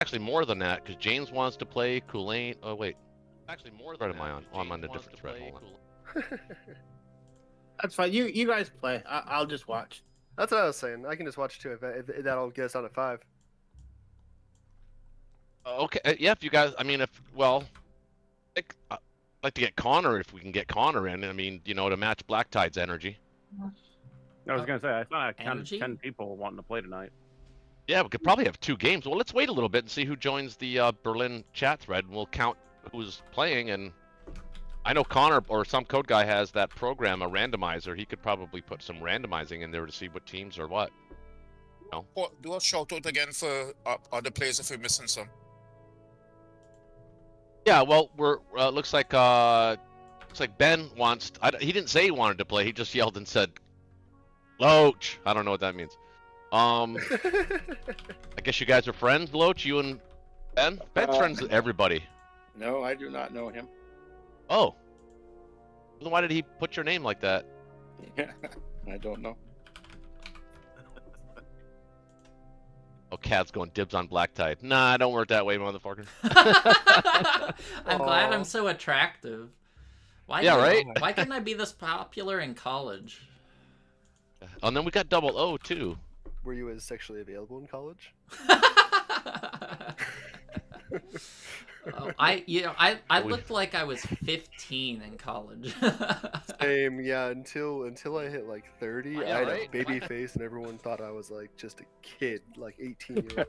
Actually, more than that, because James wants to play. Kulain. Oh wait. Actually, more than am I on? Oh, I'm on a different thread. Hold on. That's fine. You guys play. I'll just watch. That's what I was saying. I can just watch too if that'll get us on at 5. Okay. Yeah. If you guys, I mean, I'd like to get Connor if we can get Connor in. I mean, to match Black Tide's energy. I was gonna say I thought I counted Energy? 10 people wanting to play tonight. Yeah, we could probably have 2 games. Well, let's wait a little bit and see who joins the Berlin chat thread, and we'll count who's playing. And I know Connor or some code guy has that program, a randomizer. He could probably put some randomizing in there to see what teams are what. Do a shout out again for other players if we're missing some. Yeah, well, we're looks like Ben wants. He didn't say he wanted to play. He just yelled and said, "Loach." I don't know what that means. I guess you guys are friends, Loach. You and Ben. Ben's friends with everybody. No, I do not know him. Oh. Then why did he put your name like that? I don't know. Oh, Cad's going dibs on Black Tide. Nah, don't work that way, motherfucker. I'm glad I'm so attractive. Why couldn't I be this popular in college? And then we got double O too. Were you as sexually available in college? I looked like I was 15 in college. Same, yeah. Until I hit like 30, Yeah, I had right? a baby face, and everyone thought I was like just a kid, like 18-year-old.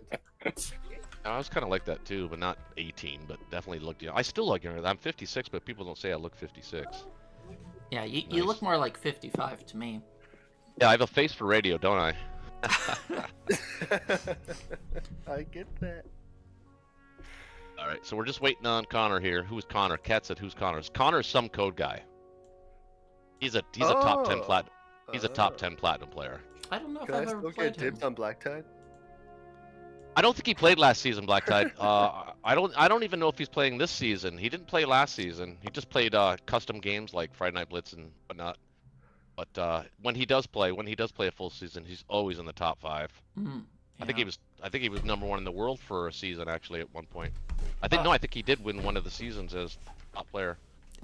I was kind of like that too, but not 18, but definitely looked young. I still look younger. I'm 56, but people don't say I look 56. Yeah, you Nice. look more like 55 to me. Yeah, I have a face for radio, don't I? I get that. All right, so we're just waiting on Connor here. Who's Connor? Kat said, "Who's Connor?" Connor's some code guy. He's a top 10 plat. He's a top 10 platinum player. I don't know if Can I I've ever still played get him. dibs on Black Tide? I don't think he played last season, Black Tide. I don't even know if he's playing this season. He didn't play last season. He just played custom games like Friday Night Blitz and whatnot. But when he does play a full season, he's always in the top 5. Mm, I think yeah. he was number 1 in the world for a season actually at one point. I think he did win one of the seasons as top player.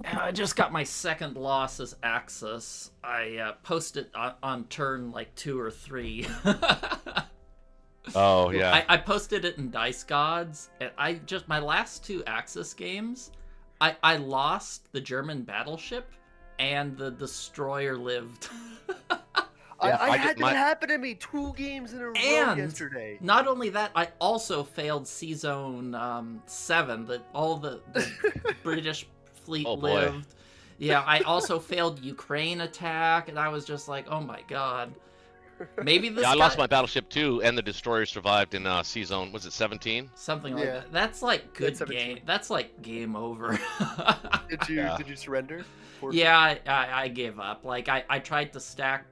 I just got my second loss as Axis. I posted on turn like 2 or 3. Oh yeah. I posted it in Dice Gods, and my last 2 Axis games, I lost the German battleship, and the destroyer lived. I had that happen to me 2 games in a row yesterday. Not only that, I also failed C-Zone 7, that all the British fleet lived. Yeah, I also failed Ukraine attack, and I was just like, oh my god. Maybe this I lost my battleship too, and the destroyer survived in C-Zone. Was it 17? Something like that. That's like good game. That's like game over. Did you surrender? Yeah, I gave up. Like I tried to stack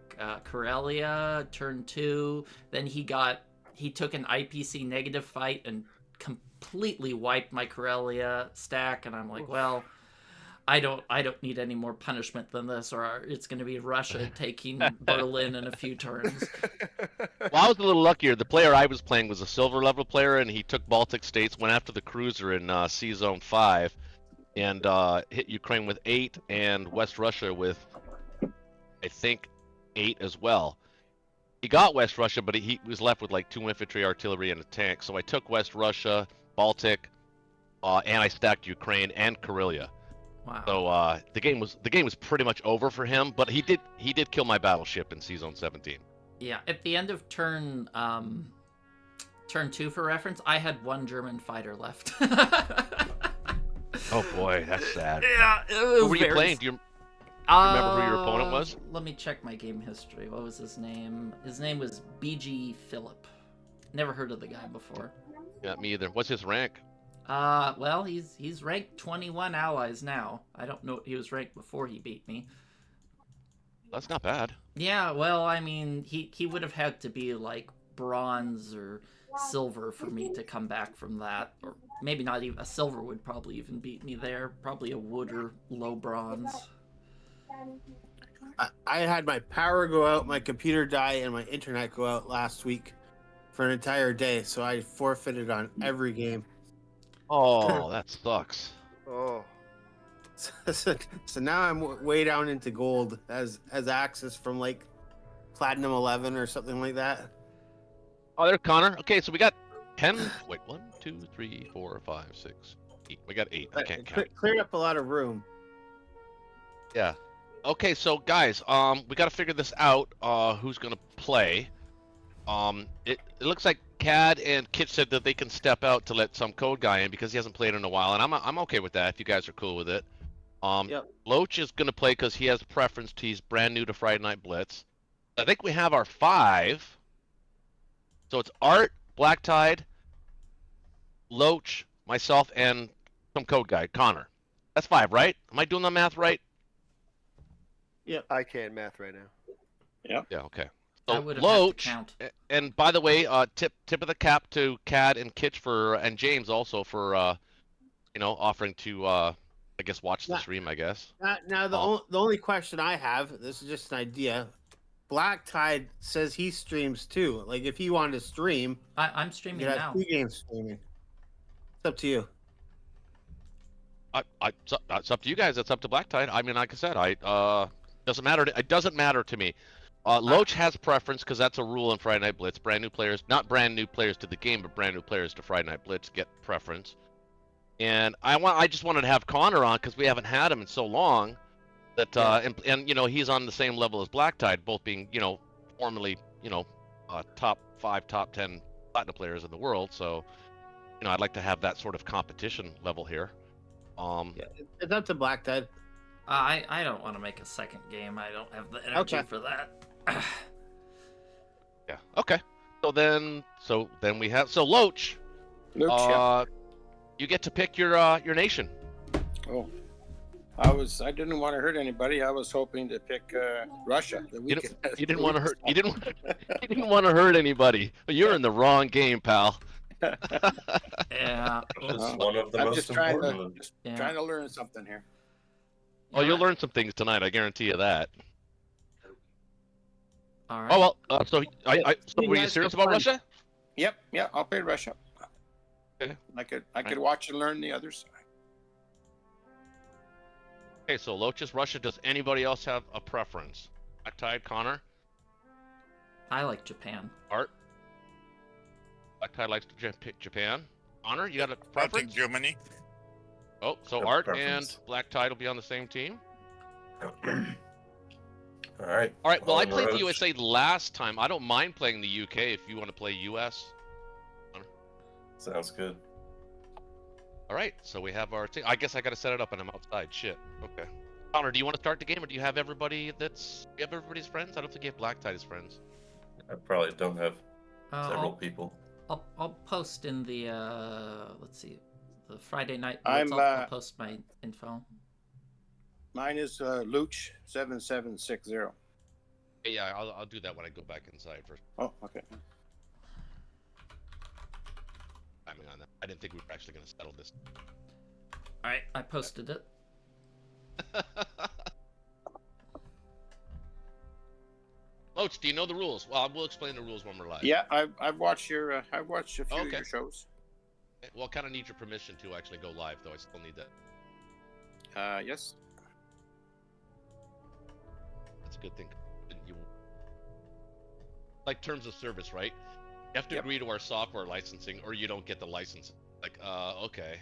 Karelia turn 2, then he took an IPC negative fight and completely wiped my Karelia stack, and I'm like, well, I don't need any more punishment than this, or it's going to be Russia taking Berlin in a few turns. Well, I was a little luckier. The player I was playing was a silver level player, and he took Baltic states, went after the cruiser in C-Zone 5, and hit Ukraine with 8, and West Russia with, I think, 8 as well. He got West Russia, but he was left with like 2 infantry, artillery, and a tank. So I took West Russia, Baltic, and I stacked Ukraine and Karelia. Wow. So the game was pretty much over for him, but he did kill my battleship in C-Zone 17. Yeah, at the end of turn 2 for reference, I had 1 German fighter left. Oh boy, that's sad. Yeah, who were you playing? Do you remember who your opponent was? Let me check my game history. What was his name? His name was BG Phillip. Never heard of the guy before. Yeah, me either. What's his rank? Well, he's ranked 21 allies now. I don't know what he was ranked before he beat me. That's not bad. Yeah, well, I mean, he would have had to be like bronze or silver for me to come back from that, or maybe not even a silver would probably even beat me there. Probably a wood or low bronze. I had my power go out, my computer die, and my internet go out last week for an entire day, so I forfeited on every game. Oh, that sucks. Oh. So now I'm way down into gold as access from like platinum 11 or something like that. Oh, there's Connor. Okay, so we got 10. Wait, 1, 2, 3, 4, 5, 6, 8. We got 8. I can't count. Cleared up a lot of room. Yeah. Okay, so guys, we got to figure this out. Who's gonna play? It looks like Cad and Kit said that they can step out to let some code guy in because he hasn't played in a while, and I'm okay with that if you guys are cool with it. Yep. Loach is gonna play because he has a preference. He's brand new to Friday Night Blitz. I think we have our 5. So it's Art, Black Tide, Loach, myself, and some code guy, Connor. That's 5, right? Am I doing the math right? I can't math right now. Yeah, okay. I So would have had to Loach, count. and by the way, tip of the cap to Cad and Kitch and James also for offering to I guess watch the stream, I guess. Now the only question I have, this is just an idea. Black Tide says he streams too. Like if he wanted to stream, I'm streaming you have now. 2 games streaming. It's up to you. It's up to you guys. It's up to Black Tide. I mean, like I said, doesn't matter. It doesn't matter to me. Loach has preference because that's a rule in Friday Night Blitz. Brand new players, not brand new players to the game, but brand new players to Friday Night Blitz get preference. And I just wanted to have Connor on because we haven't had him in so long. That and he's on the same level as Black Tide, both being formerly top 5, top 10 platinum players in the world. So I'd like to have that sort of competition level here. It's up to Black Tide. I don't want to make a second game. I don't have the energy for that. Yeah. Okay. So then we have Loach. Loach, You get to pick your nation. Oh, I didn't want to hurt anybody. I was hoping to pick Russia. You didn't want to hurt. You didn't want to hurt anybody. You're in the wrong game, pal. Yeah. It's one of the I'm most just trying important. trying to learn something here. Oh, you'll learn some things tonight. I guarantee you that. All right. Oh well. So were you serious about Russia? Yep, yeah, I'll play Russia. Okay. I could watch and learn the others. Okay, so Loach is Russia. Does anybody else have a preference? Black Tide, Connor, I like Japan. Art. Black Tide likes to pick Japan. Connor, you got a I think preference? Germany. Oh, so A Art preference. and Black Tide will be on the same team. All right. All right. Well, I played the Roach. USA last time. I don't mind playing the UK if you want to play US. Sounds good. All right. So we have our team. I guess I got to set it up and I'm outside. Shit. Okay. Connor, do you want to start the game or do you have everybody you have everybody's friends? I don't think you have Black Tide as friends. I probably don't have several I'll, people. I'll post in the let's see, the Friday night. I'm, I'll post my info. Mine is Luch 7760. Yeah, I'll do that when I go back inside first. Oh, okay. Timing on that. I didn't think we were actually going to settle this. All right, I posted it. Loach, do you know the rules? Well, we'll explain the rules when we're live. Yeah, I've watched your I've watched a few of Okay. your shows. Well, kind of need your permission to actually go live, though. I still need that. Yes. That's a good thing. Like terms of service, right? You have to Yep. agree to our software licensing, or you don't get the license. Like, okay.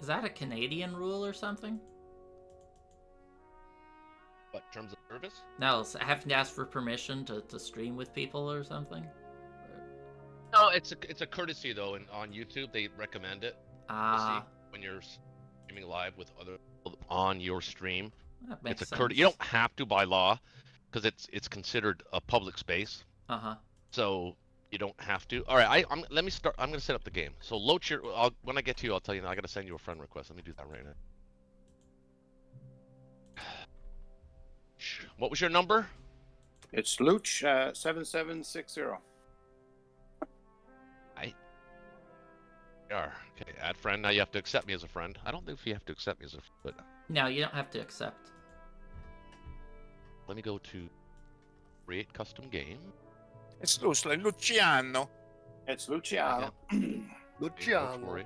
Is that a Canadian rule or something? What terms of service? No, so having to ask for permission to stream with people or something. No, it's a courtesy though. And on YouTube, they recommend it. Ah, When you're streaming live with other people on your stream. that makes It's a sense. courtesy. You don't have to by law, because it's considered a public space. Uh huh. So you don't have to. All right, let me start. I'm gonna set up the game. So Loach, when I get to you, I'll tell you. I gotta send you a friend request. Let me do that right now. What was your number? It's Luch 7760. Okay, add friend. Now you have to accept me as a friend. I don't think you have to accept me as a friend, but No, you don't have to accept. let me go to create custom game. It's Luciano. It's Luciano. Luciano.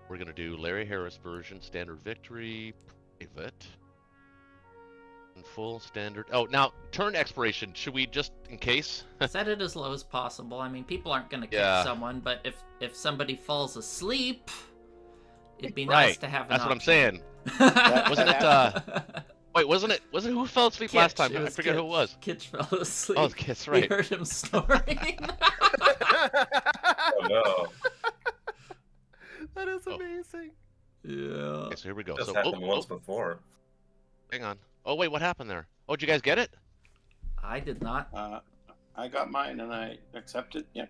We're gonna do Larry Harris version, standard victory, private, and full standard. Oh, now turn expiration. Should we just in case? Set it as low as possible. I mean, people aren't gonna kick Yeah. someone, but if somebody falls asleep, it'd be Right. nice to have. That's an what I'm option. saying. Wasn't it? Wait, wasn't it who fell asleep Kitch, last time? it I was forget who it was. Kitch fell asleep. Oh, that's We right. heard him snoring. Oh no. That is Oh. amazing. Yeah. Okay, so here we go. This So, happened once before. hang on. Oh wait, what happened there? Oh, did you guys get it? I did not. I got mine and I accepted. Yeah.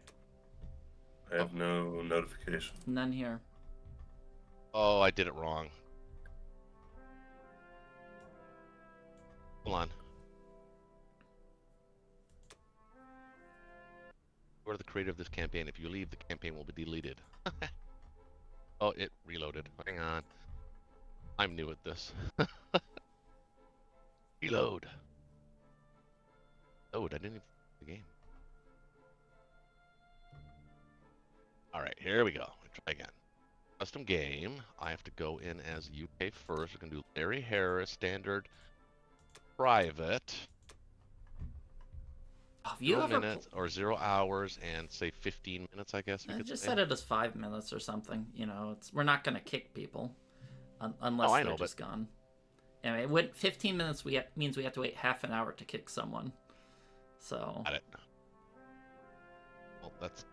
I have no notification. None here. Oh, I did it wrong. Hold on. You are the creator of this campaign. If you leave, the campaign will be deleted. Oh, it reloaded. Hang on. I'm new at this. Reload. Oh, I didn't even the game. Alright, here we go. Try again. Custom game. I have to go in as UK first. We're gonna do Larry Harris, standard, private. Have you 0 ever? minutes or 0 hours and say 15 minutes, I guess. We could Just say. set it as 5 minutes or something. You know, we're not gonna kick people unless I they're know, just gone. Anyway, 15 minutes means we have to wait half an hour to kick someone. So. Got it. Well, that's.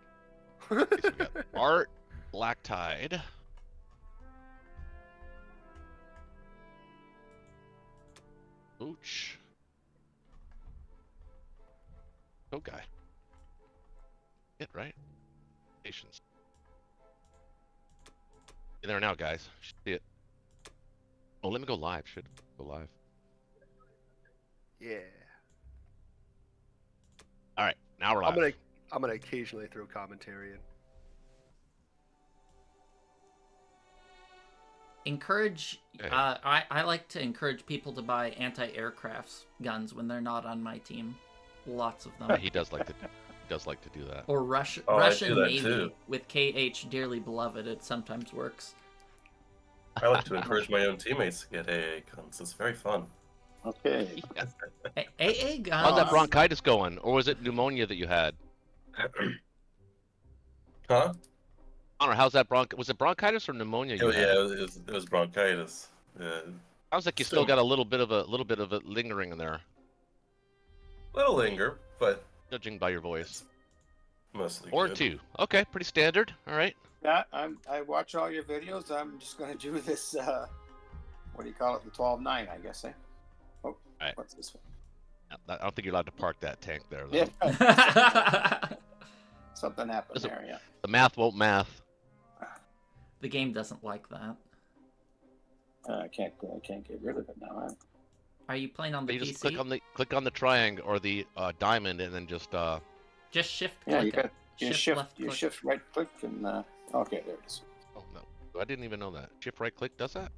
Okay, so we got Art, Black Tide. Ooch. Go guy. Hit right. Patience. In there now, guys. Should see it. Oh, let me go live. Should go live. Yeah. All right, now we're live. I'm gonna occasionally throw commentary in. Encourage. Okay. I like to encourage people to buy anti-aircraft guns when they're not on my team. Lots of them. Yeah, he does like to do that. Or Oh, I do Russian that Navy too. with KH dearly beloved. It sometimes works. I like to encourage my own teammates to get AA guns. It's very fun. Okay. AA guns. How's that bronchitis going, or was it pneumonia that you had? Huh? Connor, how's that was it bronchitis or pneumonia? You Yeah, had? it was bronchitis. Sounds like you still got a little bit of it lingering in there, Little linger, but judging by your voice. mostly Or good. 2. Okay, pretty standard. All right. Yeah, I watch all your videos. I'm just gonna do this. What do you call it? The 12-9, I guess. Eh? Oh, Right. what's this one? I don't think you're allowed to park that tank there. Though. Yeah. Something happened Listen. there. Yeah. The math won't math. The game doesn't like that. I can't get rid of it now. Huh? Are you playing on the You PC? just click on the triangle or the diamond, and then just Just shift. Yeah, click you it. got you shift left you click. shift right click and okay, there it is. Oh no, I didn't even know that. Shift right click does that.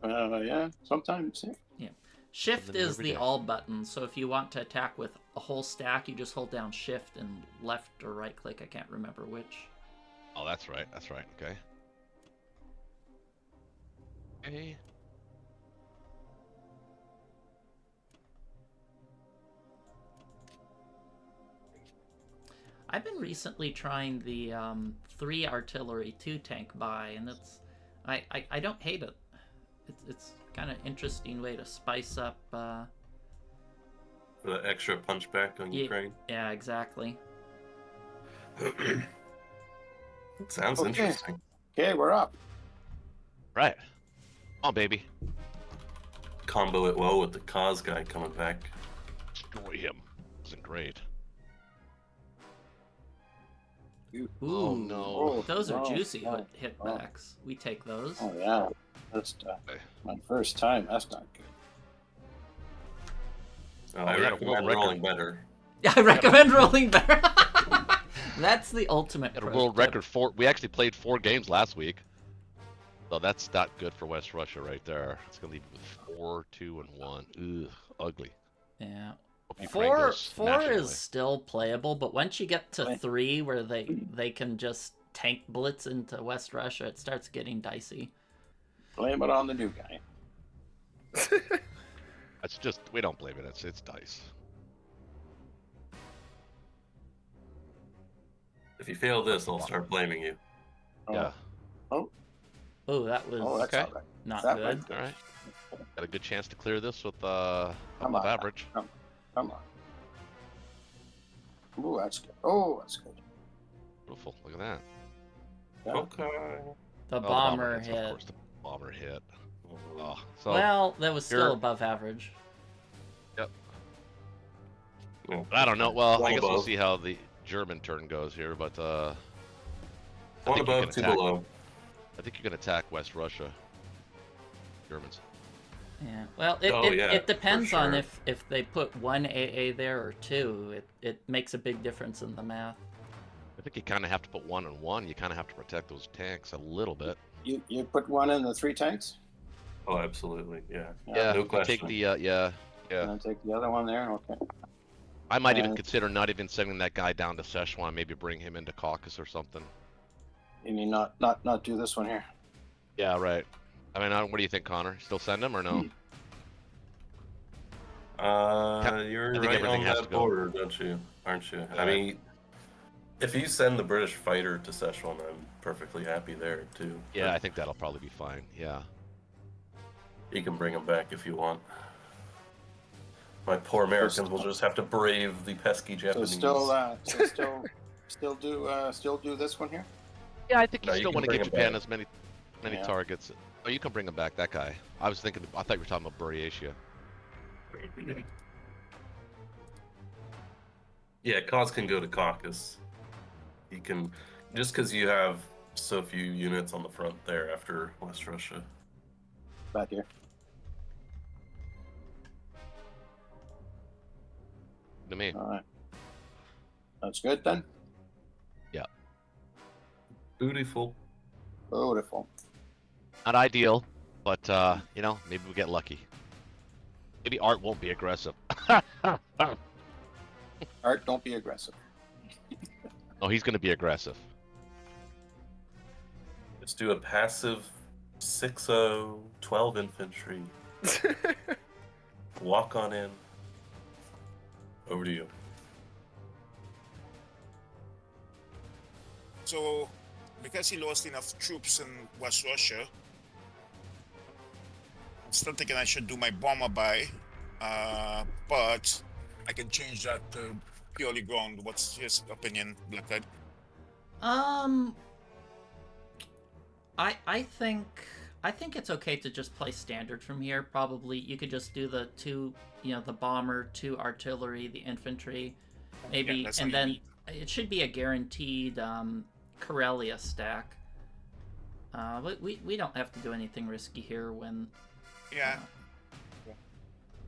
Yeah, sometimes. Yeah. Shift Something is every the day. all button. So if you want to attack with a whole stack, you just hold down Shift and left or right click. I can't remember which. Oh, that's right. That's right. Okay. Okay. I've been recently trying the 3 artillery 2 tank buy, and I don't hate it. It's kind of interesting way to spice up. The extra punchback on Ukraine. Yeah, exactly. It sounds Okay. interesting. Okay, we're up. Right. Come on, baby. Combo it well with the Cause guy coming back. Destroy him. Wasn't great. Ooh, Oh no. Oh, those are no, juicy no, hitbacks. We take those. Oh yeah, that's my first time. That's not good. Oh, I we had a recommend world rolling better. I recommend rolling better. That's the ultimate. Had a pro world tip. record 4. We actually played 4 games last week. So that's not good for West Russia right there. It's gonna leave it with 4, 2, and 1. Ugh, ugly. Yeah. Hope Ukraine goes Four smashingly. is still playable, but once you get to 3, where they can just tank Blitz into West Russia, it starts getting dicey. Blame it on the new guy. It's just we don't blame it. It's dice. If you fail this, I'll start blaming you. Yeah. Oh, that was Oh, that's Okay. all right. not That good. went All right. Got a good chance to clear this with Come above on. average. Come on. Ooh, that's good. Oh, that's good. Beautiful. Look at that. Yeah. Okay. The Oh, bomber hits, hit. Of course, the bomber hit. Oh, so Well, that was still you're- above average. Yeah. I don't know. Well, I One guess we'll above. see how the German turn goes here, but I One think you above, can two attack. below. I think you can attack West Russia. Germans. Yeah. Well, Oh, yeah, it depends for on sure. if they put 1 AA there or 2. It makes a big difference in the math. I think you kind of have to put 1 on 1. You kind of have to protect those tanks a little bit. You put one in the 3 tanks? Oh, absolutely. Yeah. Yeah. No you take question. the yeah. And then take the other one there? Okay. I might even And- consider not even sending that guy down to Szechuan. Maybe bring him into Caucasus or something. You mean not do this one here? Yeah. Right. I mean, what do you think, Connor? Still send him or no? You're I think right everything on has that to go. border, don't you? Aren't you? Yeah. I mean, if you send the British fighter to Szechuan, I'm perfectly happy there too. Yeah, I think that'll probably be fine. Yeah. You can bring him back if you want. My poor Americans will just have to brave the pesky So Japanese. still do this one here? Yeah, I think you No, you still can want to bring get him Japan back. as many Yeah. targets. Oh, you can bring him back. That guy. I was thinking. I thought you were talking about Buryatia. Yeah, Kaz can go to Caucasus. He can, just because you have so few units on the front there after West Russia. Back here. To me. All right. That's good then. Beautiful. Beautiful. Not ideal, but maybe we get lucky. Maybe Art won't be aggressive. Art, don't be aggressive. No, he's going to be aggressive. Just do a passive 6-0, 12 infantry. Walk on in. Over to you. So, because he lost enough troops in West Russia, I'm still thinking I should do my bomber buy, but I can change that to purely ground. What's his opinion, Blackhead? I think it's okay to just play standard from here. Probably you could just do the 2, the bomber, 2 artillery, the infantry, maybe, Yeah, that's and what you then need. it should be a guaranteed Karelia stack. We don't have to do anything risky here when. Yeah.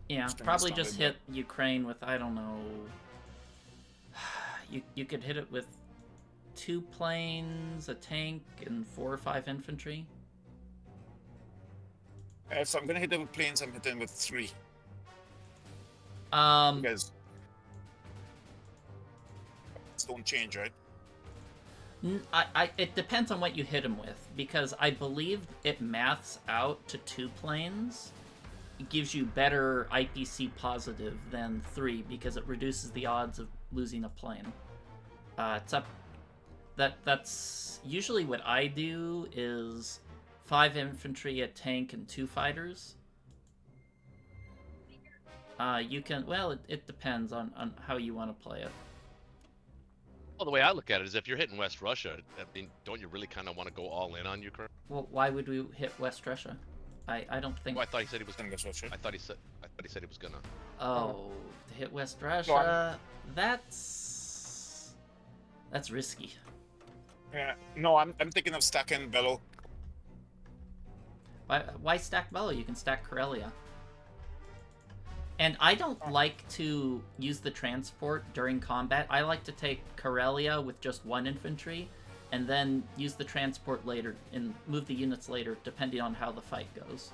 Yeah, Just gonna probably start just with hit Ukraine with, I don't know. You could hit it with 2 planes, a tank, and 4 or 5 infantry. If I'm gonna hit them with planes, I'm hitting with 3 Um, because don't change, right? it depends on what you hit him with, because I believe it maths out to 2 planes. It gives you better IPC positive than 3 because it reduces the odds of losing a plane. It's up. That's usually what I do is 5 infantry, a tank, and 2 fighters. You can, well, it depends on how you want to play it. Well, the way I look at it is if you're hitting West Russia, I mean, don't you really kind of want to go all in on Ukraine? Well, why would we hit West Russia? I don't think. Oh, I thought he said he was In gonna. West Russia. I thought he said he was gonna. Oh, to hit West Russia, that's risky. Yeah. No, I'm thinking of stacking Bellow. Why stack Bellow? You can stack Karelia. And I don't like to use the transport during combat. I like to take Karelia with just 1 infantry, and then use the transport later and move the units later, depending on how the fight goes.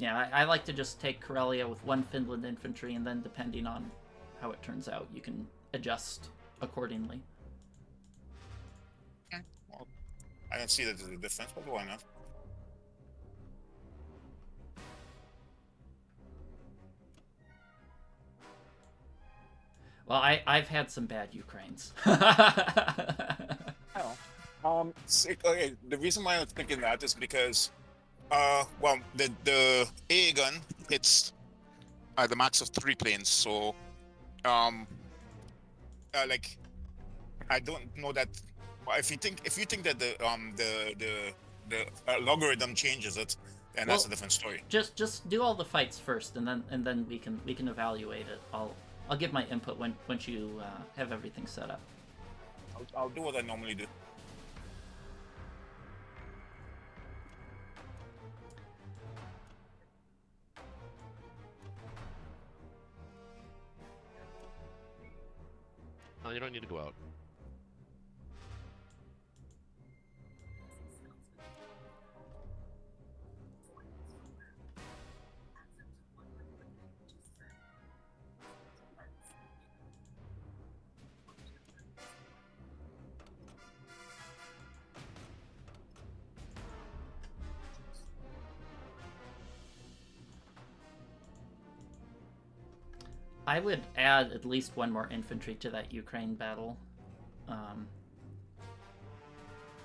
Yeah, I like to just take Karelia with 1 Finland infantry, and then depending on how it turns out, you can adjust accordingly. Well, I don't see that there's a difference, but why not? Well, I've had some bad Ukraines. Okay, the reason why I was thinking that is because, well, the AA gun hits the max of 3 planes, so, like, I don't know that. Well, if you think that the logarithm changes it, then that's a different story. Just do all the fights first, and then we can evaluate it. I'll give my input once you have everything set up. I'll do what I normally do. No, you don't need to go out. I would add at least 1 more infantry to that Ukraine battle.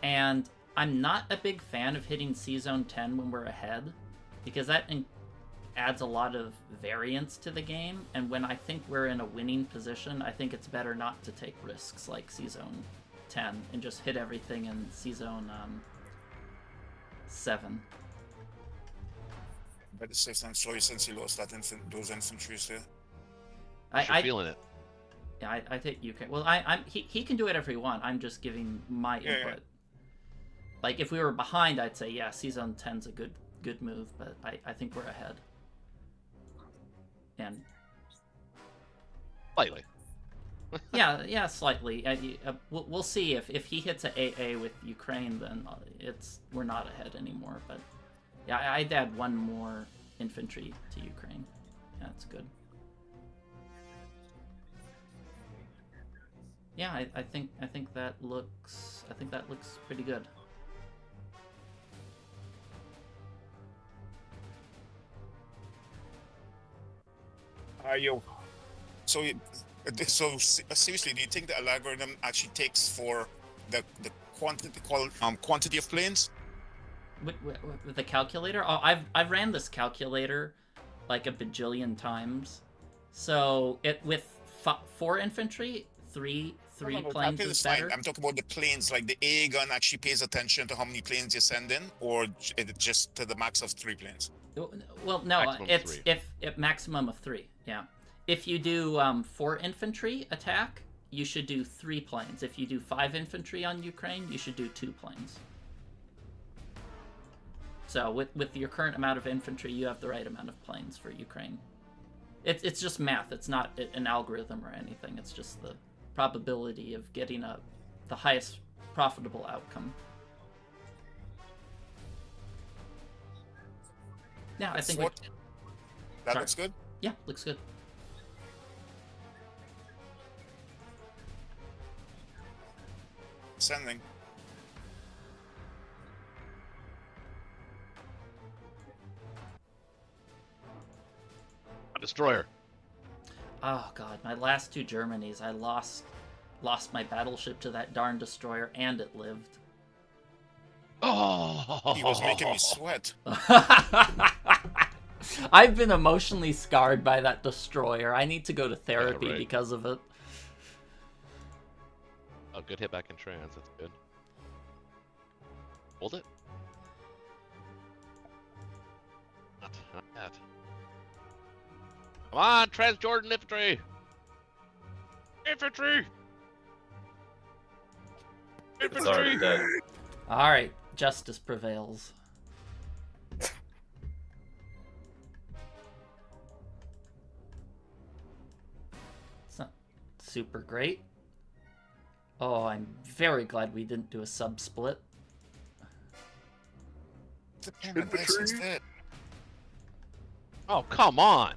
And I'm not a big fan of hitting C-Zone 10 when we're ahead, because that adds a lot of variance to the game, and when I think we're in a winning position, I think it's better not to take risks like C-Zone 10 and just hit everything in C-Zone 7. But the safe time, sorry, since he lost that those infantries there. I'm feeling it. Yeah, I think you can. Well, he can do whatever he wants. I'm just giving my input. Yeah. Like, if we were behind, I'd say, yeah, C-Zone 10's a good move, but I think we're ahead. And slightly. yeah, slightly. We'll see if he hits a AA with Ukraine, then we're not ahead anymore. But yeah, I'd add 1 more infantry to Ukraine. Yeah, that's good. Yeah, I think that looks pretty good. So seriously, do you think the algorithm actually takes for the quantity of planes? With the calculator? Oh, I've ran this calculator like a bajillion times. So with 4 infantry, three planes is better. I'm talking about the planes. Like the AA gun actually pays attention to how many planes you send in, or it just to the max of 3 planes. Well, no, maximum it's 3. if maximum of 3. Yeah, if you do 4 infantry attack, you should do 3 planes. If you do 5 infantry on Ukraine, you should do 2 planes. So with your current amount of infantry, you have the right amount of planes for Ukraine. It's just math. It's not an algorithm or anything. It's just the probability of getting the highest profitable outcome. Yeah, I think that looks good. Yeah, looks good. Sending. A destroyer. Oh god, my last 2 Germanys, I lost my battleship to that darn destroyer, and it lived. Oh, he was making me sweat. I've been emotionally scarred by that destroyer. I need to go to therapy because of it. Oh, good hit back in trans. That's good. Hold it. Not yet. Come on, Transjordan infantry! Infantry! Infantry! Alright, justice prevails. It's not super great. Oh, I'm very glad we didn't do a sub-split. Oh, come on.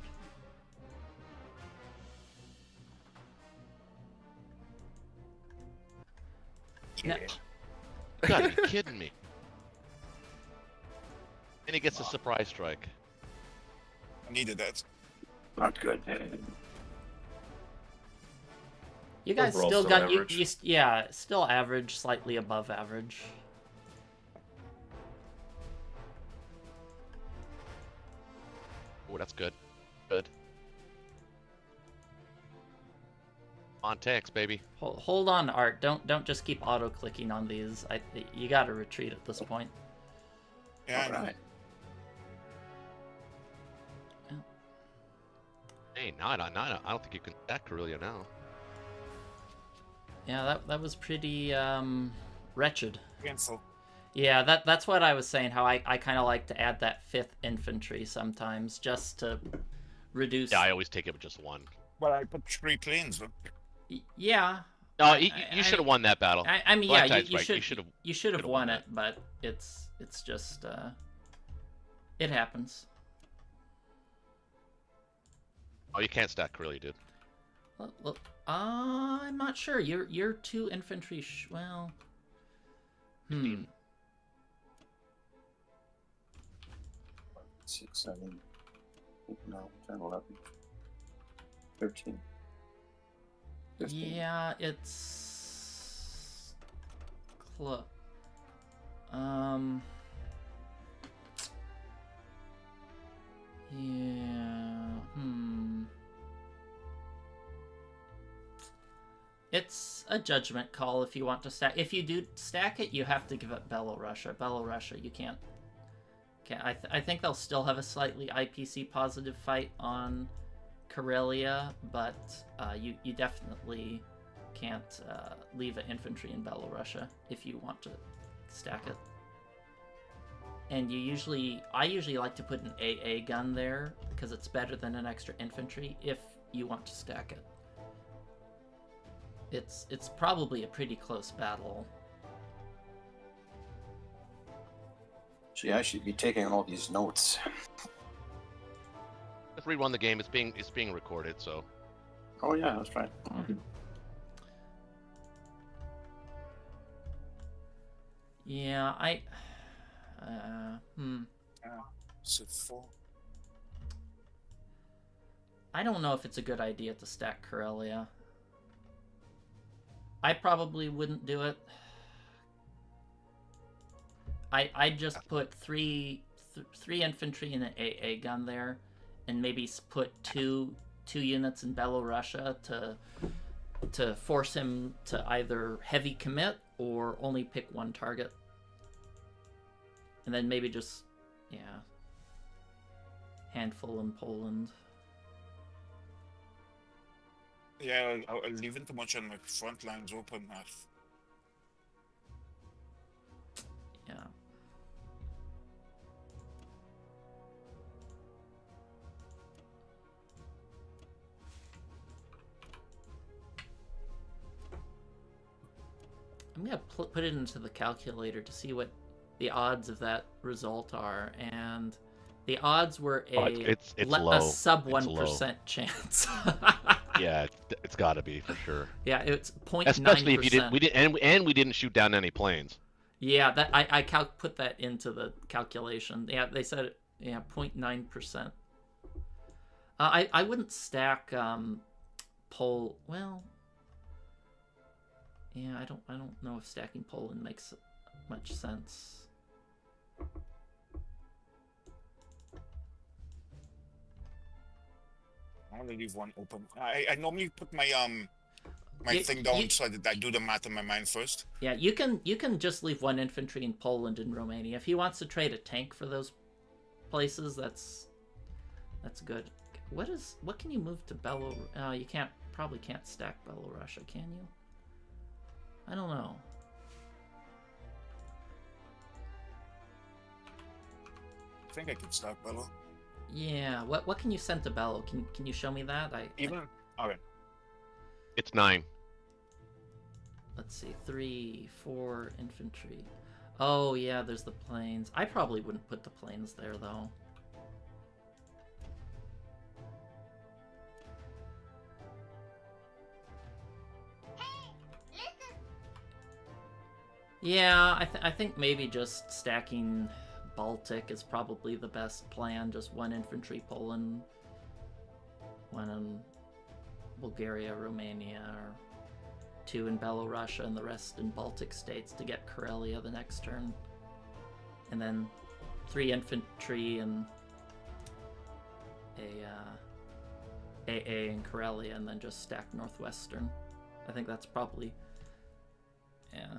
No. You gotta be kidding me. And he gets a surprise strike. I needed that. Not good. You guys Overall, still still got average. yeah, still average, slightly above average. Oh, that's good. Good. On tanks, baby. Hold on, Art. Don't just keep auto clicking on these. You got to retreat at this point. Yeah, I All know. right. Hey, I don't think you can stack Corellia now. Yeah, that was pretty wretched. Painful. Yeah, that's what I was saying. How I kind of like to add that 5th infantry sometimes, just to reduce. Yeah, I always take it with just one. But I put 3 planes. But Yeah. No, you should have won that battle. I mean, yeah, Black Tide's you right. should You have should've won won it, but it's just it happens. Oh, you can't stack Corellia, dude. Well, I'm not sure. You're 2 infantry. Well, 6, 7, 8, 9, 10, 11, 13. 15. Yeah, it's close. Yeah. It's a judgment call if you want to stack. If you do stack it, you have to give up Belorussia. Belorussia, you can't. I think they'll still have a slightly IPC positive fight on Karelia, but you definitely can't leave an infantry in Belorussia if you want to stack it. And I usually like to put an AA gun there because it's better than an extra infantry if you want to stack it. It's probably a pretty close battle. Gee, I should be taking all these notes. Let's rerun the game. It's being recorded, so. Oh yeah, that's right. Yeah, So 4. I don't know if it's a good idea to stack Karelia. I probably wouldn't do it. I'd just put three infantry and an AA gun there, and maybe put two units in Belorussia to force him to either heavy commit or only pick one target, and then maybe just handful in Poland. Yeah, I'll leaving too much on my front lines open. Yeah. I'm gonna put it into the calculator to see what the odds of that result are, and the odds were a low. sub It's low. 1% chance. Yeah, it's got to be for sure. Yeah, it's 0.9%. Especially if we didn't shoot down any planes. Yeah, that I put that into the calculation. Yeah, they said 0.9%. I wouldn't stack Pol. Well, yeah, I don't know if stacking Poland makes much sense. I want to leave one open. I normally put my thing down so that I do the math in my mind first. Yeah, you can just leave one infantry in Poland and Romania. If he wants to trade a tank for those places, that's good. What can you move to You probably can't stack Belorussia, can you? I don't know. I think I can stack Bello. Yeah, what can you send to Bello? Can you show me that? Okay. It's 9. Let's see, 3, 4 infantry. Oh yeah, there's the planes. I probably wouldn't put the planes there though. Yeah, I think maybe just stacking Baltic is probably the best plan. Just one infantry Poland, one in Bulgaria, Romania, or two in Belorussia, and the rest in Baltic states to get Karelia the next turn. And then 3 infantry and AA in Karelia, and then just stack Northwestern. I think that's probably... yeah.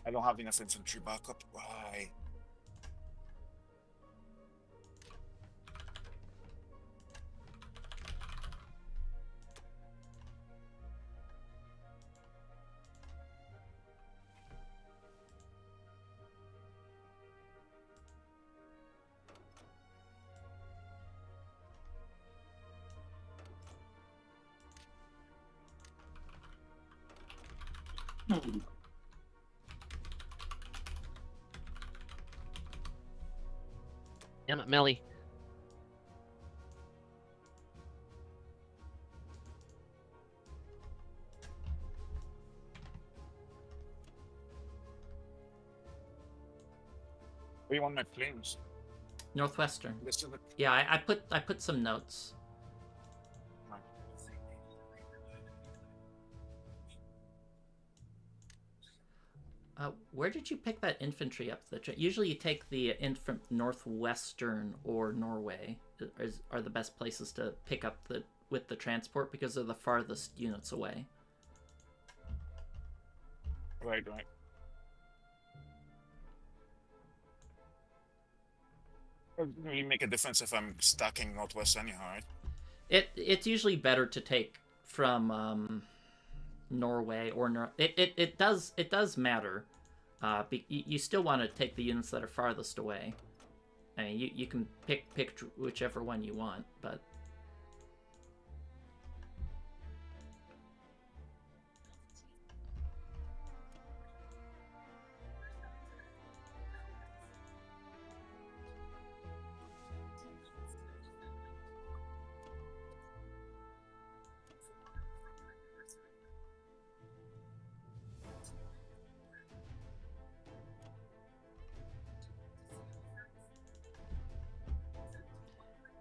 I don't have enough infantry backup. Why? Damn it, Melly. Where you want my planes? Northwestern. This is the... Yeah, I put some notes. Where did you pick that infantry up? Usually you take the Northwestern or Norway are the best places to pick up with the transport because they're the farthest units away. Right. It really make a difference if I'm stacking Northwest anyhow, right? It's usually better to take from Norway or it does matter. You still want to take the units that are farthest away. I mean, you can pick whichever one you want, but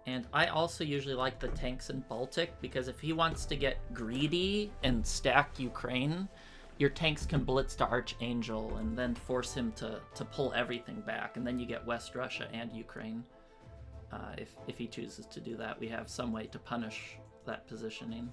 and I also usually like the tanks in Baltic because if he wants to get greedy and stack Ukraine, your tanks can blitz to Archangel and then force him to pull everything back, and then you get West Russia and Ukraine. If he chooses to do that, we have some way to punish that positioning.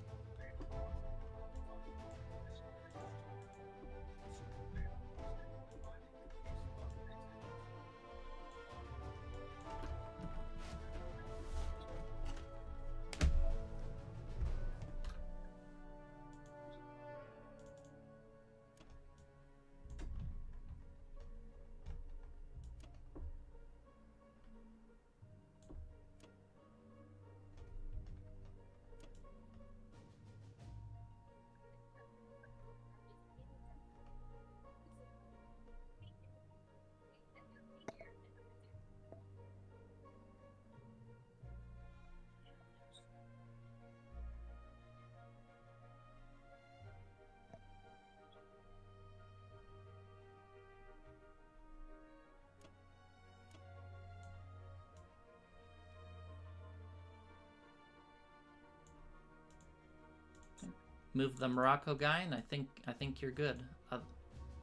Move the Morocco guy, and I think you're good.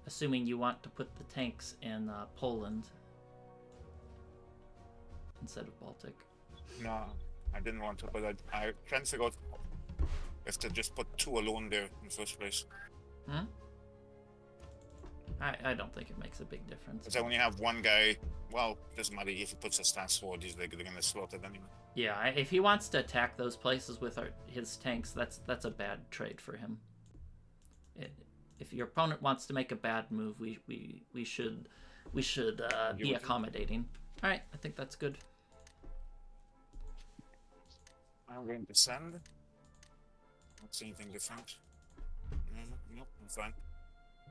Assuming you want to put the tanks in Poland instead of Baltic. No, I didn't want to, but I trying to figure out if to just put 2 alone there in the first place. I don't think it makes a big difference. Because I only have one guy. Well, doesn't matter if he puts a stance forward, they're gonna slot it anyway. Yeah, if he wants to attack those places with his tanks, that's a bad trade for him. If your opponent wants to make a bad move, we should be accommodating. All right, I think that's good. I'm going to send. Not see anything different. Nope, I'm fine.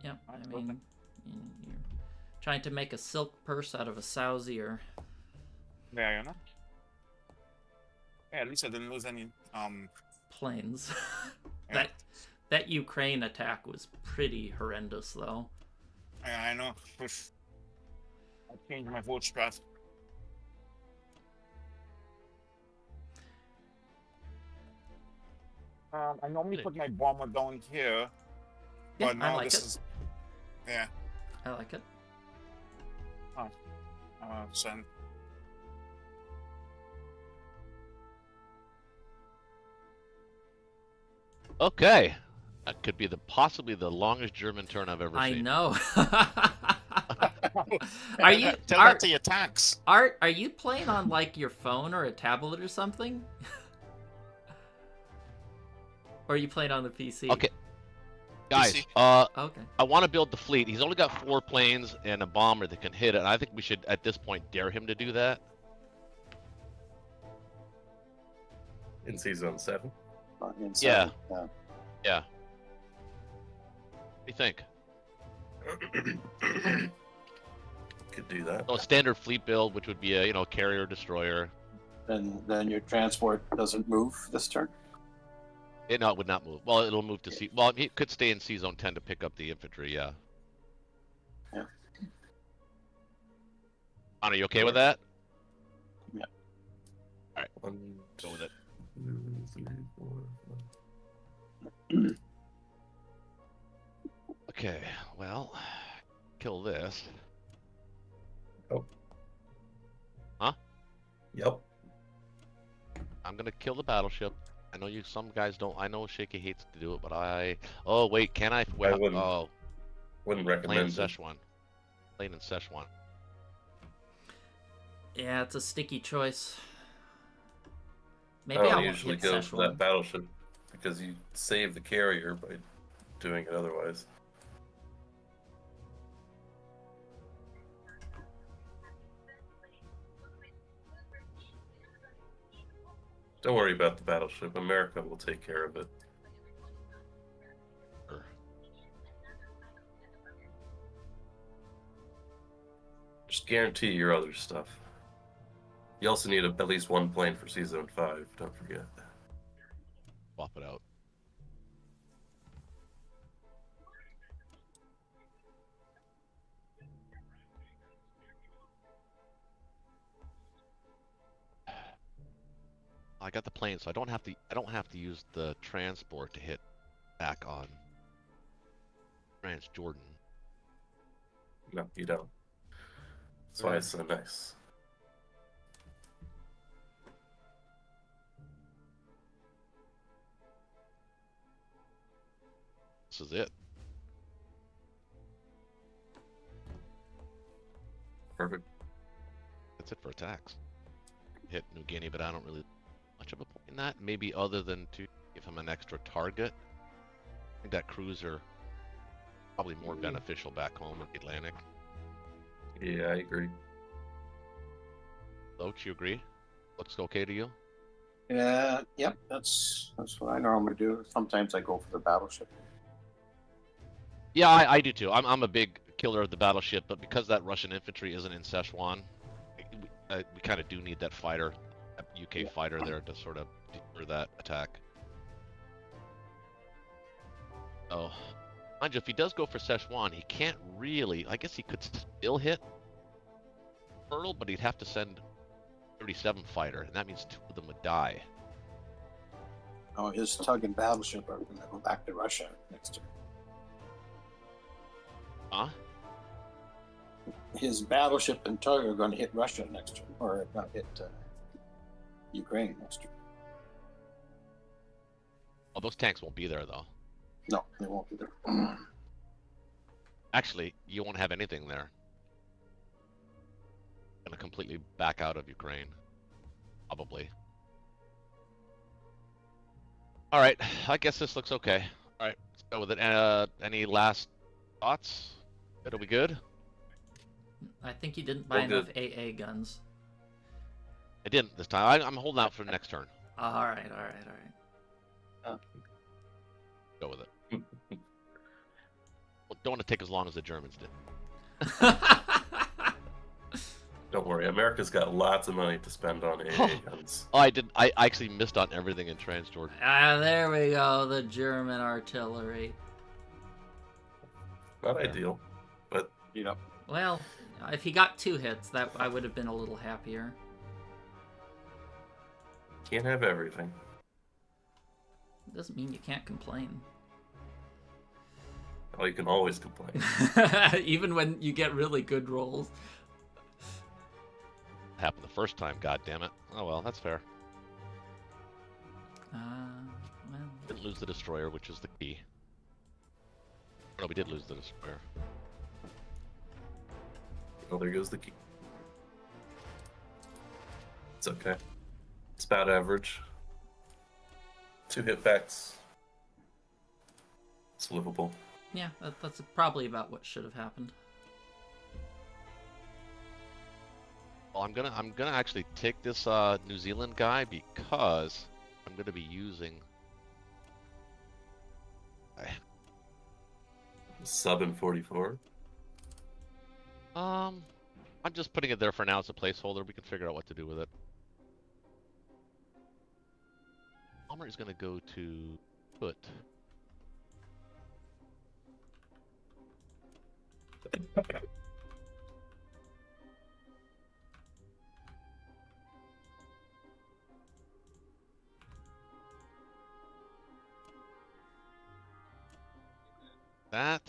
Yeah, I mean, you're Trying to make a silk purse out of a sow's ear. Yeah, you know. Yeah, at least I didn't lose any. Planes. Yeah. That Ukraine attack was pretty horrendous, though. Yeah, I know. Oof. I changed my vote strat. I normally put my bomber down here, Yeah, but now I like this it. is. Yeah. I like it. Send. Okay. That could be possibly the longest German turn I've ever I seen. know. Are you Tell that to your tanks. Art, are you playing on like your phone or a tablet or something? Or are you playing on the PC? Okay. Guys, PC. Okay. I want to build the fleet. He's only got 4 planes and a bomber that can hit it, and I think we should, at this point, dare him to do that. In season 7. Yeah. Yeah. Yeah. What do you think? Could do that. So a standard fleet build, which would be a carrier destroyer. Then your transport doesn't move this turn. No, it would not move. Well, it'll move to C. Well, it could stay in C zone 10 to pick up the infantry. Yeah. Yeah. Are you okay with that? Yeah. All right. One, Go with it. 2, 3, 4, 5. Okay. Well, kill this. Yep. I'm gonna kill the battleship. I know some guys don't. I know Shaky hates to do it, but I. Oh wait, can I? Well, wouldn't. oh, Wouldn't plane in recommend it. Szechuan. Plane in Szechuan. Yeah, it's a sticky choice. Maybe I I would won't usually hit go for that Szechuan. battleship because you save the carrier by doing it otherwise. Don't worry about the battleship. America will take care of it. Sure. Just guarantee your other stuff. You also need at least 1 plane for season 5. Don't forget. Swap it out. I got the plane, so I don't have to. I don't have to use the transport to hit back on Transjordan. No, you don't. That's why it's so nice. This is it. Perfect. That's it for attacks. Hit New Guinea, but I don't really much of a point in that. Maybe other than to give him an extra target. I think that cruiser probably more beneficial back home in the Atlantic. Yeah, I agree. Loach, you agree? Looks okay to you? Yeah. Yep. That's what I normally do. Sometimes I go for the battleship. Yeah, I do too. I'm a big killer of the battleship, but because that Russian infantry isn't in Szechuan, we kind of do need that fighter, UK fighter there to sort of deter that attack. Oh, mind you, if he does go for Szechuan, he can't really. I guess he could still hit Pearl, but he'd have to send 37 fighter, and that means 2 of them would die. Oh, his tug and battleship are going to go back to Russia next turn. Huh? His battleship and tug are going to hit Russia next turn, or not hit Ukraine next turn. Well, those tanks won't be there though. No, they won't be there. Actually, you won't have anything there. Gonna completely back out of Ukraine, probably. All right, I guess this looks okay. All right, let's go with it. Any last thoughts? Are we good? I think you didn't buy All enough good. AA guns. I didn't this time. I'm holding out for the next turn. All right. Go with it. Well, don't want to take as long as the Germans did. Don't worry, America's got lots of money to spend on AA guns. Oh, I actually missed on everything in Transjordan. Ah, there we go. The German artillery. Not ideal, but Well, if he got 2 hits, that I would have been a little happier. can't have everything. Doesn't mean you can't complain. Oh, you can always complain. Even when you get really good rolls. Happened the first time, god damn it. Oh well, that's fair. Well. Didn't lose the destroyer, which is the key. No, we did lose the destroyer. Oh, there goes the key. It's okay. It's about average. 2 hit backs. It's livable. Yeah, that's probably about what should have happened. Well, I'm gonna actually take this New Zealand guy because I'm gonna be using. Sub in 44. I'm just putting it there for now as a placeholder. We can figure out what to do with it. Palmer is gonna go to put. That.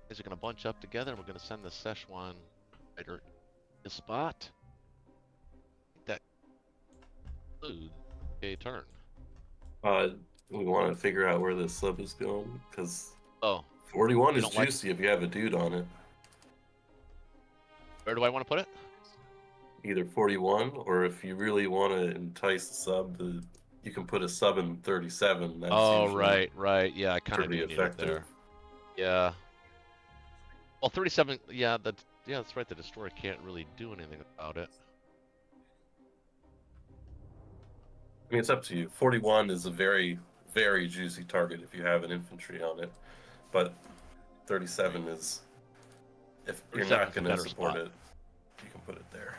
These are going to bunch up together, and we're going to send the Szechuan fighter to spot. That include a turn. We want to figure out where this sub is going, because 41 you is don't like- juicy if you have a dude on it. Where do I want to put it? Either 41, or if you really want to entice the sub, you can put a sub in 37. That's usually right. Yeah, I kind of pretty need it effective. there. Yeah. Well, 37. Yeah, that's right. The destroyer can't really do anything about it. I mean, it's up to you. 41 is a very, very juicy target if you have an infantry on it, but 37 is, if you're 37's not a going to better support spot. it, you can put it there.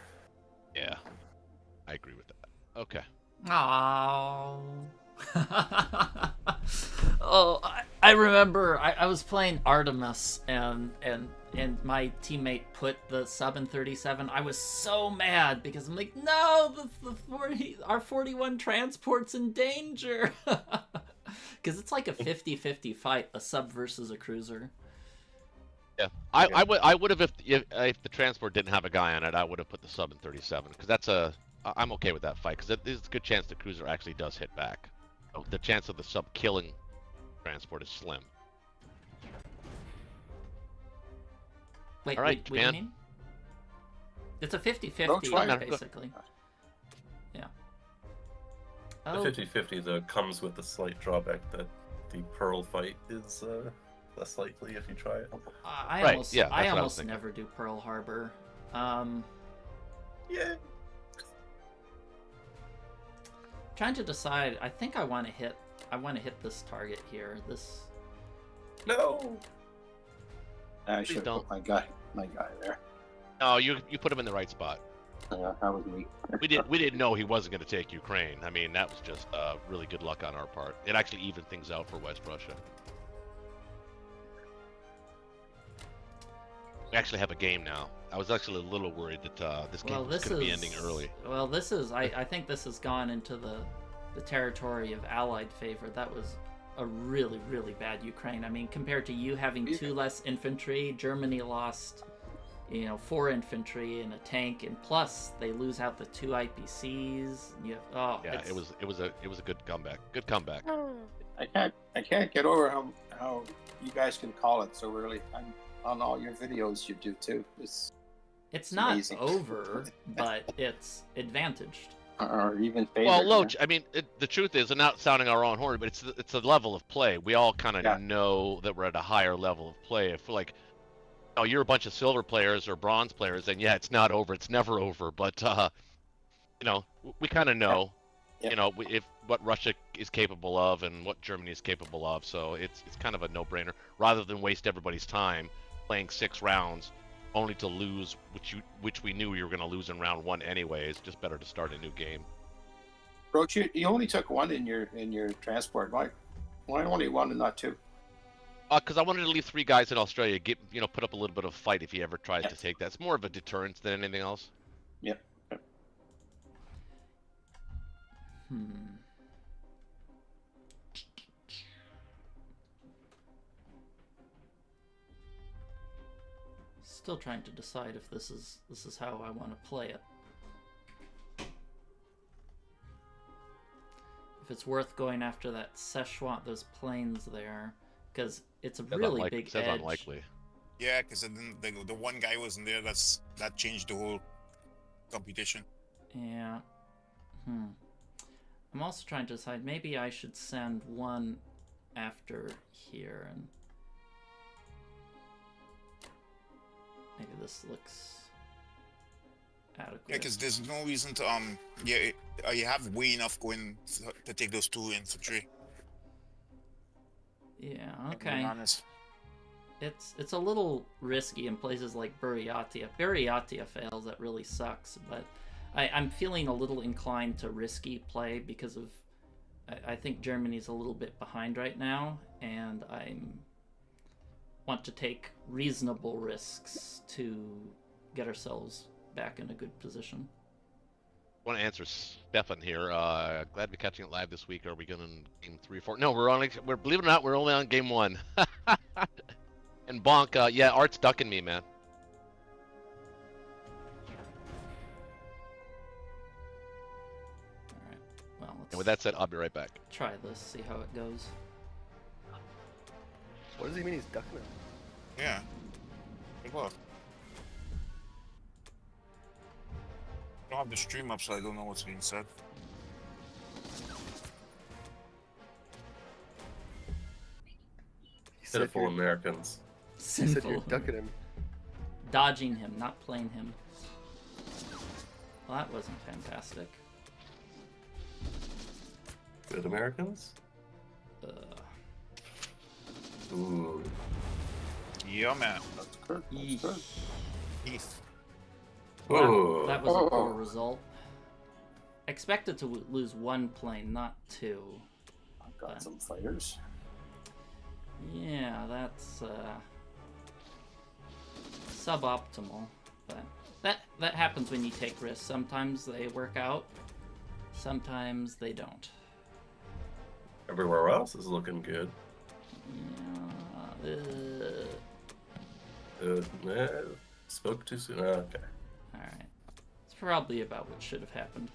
Yeah, I agree with that. Okay. Oh. Oh, I remember I was playing Artemis and my teammate put the sub in 37. I was so mad because I'm like, no, our 41 transport's in danger. Because it's like a 50-50 fight, a sub versus a cruiser. Yeah, I would have if the transport didn't have a guy on it, I would have put the sub in 37 because I'm okay with that fight because there's a good chance the cruiser actually does hit back. The chance of the sub killing transport is slim. Wait, all right, what do you mean? It's a 50-50 Looks like- basically. Yeah. The Oh, 50-50 though comes with the slight drawback that the Pearl fight is less likely if you try it. I Right, almost, yeah, that's I what I was almost thinking. never do Pearl Harbor. Yeah. Trying to decide. I think I want to hit this target here. This. No. I should have don't. put my guy there. No, you put him in the right spot. That was me. We didn't know he wasn't going to take Ukraine. I mean, that was just really good luck on our part. It actually evened things out for West Russia. We actually have a game now. I was actually a little worried that this game was going to be ending early. Well, this is. I think this has gone into the territory of Allied favor. That was a really, really bad Ukraine. I mean, compared to you having 2 less infantry, Germany lost, 4 infantry and a tank, and plus they lose out the 2 IPCs. And you have, Yeah, it was a good comeback. Good comeback. I can't get over how you guys can call it so early. I'm on all your videos you do too. It's not amazing. over, but it's advantaged. Or even favored. Well, Loach, I mean, the truth is, and not sounding our own horn, but it's a level of play. We all kind of know that we're at a higher level of play. If like, you're a bunch of silver players or bronze players, then yeah, it's not over. It's never over. But we kind of know, if what Russia is capable of and what Germany is capable of. So it's kind of a no-brainer. Rather than waste everybody's time playing 6 rounds only to lose, which we knew we were going to lose in round 1 anyways. Just better to start a new game. Roach, you only took one in your transport. Why only one and not 2? Because I wanted to leave 3 guys in Australia, put up a little bit of fight if he ever tries to take that. It's more of a deterrence than anything else. Yep. Still trying to decide if this is how I want to play it. If it's worth going after that Szechuan, those planes there, because it's a really big edge. Unlikely. Yeah, because then the one guy wasn't there. That changed the whole computation. Yeah. I'm also trying to decide, maybe I should send one after here, and maybe this looks adequate. Yeah, because there's no reason to you have way enough going to take those 2 infantry. Yeah, To be okay. honest. It's a little risky in places like Buryatia. If Buryatia fails, that really sucks, but I'm feeling a little inclined to risky play because of I think Germany's a little bit behind right now, and I want to take reasonable risks to get ourselves back in a good position. I want to answer Stefan here. Glad to be catching it live this week. Are we going to game 3 or 4? No, we're believe it or not, we're only on game 1. And Bonk, yeah, Art's ducking me, man. Alright, well, let's And with that said, I'll be right back. try this, see how it goes. What does he mean he's ducking him? Yeah. Good luck. I don't have the stream up, so I don't know what's being said. He said Pitiful you're, Americans. he said Sinful. you're ducking him. Dodging him, not playing him. Well, that wasn't fantastic. Good Americans? Ooh. Yeah, man. That's good. That's Eesh. good. Heath. Whoa. That was a poor result. Expected to lose 1 plane, not 2. I've got some fighters. Yeah, that's suboptimal, but that happens when you take risks. Sometimes they work out, sometimes they don't. Everywhere else is looking good. Yeah, Spoke too soon. Okay. alright. It's probably about what should have happened.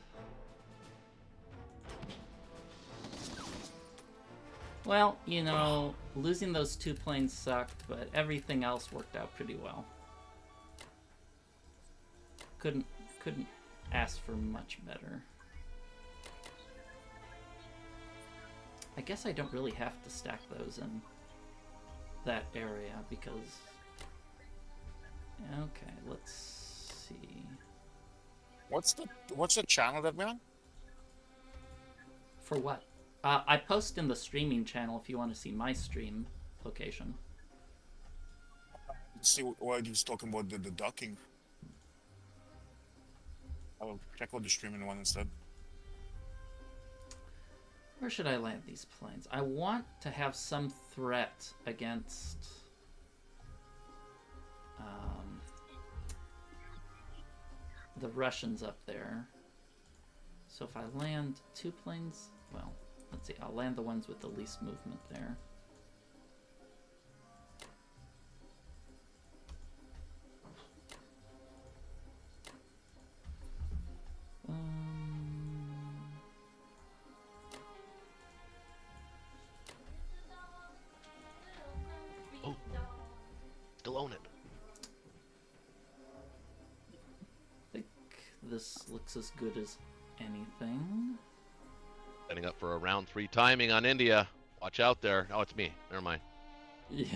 Well, losing those 2 planes sucked, but everything else worked out pretty well. Couldn't ask for much better. I guess I don't really have to stack those in that area because... Okay, let's see. What's the channel that we're on? For what? I post in the streaming channel if you want to see my stream location. Let's see what he was talking about the docking. I'll check out the streaming one instead. Where should I land these planes? I want to have some threat against the Russians up there. So if I land 2 planes, well, let's see, I'll land the ones with the least movement there. Oh, still own it. I think this looks as good as anything. Setting up for a round 3 timing on India. Watch out there. Oh, it's me. Never mind. Yeah,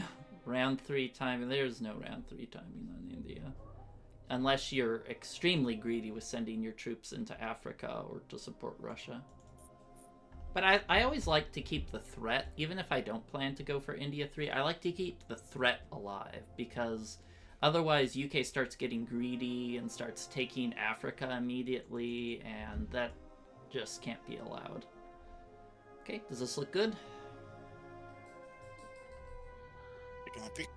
round 3 timing. There's no round 3 timing on India. Unless you're extremely greedy with sending your troops into Africa or to support Russia. But I always like to keep the threat, even if I don't plan to go for India 3, I like to keep the threat alive, because otherwise UK starts getting greedy and starts taking Africa immediately, and that just can't be allowed. Okay, does this look good? Taking a peek.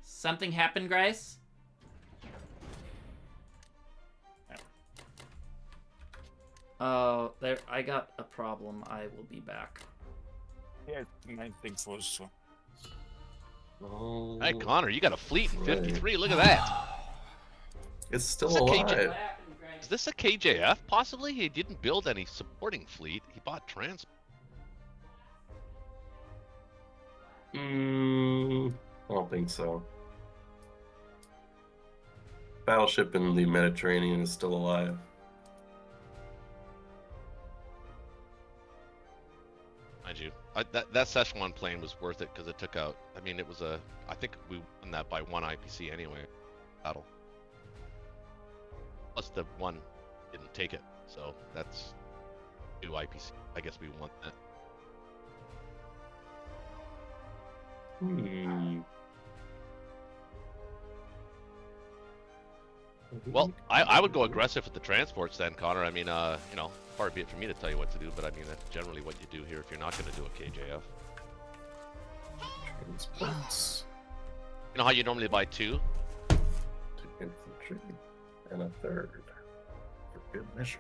Something happened, Grace? Oh, there. I got a problem. I will be back. Yeah, my thing was so. Oh, Hey, Connor, you got a fleet in right. 53. Look at that. It's still It's a KJ. alive. Is this a KJF? Possibly. He didn't build any supporting fleet. He bought trans. I don't think so. Battleship in the Mediterranean is still alive. Mind you, that Szechuan plane was worth it because it took out. I mean, it was a. I think we won that by 1 IPC anyway. Battle. Plus the one didn't take it, so that's 2 IPC. I guess we won that. Well, I would go aggressive with the transports then, Connor. I mean, you know, far be it for me to tell you what to do, but I mean that's generally what you do here if you're not going to do a KJF. Transports. You know how you normally buy 2? 2 infantry and a 3rd for good measure.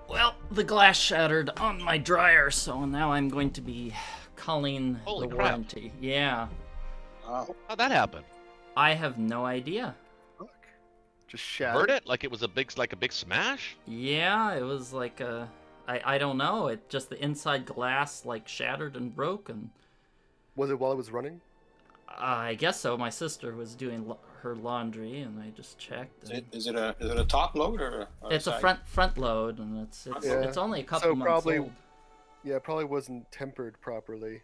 Well, the glass shattered on my dryer, so now I'm going to be calling Holy the crap. warranty. Yeah. Oh, How'd that happen? I have no idea. Look. Just Heard shattered. it like it was a big smash. Yeah, it was like a... I don't know. It just the inside glass like shattered and broke, and Was it while it was running? I guess so. My sister was doing her laundry, and I just checked. is and- it a top load or It's a side? front load, and it's Yeah. it's only a couple months probably- old. Yeah, it probably wasn't tempered properly,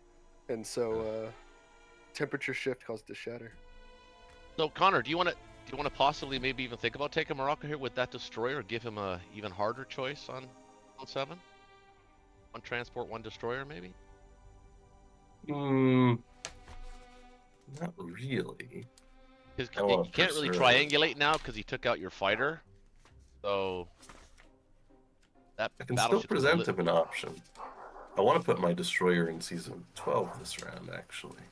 and so temperature shift caused it to shatter. So Connor, do you want to possibly maybe even think about taking Morocco here with that destroyer, or give him a even harder choice on 7? 1 transport, 1 destroyer, maybe. Not really. Because I you want can't really first triangulate now because he took out your fighter. So that I can still battleship is present him an option. I want to put my destroyer in season 12 this round, actually.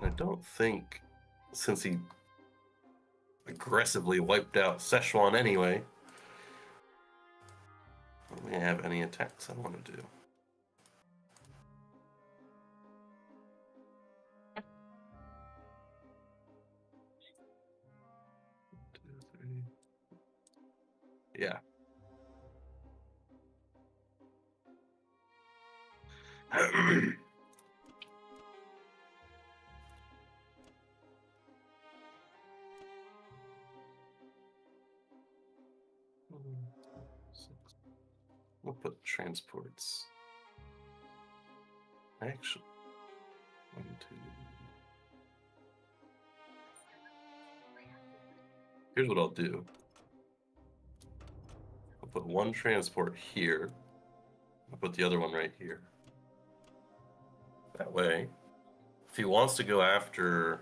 I don't think, since he aggressively wiped out Szechuan anyway, I don't have any attacks I want to do. Yeah. We'll put transports. Actually, 1, 2. Here's what I'll do. I'll put 1 transport here. I'll put the other one right here. That way, if he wants to go after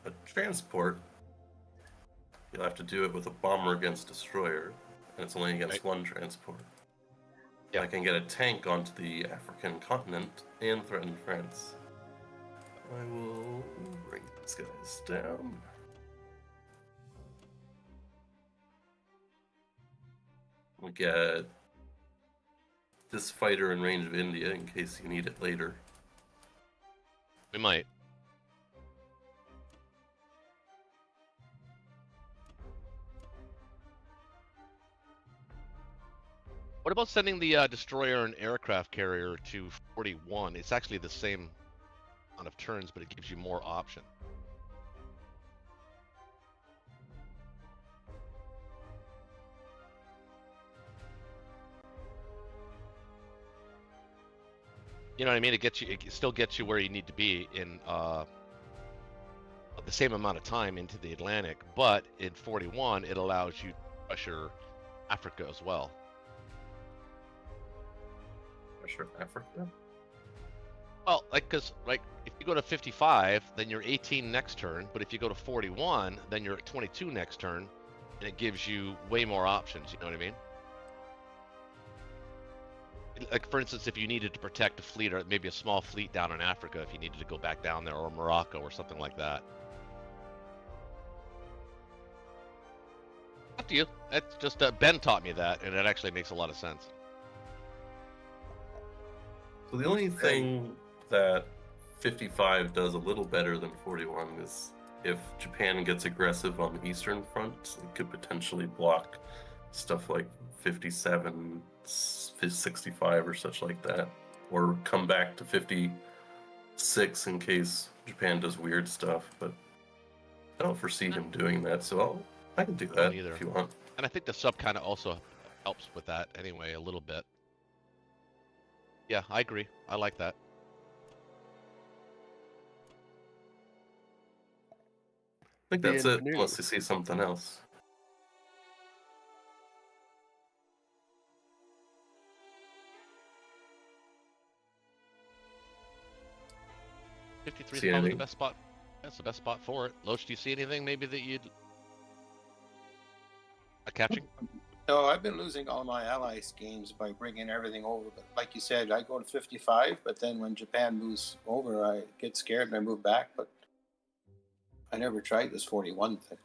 a transport, he'll have to do it with a bomber against destroyer, and it's only against Right. 1 transport. Yeah. I can get a tank onto the African continent and threaten France. I will bring these guys down. We get this fighter in range of India in case you need it later. We might. What about sending the destroyer and aircraft carrier to 41? It's actually the same amount of turns, but it gives you more option. You know what I mean? It still gets you where you need to be in the same amount of time into the Atlantic, but in 41 it allows you to pressure Africa as well. Pressure Africa. Well, because if you go to 55, then you're 18 next turn, but if you go to 41, then you're at 22 next turn, and it gives you way more options. You know what I mean? Like, for instance, if you needed to protect a fleet or maybe a small fleet down in Africa, if you needed to go back down there, or Morocco or something like that. Up to you. That's just Ben taught me that, and it actually makes a lot of sense. So the only thing that 55 does a little better than 41 is if Japan gets aggressive on the Eastern Front, it could potentially block stuff like 57, 65 or such like that, or come back to 56 in case Japan does weird stuff. But I don't foresee him doing that, so I can do that if you want. And I think the sub kind of also helps with that anyway, a little bit. Yeah, I agree. I like that. I think that's it, unless you see something else. '53 is probably the best spot. That's the best spot for it. Loach, do you see anything maybe that you'd catching? No, I've been losing all my allies games by bringing everything over. But like you said, I go to 55, but then when Japan moves over, I get scared and I move back. But I never tried this 41 thing.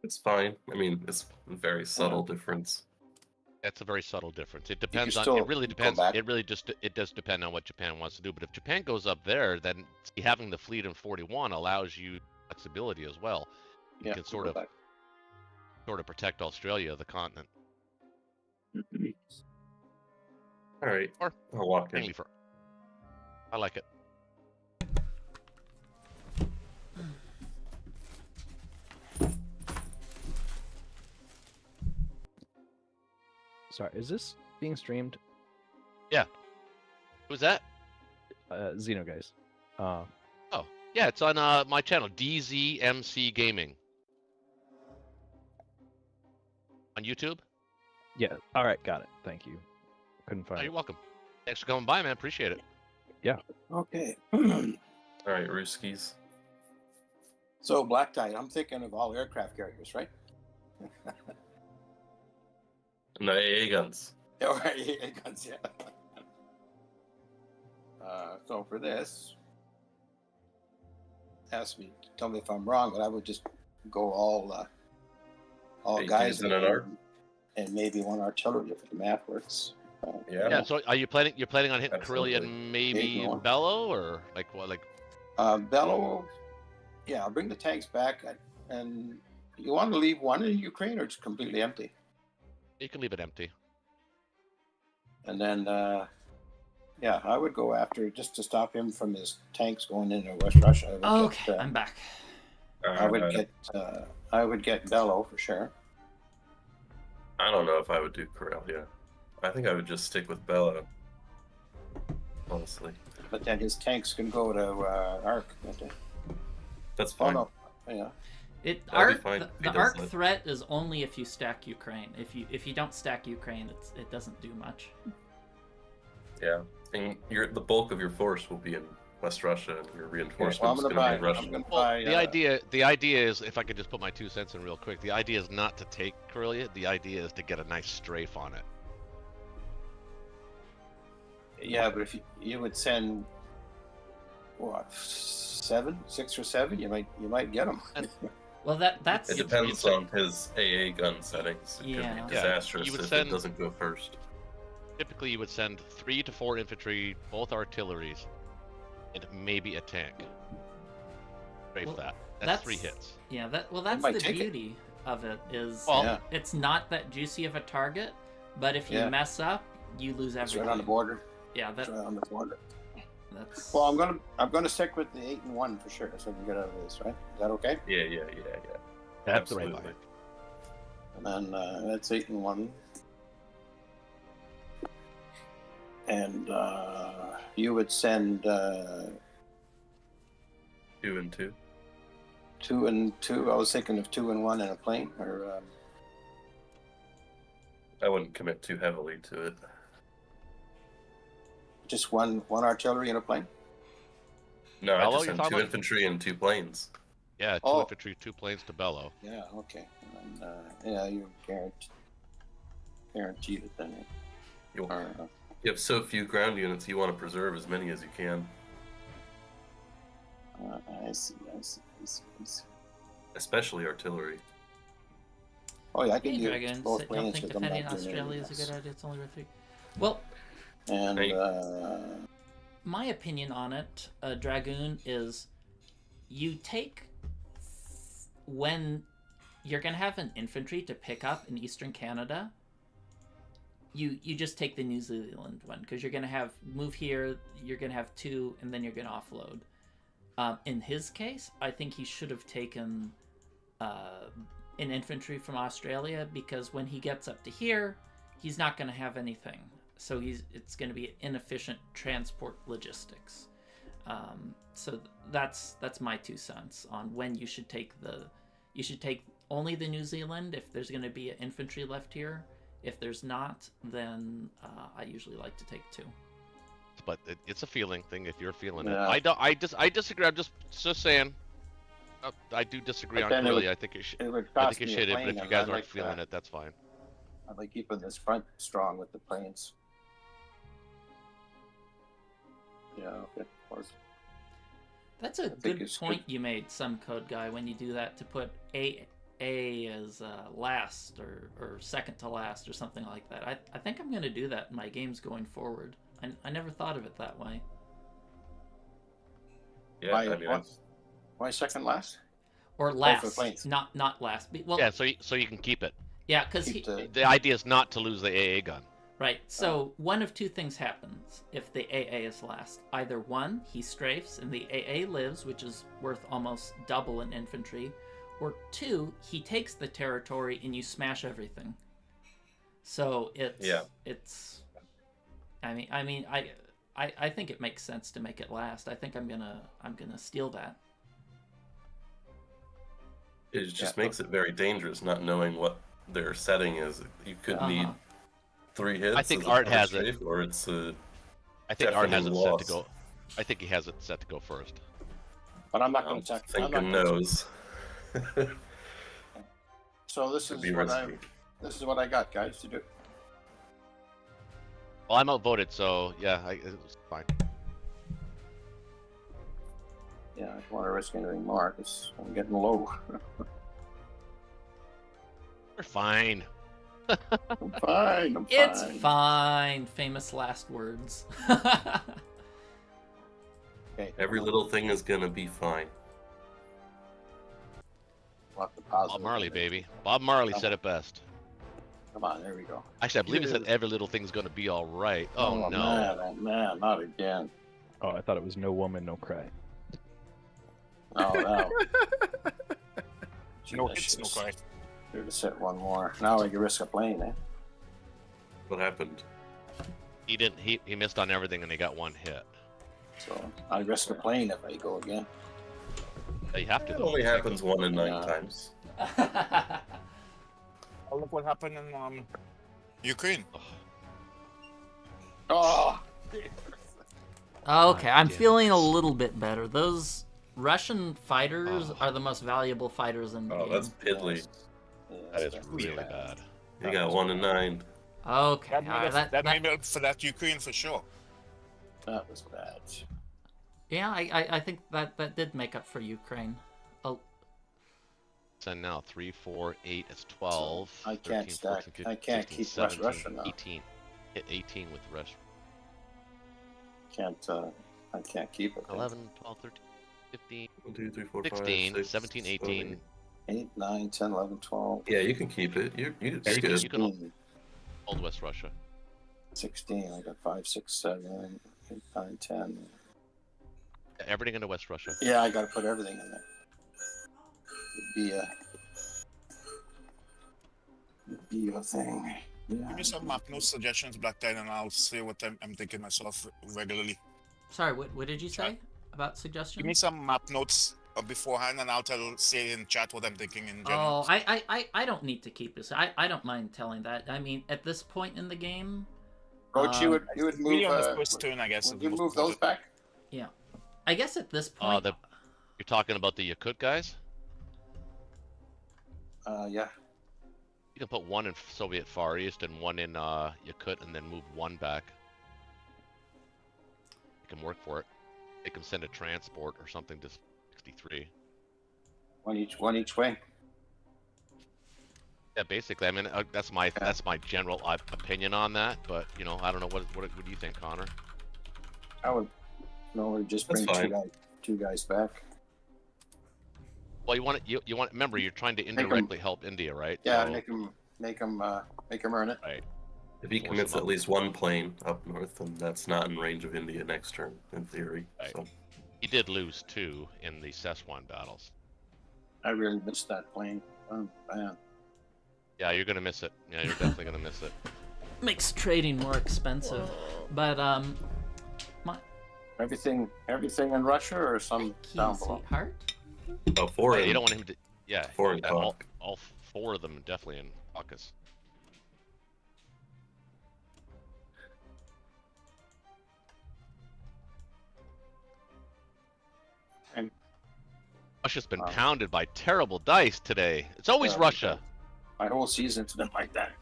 It's fine. I mean, it's a very subtle difference. It's a very subtle difference. It depends on. It really depends. It does depend on what Japan wants to do. But if Japan goes up there, then having the fleet in 41 allows you flexibility as well. You can sort of protect Australia, the continent. All right. Or I'll walk in. I like it. Sorry, is this being streamed? Yeah. Who's that? Xeno guys. Oh, yeah, it's on my channel, DZMC Gaming. On YouTube? Yeah. All right, got it. Thank you. Couldn't find it. You're welcome. Thanks for coming by, man. Appreciate it. Yeah. Okay. All right, Ruskies. So Black Tide, I'm thinking of all aircraft carriers, right? And the AA guns. Oh, right, AA guns, yeah. So for this, tell me if I'm wrong, but I would just go all guys in an arc, and maybe one artillery if the math works. Yeah. So are you planning? You're planning on hitting Absolutely. Karelia and maybe Bello, or like what? Like Bello. Yeah, I'll bring the tanks back, and you want to leave one in Ukraine or just completely empty? You can leave it empty. And then, I would go after just to stop him from his tanks going into West Russia. Okay, I'm back. I would get Bello for sure. I don't know if I would do Karelia. I think I would just stick with Bello. Honestly. But then his tanks can go to Arc. That's fine. Oh, no. Yeah. The arc threat is only if you stack Ukraine. If you don't stack Ukraine, it doesn't do much. Yeah, and the bulk of your force will be in West Russia, and your reinforcements going to be in Russia. The idea is, if I could just put my 2 cents in real quick, the idea is not to take Karelia. The idea is to get a nice strafe on it. Yeah, but if you would send what 6 or 7, you might get them. Well, that's it depends on his AA gun settings. It Yeah. could be disastrous if it doesn't go first. Typically, you would send 3 to 4 infantry, both artilleries, and maybe a tank. Strafe that. That's 3 hits. Yeah. That's the beauty of it is it's not that juicy of a target, but if you mess up, you lose everything. It's right on the border. Yeah, that's right on the border. That's... Well, I'm gonna stick with the 8 and 1 for sure, so we can get out of this, right? Is that okay? Yeah. That's the right line. And then that's 8 and 1. And you would send 2 and 2. 2 and 2. I was thinking of 2 and 1 in a plane, or I wouldn't commit too heavily to it. just one artillery in a plane. No, I Bello, just you're sent talking 2 about? infantry and 2 planes. Yeah, 2 Oh. infantry, 2 planes to Bello. Yeah, okay. And, yeah, you're guaranteed it then. You, Or, you have so few ground units, you want to preserve as many as you can. I see. Especially artillery. Oh yeah, I can Hey, use Dragon, both don't planes think because I'm defending not doing Australia is anything a good else. idea. It's only worth 3. Well, And Hey. my opinion on it, Dragoon, is you take when you're gonna have an infantry to pick up in Eastern Canada. You just take the New Zealand one because you're gonna have move here. You're gonna have 2, and then you're gonna offload. In his case, I think he should have taken an infantry from Australia because when he gets up to here, he's not gonna have anything. So it's going to be inefficient transport logistics. So that's my 2 cents on when you should take only the New Zealand if there's going to be an infantry left here. If there's not, then I usually like to take 2. But it's a feeling thing. If you're feeling Yeah. it, I disagree. I'm just saying. I do disagree But on then it Corellia. would- I think it should. it would I cost think it me a should. But plane, if you and guys I aren't like feeling that. it, that's fine. I like keeping this front strong with the planes. Yeah, okay, of course. That's a think good it's point you made, some code guy, when you do that to put A as last or second to last or something like that. I think I'm going to do that in my games going forward. I never thought of it that way. Yeah, Why- I mean, what? Why second last? Or for last, planes. not last. Well, Yeah, so you can keep it. yeah, because Keep the- The idea is not to lose the AA gun. right. So one of 2 things happens if the AA is last. Either 1, he strafes and the AA lives, which is worth almost double in infantry, or 2, he takes the territory and you smash everything. So it's. I mean, I think it makes sense to make it last. I think I'm gonna steal that. it just Yeah. makes it very dangerous not knowing what their setting is. You could need 3 hits. I think as a Art cover has it. strafe, or it's a I think Art has it deafening set loss. to go. I think he has it set to go first. But I'm not I'm going to check. thinking nose. So this Could is be what risky. I got, guys, to do. Well, I'm outvoted, so yeah, it's fine. Yeah, I don't want to risk anything more because I'm getting low. We're fine. I'm fine. It's fine. Famous last words. Okay, Every little thing is gonna be fine. we'll have to Bob pause it. Marley, baby. Bob Marley said it best. Come on, there we go. Actually, I believe he said every little thing's gonna be all right. Oh, no. Man, not again. Oh, I thought it was no woman, no cry. Oh, no. No hits, no cry. Should have set one more. Now I can risk a plane, eh? What happened? He didn't. He missed on everything, and he got 1 hit. So I risk a plane if I go again. Yeah, you have to. It Though. only happens 1 in 9 Yeah. times. Oh, look what happened in Ukraine. Oh! Okay, I'm damn feeling it. a little bit better. Those Russian fighters Oh. are the most valuable fighters in the Oh, game. that's piddly. Yes, That is that's really bad. You got 1 in 9. Okay, That made, alright, up, that made up for that Ukraine for sure. That was bad. yeah, I think that did make up for Ukraine. Oh, And now 3, 4, 8. It's 12. So I can't 13, stack. 14, 15, I can't 16, keep 17, Russia now. 18. Hit 18 with Rush. I can't keep it. 11, 12, 13, 15, 1, 2, 3, 4, 5, 16, 6, 17, 18. 8, 9, 10, 11, 12. Yeah, you can keep it. You're you good. can- 16, Old West Russia. 16. I got 5, 6, 7, 8, 9, 10. Everything into West Russia. Yeah, I got to put everything in there. It'd be a thing. Yeah. Give me some map notes suggestions, Black Tide, and I'll say what I'm thinking myself regularly. Sorry, what did you say about suggestions? Give me some map notes beforehand, and I'll say in chat what I'm thinking in general. Oh, I don't need to keep this. I don't mind telling that. I mean, at this point in the game, Roach, you would move. Really on the first turn, I guess. Would you move those back? yeah. I guess at this point, You're talking about the Yakut guys? Yeah. You can put one in Soviet Far East and one in Yakut, and then move one back. You can work for it. They can send a transport or something to 63. One each way. Yeah, basically. I mean, that's my general opinion on that. But you know, I don't know what do you think, Connor? I would normally just That's bring fine. two guys back. Well, you want you want remember you're trying to indirectly help India, right? Yeah, So, make them earn it. right. If he Force commits him at up. least one plane up north, then that's not in range of India next turn, in theory. Right. So He did lose 2 in the Szechuan battles. I really missed that plane. Oh, man. Yeah, you're gonna miss it. Yeah, you're definitely gonna miss it. makes trading more expensive. But Everything in Russia or some down key below? sweetheart. oh, foreign. Yeah, you don't want him to. Yeah, Foreign yeah, talk. all 4 of them definitely in Caucasus. And Russia's been Wow. pounded by terrible dice today. It's always Yeah, Russia. my whole season's been like that.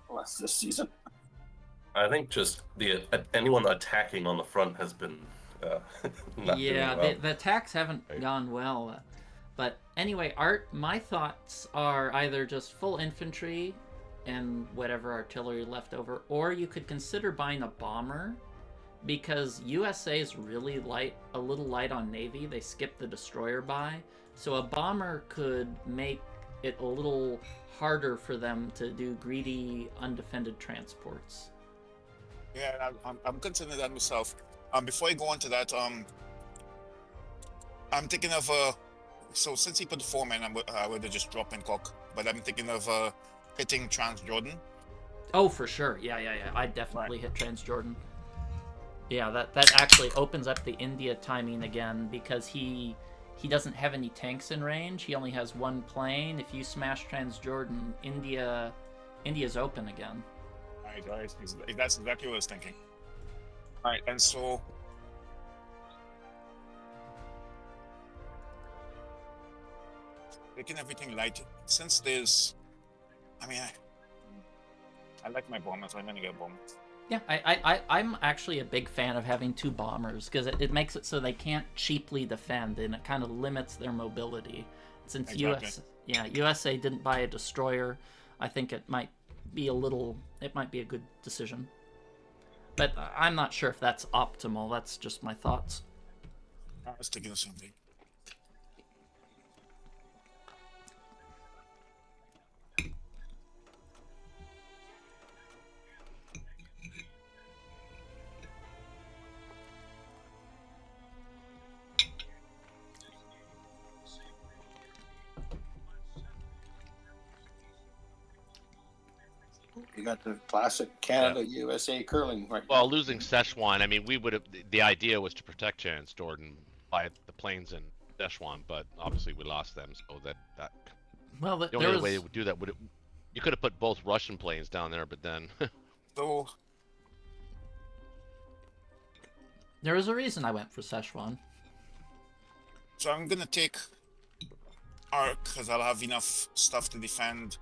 Less this season. I think just anyone attacking on the front has been not Yeah, doing well. the attacks haven't Right. gone well. But anyway, Art, my thoughts are either just full infantry and whatever artillery left over, or you could consider buying a bomber, because USA is really a little light on Navy. They skipped the destroyer buy. So a bomber could make it a little harder for them to do greedy, undefended transports. Yeah, I'm considering that myself. Before I go on to that, I'm thinking of so since he put 4 men, I would have just dropped in cock. But I'm thinking of hitting Transjordan. Oh, for sure. Yeah. I'd definitely hit Transjordan. Yeah, that actually opens up the India timing again, because he doesn't have any tanks in range. He only has 1 plane. If you smash Transjordan, India's open again. Right. That's exactly what I was thinking. Alright, and so making everything light, since there's, I mean, I like my bombers, I'm gonna get bombers. Yeah, I'm actually a big fan of having 2 bombers, because it makes it so they can't cheaply defend, and it kind of limits their mobility. Since Exactly. USA didn't buy a destroyer, I think it might be a good decision. But I'm not sure if that's optimal. That's just my thoughts. I was thinking the same thing. You got the classic Canada USA curling right Well, now. losing Szechuan, I mean, we would have. The idea was to protect Transjordan by the planes in Szechuan, but obviously we lost them, so that Well, the there only was way it would do that would you could have put both Russian planes down there, but then So there was a reason I went for Szechuan. So I'm gonna take Arc, because I'll have enough stuff to defend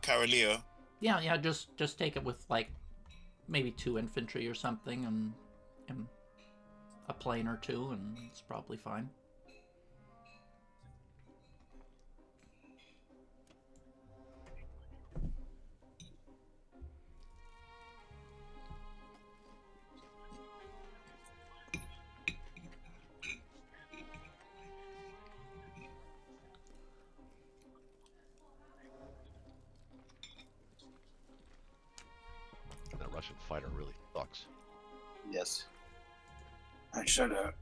Karelia. Yeah, just take it with like maybe 2 infantry or something, and a plane or 2, and it's probably fine. that Russian fighter really sucks. Yes. I should have.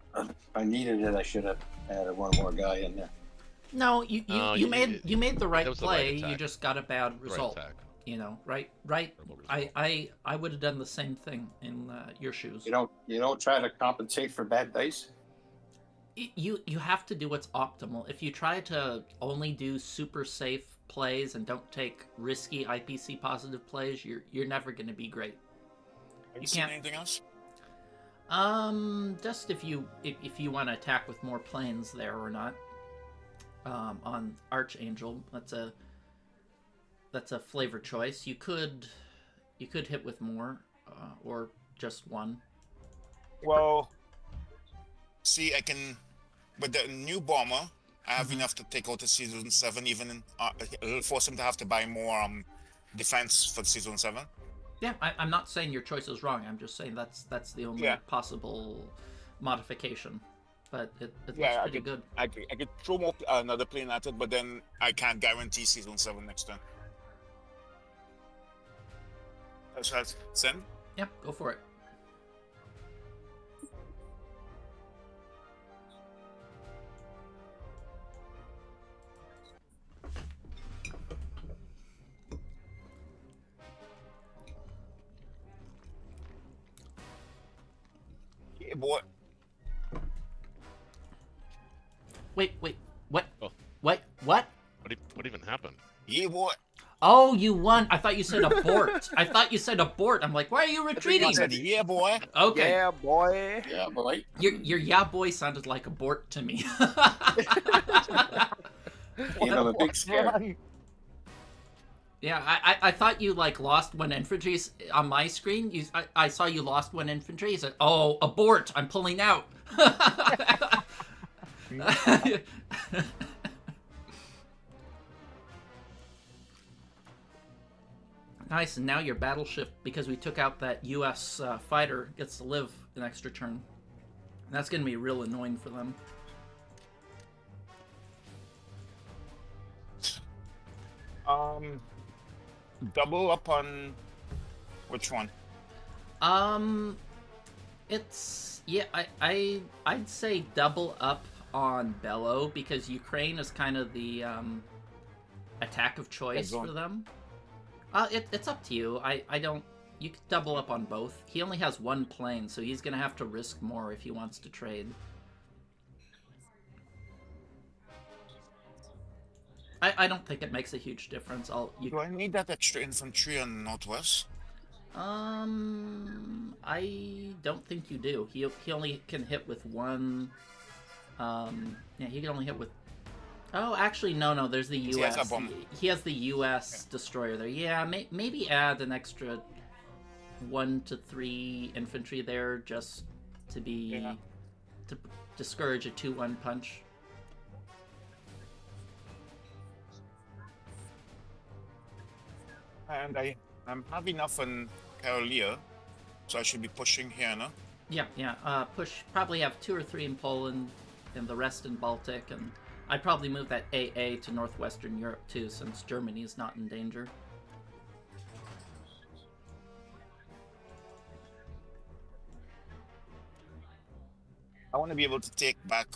I needed it. I should have added 1 more guy in there. No, you No, made the right that was the right play. You attack. just got a bad Right result. attack. You know, right? I would have done the same thing in your shoes. You don't try to compensate for bad dice. You have to do what's optimal. If you try to only do super safe plays and don't take risky IPC positive plays, you're never going to be great. Have you seen anything else? Just if you want to attack with more planes there or not. On Archangel, that's a flavor choice. You could hit with more, or just one. Well, see, I can. With the new bomber, I have enough to take out the Season 7, even it'll force him to have to buy more defense for Season 7. Yeah, I'm not saying your choice is wrong. I'm just saying that's the only possible modification. But it looks pretty good. I could throw more, another plane at it, but then I can't guarantee Season 7 next turn. Shall I send? Yeah, go for it. Yeah, boy. Wait, what? Oh. What? What even happened? Yeah, boy. Oh, you won. I thought you said abort. I thought you said abort. I'm like, why are you retreating? I said, yeah, boy. Okay. Yeah, boy. Yeah, boy. Your yeah boy sounded like abort to me. You know, the big scare. Yeah, I thought you like lost one infantry on my screen. I saw you lost one infantry. You said, "Oh, abort! I'm pulling out." Nice, and now your battleship, because we took out that U.S. Fighter, gets to live an extra turn. And that's going to be real annoying for them. Double up on which one? It's I'd say double up on Bellow, because Ukraine is kind of the attack of choice for them. It's up to you. I don't. You could double up on both. He only has one plane, so he's gonna have to risk more if he wants to trade. I don't think it makes a huge difference. Do I need that extra infantry on Northwest? I don't think you do. He only can hit with one. Yeah, he can only hit with. Oh, actually, no. There's the U.S. He has the U.S. destroyer there. Yeah, maybe add an extra 1 to 3 infantry there, just to to discourage a 2-1 punch. And I'm have enough on Karolia, so I should be pushing here, no? Yeah. Push. Probably have 2 or 3 in Poland, and the rest in Baltic, and I'd probably move that AA to Northwestern Europe too, since Germany is not in danger. I want to be able to take back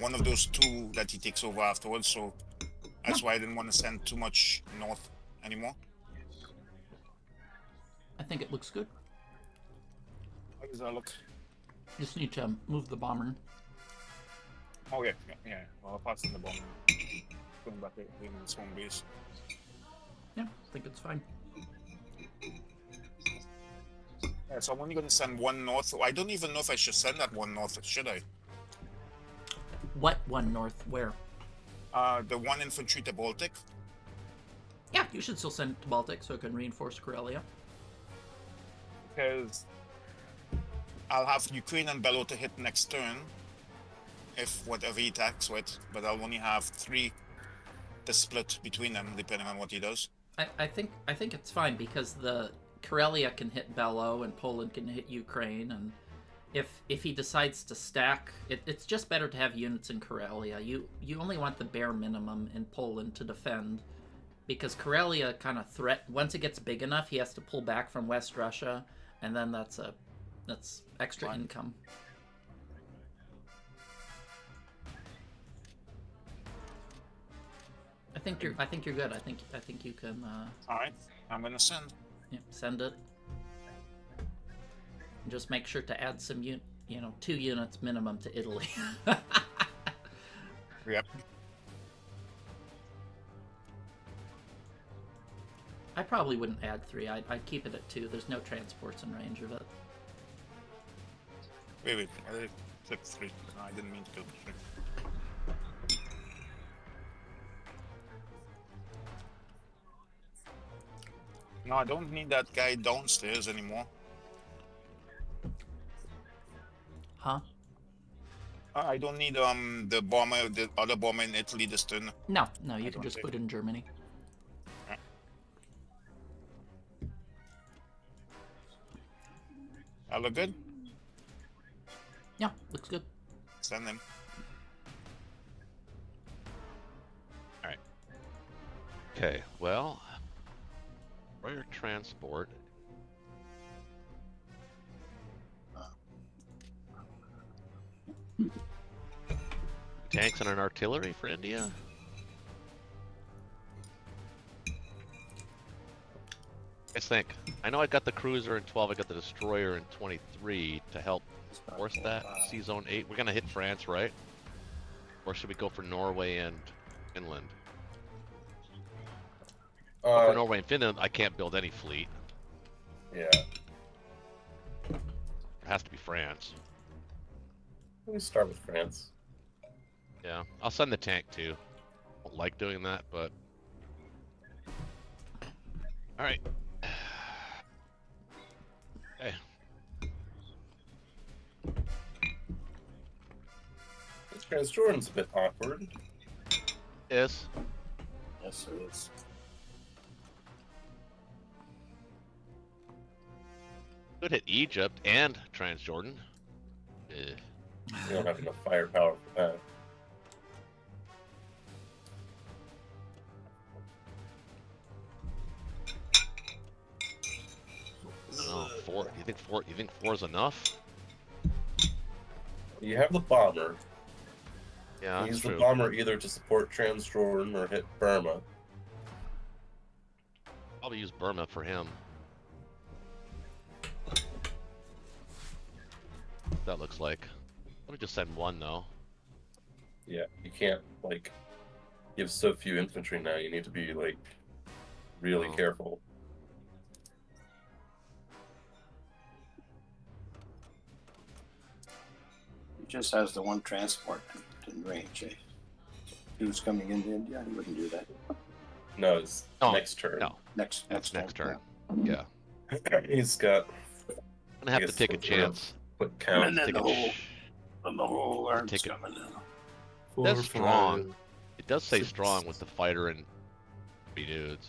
one of those 2 that he takes over afterwards, so that's why I didn't want to send too much north anymore. I think it looks good. How does that look? Just need to move the bomber. Oh yeah. Well, passing the bomb. Going back in his home base. Yeah, I think it's fine. Yeah, so I'm only going to send 1 north. I don't even know if I should send that 1 north, should I? What 1 north? Where? The 1 infantry to Baltic. Yeah, you should still send it to Baltic so it can reinforce Karelia. Because I'll have Ukraine and Bello to hit next turn, if whatever he attacks with, but I'll only have 3 to split between them, depending on what he does. I think it's fine, because the Karelia can hit Bello and Poland can hit Ukraine, and if he decides to stack, it's just better to have units in Karelia. You only want the bare minimum in Poland to defend, because Karelia kind of once it gets big enough, he has to pull back from West Russia, and then that's extra income. I think you're good. I think you can All right, I'm gonna send. send it. And just make sure to add some 2 units minimum to Italy. Yep. I probably wouldn't add 3. I'd keep it at 2. There's no transports in range of it. Wait. I clicked 3. No, I didn't mean to click 3. No, I don't need that guy downstairs anymore. Huh? I don't need the bomber, the other bomber in Italy this turn. No, you can don't just think- put it in Germany. I look good. Yeah, looks good. Send him. Okay, well, Royer transport. Tanks and an artillery for India. Guys think? I know I got the cruiser in 12. I got the destroyer in 23 to help force that C-Zone 8. We're gonna hit France, right? Or should we go for Norway and Finland? For Norway and Finland, I can't build any fleet. Yeah. It has to be France. Let me start with France. Yeah, I'll send the tank too. Don't like doing that, but all right. Okay. This Jordan's a bit awkward. Yes. Yes, it is. Could hit Egypt and Transjordan. You don't have enough firepower for that. I don't know, 4. You think 4 is enough? You have the bomber. Yeah, that's Use the true. bomber either to support Transjordan or hit Burma. Probably use Burma for him. That looks like. Let me just send 1 though. Yeah, you can't, like, you have so few infantry now, you need to be, like, really careful. He just has the one transport in range. Eh? If he was coming into India, he wouldn't do that. No, it's No, next turn. No, Next that's next turn. yeah. Yeah. He's got, I'm gonna have I to guess take a we'll sort of chance. what count? And then Take the a whole, and the whole arm's take it. coming in. That's strong. 5, It does say 6. strong with the fighter and 3 dudes.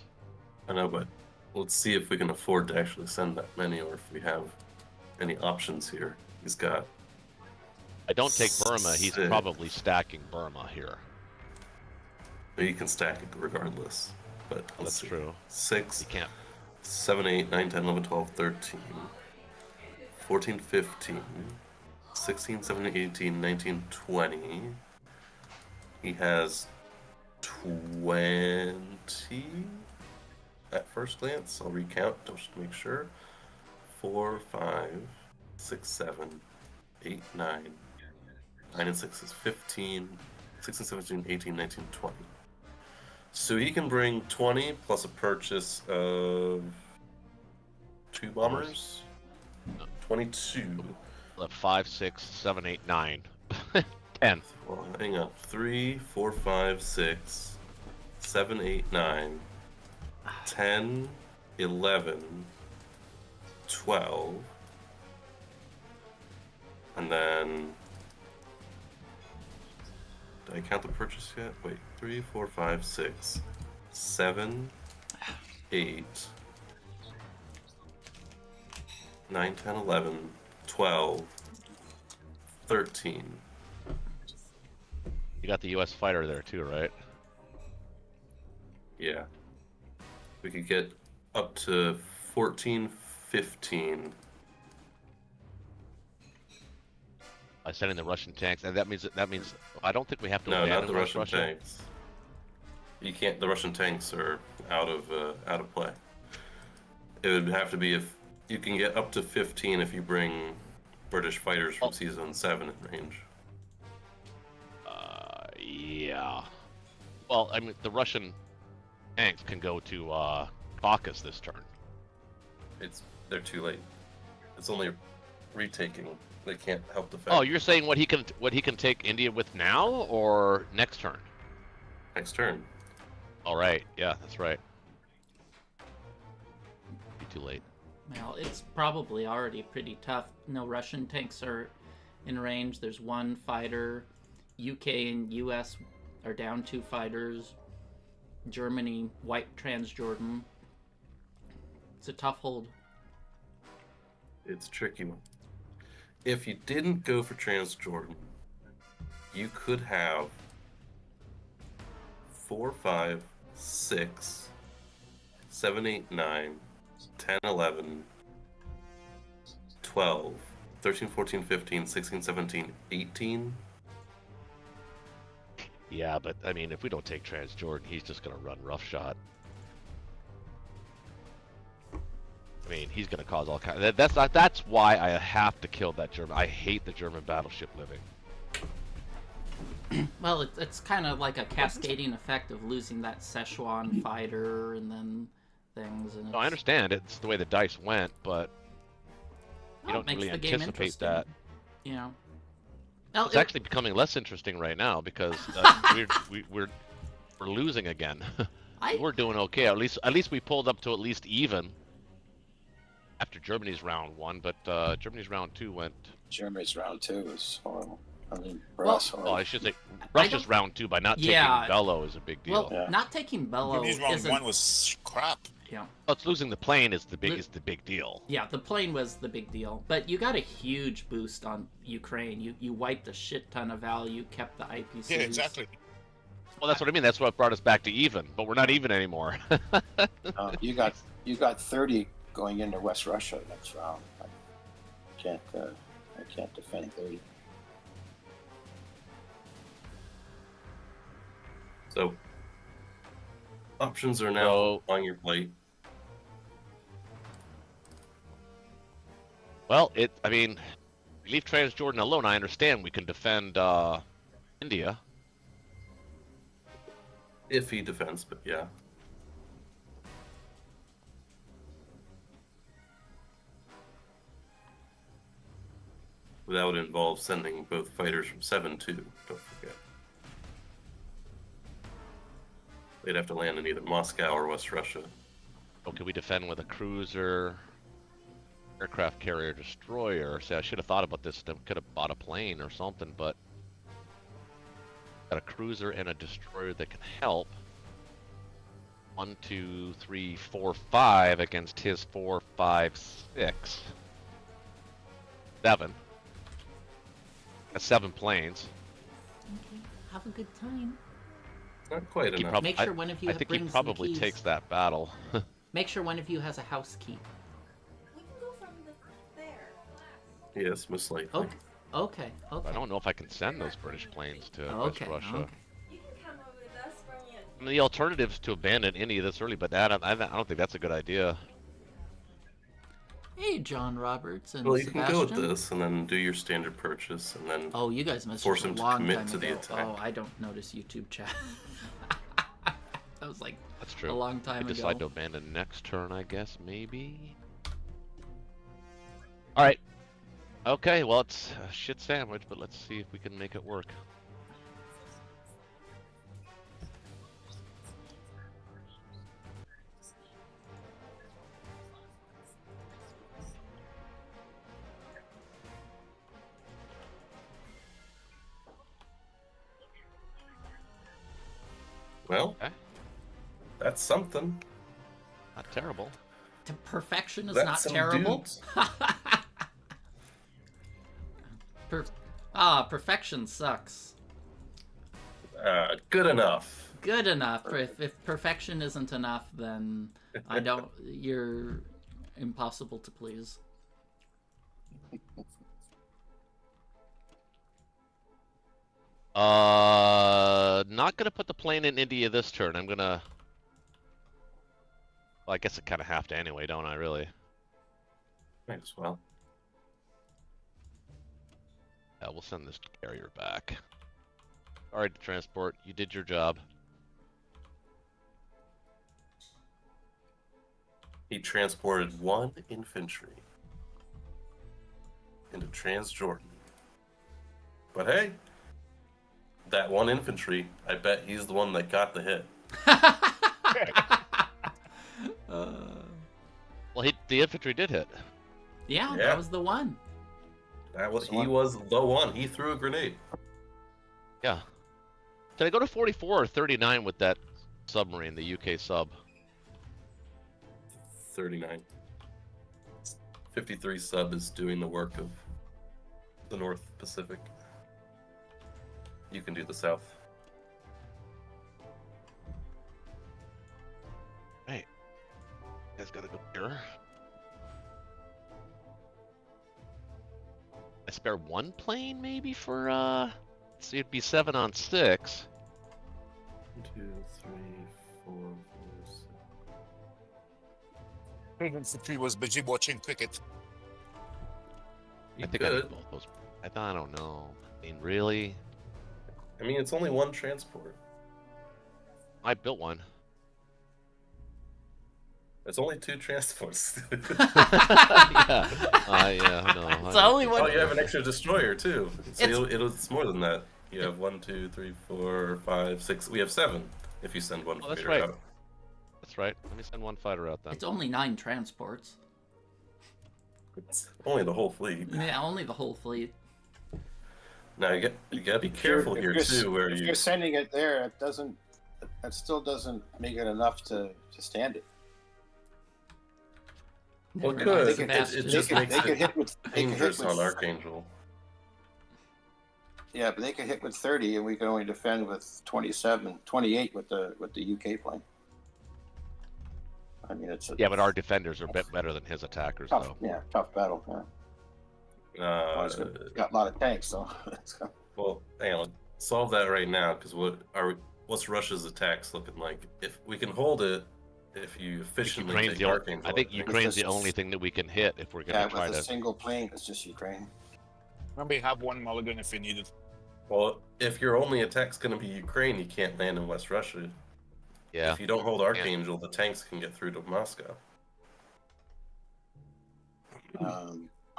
I know, but let's see if we can afford to actually send that many, or if we have any options here. He's got. I don't take Burma. He's 6. probably stacking Burma here. You can stack it regardless, but let's That's see. true. 6, You can't. 7, 8, 9, 10, 11, 12, 13, 14, 15, 16, 17, 18, 19, 20. He has 20 at first glance. I'll recount just to make sure. 4, 5, 6, 7, 8, 9. 9 and 6 is 15. 16, 17, 18, 19, 20. So he can bring 20 plus a purchase of 2 bombers. 22. 5, 6, 7, 8, 9. 10. Well, hang on. 3, 4, 5, 6, 7, 8, 9, 10, 11, 12. And then. Did I count the purchase yet? Wait. 3, 4, 5, 6, 7, 8, 9, 10, 11, 12, 13. You got the U.S. fighter there too, right? Yeah. We could get up to 14, 15. By sending the Russian tanks, and that means I don't think we have to No, abandon not the West Russian Russia. tanks. You can't. The Russian tanks are out of play. It would have to be if you can get up to 15 if you bring British fighters from Season 7 in range. Yeah. Well, I mean, the Russian tanks can go to Caucasus this turn. They're too late. It's only retaking. They can't help defend. Oh, you're saying what he can take India with now or next turn? Next turn. All right. Yeah, that's right. Be too late. Well, it's probably already pretty tough. No Russian tanks are in range. There's one fighter. UK and US are down 2 fighters. Germany wiped Transjordan. It's a tough hold. It's a tricky one. If you didn't go for Transjordan, you could have 4, 5, 6, 7, 8, 9, 10, 11, 12, 13, 14, 15, 16, 17, 18. Yeah, but I mean, if we don't take Transjordan, he's just gonna run roughshod. I mean, he's gonna cause all kinds. That's why I have to kill that German. I hate the German battleship living. Well, it's kind of like a cascading effect of losing that Szechuan fighter and then things. And No, I understand it's the way the dice went, but you don't makes really the game anticipate interesting. that. You know. Well, It's actually becoming less interesting right now because we're losing again. We're doing okay. At least we pulled up to at least even after Germany's round 1, but Germany's round 2 went. Germany's round 2 is horrible. I mean, for Well- us, horrible. Well, I should say Russia's round 2 by not taking Bello is a big deal. Well, not taking Bello Germany's round isn't. 1 was crap. Yeah. Well, it's losing the plane is the big deal. Yeah, the plane was the big deal, but you got a huge boost on Ukraine. You wiped a shit ton of value, kept the IPCs. Yeah, exactly. Well, that's what I mean. That's what brought us back to even, but we're not even anymore. You got 30 going into West Russia next round. I can't defend 30. So options are now on your plate. Well, I mean, we leave Transjordan alone. I understand we can defend India. Iffy defense, but yeah. That would involve sending both fighters from 7 too, don't forget. They'd have to land in either Moscow or West Russia. Okay, we defend with a cruiser, aircraft carrier, destroyer. See, I should have thought about this. Could have bought a plane or something, but got a cruiser and a destroyer that can help. 1, 2, 3, 4, 5 against his 4, 5, 6, 7. That's 7 planes. Okay. Have a good time. Not quite He enough. Make sure one of you I think he brings the probably keys. takes that battle. Make sure one of you has a house key. We can go from there. Yes, most likely. Okay. I don't know if I can send those British planes to Okay, West Russia. okay. You can come over with us from your. I mean, the alternative is to abandon India this early, but I don't think that's a good idea. Hey, John Roberts and Well, you Sebastian. can go with this and then do your standard purchase and then Oh, you guys must force have him a to long commit time to the ago. attack. Oh, I don't notice YouTube chat. That was like That's true. a long time We ago. decide to abandon next turn, I guess, maybe. All right. Okay, well, it's a shit sandwich, but let's see if we can make it work. Well, Okay. that's something. Not terrible. Perfection is That's not some terrible. dudes. Perfection sucks. Good enough. Good enough. If perfection isn't enough, then you're impossible to please. not gonna put the plane in India this turn. I'm gonna. Well, I guess I kind of have to anyway, don't I? Really? Might as well. Yeah, we'll send this carrier back. Sorry to transport. You did your job. He transported 1 infantry into Transjordan. But hey, that 1 infantry, I bet he's the one that got the hit. Well, the infantry did hit. Yeah, Yeah. that was the one. That was he was the one. He threw a grenade. Yeah. Did I go to 44 or 39 with that submarine, the UK sub? 39. 53 sub is doing the work of the North Pacific. You can do the South. Hey, you guys gotta go here. I spare 1 plane maybe for let's see, it'd be 7 on 6. 1, 2, 3, 4, 5, 6. Infantry was busy watching cricket. I think I need both those. I don't know. I mean, really? I mean, it's only 1 transport. I built one. It's only 2 transports. Yeah. Yeah, no. It's only one. Oh, you have an extra destroyer too. So it's more than that. You have 1, 2, 3, 4, 5, 6. We have 7 if you send 1 Oh, that's fighter right. out. That's right. Let me send 1 fighter out then. It's only 9 transports. It's only the whole fleet. Yeah, only the whole fleet. Now you gotta be careful here too, where if you. you're sending it there, it still doesn't make it enough to stand it. Well, Never good. mind, It Sebastian. just makes They could it hit with dangerous on Archangel. Yeah, but they could hit with 30, and we can only defend with 27, 28 with the UK plane. I mean, it's a Yeah, but our defenders are a bit better than his attackers, tough, though. tough battle. Yeah. Well, it's got a lot of tanks, so. Well, hang on. Solve that right now, because what's Russia's attacks looking like? If we can hold it, if you efficiently Ukraine's take the Archangel, I think Ukraine's the only thing that we can hit if we're going to try with to. a single plane, it's just Ukraine. Remember, you have 1 mulligan if you need it. Well, if your only attack's going to be Ukraine, you can't land in West Russia. Yeah. If you don't hold Archangel, the tanks can get through to Moscow.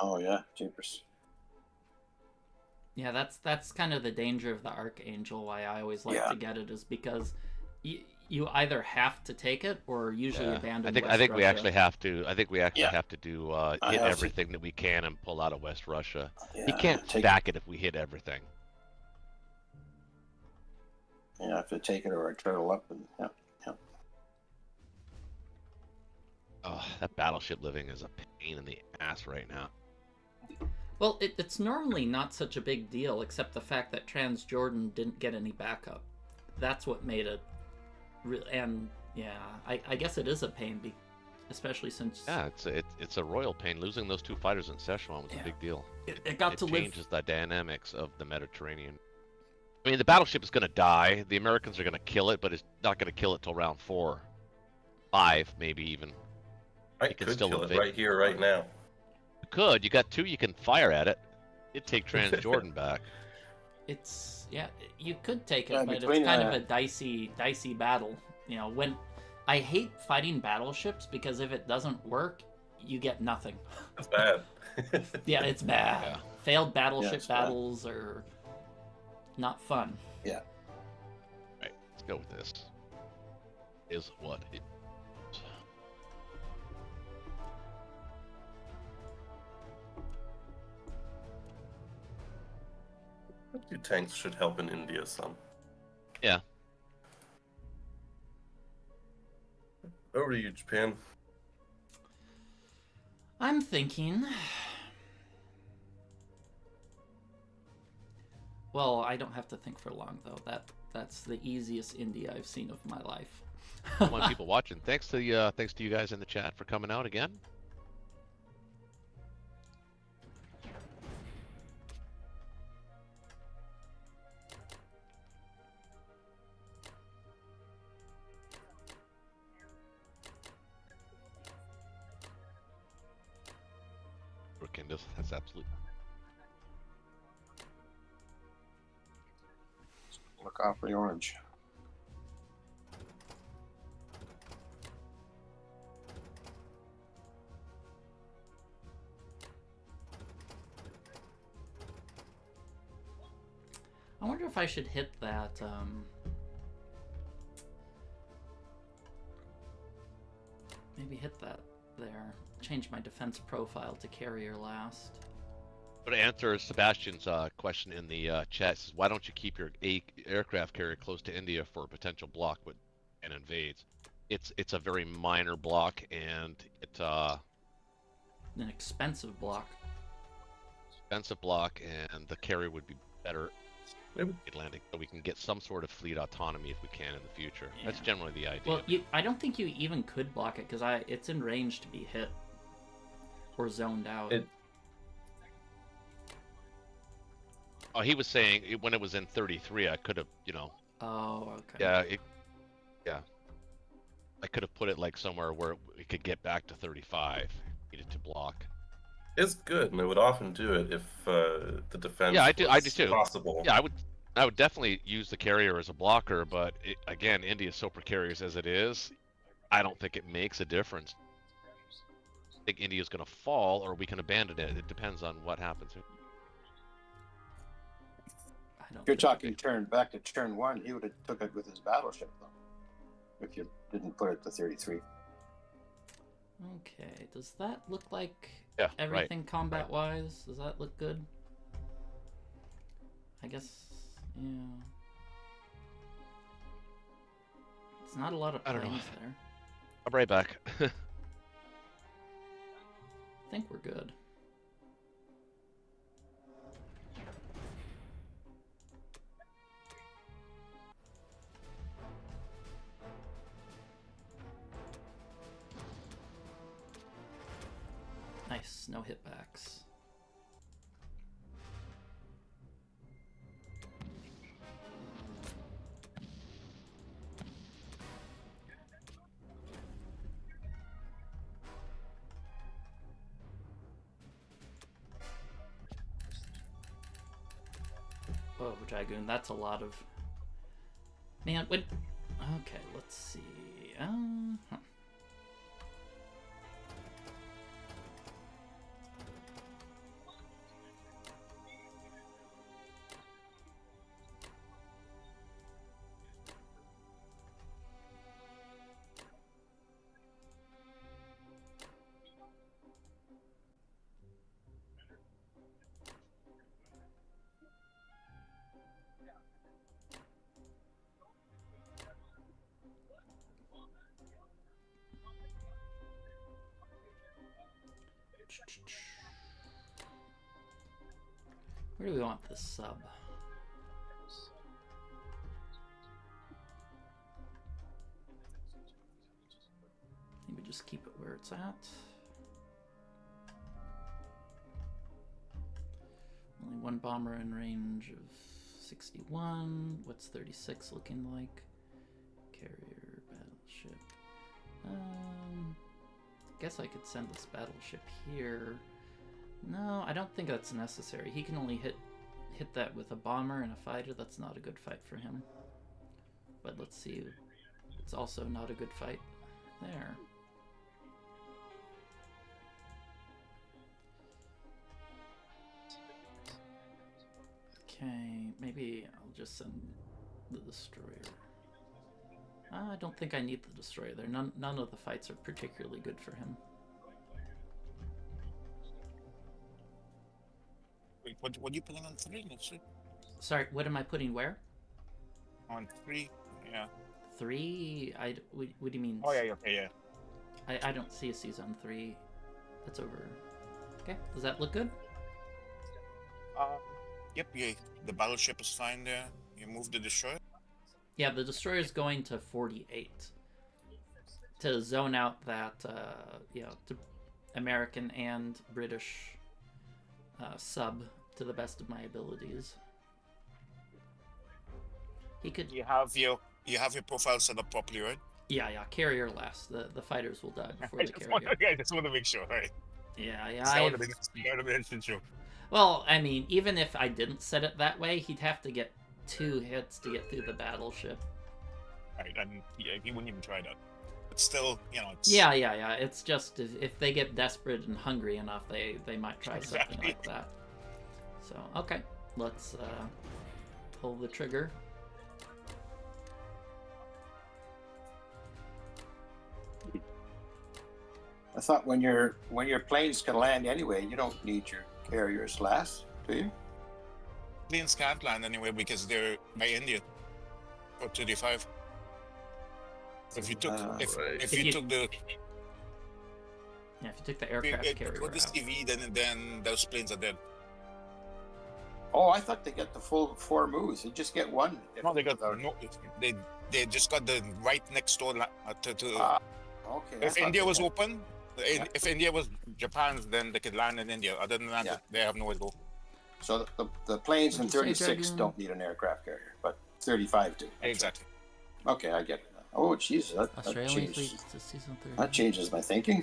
Oh yeah, jeepers. Yeah, that's kind of the danger of the Archangel. Why I always like to get it is because you either have to take it or usually abandon. I think we actually have to. I think we actually have to do hit have everything that we can and pull out of West Russia. Yeah, He can't stack it if we hit everything. Yeah, I have to take it or I turtle up and yeah. Oh, that battleship living is a pain in the ass right now. Well, it's normally not such a big deal, except the fact that Transjordan didn't get any backup. That's what made it and yeah, I guess it is a pain, especially since it's a royal pain. Losing those 2 fighters in Szechuan was a big deal. It got to changes the dynamics of the Mediterranean. I mean, the battleship is going to die. The Americans are going to kill it, but it's not going to kill it till round 4, 5, maybe even. I could kill it right here, right now. You could. You got 2. You can fire at it. It'd take Transjordan back. You could take it, but it's kind of a dicey battle. You know, when I hate fighting battleships because if it doesn't work, you get nothing. That's bad. Yeah, it's bad. Yeah. Failed battleship battles are not fun. Yeah. Right. Let's go with this. Is what it is. Your tanks should help in India some. Yeah. Over to you, Japan. I'm thinking. Well, I don't have to think for long though. That's the easiest India I've seen of my life. One people watching. Thanks to you guys in the chat for coming out again. block, and that's absolutely. Look awfully orange. I wonder if I should hit that. Maybe hit that there. Change my defense profile to carrier last. But to answer Sebastian's question in the chat, says, why don't you keep your aircraft carrier close to India for a potential block when it invades? It's a very minor block, and it's an expensive block. And the carrier would be better Atlantic, so we can get some sort of fleet autonomy if we can in the future. Yeah. That's generally the idea. Well, I don't think you even could block it because it's in range to be hit or zoned out. Oh, he was saying when it was in 33, I could have, Oh, okay. Yeah. I could have put it like somewhere where it could get back to 35. Needed to block. It's good, and I would often do it if the defense. Yeah, I do too. Possible. Yeah, I would definitely use the carrier as a blocker, but again, India is so precarious as it is. I don't think it makes a difference. I think India's going to fall, or we can abandon it. It depends on what happens. If you're talking back to turn 1, he would have took it with his battleship, though. If you didn't put it to 33. Okay, does that look like Yeah, everything right. combat-wise? Does that look good? I guess, yeah. It's not a lot of I don't know. planes there. I'll be right back. I think we're good. Nice, no hitbacks. Oh, Dragoon, that's a lot of... Man, what... Okay, let's see... Where do we want this sub? Maybe just keep it where it's at. Only one bomber in range of 61. What's 36 looking like? Carrier, battleship. Guess I could send this battleship here. No, I don't think that's necessary. He can only hit that with a bomber and a fighter. That's not a good fight for him. But let's see. It's also not a good fight there. Okay, maybe I'll just send the destroyer. I don't think I need the destroyer there. None of the fights are particularly good for him. Wait, what are you putting on 3? Sorry, what am I putting where? On 3, yeah. 3? What do you mean? Oh, yeah, okay, yeah. I don't see a C's on 3. That's over. Okay, does that look good? Yep, yeah. The battleship is fine there. You move the destroyer? Yeah, the destroyer is going to 48 to zone out that, to American and British sub to the best of my abilities. He could. You have your profile set up properly, right? Yeah, carrier last. The fighters will die before the carrier. I just want to make sure, right? Yeah, yeah. That would have been interesting. Well, I mean, even if I didn't set it that way, he'd have to get 2 hits to get through the battleship. Right, and yeah, he wouldn't even try that. But still, you know, it's... Yeah. It's just if they get desperate and hungry enough, they might try something like that. So, okay. Let's pull the trigger. I thought when your planes can land anyway, you don't need your carriers last, do you? Planes can't land anyway because they're by India. Or 35. If you took if you took the Yeah, if you took the aircraft carrier with the out. CV, then those planes are dead. Oh, I thought they get the full 4 moves. They just get 1. No, they got no. They just got the right next door to. Okay. If India was open, if India was Japan's, then they could land in India. Other than that, they have nowhere to go. So the planes in What'd you say, 36 Dragoon? don't need an aircraft carrier, but 35 do. Exactly. Okay, I get it now. Oh, jeez, that Australian changes. fleet to season 3. That changes my thinking.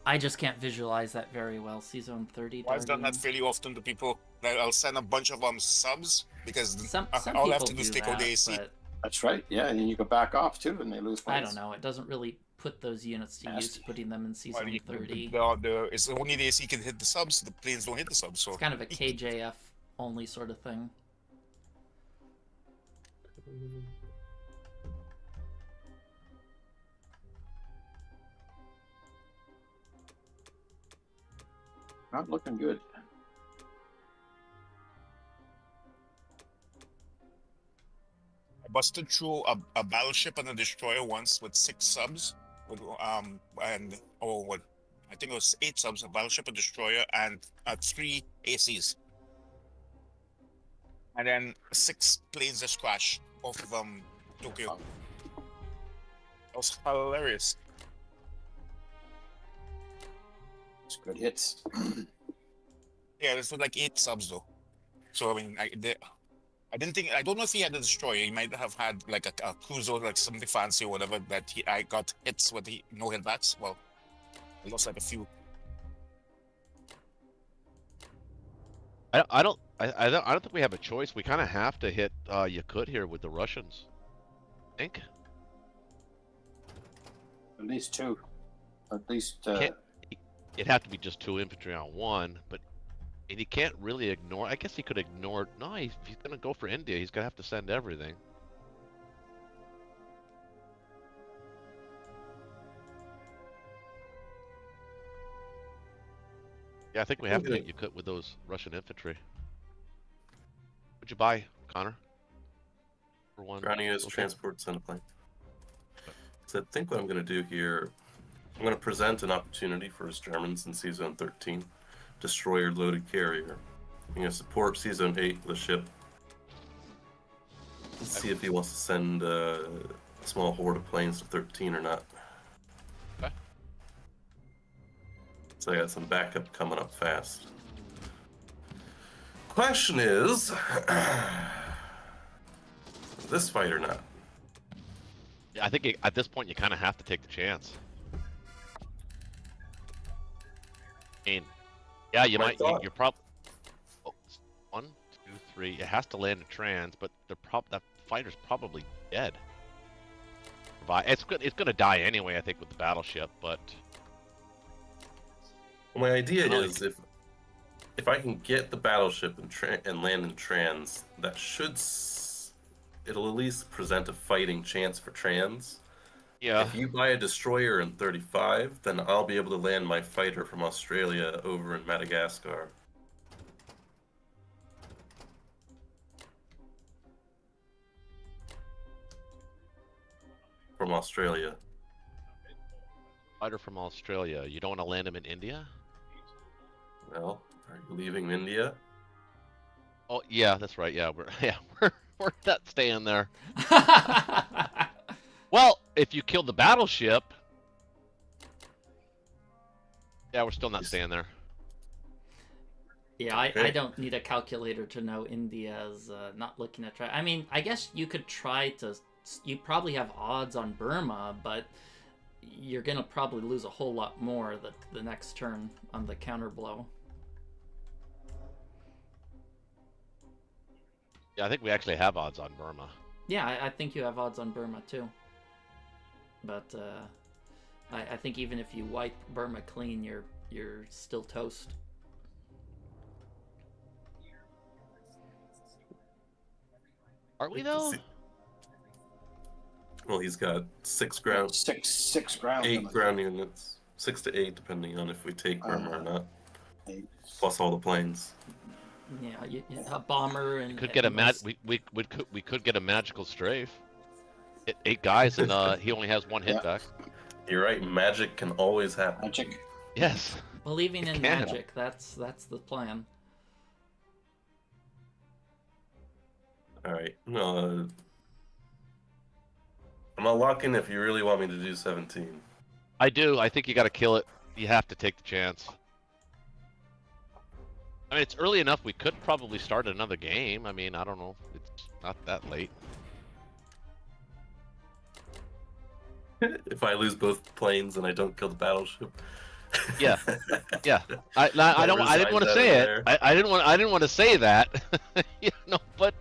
I just can't visualize that very well. Season 30. I've done that fairly often to people. Like, I'll send a bunch of subs because Some all I have people to do is do take out the that, AC. but That's right. Yeah, and you go back off too, and they lose I points. don't know. It doesn't really put those units to use, Nasty. putting them in season 30. It's only the AC can hit the subs. The planes don't hit the subs. So It's kind of a KJF only sort of thing. Not looking good. I busted through a battleship and a destroyer once with 6 subs, with I think it was 8 subs, a battleship, a destroyer, and 3 ACs, and then 6 planes just crashed off of Tokyo. That was hilarious. It's good hits. Yeah, this was like 8 subs though. So I mean, I don't know if he had a destroyer. He might have had like a cruiser, like something fancy or whatever. That I got hits with the no hit bats. Well, I lost like a few. I don't think we have a choice. We kind of have to hit Yakut here with the Russians. I think. At least 2. At least. It'd have to be just 2 infantry on 1, but and he can't really ignore. I guess he could ignore. No, if he's gonna go for India, he's gonna have to send everything. Yeah, I think we have to hit Yakut with those Russian infantry. What'd you buy, Connor? For 1. Grounding as transport center plane. So I think what I'm going to do here, I'm going to present an opportunity for his Germans in C-Zone 13. Destroyer loaded carrier. I'm going to support C-Zone 8 with a ship. Let's see if he wants to send a small horde of planes to 13 or not. Okay. So I got some backup coming up fast. Question is, this fight or not? Yeah, I think at this point you kind of have to take the chance. I mean, yeah, you might. You're probably 1, 2, 3. It has to land in trans, but that fighter's probably dead. It's gonna die anyway, I think, with the battleship. But my idea is if I can get the battleship and land in trans, that it'll at least present a fighting chance for trans. yeah, If you buy a destroyer in 35, then I'll be able to land my fighter from Australia over in Madagascar. From Australia. fighter from Australia. You don't want to land him in India? Well, are you leaving India? Oh yeah, that's right. Yeah, we're not staying there. Well, if you kill the battleship, yeah, we're still not staying there. Yeah, I don't need a calculator to know India's not looking to try. I mean, I guess you could try to. You probably have odds on Burma, but you're gonna probably lose a whole lot more the next turn on the counter blow. Yeah, I think we actually have odds on Burma. Yeah, I think you have odds on Burma too. But I think even if you wipe Burma clean, you're still toast. Are we though? Well, he's got 6 ground, Six ground. 8 limit. ground units, 6 to 8 depending on if we take Burma or not. 8. Plus all the planes. Yeah, a bomber and Could get a we could get a magical strafe. Hit 8 guys and he only has 1 hit Yeah. back. You're right. Magic can always happen. Magic. Yes. believing It in can. magic. That's the plan. All right. No. I'm not locking if you really want me to do 17. I do. I think you got to kill it. You have to take the chance. I mean, it's early enough. We could probably start another game. I mean, I don't know. It's not that late. If I lose both planes and I don't kill the battleship. Yeah, yeah. I don't. I didn't want to say it. I didn't want to say that. You know, but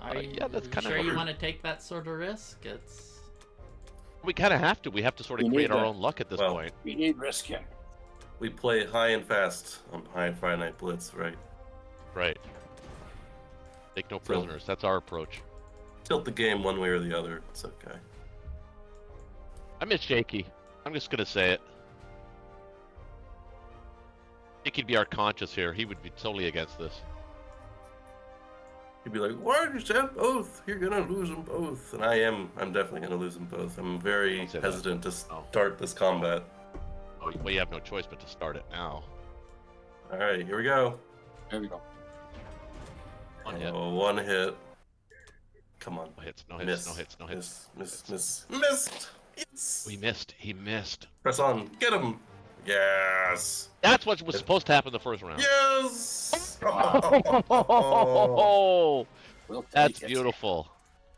Are you yeah, that's kind sure of. you want to take that sort of risk? It's We kind of have to. We have to sort of We create need our that. own luck at this Well, point. We need risk here. We play high and fast on High Friday Night Blitz, right? Right. Take no prisoners. That's our approach. Tilt the game one way or the other. It's okay. I miss Shaky. I'm just gonna say it. Shaky'd be our conscience here. He would be totally against this. He'd be like, "Why did you say both? You're gonna lose them both." And I'm definitely gonna lose them both. I'm very Don't say that. hesitant to Oh. start this combat. Oh, well, you have no choice but to start it now. All right, here we go. There we go. One hit. Oh, 1 hit. Come on. No hits. No hits. Miss. No hits. No hits. Missed. Yes. We missed. He missed. Press on. Get him. Yes. That's what was supposed to happen the first round. Yes. Oh, We'll take that's it. beautiful.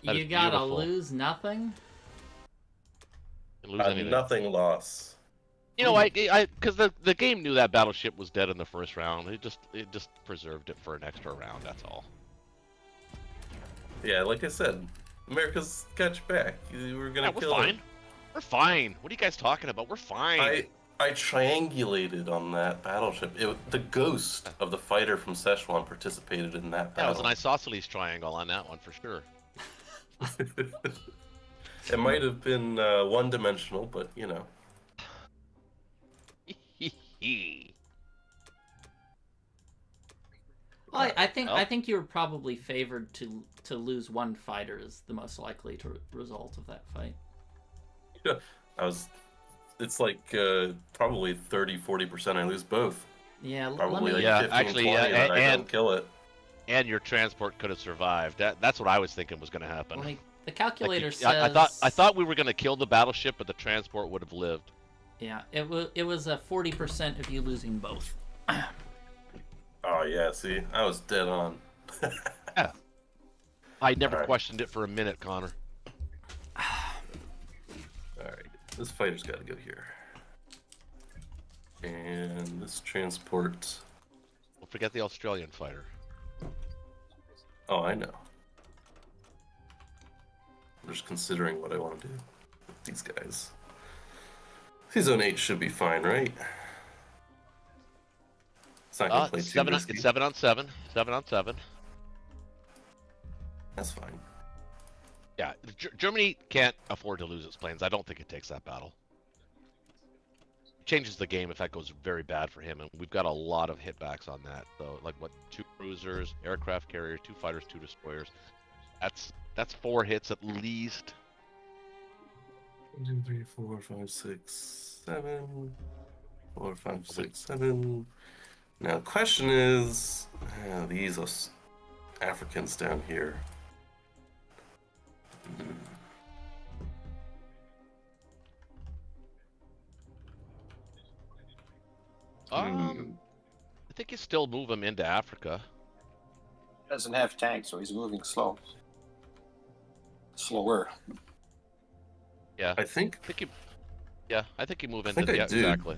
That you is gotta beautiful. lose nothing. Didn't lose anything. Nothing loss. You know, because the game knew that battleship was dead in the first round. It just preserved it for an extra round. That's all. Yeah, like I said, America's got your back. You were gonna Yeah, we're kill fine. it. We're fine. What are you guys talking about? We're fine. I triangulated on that battleship. The ghost of the fighter from Szechuan participated in that That was battle. an isosceles triangle on that one for sure. It might have been one-dimensional, but you know. Well, I think you were probably favored to lose one fighter is the most likely result of that fight. Yeah, it's like probably 30-40% I lose both. Yeah, Probably like Yeah, 15, actually, 20 that I and- don't kill it. And your transport could have survived. That's what I was thinking was going to happen. the Like, calculator says. I thought we were going to kill the battleship, but the transport would have lived. Yeah, it was a 40% of you losing both. Oh yeah, see, I was dead on. I never Alright. questioned it for a minute, Connor. Alright, this fighter's got to go here. And this transport... Don't forget the Australian fighter. Oh, I know. I'm just considering what I want to do with these guys. Season 8 should be fine, right? It's not gonna play too Seven risky. it's 7 on 7. 7 on 7. That's fine. Yeah, Germany can't afford to lose its planes. I don't think it takes that battle. It changes the game if that goes very bad for him, and we've got a lot of hitbacks on that. So, like, what, 2 cruisers, aircraft carrier, 2 fighters, 2 destroyers. That's 4 hits at least. 1, 2, 3, 4, 5, 6, 7. 4, 5, 6, 7. Now, the question is, these Africans down here. I think you still move him into Africa. Doesn't have tanks, so he's moving slow. Slower. Yeah, I think you Yeah, I think you move I into think I yeah, do. exactly.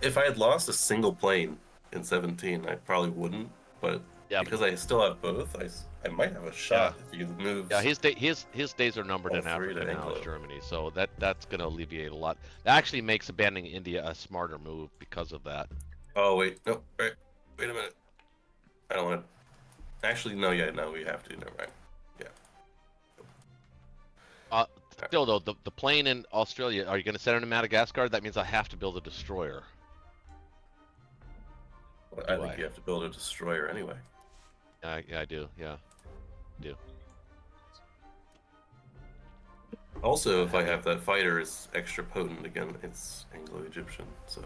If I had lost a single plane in 17, I probably wouldn't. But Yeah, because I still have both, I might have a shot if you move. Yeah, his days are numbered all in three to Africa now, Anglo. Germany. So that's gonna alleviate a lot. That actually makes abandoning India a smarter move because of that. Oh wait, no, wait a minute. I don't want to. Actually, no, yeah, no, we have to. Never mind. Yeah. Still though, the plane in Australia, are you gonna send it to Madagascar? That means I have to build a destroyer. Well, I think you have to build a destroyer anyway. Yeah, I do. Yeah, do. Also, if I have that fighter, is extra potent again. It's Anglo-Egyptian, so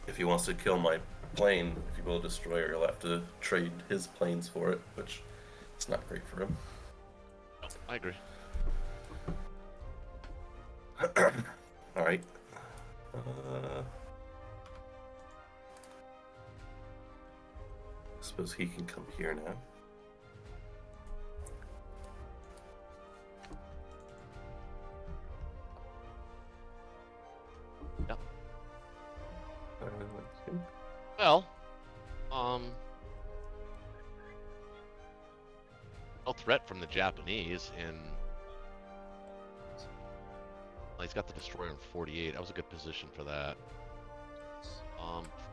if he wants to kill my plane, if you build a destroyer, he'll have to trade his planes for it, which is not great for him. I agree. All right. I suppose he can come here now. Yep. Let's see. Well, no threat from the Japanese, and well, he's got the destroyer in 48. That was a good position for that.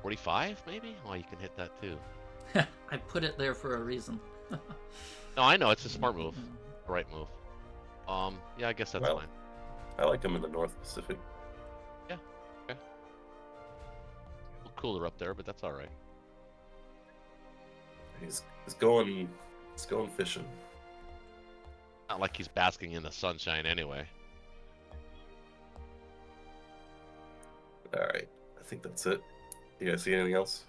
45 maybe? Oh, you can hit that too. I put it there for a reason. No, I know it's a smart move, the right move. Yeah, I guess that's fine. I like him in the North Pacific. Yeah, okay. A little cooler up there, but that's all right. He's going fishing. Not like he's basking in the sunshine anyway. All right, I think that's it. You guys see anything else?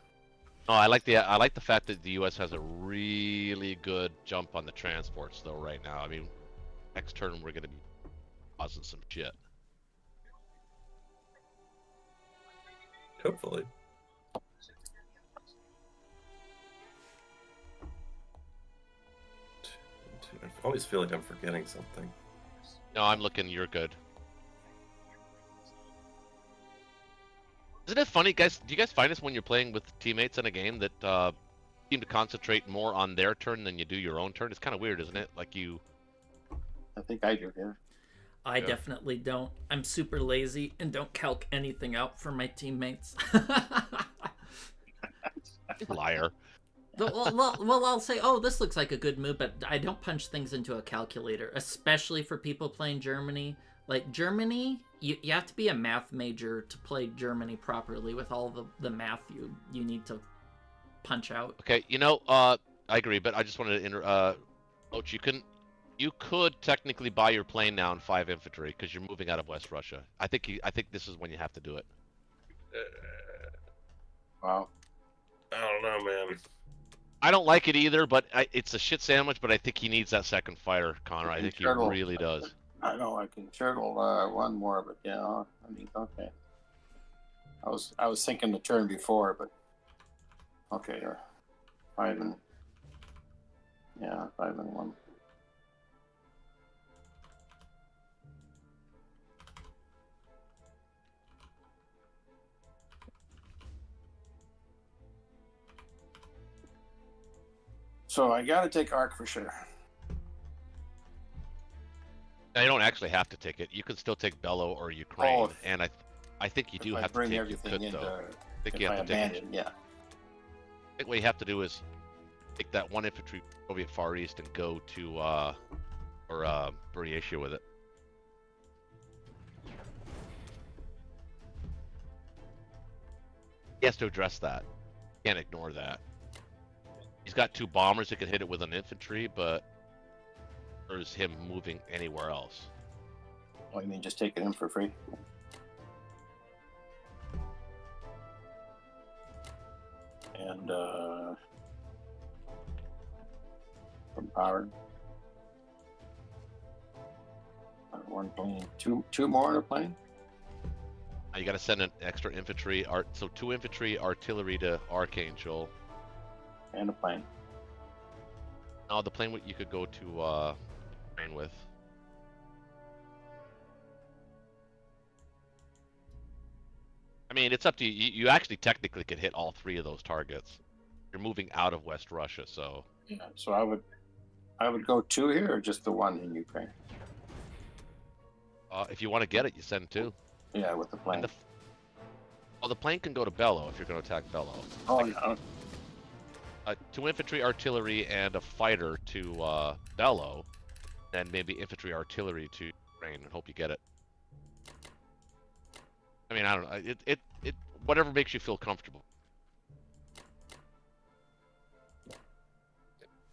No, I like the fact that the U.S. has a really good jump on the transports though right now. I mean, next turn we're gonna be causing some shit. Hopefully. I always feel like I'm forgetting something. No, I'm looking. You're good. Isn't it funny, guys? Do you guys find this when you're playing with teammates in a game that seem to concentrate more on their turn than you do your own turn? It's kind of weird, isn't it? Like you. I think I do, yeah. I definitely don't. I'm super lazy and don't calc anything out for my teammates. Liar. Well, I'll say, oh, this looks like a good move, but I don't punch things into a calculator, especially for people playing Germany. Like, Germany, you have to be a math major to play Germany properly with all the math you need to punch out. Okay, I agree, but I just wanted to Coach, you could technically buy your plane now in 5 infantry because you're moving out of West Russia. I think this is when you have to do it. Wow. I don't know, man. I don't like it either, but it's a shit sandwich. But I think he needs that second fighter, Connor. I think he really does. I know I can turtle one more, but yeah, I mean, okay. I was thinking the turn before, but okay, 5 and 1. So I got to take Arc for sure. Now, you don't actually have to take it. You can still take Bello or Ukraine, Oh, and I think you do have to bring take everything Yakut, into, though. I think if you I have to take it. abandon, yeah. I think what you have to do is take that 1 infantry Soviet Far East and go to Buryatia with it. He has to address that. Can't ignore that. He's got 2 bombers that can hit it with an infantry, but there's him moving anywhere else. Oh, you mean just taking him for free? And from power. 1 plane, two more on a plane. Now you got to send an extra infantry, so 2 infantry artillery to Archangel. And a plane. Oh, the plane you could go to train with. I mean, it's up to you. You actually technically could hit all 3 of those targets. You're moving out of West Russia, so. Yeah. So I would go 2 here, or just the 1 in Ukraine. If you want to get it, you send 2. Yeah, with the plane. Well, the plane can go to Bello if you're going to attack Bello. Oh yeah. 2 infantry, artillery, and a fighter to Bello, and maybe infantry, artillery to Ukraine, and hope you get it. I mean, I don't know. It whatever makes you feel comfortable.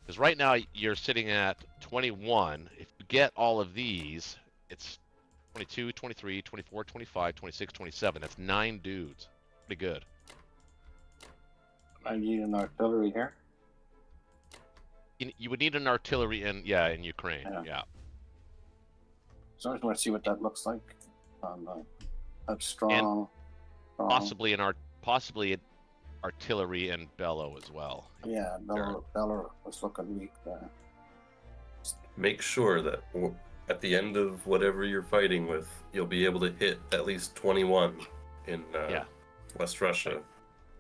Because right now you're sitting at 21. If you get all of these, it's 22, 23, 24, 25, 26, 27. That's 9 dudes. Pretty good. I need an artillery here. You would need an artillery in Ukraine. Yeah. So I just want to see what that looks like. That's strong. Possibly an artillery and Bello as well. Yeah, Bello was looking weak there. Make sure that at the end of whatever you're fighting with, you'll be able to hit at least 21 in West Russia.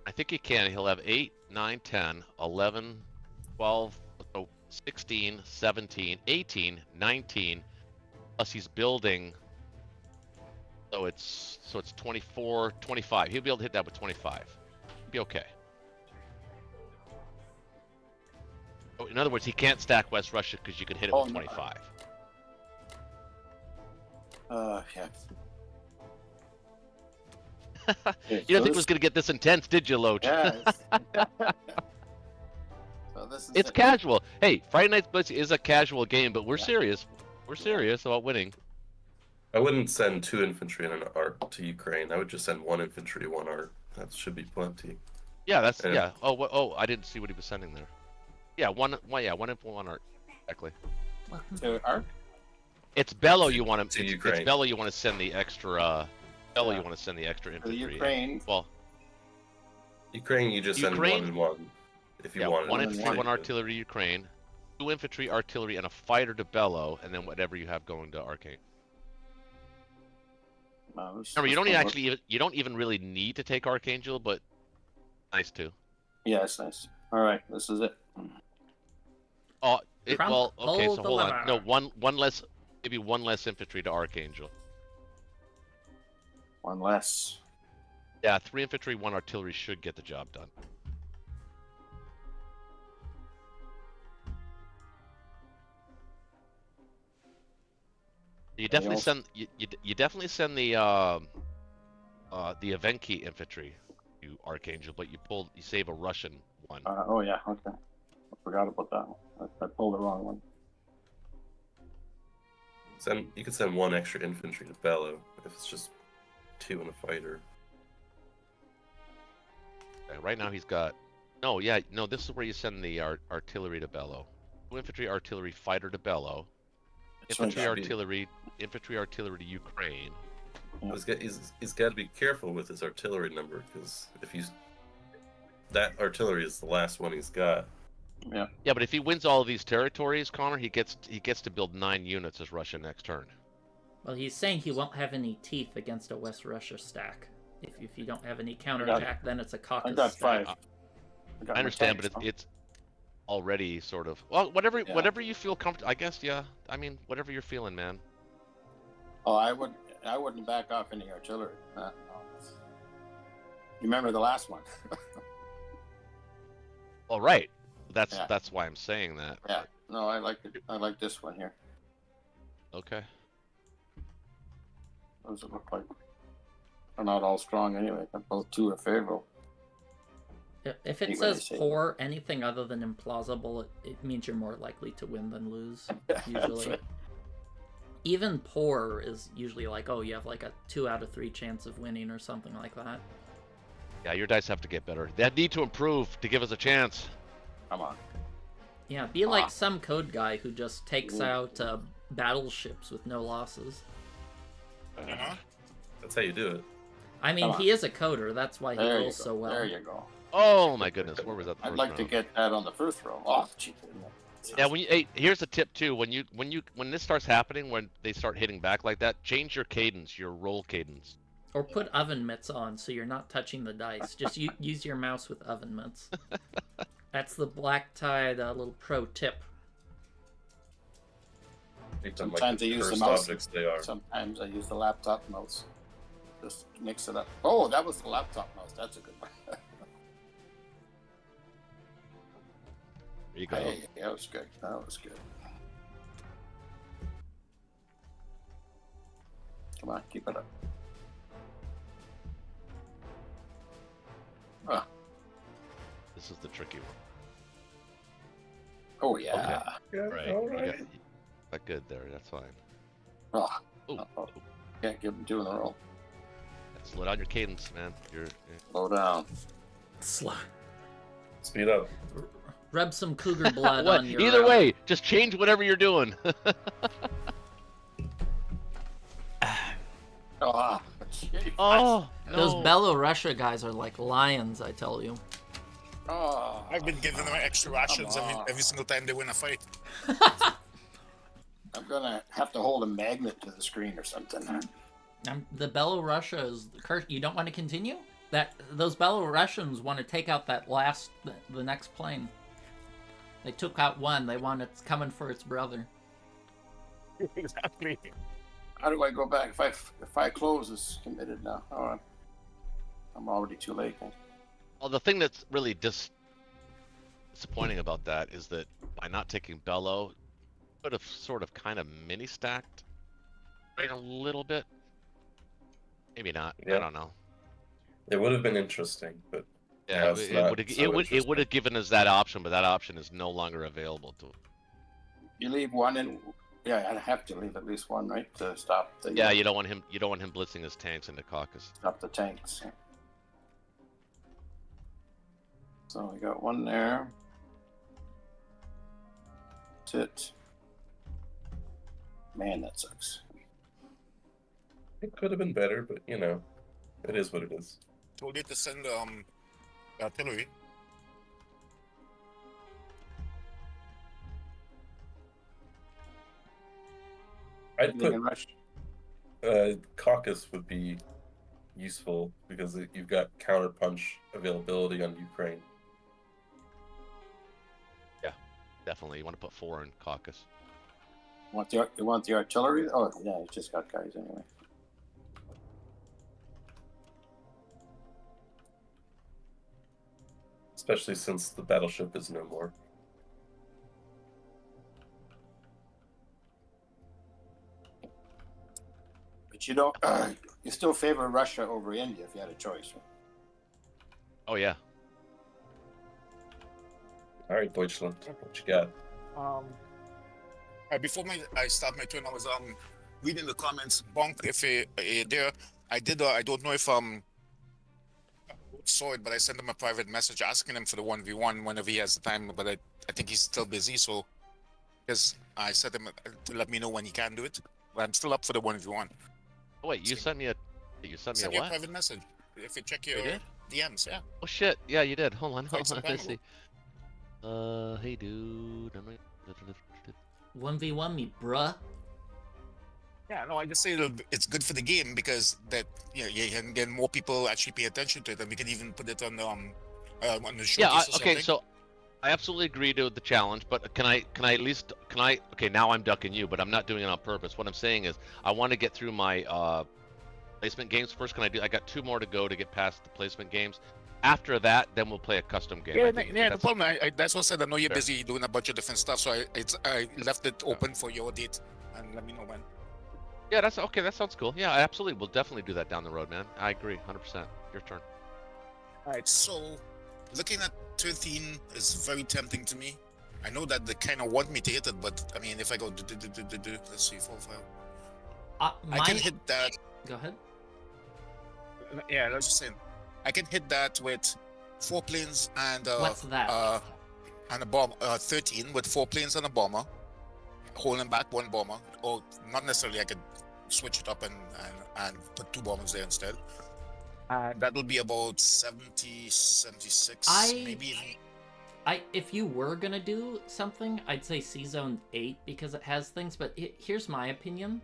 I think he can. He'll have 8, 9, 10, 11, 12, 16, 17, 18, 19. Plus he's building. So it's 24, 25. He'll be able to hit that with 25. He'll be okay. Oh, in other words, he can't stack West Russia because you can hit it with 25. Yeah. You didn't think it was going to get this intense, did you, Loach? Yeah. So this is It's casual. Hey, Friday Night's Blitz is a casual game, but we're serious. We're serious about winning. I wouldn't send 2 infantry and an arc to Ukraine. I would just send 1 infantry, 1 arc. That should be plenty. Yeah, that's yeah. Oh, I didn't see what he was sending there. Yeah, one infantry, 1 arc. Exactly. So arc? It's Bello you want to it's Ukraine. Bello you want to send the extra. Bello you want to send the extra The infantry. Ukraine. Well, Ukraine, you just send 1 and 1. If you want 1 it. infantry, 1 artillery, Ukraine. 2 infantry, artillery, and a fighter to Bello, and then whatever you have going to Arcane. Remember, you don't even really need to take Archangel, but nice too. Yeah, it's nice. All right, this is it. Oh, well, okay. hold So the hold on. lever. No, one less, maybe 1 less infantry to Archangel. 1 less. Yeah, 3 infantry, 1 artillery should get the job done. You definitely send you definitely send the Evenki infantry to Archangel, but you save a Russian one. Oh yeah, okay. I forgot about that one. I pulled the wrong one. You could send 1 extra infantry to Bello if it's just 2 and a fighter. Right now he's got this is where you send the artillery to Bello. 2 infantry, artillery, fighter to Bello. Infantry, artillery to Ukraine. He's got to be careful with his artillery number, because that artillery is the last one he's got. Yeah. Yeah, but if he wins all of these territories, Connor, he gets to build 9 units as Russia next turn. Well, he's saying he won't have any teeth against a West Russia stack. If you don't have any counterattack, then it's a caucus I got stack. 5. I understand, but it's already sort of whatever you feel comfortable. I guess I mean whatever you're feeling, man. Oh, I wouldn't back off any artillery. No. You remember the last one? All right, that's why I'm saying that. Yeah. No, I like it. I like this one here. Okay. Those look like they're not all strong anyway. Both 2 are favorable. If it says poor, anything other than implausible, it means you're more likely to win than lose, usually. Right. Even poor is usually like, oh, you have like a 2 out of 3 chance of winning or something like that. Yeah, your dice have to get better. They need to improve to give us a chance. Come on. Yeah, be like some code guy who just takes out battleships with no losses. That's how you do it. I mean, he is a coder, that's why he rolls so well. There you go. Oh my goodness, where was that? I'd like to get that on the first roll. Oh, gee. Yeah, hey, here's a tip too. When this starts happening, when they start hitting back like that, change your cadence, your roll cadence. Or put oven mitts on so you're not touching the dice. Just use your mouse with oven mitts. That's the black tide little pro tip. Sometimes I use the mouse. Sometimes I use the laptop mouse. Just mix it up. Oh, that was the laptop mouse. That's a good one. There you go. Hey, that was good. That was good. Come on, keep it up. Ah. This is the tricky one. Oh, yeah. Okay. Right. All You right. got good there. That's fine. Oh, Oh, can't give them two in a row. slow down your cadence, man. You're Slow down. Speed up. Rub some cougar blood What? on your... Either way, just change whatever you're doing. Oh, gee. Oh, Those no. Belorussia guys are like lions, I tell you. Oh, I've been giving them extra rations every single time they win a fight. I'm gonna have to hold a magnet to the screen or something. The Belorussia is cursed. You don't want to continue? Those Belarusians want to take out the next plane. They took out one. They want it's coming for its brother. Exactly. How do I go back? If I close, it's committed now. Oh, I'm already too late. Well, the thing that's really disappointing about that is that by not taking Bello, could have sort of kind of mini stacked right a little bit. Maybe not. Yeah. I don't know. It would have been interesting, but Yeah, now it's not so it would have given us that option, but that option is no longer available to. You leave one in. Yeah, I have to leave at least one, right, to stop the. Yeah, you don't want him blitzing his tanks into Caucasus. Stop the tanks. So we got one there. That's it. Man, that sucks. it could have been better, but you know, it is what it is. Told you to send artillery. I'd put In Russia. Caucus would be useful because you've got counterpunch availability on Ukraine. Definitely, you want to put 4 in Caucasus. You want the artillery? Oh, yeah, you just got guys anyway. Especially since the battleship is no more. But you don't. You still favor Russia over India if you had a choice. Right? Oh yeah. All right, Deutschland, what you got? Before I start my turn, I was reading the comments. Bonk, if there, I did. I don't know if saw it, but I sent him a private message asking him for the 1v1 whenever he has the time. But I think he's still busy, so because I sent him to let me know when he can do it. But I'm still up for the 1v1. Oh wait, you sent me a Send you a what? private message. If you check your did? DMs, yeah. Oh shit! Yeah, you did. Hold on. Quite some Let's time see. Hey dude. 1v1 me, bruh. Yeah, no, I just say it's good for the game because that you can get more people actually pay attention to it, and we can even put it on the showcase. Yeah. or Okay. something. So, I absolutely agree to the challenge, but can I at least Okay, now I'm ducking you, but I'm not doing it on purpose. What I'm saying is, I want to get through my placement games first. I got 2 more to go to get past the placement games. After that, then we'll play a custom game. Yeah, I think no problem. That's what I said. I know you're Fair. busy doing a bunch of different stuff, so I left it open for your date, and let me know when. Yeah, that's okay. That sounds cool. Yeah, absolutely. We'll definitely do that down the road, man. I agree, 100%. Your turn. All right. So, looking at 13 is very tempting to me. I know that they kind of want me to hit it, but I mean, if I go let's see, 4, 5. I can hit that. Go ahead. Yeah, I was just saying, I can hit that with 4 planes and What's that? and a bomb. 13 with 4 planes and a bomber, holding back 1 bomber, or not necessarily. I could switch it up and put 2 bombers there instead. That'll be about 70, 76, maybe even. If you were gonna do something, I'd say C-Zone 8 because it has things, but here's my opinion.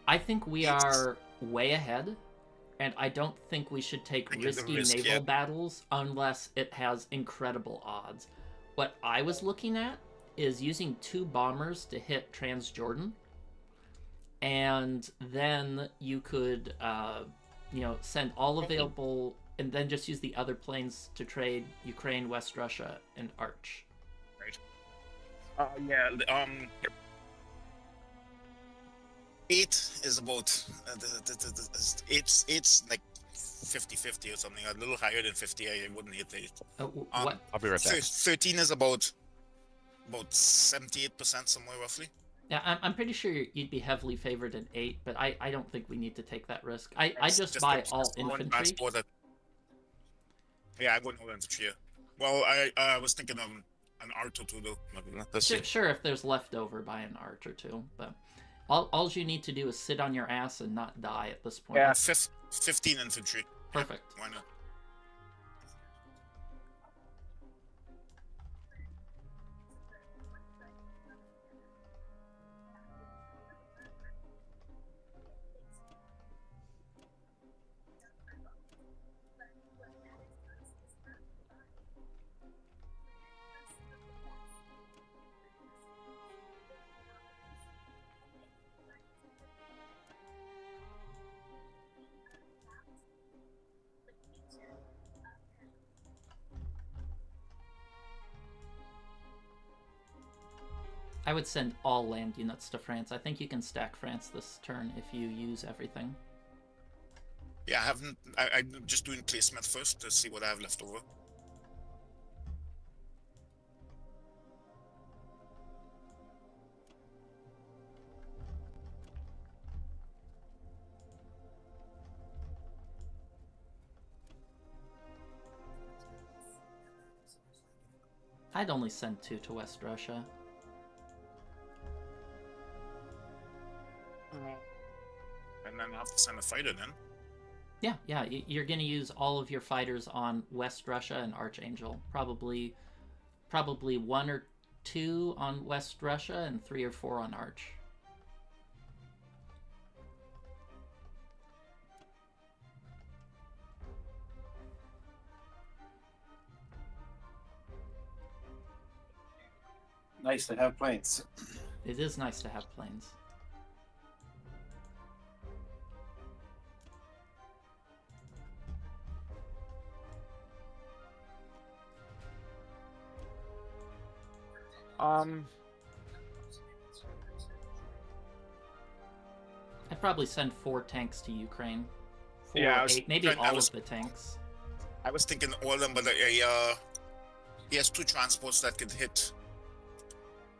I think we are way ahead, and I don't think we should take Taking the risky risk, naval yeah. battles unless it has incredible odds. What I was looking at is using 2 bombers to hit Transjordan, and then you could, send all available, and then just use the other planes to trade Ukraine, West Russia, and Arch. Yeah. 8 is about it's like 50-50 or something. A little higher than 50. I wouldn't hit 8. What? I'll be right back. 13 is about 78% somewhere roughly. Yeah, I'm pretty sure you'd be heavily favored in 8, but I don't think we need to take that risk. I It's just buy just all one infantry. transport that- Yeah, I wouldn't all infantry. Yeah. Well, I was thinking of an art or two though. Let's see. Sure, if there's leftover, buy an Arch or 2, but all you need to do is sit on your ass and not die at this point. Yeah, 15 infantry. Perfect. Why not? I would send all land units to France. I think you can stack France this turn if you use everything. Yeah, I haven't. I'm just doing placement first to see what I have left over. I'd only send 2 to West Russia. And then I have to send a fighter then. Yeah, you're gonna use all of your fighters on West Russia and Archangel. Probably 1 or 2 on West Russia and 3 or 4 on Arch. Nice to have planes. It is nice to have planes. I'd probably send 4 tanks to Ukraine. 4, Yeah, I was 8, maybe trying- all of the tanks. I was thinking all of them, but he has 2 transports that could hit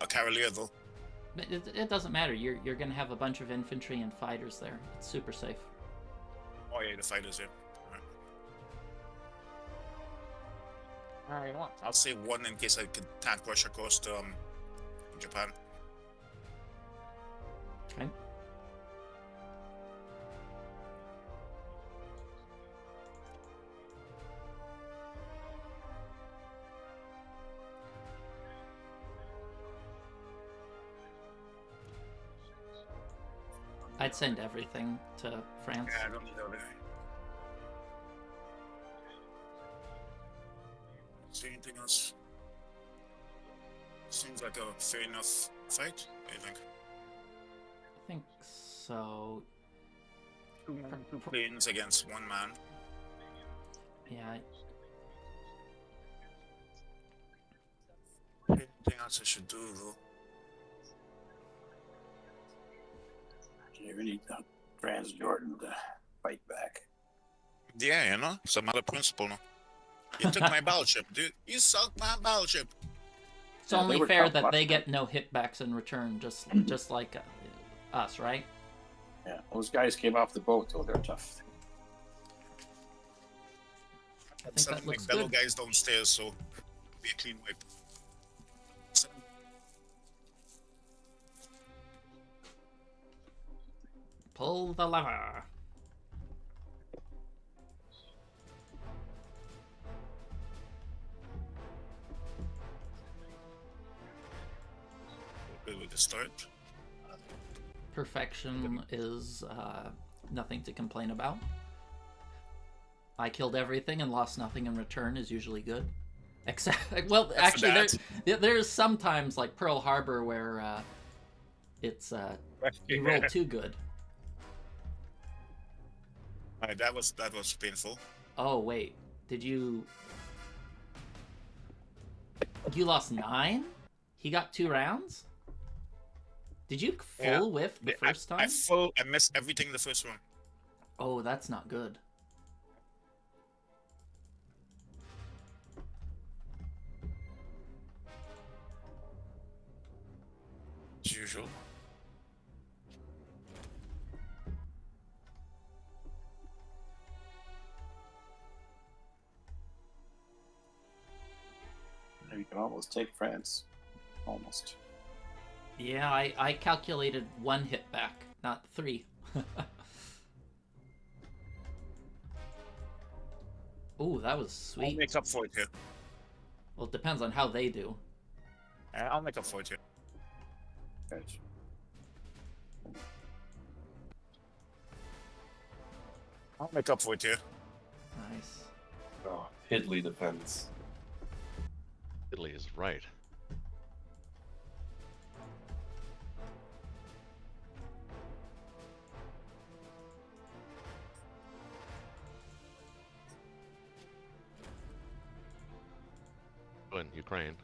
a Cavalier though. But it doesn't matter. You're gonna have a bunch of infantry and fighters there. It's super safe. Oh yeah, the fighters here. Alright, I'll say 1 in case I could tank rush across to Japan. Okay. I'd send everything to France. Yeah, I don't need everything. Is there anything else? Seems like a fair enough fight, I think. I think so. 2 planes against 1 man. Yeah. Anything else I should do though? You really need Transjordan to fight back. Yeah, you know, some other principle. No? You took my battleship, dude. You sucked my battleship. It's Yeah, they only were fair tough that last they time. get no hitbacks in return, just like us, right? Yeah, those guys came off the boat, though. They're tough. I think Send that my looks fellow good. guys downstairs, so be a clean wipe. Pull the lever. Good with the start. Perfection is nothing to complain about. I killed everything and lost nothing in return is usually good. Except, well, Except actually, that. there's sometimes like Pearl Harbor where it's you roll too good. Alright, that was painful. Oh wait, did you? You lost 9? He got 2 rounds? Did you full whiff the first time? I missed everything the first one. Oh, that's not good. As usual. You can almost take France. Almost. Yeah, I calculated 1 hit back, not 3. Ooh, that was I'll sweet. make up for it here. Well, it depends on how they do. I'll make up for it here. Gotcha. I'll make up for it here. Nice. Oh, Italy defends. Italy is right. In Ukraine.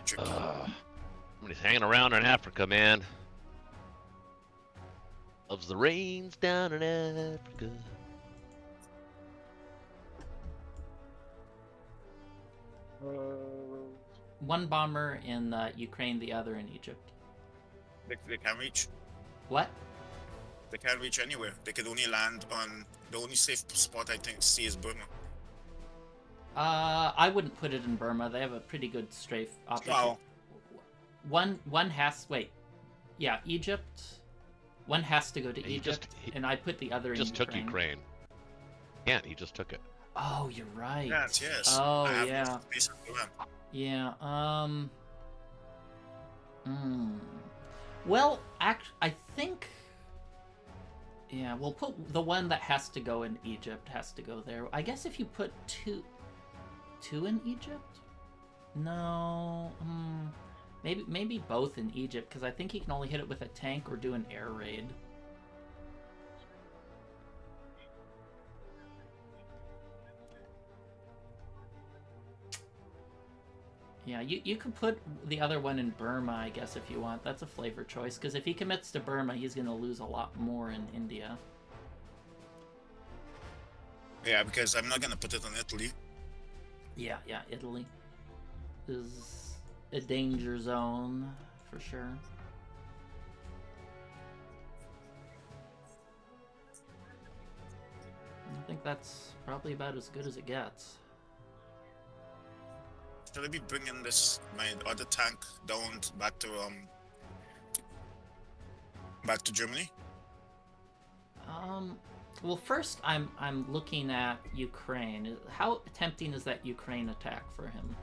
Tricky. Somebody's hanging around in Africa, man. Loves the rains down in Africa. One bomber in Ukraine, the other in Egypt. They can't reach. What? They can't reach anywhere. They could only land on the only safe spot I think see is Burma. I wouldn't put it in Burma. They have a pretty good strafe option. Wow. One has yeah, Egypt. One has to go to Egypt, and I put the other in Ukraine. Just took Ukraine. Yeah, he just took it. Oh, you're right. Yes. Oh, I have yeah. no space for them. Yeah. Well, I think. Yeah, we'll put the one that has to go in Egypt has to go there. I guess if you put two in Egypt. No. Maybe both in Egypt, because I think he can only hit it with a tank or do an air raid. Yeah, you could put the other one in Burma, I guess, if you want. That's a flavor choice, because if he commits to Burma, he's going to lose a lot more in India. Yeah, because I'm not gonna put it on Italy. Yeah, Italy is a danger zone for sure. I think that's probably about as good as it gets. Should I be bringing my other tank down back to Germany? Well, first I'm looking at Ukraine. How tempting is that Ukraine attack for him?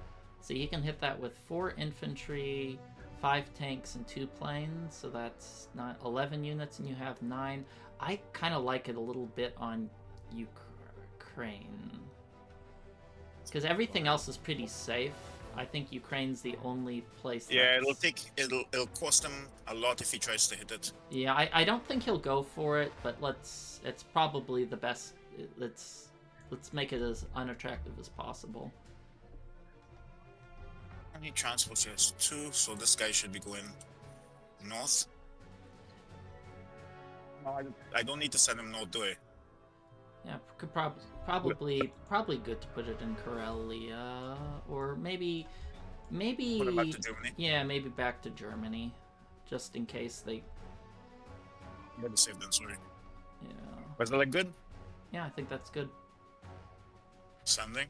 So he can hit that with 4 infantry, 5 tanks, and 2 planes. So that's not 11 units, and you have 9. I kind of like it a little bit on Ukraine, because everything else is pretty safe. I think Ukraine's the only place. Yeah, it'll cost him a lot if he tries to hit it. Yeah, I don't think he'll go for it, but it's probably the best. Let's make it as unattractive as possible. I need transport just 2, so this guy should be going north. No, I don't need to send him north, do I? Yeah, could probably good to put it in Karelia, or maybe Put him back to Germany. Yeah, maybe back to Germany, just in case they. Better save than sorry. Yeah. Was that like good? Yeah, I think that's good. Sending.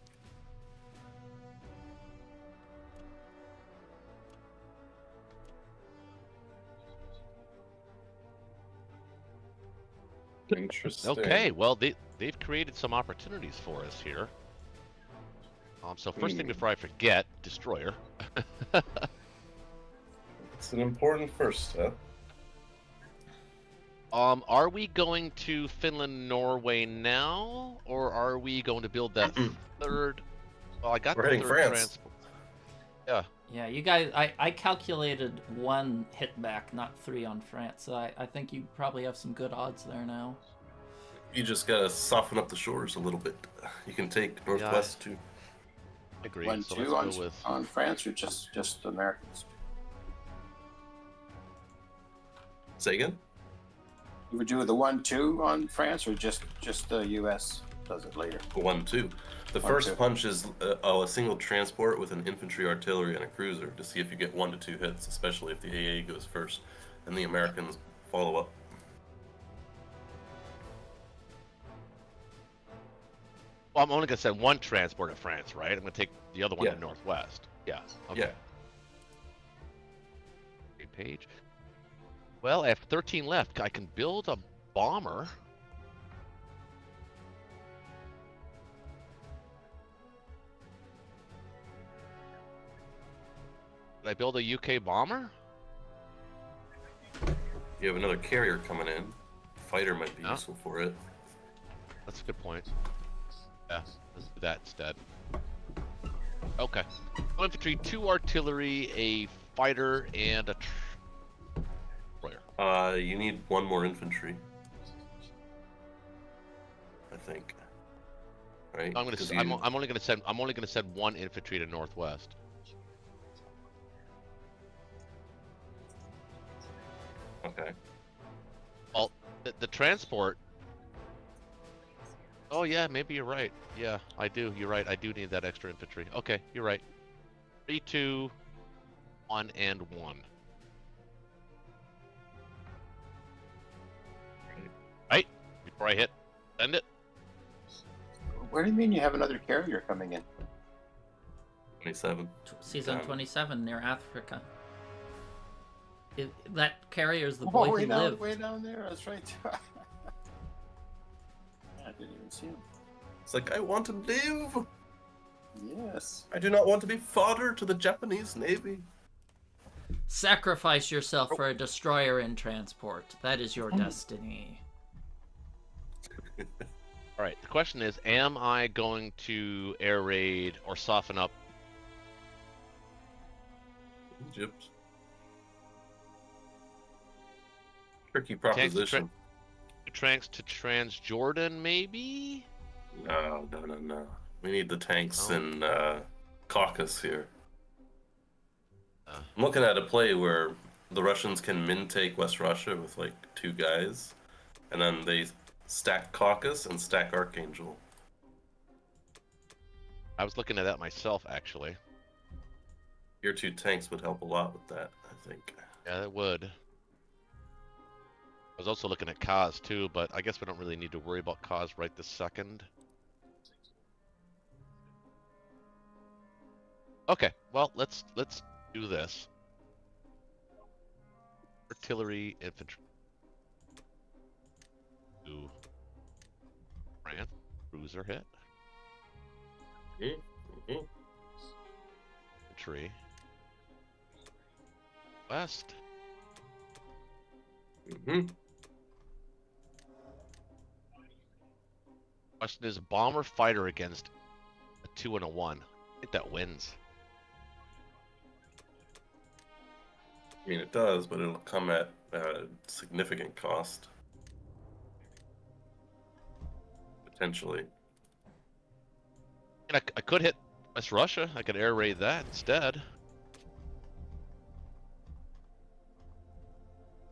Interesting. Okay, well they've created some opportunities for us here. So first thing before I forget, destroyer. It's an important first step. Are we going to Finland, Norway now, or are we going to build that third? Well, I got We're the hitting third France. transport. Yeah. Yeah, you guys, I calculated 1 hit back, not 3 on France, so I think you probably have some good odds there now. You just gotta soften up the shores a little bit. You can take northwest too. Agreed. 1-2 So let's go with on France or just Americans? Say again? You would do the 1-2 on France or just the U.S. does it later? 1-2. The first punch is a single transport with an infantry, artillery, and a cruiser to see if you get 1 to 2 hits, especially if the AA goes first, and the Americans follow up. Well, I'm only going to send 1 transport to France, right? I'm going to take the other one Yeah. to Northwest. Yeah. Okay. Yeah. Great page. Well, I have 13 left. I can build a bomber. Did I build a UK bomber? You have another carrier coming in. Fighter might be useful for it. That's a good point. Yeah, let's do that instead. Okay. 2 infantry, 2 artillery, a fighter, and a destroyer. You need 1 more infantry. I think. Right? I'm only gonna send 1 infantry to Northwest. Okay. Well, the transport. Oh yeah, maybe you're right. Yeah, I do. You're right. I do need that extra infantry. Okay, you're right. 3, 2, 1, and 1. Right before I hit send it. What do you mean you have another carrier coming in? 27. Season 27 near Africa. That carrier's the boy who lived. Way down there. That's right. I didn't even see him. It's like, I want to live! Yes. I do not want to be fodder to the Japanese Navy. Sacrifice yourself for a destroyer in transport. That is your destiny. All right. The question is, am I going to air raid or soften up Egypt? Tricky proposition. Tanks to Transjordan, maybe? No. We need the tanks in Caucasus here. I'm looking at a play where the Russians can min-take West Russia with like 2 guys, and then they stack Caucasus and stack Archangel. I was looking at that myself, actually. Your 2 tanks would help a lot with that, I think. Yeah, it would. I was also looking at Kaz too, but I guess we don't really need to worry about Kaz right this second. Okay, well let's do this. Artillery, infantry. Ooh. France, cruiser hit. Infantry. West. Question is, bomber fighter against a 2 and a 1. I think that wins. I mean, it does, but it'll come at significant cost. Potentially. And I could hit West Russia. I could air raid that instead.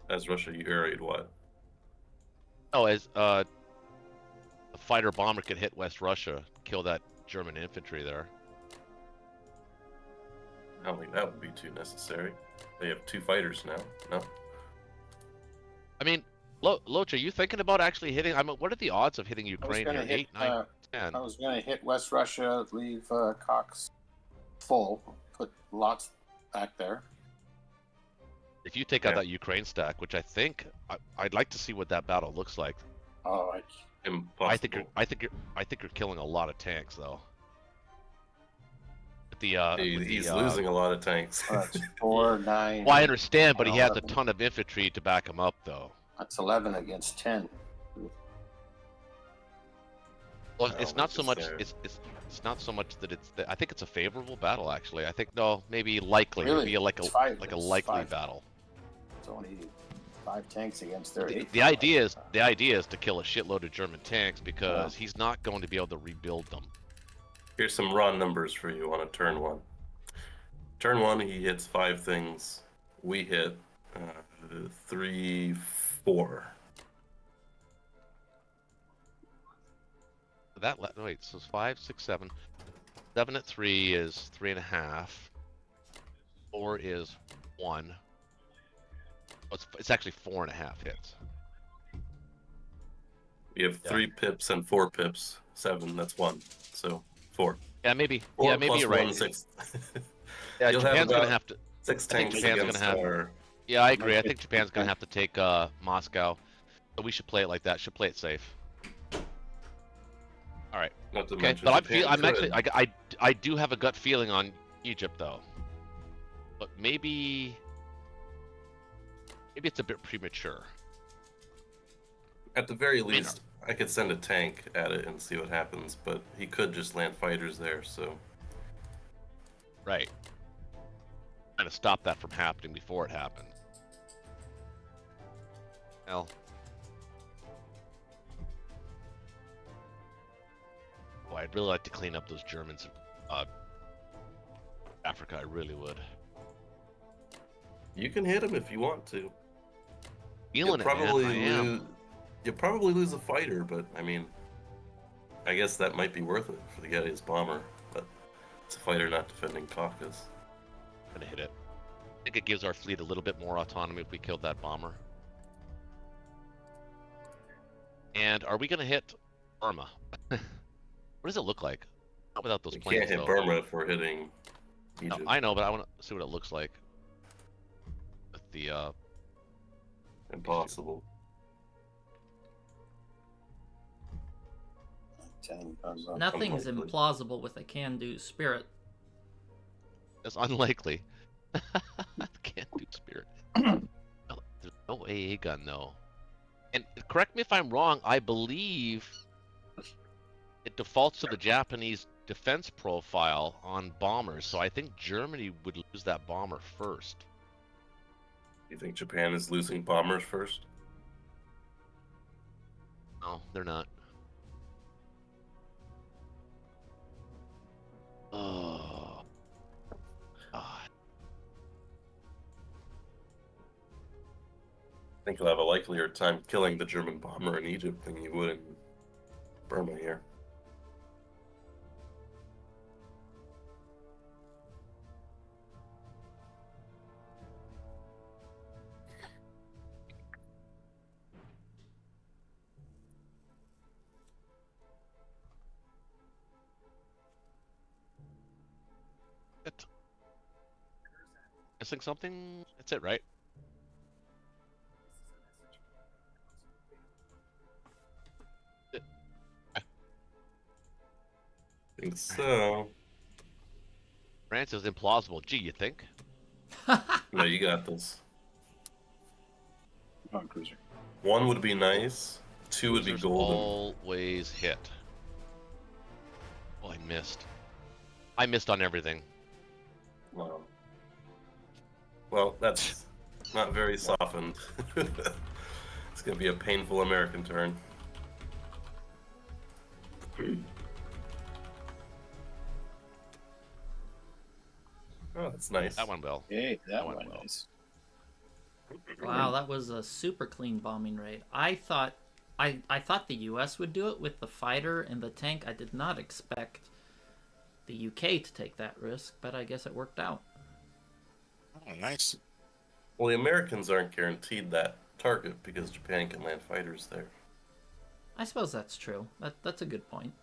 As Russia, you air raid what? Oh, as a fighter bomber could hit West Russia, kill that German infantry there. I don't think that would be too necessary. They have 2 fighters now. No. I mean, Locha, are you thinking about actually hitting? I mean, what are the odds of hitting Ukraine here? 8, 9, 10. I was going to hit West Russia, leave Cox full, put lots back there. If you take out that Ukraine stack, which I think I'd like to see what that battle looks like. Oh, Impossible. I think you're killing a lot of tanks though. He's losing a lot of tanks. that's 4, 9. Well, I understand, but he has a 11. ton of infantry to back him up though. That's 11 against 10. Well, Oh, it's not so much. there. It's not so much that it's. I think it's a favorable battle actually. I think no, maybe likely. Really? Maybe like It's a five- like a it's likely five. battle. It's only 5 tanks against their 8. The idea is to kill a shitload of German tanks because he's not going to be able to rebuild them. Here's some raw numbers for you on a turn 1. Turn 1, he hits 5 things. We hit 3, 4. Wait, so it's 5, 6, 7. 7 at 3 is 3.5. 4 is 1. Oh, it's actually 4.5 hits. We have 3 pips and 4 pips. 7, that's 1. So 4. Yeah, maybe. 4 Yeah, maybe plus you're right. 1, 6. Yeah, You'll have Japan's gonna about have to. 6 I think tanks Japan's against gonna have. our... Yeah, I agree. I think Japan's gonna have to take Moscow. So we should play it like that. Should play it safe. All right. Not to Okay, mention but Japan I'm could. actually I do have a gut feeling on Egypt though. But maybe it's a bit premature. At the very least, I could send a tank at it and see what happens, but he could just land fighters there, so... Right. Trying to stop that from happening before it happens. Well. Oh, I'd really like to clean up those Germans. Africa, I really would. You can hit him if you want to. Feeling it, man. I am. You'll probably lose a fighter, but I mean, I guess that might be worth it for the Getty's bomber. But it's a fighter not defending Caucasus. Gonna hit it. I think it gives our fleet a little bit more autonomy if we killed that bomber. And are we gonna hit Burma? What does it look like? Not without those We planes. can't hit though. Burma if we're hitting No, Egypt. I know, but I want to see what it looks like. With the Impossible. 10 guns on. Nothing's Unlikely. implausible with a can-do spirit. it's unlikely. Can't do spirit. No, there's no AA gun though. And correct me if I'm wrong. I believe it defaults to the Japanese defense profile on bombers, so I think Germany would lose that bomber first. You think Japan is losing bombers first? No, they're not. Oh. God. I think you'll have a likelier time killing the German bomber in Egypt than you would in Burma here. Missing something? That's it, right? I think so. France is implausible. Gee, you think? No, you got this. Oh, cruiser. 1 would be nice. 2 would be Cruisers golden. always hit. Oh, I missed. I missed on everything. Wow. Well, that's not very softened. It's gonna be a painful American turn. Oh, that's nice. That went well. Hey, that went one well. nice. Wow, that was a super clean bombing raid. I thought the US would do it with the fighter and the tank. I did not expect the UK to take that risk, but I guess it worked out. Oh, nice. Well, the Americans aren't guaranteed that target because Japan can land fighters there. I suppose that's true. That's a good point.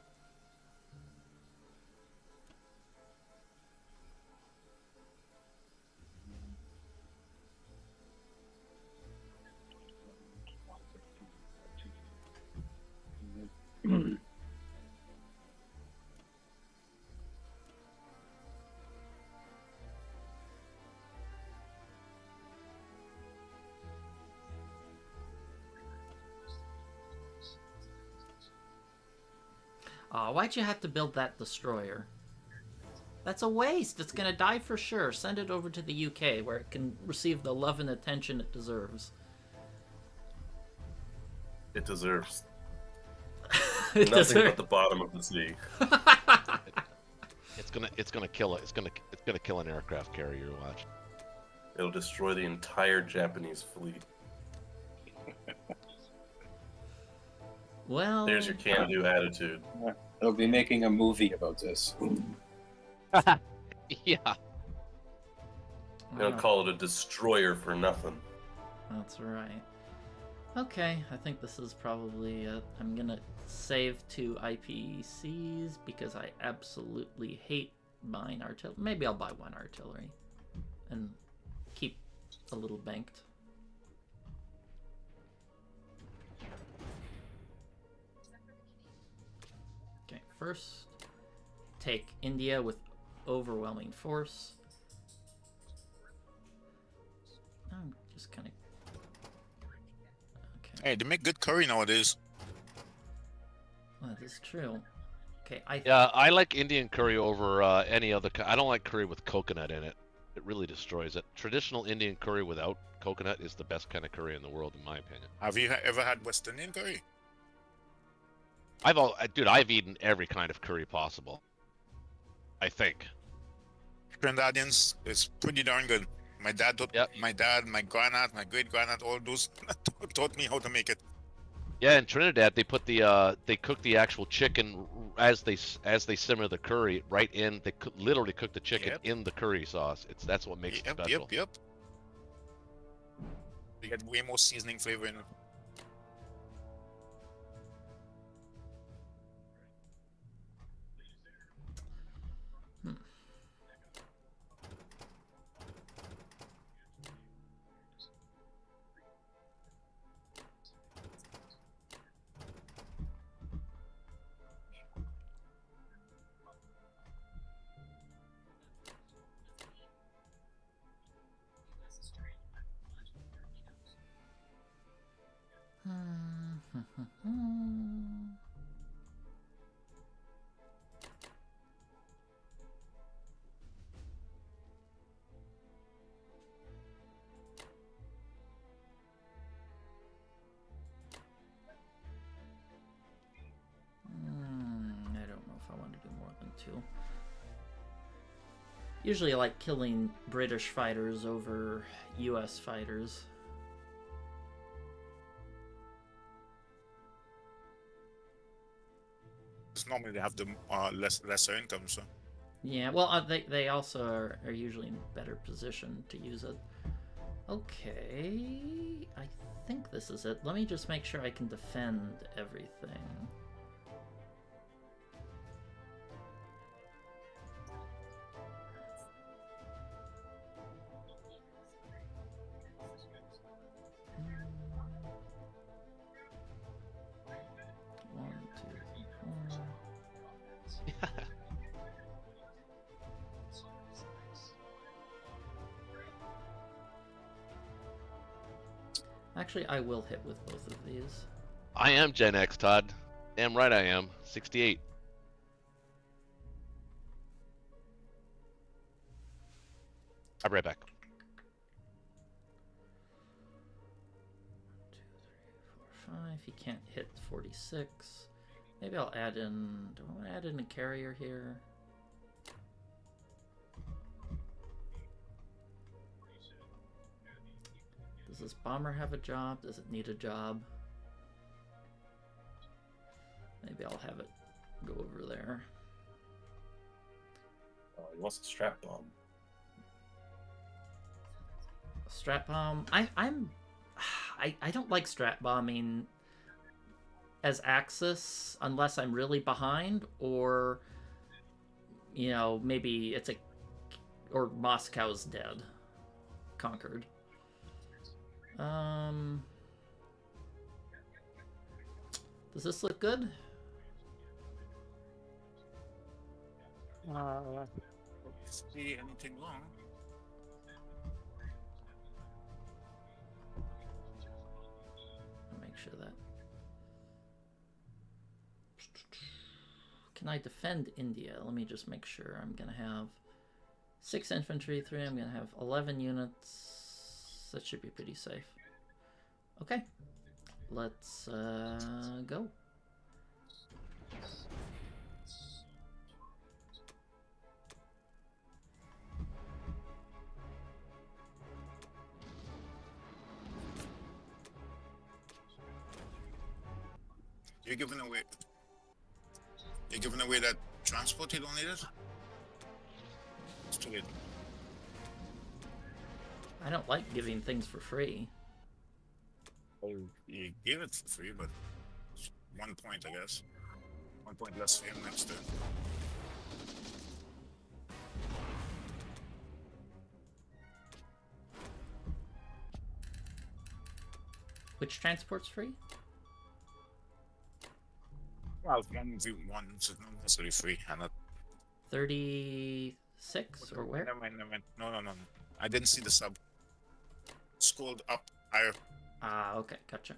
Aw, why'd you have to build that destroyer? That's a waste. It's gonna die for sure. Send it over to the UK where it can receive the love and attention it deserves. It deserves It nothing deserves- but the bottom of the sea. It's gonna kill it. It's gonna kill an aircraft carrier. Watch. It'll destroy the entire Japanese fleet. Well, There's your can-do attitude. They'll be making a movie about this. Yeah. They don't call it a destroyer for nothing. That's right. Okay, I think this is probably it. I'm gonna save 2 IPCs because I absolutely hate buying artillery. Maybe I'll buy 1 artillery and keep a little banked. Okay, first take India with overwhelming force. I'm just kind of Hey, they make good curry nowadays. that is true. Okay, I Yeah, I like Indian curry over any other. I don't like curry with coconut in it. It really destroys it. Traditional Indian curry without coconut is the best kind of curry in the world, in my opinion. Have you ever had West Indian curry? Dude, I've eaten every kind of curry possible. I think. Trinidadians is pretty darn good. My dad, my granddad, my great granddad, all those taught me how to make it. Yeah, in Trinidad they put they cook the actual chicken as they simmer the curry right in. They literally cook the chicken in the curry sauce. That's what makes it special. Yep. You get way more seasoning flavor in it. I don't know if I want to do more than 2. Usually I like killing British fighters over US fighters. Normally they have the lesser income, so. Yeah, well, they also are usually in better position to use it. Okay, I think this is it. Let me just make sure I can defend everything. One, two, three, four. Actually, I will hit with both of these. I am Gen X, Todd. Damn right I am. 68. I'll be right back. 2, 3, 4, 5. He can't hit 46. Maybe I'll add in. Do I want to add in a carrier here? Does this bomber have a job? Does it need a job? Maybe I'll have it go over there. Oh, he wants a strap bomb. Strat bomb. I don't like strat bombing as Axis unless I'm really behind, or you know, maybe it's or Moscow's dead, conquered. Does this look good? See anything wrong? I'll make sure that. Can I defend India? Let me just make sure. I'm gonna have 6 infantry, 3. I'm gonna have 11 units. That should be pretty safe. Okay, let's go. You're giving away. You're giving away that transport. You don't need it. It's too late. I don't like giving things for free. Well, you gave it for free, but it's 1 point, I guess. 1 point less for him next turn. Which transport's free? Well, 1v1, so not necessarily free. I'm not. 36 or where? Never mind, never mind. No. I didn't see the sub. Scrolled up higher. Ah, okay, gotcha.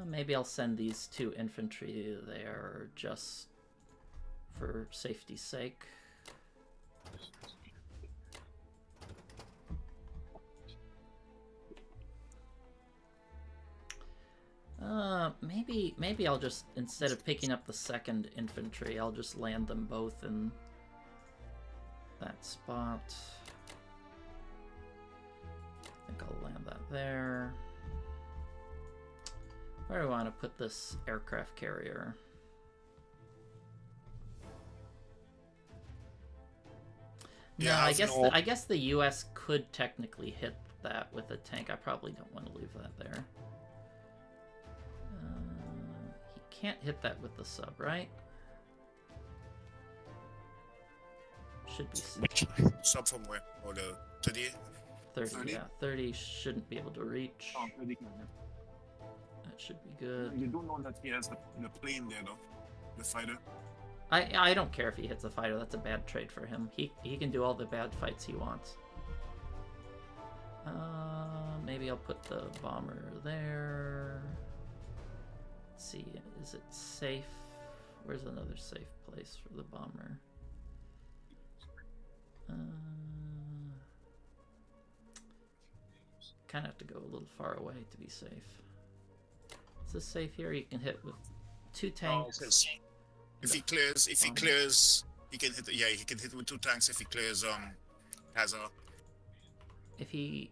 Maybe I'll send these 2 infantry there just for safety's sake. Maybe I'll just, instead of picking up the 2nd infantry, I'll just land them both in that spot. I think I'll land that there. Where do I want to put this aircraft carrier? Yeah, no, I guess the U.S. could technically hit that with a tank. I probably don't want to leave that there. He can't hit that with the sub, right? Should be Sub from where? Or the 30? 30, yeah. 30 shouldn't be able to reach. Oh, 30 can hit. That should be good. You do know that he has the plane there, though. The fighter. I don't care if he hits a fighter. That's a bad trade for him. He can do all the bad fights he wants. Maybe I'll put the bomber there. Let's see, is it safe? Where's another safe place for the bomber? Kind of have to go a little far away to be safe. Is this safe here? You can hit with 2 tanks. If he clears, he can hit. Yeah, he can hit with 2 tanks if he clears. Hazard. If he,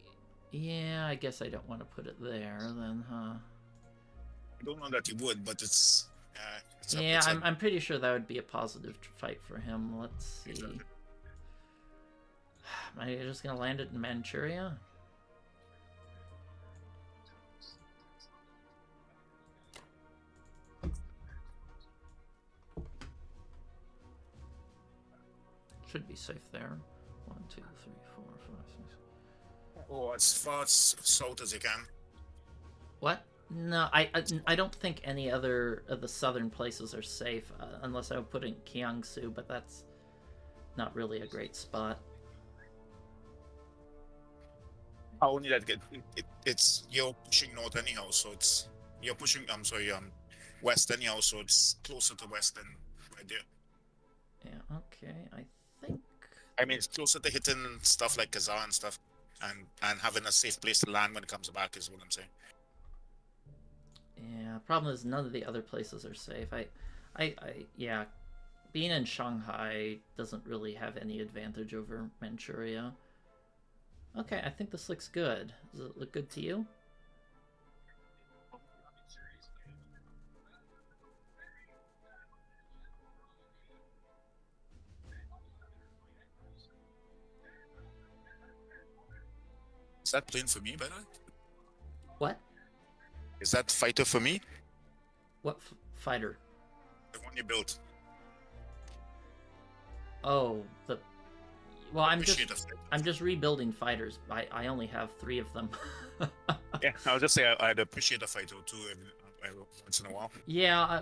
yeah, I guess I don't want to put it there then, huh? I don't know that he would, but it's. Yeah, I'm pretty sure that would be a positive fight for him. Let's see. Exactly. Am I just gonna land it in Manchuria? Should be safe there. 1, 2, 3, 4, 5, 6. Oh, as far as south as you can. What? No, I don't think any other of the southern places are safe, unless I would put in Kiangsu, but that's not really a great spot. Only that it's you're pushing north anyhow, so it's you're pushing. I'm sorry, west anyhow, so it's closer to west than right there. Yeah. Okay. I think. I mean, it's closer to hitting stuff like Kazan and stuff, and having a safe place to land when it comes back is what I'm saying. Yeah. Problem is none of the other places are safe. Yeah. Being in Shanghai doesn't really have any advantage over Manchuria. Okay, I think this looks good. Does it look good to you? Is that plane for me, by the way? What? Is that fighter for me? What fighter? The one you built. Oh, the. Well, I'm Appreciate just rebuilding fighters. I only have 3 of them. Yeah, I'll just say I'd appreciate a fighter too every once in a while. Yeah,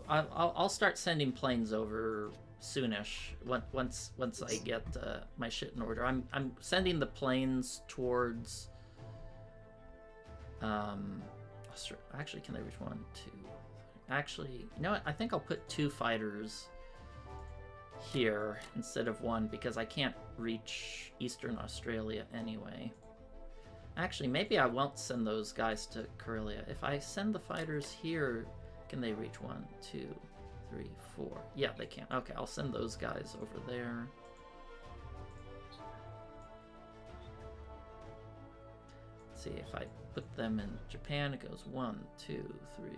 I'll start sending planes over soonish. Once I get my shit in order. I'm sending the planes towards Actually, can they reach 1, 2? Actually, you know what? I think I'll put 2 fighters here instead of 1 because I can't reach Eastern Australia anyway. Actually, maybe I won't send those guys to Karelia. If I send the fighters here, can they reach 1, 2, 3, 4? Yeah, they can. Okay, I'll send those guys over there. Let's see, if I put them in Japan, it goes 1, 2, 3,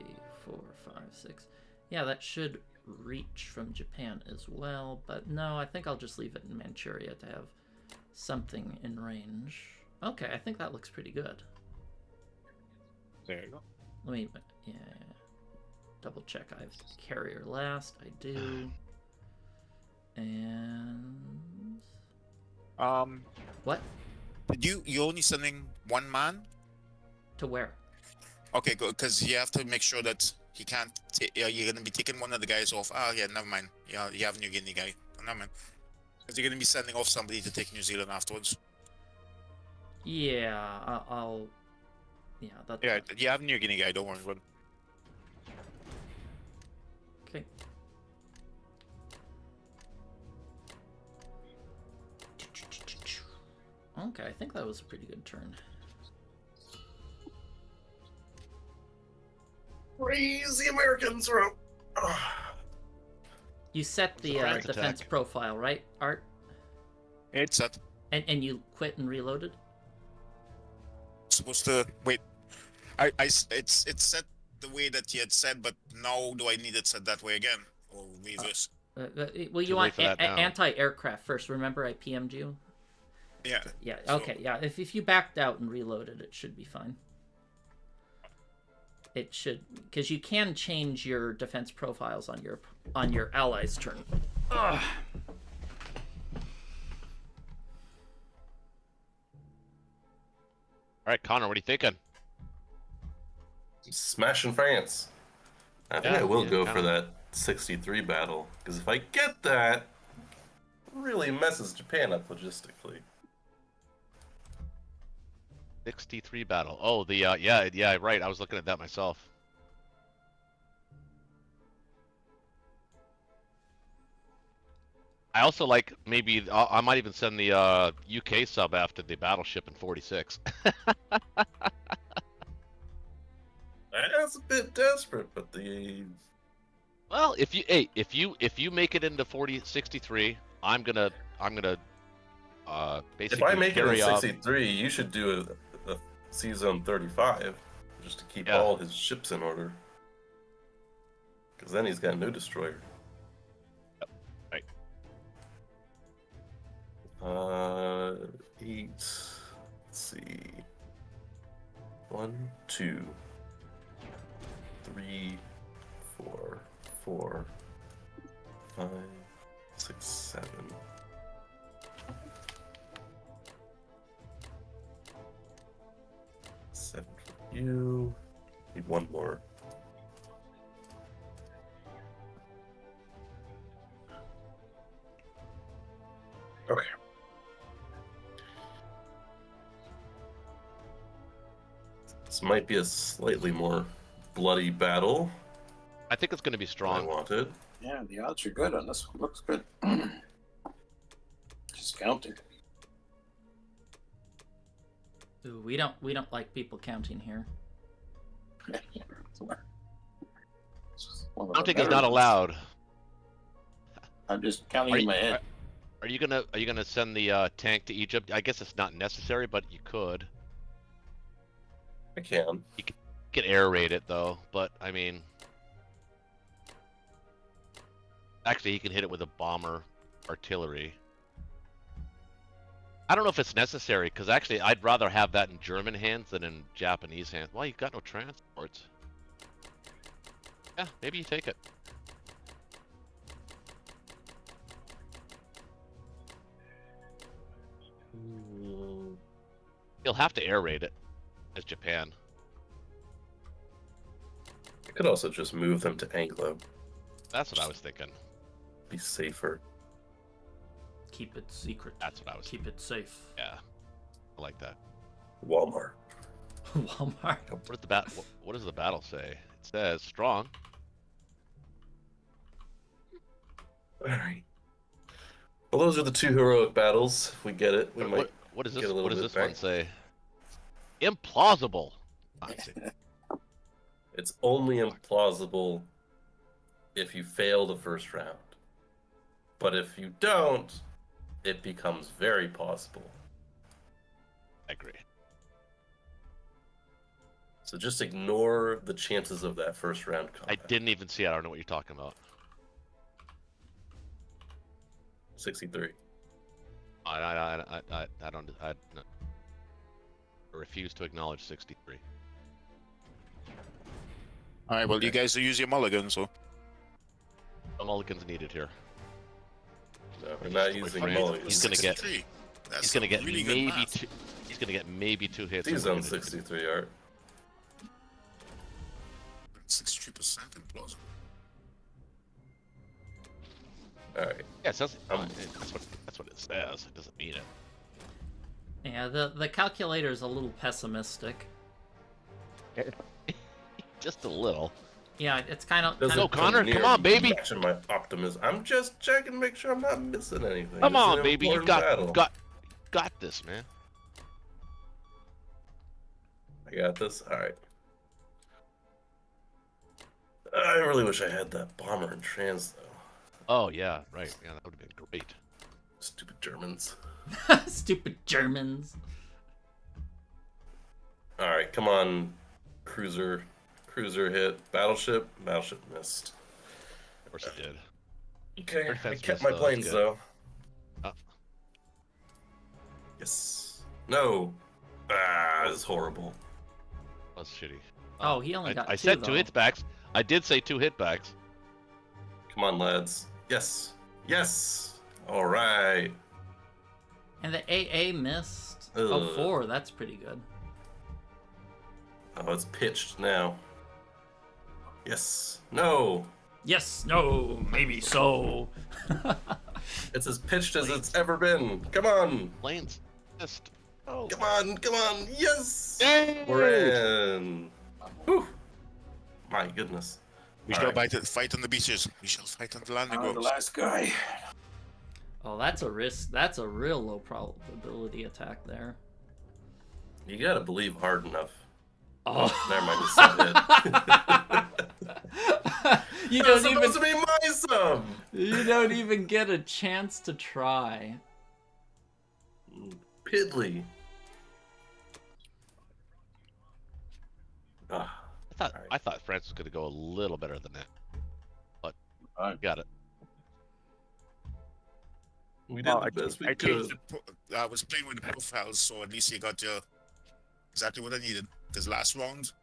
4, 5, 6. Yeah, that should reach from Japan as well, but no, I think I'll just leave it in Manchuria to have something in range. Okay, I think that looks pretty good. There you go. Let me, yeah, double check. I have carrier last. I do. And what? Did you only sending 1 man? To where? Okay, good, because you have to make sure that he can't. You're gonna be taking one of the guys off. Ah, yeah, never mind. Yeah, you have New Guinea guy. Never mind. Because you're gonna be sending off somebody to take New Zealand afterwards. Yeah, I'll. Yeah, that. Yeah, you have New Guinea guy. Don't worry about it. Okay. Okay, I think that was a pretty good turn. Raise the American throat. You set the defense profile, right, Art? It's set. And you quit and reloaded? Supposed to wait. It's set the way that you had said, but now do I need it set that way again or reverse? Well, you want anti-aircraft first. Remember, I PM'd you. Yeah. Yeah. So, Okay. Yeah. If you backed out and reloaded, it should be fine. It should, because you can change your defense profiles on your allies' turn. Ugh. All right, Connor, what are you thinking? Smashing France. I think I will go for that 63 battle, because if I get that, it really messes Japan up logistically. 63 battle. Oh, the yeah, right. I was looking at that myself. I also like maybe I might even send the UK sub after the battleship in 46. That's a bit desperate, but the well, if you make it into 63, I'm gonna basically if I make it in carry off. 63, you should do a Sea Zone 35 just to keep all his ships in order. Because then he's got no destroyer. Yep. Right. 8. Let's see. 1, 2, 3, 4, 4, 5, 6, 7. 7 for you. Need 1 more. Okay. This might be a slightly more bloody battle. I think it's going to be I strong. wanted. Yeah, the odds are good on this one. Looks good. Just counting. Ooh, we don't like people counting here. Counting is not allowed. I'm just counting in my head. Are you gonna send the tank to Egypt? I guess it's not necessary, but you could. I can. You can air raid it though, but I mean, actually, he can hit it with a bomber, artillery. I don't know if it's necessary because actually, I'd rather have that in German hands than in Japanese hands. Well, you've got no transports. Yeah, maybe you take it. You'll have to air raid it as Japan. I could also just move them to Anglo. That's what I was thinking. Be safer. Keep it secret. That's what I was Keep it safe. Yeah, I like that. Walmart. Walmart. What does the battle say? It says strong. Alright. Well, those are the 2 heroic battles. If we get it, we might What is get this? a little What does bit this one back. say? Implausible. It's only implausible if you fail the first round. But if you don't, it becomes very possible. I agree. So just ignore the chances of that first round I combat. didn't even see it. I don't know what you're talking about. 63. I don't. I refuse to acknowledge 63. All right. Well, you guys use your mulligan, so. No mulligans needed here. No, we're not using friend. mulligans. He's gonna get. 63. That's He's gonna some get really good maybe math. two. He's gonna get maybe 2 hits. These and we're on gonna- 63 art. 63% implausible. Alright. Yeah, it says, that's what it says. It doesn't mean it. Yeah, the calculator is a little pessimistic. Just a little. Yeah, it's kind of. Doesn't Go, Connor, near come on, baby. matching my optimism. I'm just checking to make sure I'm not missing anything. Come This is on, an baby. You important got battle. this, man. I got this? Alright. I really wish I had that bomber in trans, though. Oh yeah, right. Yeah, that would have been great. Stupid Germans. Stupid Germans. Alright, come on. Cruiser. Cruiser hit. Battleship. Battleship missed. Of course it did. Okay, I defense kept missed, my though. planes, That's though. Oh. Yes. No. Ah, this is horrible. That's shitty. Oh, he only got I 2, said 2 though. hitbacks. I did say 2 hitbacks. Come on, lads. Yes. Yes. All right. And the AA missed. Ugh. Oh, 4. That's pretty good. Oh, it's pitched now. Yes. No. Yes. No. Maybe so. It's as pitched as it's ever been. Come on. Planes missed. Oh. Come on. Come on. Yes. Yay! We're in. Whew. My goodness. We All shall right. fight on the beaches. We shall fight on the landing The grounds. last guy. Oh, that's a risk. That's a real low probability attack there. You gotta believe hard enough. Oh, Never mind. It's not it. you That's don't supposed even. to be my sub. You don't even get a chance to try. Piddly. Ah. I thought France was going to go a little better than that, but I got it. We did the best we could. I was playing with the profiles, so at least you got your exactly what I needed. Because last round,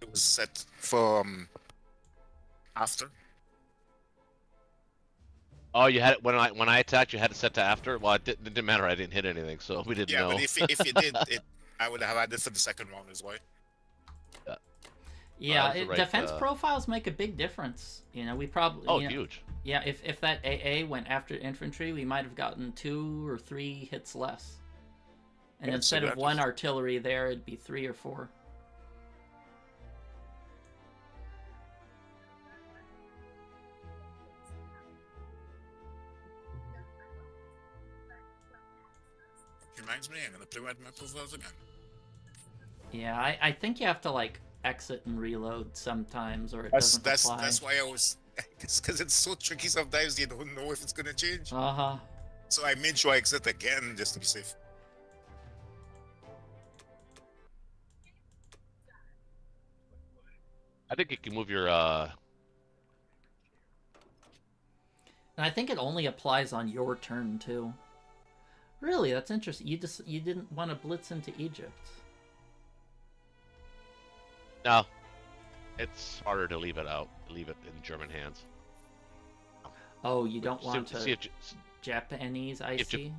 it was set for after. Oh, you had it when I attacked. You had it set to after. Well, it didn't matter. I didn't hit anything, so we didn't Yeah, know. but if you did, I would have had it for the second round as well. Yeah, that's the right, defense profiles make a big difference. You know, we probably. Oh, you know, huge. Yeah, if that AA went after infantry, we might have gotten 2 or 3 hits less. And Yeah, instead of exactly. 1 artillery there, it'd be 3 or 4. Reminds me, I'm gonna play with my profiles again. Yeah, I think you have to like exit and reload sometimes, or it That's doesn't that's apply. that's why I was. Because it's so tricky sometimes you don't know if it's gonna change. Uh-huh. So I made sure I exit again just to be safe. I think you can move your. And I think it only applies on your turn too. Really, that's interesting. You didn't want to blitz into Egypt. No, it's harder to leave it out. Leave it in German hands. Oh, you don't want See to if, Japanese if IC?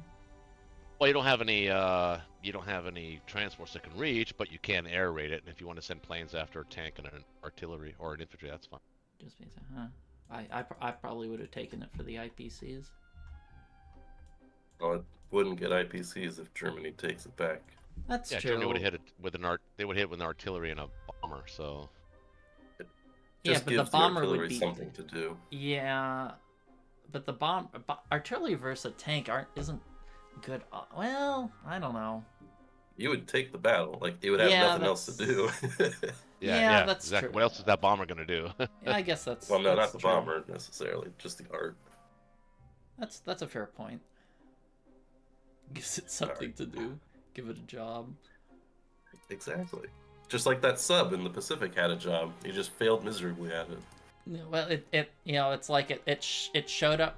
well, you don't have any transports that can reach, but you can air raid it. And if you want to send planes after a tank and an artillery or an infantry, that's fine. Just means, huh? I probably would have taken it for the IPCs. Well, it wouldn't get IPCs if Germany takes it back. That's Yeah, true. Germany would have hit it with an They would hit it with an artillery and a bomber. So. Just but the gives bomber artillery would be something to do. Yeah, but the artillery versus a tank isn't good. Well, I don't know. You would take the battle. Like, it would have nothing else to do. Yeah, that's exactly. true. What else is that bomber gonna do? Yeah, I guess that's. Well, no, that's not the true. bomber necessarily, just the art. That's a fair point. Gives it something to do. Give it a job. Exactly. Just like that sub in the Pacific had a job. He just failed miserably at it. Well, it's like it showed up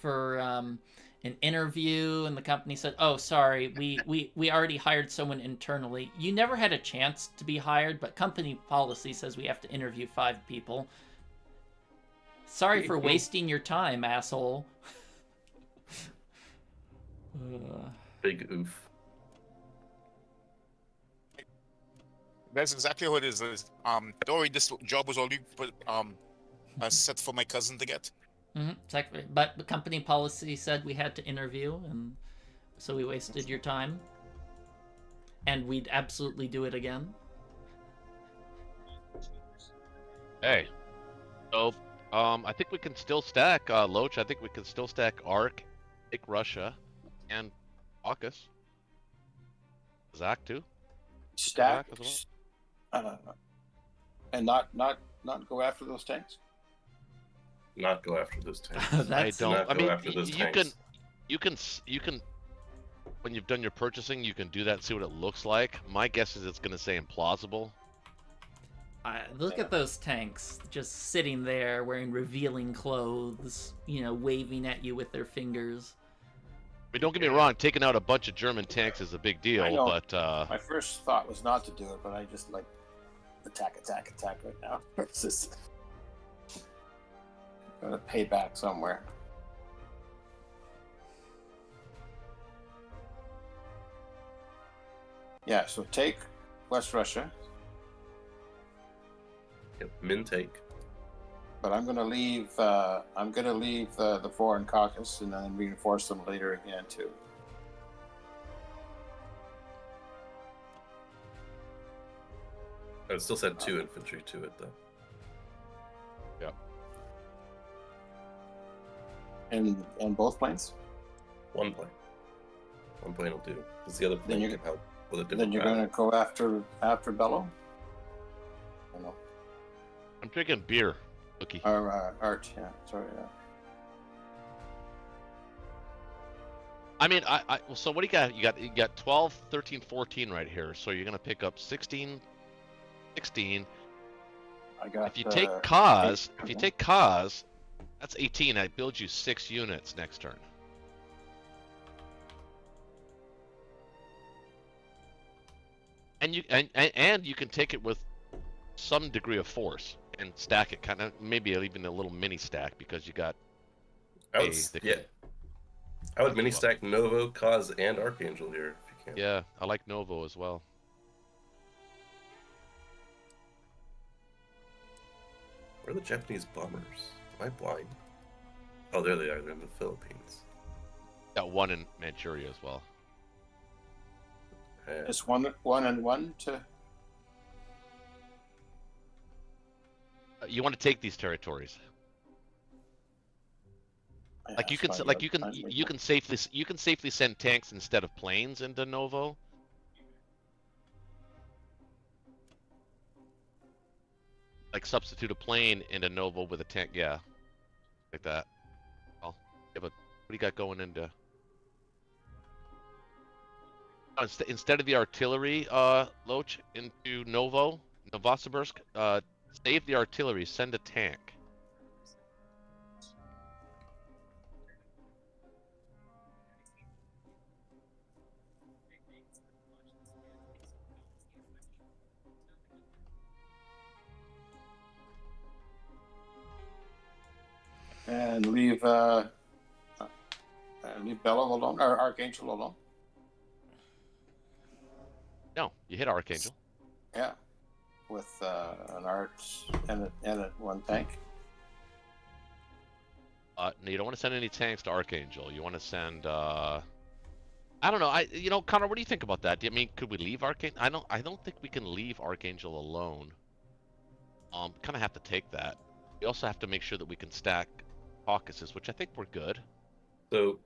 for an interview, and the company said, "Oh, sorry, we already hired someone internally. You never had a chance to be hired, but company policy says we have to interview 5 people. Sorry for wasting your time, asshole." Big oof. That's exactly what it is. Don't worry, this job was already set for my cousin to get. Exactly. But the company policy said we had to interview, and so we wasted your time. And we'd absolutely do it again. Hey. So, I think we can still stack Loach. I think we can still stack Ark, take Russia, and Caucus. Zach too. Stack. Zach as And not go after those tanks. Not go after those tanks. I don't. Not I go mean, after those you tanks. can. When you've done your purchasing, you can do that and see what it looks like. My guess is it's going to say implausible. Look at those tanks just sitting there wearing revealing clothes, waving at you with their fingers. I mean, don't get me wrong, taking out a bunch of German tanks is a big deal, I know. but My first thought was not to do it, but I just like attack right now. It's just gotta pay back somewhere. Yeah, so take West Russia. Yep, min take. But I'm gonna leave the foreign caucus and then reinforce them later again too. I would still send 2 infantry to it though. Yeah. And both planes. 1 plane. 1 plane will do. Because the other plane can help with a different. Then you're gonna go after Bello. I don't know. I'm drinking beer, Cookie. Or Art, yeah. Sorry. Yeah. I mean, well, so what do you got? You got 12, 13, 14 right here. So you're gonna pick up 16, 16. I got. If you take Kaz, that's 18. I build you 6 units next turn. And you can take it with some degree of force and stack it, kind of maybe even a little mini stack because you got. I would mini stack Novo, Kaz, and Archangel here if you can. Yeah, I like Novo as well. Where are the Japanese bombers? Am I blind? Oh, there they are. They're in the Philippines. Got 1 in Manchuria as well. It's one and one to. You want to take these territories. Yeah, Like you it's can, fine, you can safely send tanks instead of planes into Novo. Like substitute a plane into Novo with a tank, yeah, like that. Well, yeah, but what do you got going into? Instead of the artillery, Loach, into Novosibirsk, save the artillery, send a tank. And leave Bello alone, or Archangel alone. No, you hit Archangel. Yeah, with an Art and a 1 tank. No, you don't want to send any tanks to Archangel. You want to send. I don't know. Connor, what do you think about that? I mean, could we leave Archangel? I don't think we can leave Archangel alone. Kind of have to take that. We also have to make sure that we can stack Caucasus, which I think we're good. So,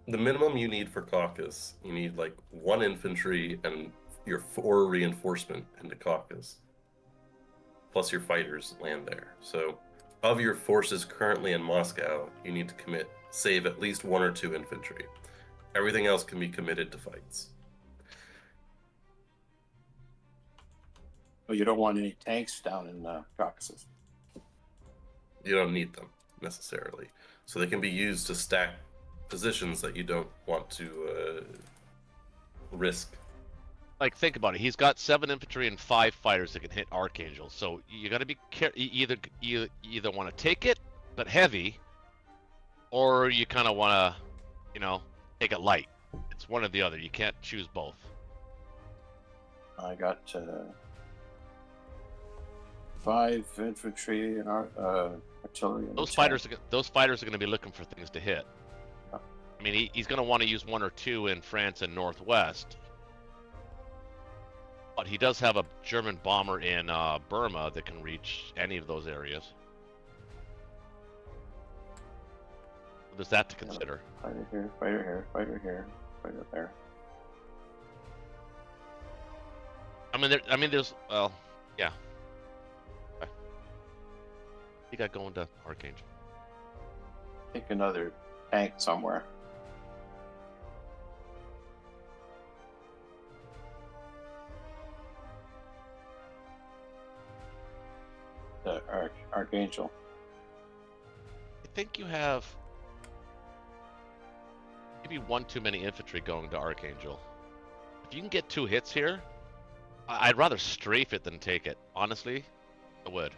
the minimum you need for Caucasus, you need like 1 infantry and your 4 reinforcement into Caucasus, plus your fighters land there. So, of your forces currently in Moscow, you need to save at least 1 or 2 infantry. Everything else can be committed to fights. Well, you don't want any tanks down in Caucasus. You don't need them necessarily, so they can be used to stack positions that you don't want to risk. Like, think about it. He's got 7 infantry and 5 fighters that can hit Archangel. So you got to be careful. You either want to take it, but heavy, or you kind of want to, take it light. It's one or the other. You can't choose both. I got 5 infantry and artillery. And Those fighters are going to be looking for things to hit. I mean, he's going to want to use 1 or 2 in France and Northwest. But he does have a German bomber in Burma that can reach any of those areas. There's that to consider. Fighter here, fighter here, fighter here, fighter there. There's yeah. Okay. You got going to Archangel. Take another tank somewhere. The Archangel. I think you have maybe 1 too many infantry going to Archangel. If you can get 2 hits here, I'd rather strafe it than take it. Honestly, I would.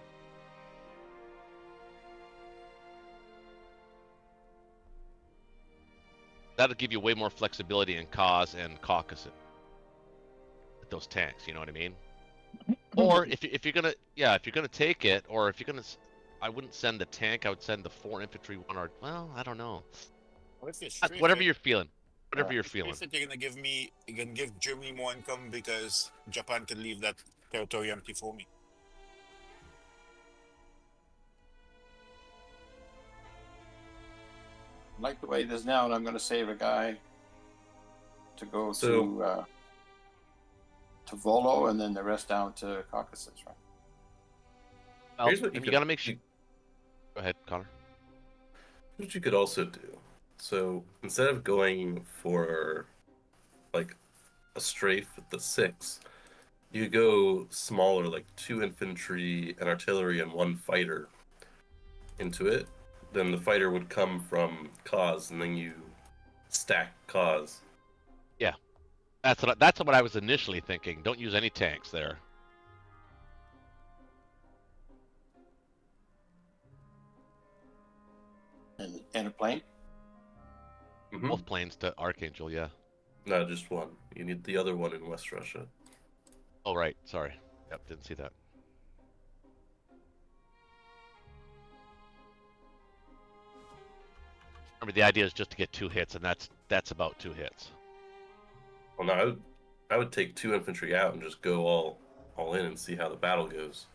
That'll give you way more flexibility in Kaz and Caucasus with those tanks. You know what I mean? Or if you're gonna take it, or if you're gonna, I wouldn't send the tank. I would send the 4 infantry 1 or I don't know. What if you strafe Whatever it? you're feeling. Whatever you're feeling. If you're gonna give Germany more income because Japan can leave that territory empty for me. I like the way it is now, and I'm going to save a guy to go to Volo, and then the rest down to Caucasus, right? Well, Here's what you gotta make sure. Go ahead, Connor. Here's what you could also do. So instead of going for like a strafe with the 6, you go smaller, like 2 infantry and artillery and 1 fighter into it. Then the fighter would come from Kaz, and then you stack Kaz. Yeah, that's what I was initially thinking. Don't use any tanks there. And a plane? Mm-hmm. Both planes to Archangel, yeah. No, just 1. You need the other one in West Russia. Oh, right. Sorry. Yep, didn't see that. Remember, the idea is just to get 2 hits, and that's about 2 hits. Well, no, I would take 2 infantry out and just go all in and see how the battle goes.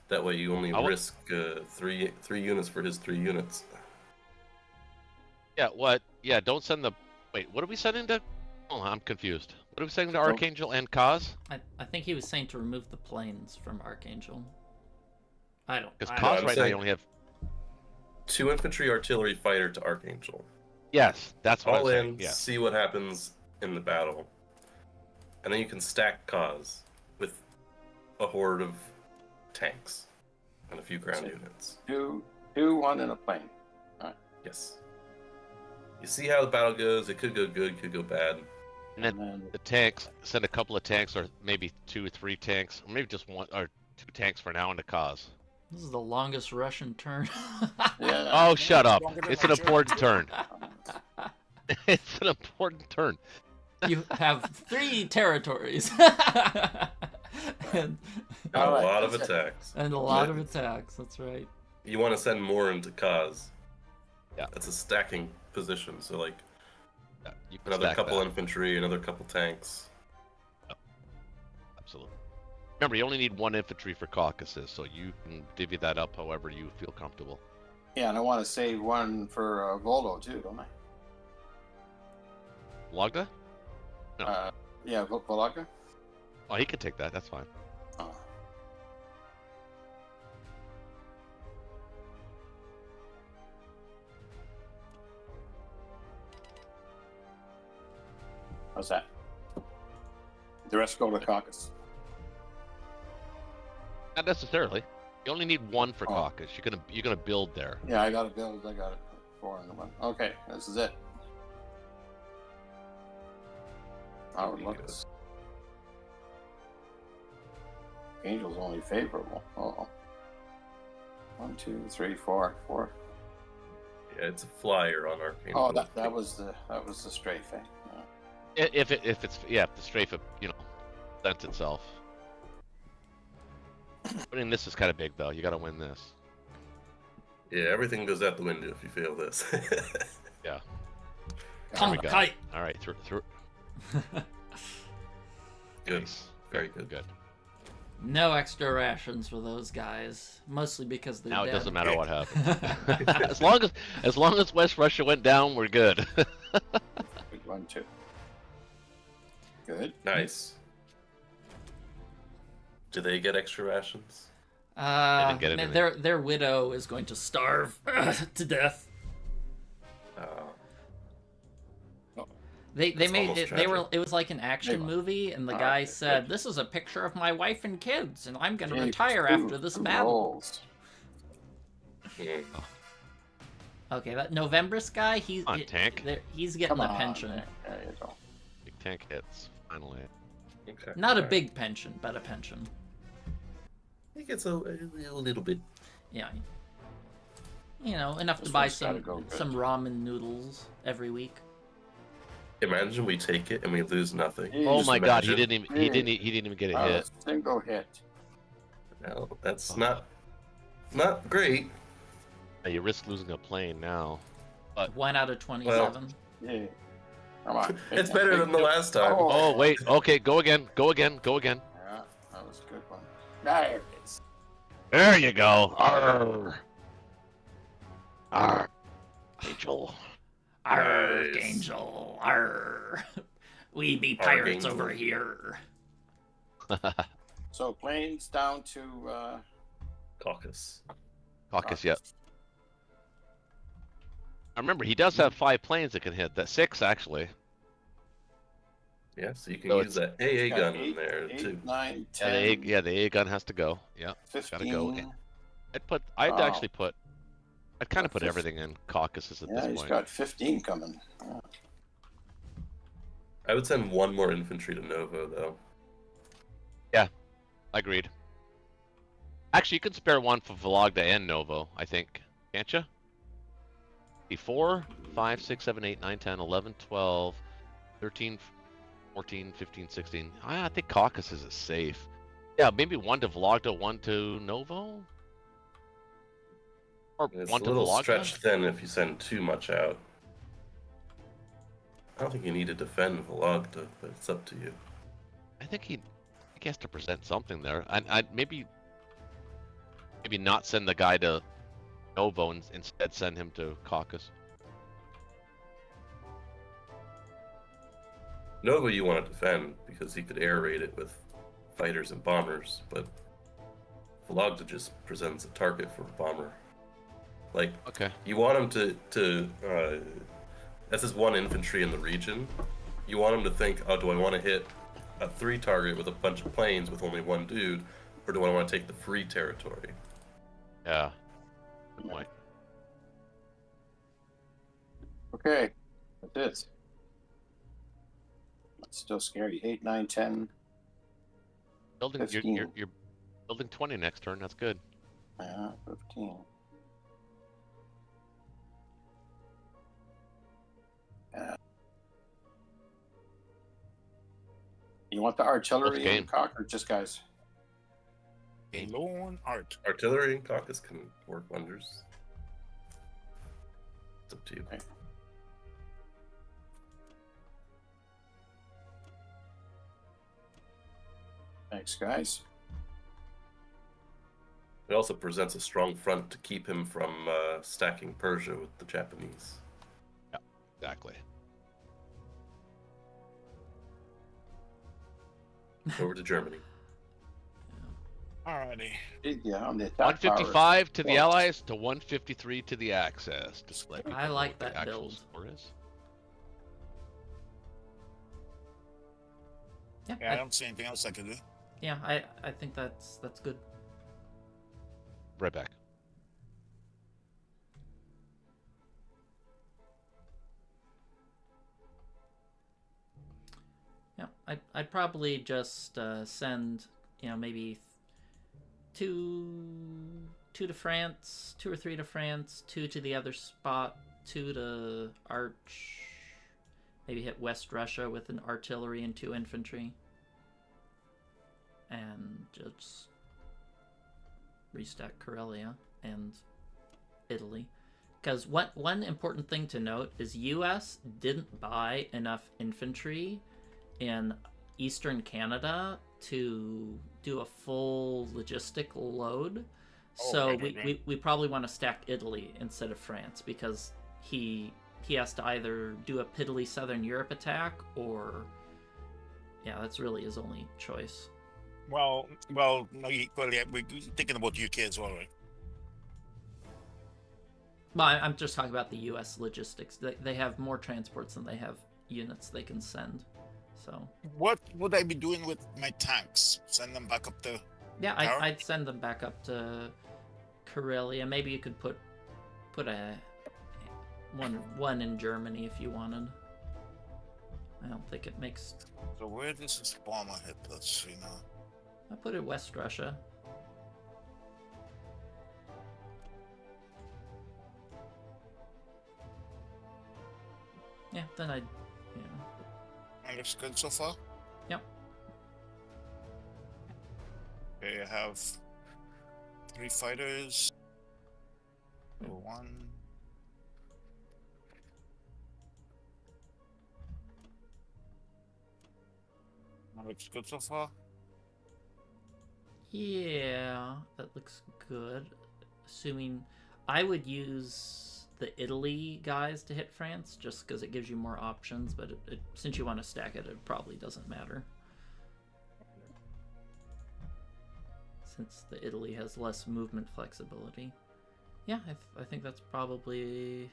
That way, you only risk 3 units for his 3 units. Yeah. What? Yeah. Don't send the. Wait. What are we sending to? Oh, I'm confused. What are we sending to Archangel and Kaz? I think he was saying to remove the planes from Archangel. I don't. Because I Kaz don't- right now you only have. 2 infantry, artillery, fighter to Archangel. Yes, that's what All I'm in, saying. Yeah. see what happens in the battle. And then you can stack Kaz with a horde of tanks and a few ground units. 2, 1, and a plane. Yes. You see how the battle goes. It could go good, could go bad. And then the tanks, send a couple of tanks, or maybe 2 or 3 tanks, or maybe just 1 or 2 tanks for now into Kaz. This is the longest Russian turn. Yeah. Oh, shut up! Longer than It's my an German important turn. It's an important turn. You have 3 territories. and A All right, lot of that's it. attacks. a lot of attacks. That's right. You want to send more into Kaz. Yeah. That's a stacking position. So, like, Yeah, you can Another stack couple that. infantry, another couple tanks. Absolutely. Remember, you only need 1 infantry for caucuses, so you can divvy that up however you feel comfortable. Yeah, and I want to save one for Voldo too, don't I? Logda? No. Yeah, Volodka. Oh, he can take that. That's fine. Oh. How's that? The rest go to caucus. Not necessarily. You only need 1 for Oh. caucus. You're gonna build there. Yeah, I got to build. I got it. 4 and 1. Okay, this is it. Oh, look. Angel's only favorable. Oh. 1, 2, 3, 4, 4. Yeah, it's a flyer on Arcane. Oh, that was the strafe. Yeah. If the strafe, presents itself. Winning this is kind of big though. You got to win this. Yeah, everything goes out the window if you fail this. Yeah. Come we go. kite. All right, through. Good. Nice. Very good. Good. No extra rations for those guys, mostly because they're Now dead. it doesn't matter what happens. as long as West Russia went down, we're good. Good 1, 2. Good. Nice. Do they get extra rations? didn't get anything. Their widow is going to starve to death. They That's made almost it. tragic. It was like an action movie, and the guy said, "This is a picture of my wife and kids, and I'm gonna retire after this battle." Yeah. Okay, that November's guy, he's getting Come a on. pension. There you go. Big tank hits finally. Okay. Not a Alright. big pension, but a pension. I think it's a little bit. Yeah. Enough to This buy one's gotta some go good. some ramen noodles every week. Imagine we take it and we lose nothing. Oh Just my God, he imagine. didn't even get a hit. Single hit. No, that's not great. You risk losing a plane now. 1 out of 27. Yeah. Come on. It's better than the last time. Oh wait, okay, go again. Yeah, that was a good one. There it is. There you go. Arr. Arr. Angel. Archangel. Arr. We be pirates Archangel. over here. So planes down to Caucus. Caucus, yep. I remember he does have 5 planes that can hit. That 6 actually. Yeah, so you can So use that AA gun in there eight, too. 9, Yeah, 10, the A gun has to go. Yeah, 15. gotta go. I'd Wow. actually put. I'd kind of put 15. everything in caucuses at Yeah, this he's point. got 15 coming. Yeah. I would send 1 more infantry to Novo though. Agreed. Actually, you can spare 1 for Vologda and Novo, I think. Can't you? 4, 5, 6, 7, 8, 9, 10, 11, 12, 13, 14, 15, 16. I think caucuses is safe. Yeah, maybe 1 to Vologda, 1 to Novo? Or It's 1 a to little Vologda? stretched thin if you send too much out. I don't think you need to defend Vologda, but it's up to you. I think he has to present something there. I'd maybe not send the guy to Novo and instead send him to caucus. Novo you want to defend because he could air raid it with fighters and bombers, but Vologda just presents a target for a bomber. Like, Okay. you want him to that's his 1 infantry in the region. You want him to think, oh, do I want to hit a 3 target with a bunch of planes with only 1 dude, or do I want to take the free territory? Yeah. Good point. Okay, that's it. That's still scary. 8, 9, 10. Building, 15. you're building 20 next turn. That's good. 15. You want the artillery That's game. and cock or just guys? Lone art. Artillery and caucus can work wonders. It's up to you. Okay. Thanks, guys. It also presents a strong front to keep him from stacking Persia with the Japanese. Yeah, exactly. Over to Germany. Alrighty. Yeah, on the attack 155 to the power. Allies to 153 to the Axis. Just let me I know like what the that actual build. score is. Yeah, Yeah, I don't see anything else I can do. yeah, I think that's good. Right back. Yeah, I'd probably just send, maybe two to France, 2 or 3 to France, 2 to the other spot, 2 to Arch. Maybe hit West Russia with an artillery and 2 infantry. And just restack Karelia and Italy. Because one important thing to note is US didn't buy enough infantry in Eastern Canada to do a full logistic load. So we probably want to stack Italy instead of France, because he has to either do a piddly Southern Europe attack, or that's really his only choice. Well, no, we're thinking about UK as well, right? Well, I'm just talking about the US logistics. They have more transports than they have units they can send. So What would I be doing with my tanks? Send them back up to yeah, Tower? I'd send them back up to Karelia. Maybe you could put a one in Germany if you wanted. I don't think it makes. So where does this bomber hit? Let's see now. I put it West Russia. Yeah, then I'd. That looks good so far. Yep. Okay, I have 3 fighters. So 1. That looks good so far. Yeah, that looks good. Assuming I would use the Italy guys to hit France, just because it gives you more options, but since you want to stack it, it probably doesn't matter. Since the Italy has less movement flexibility. Yeah, I think that's probably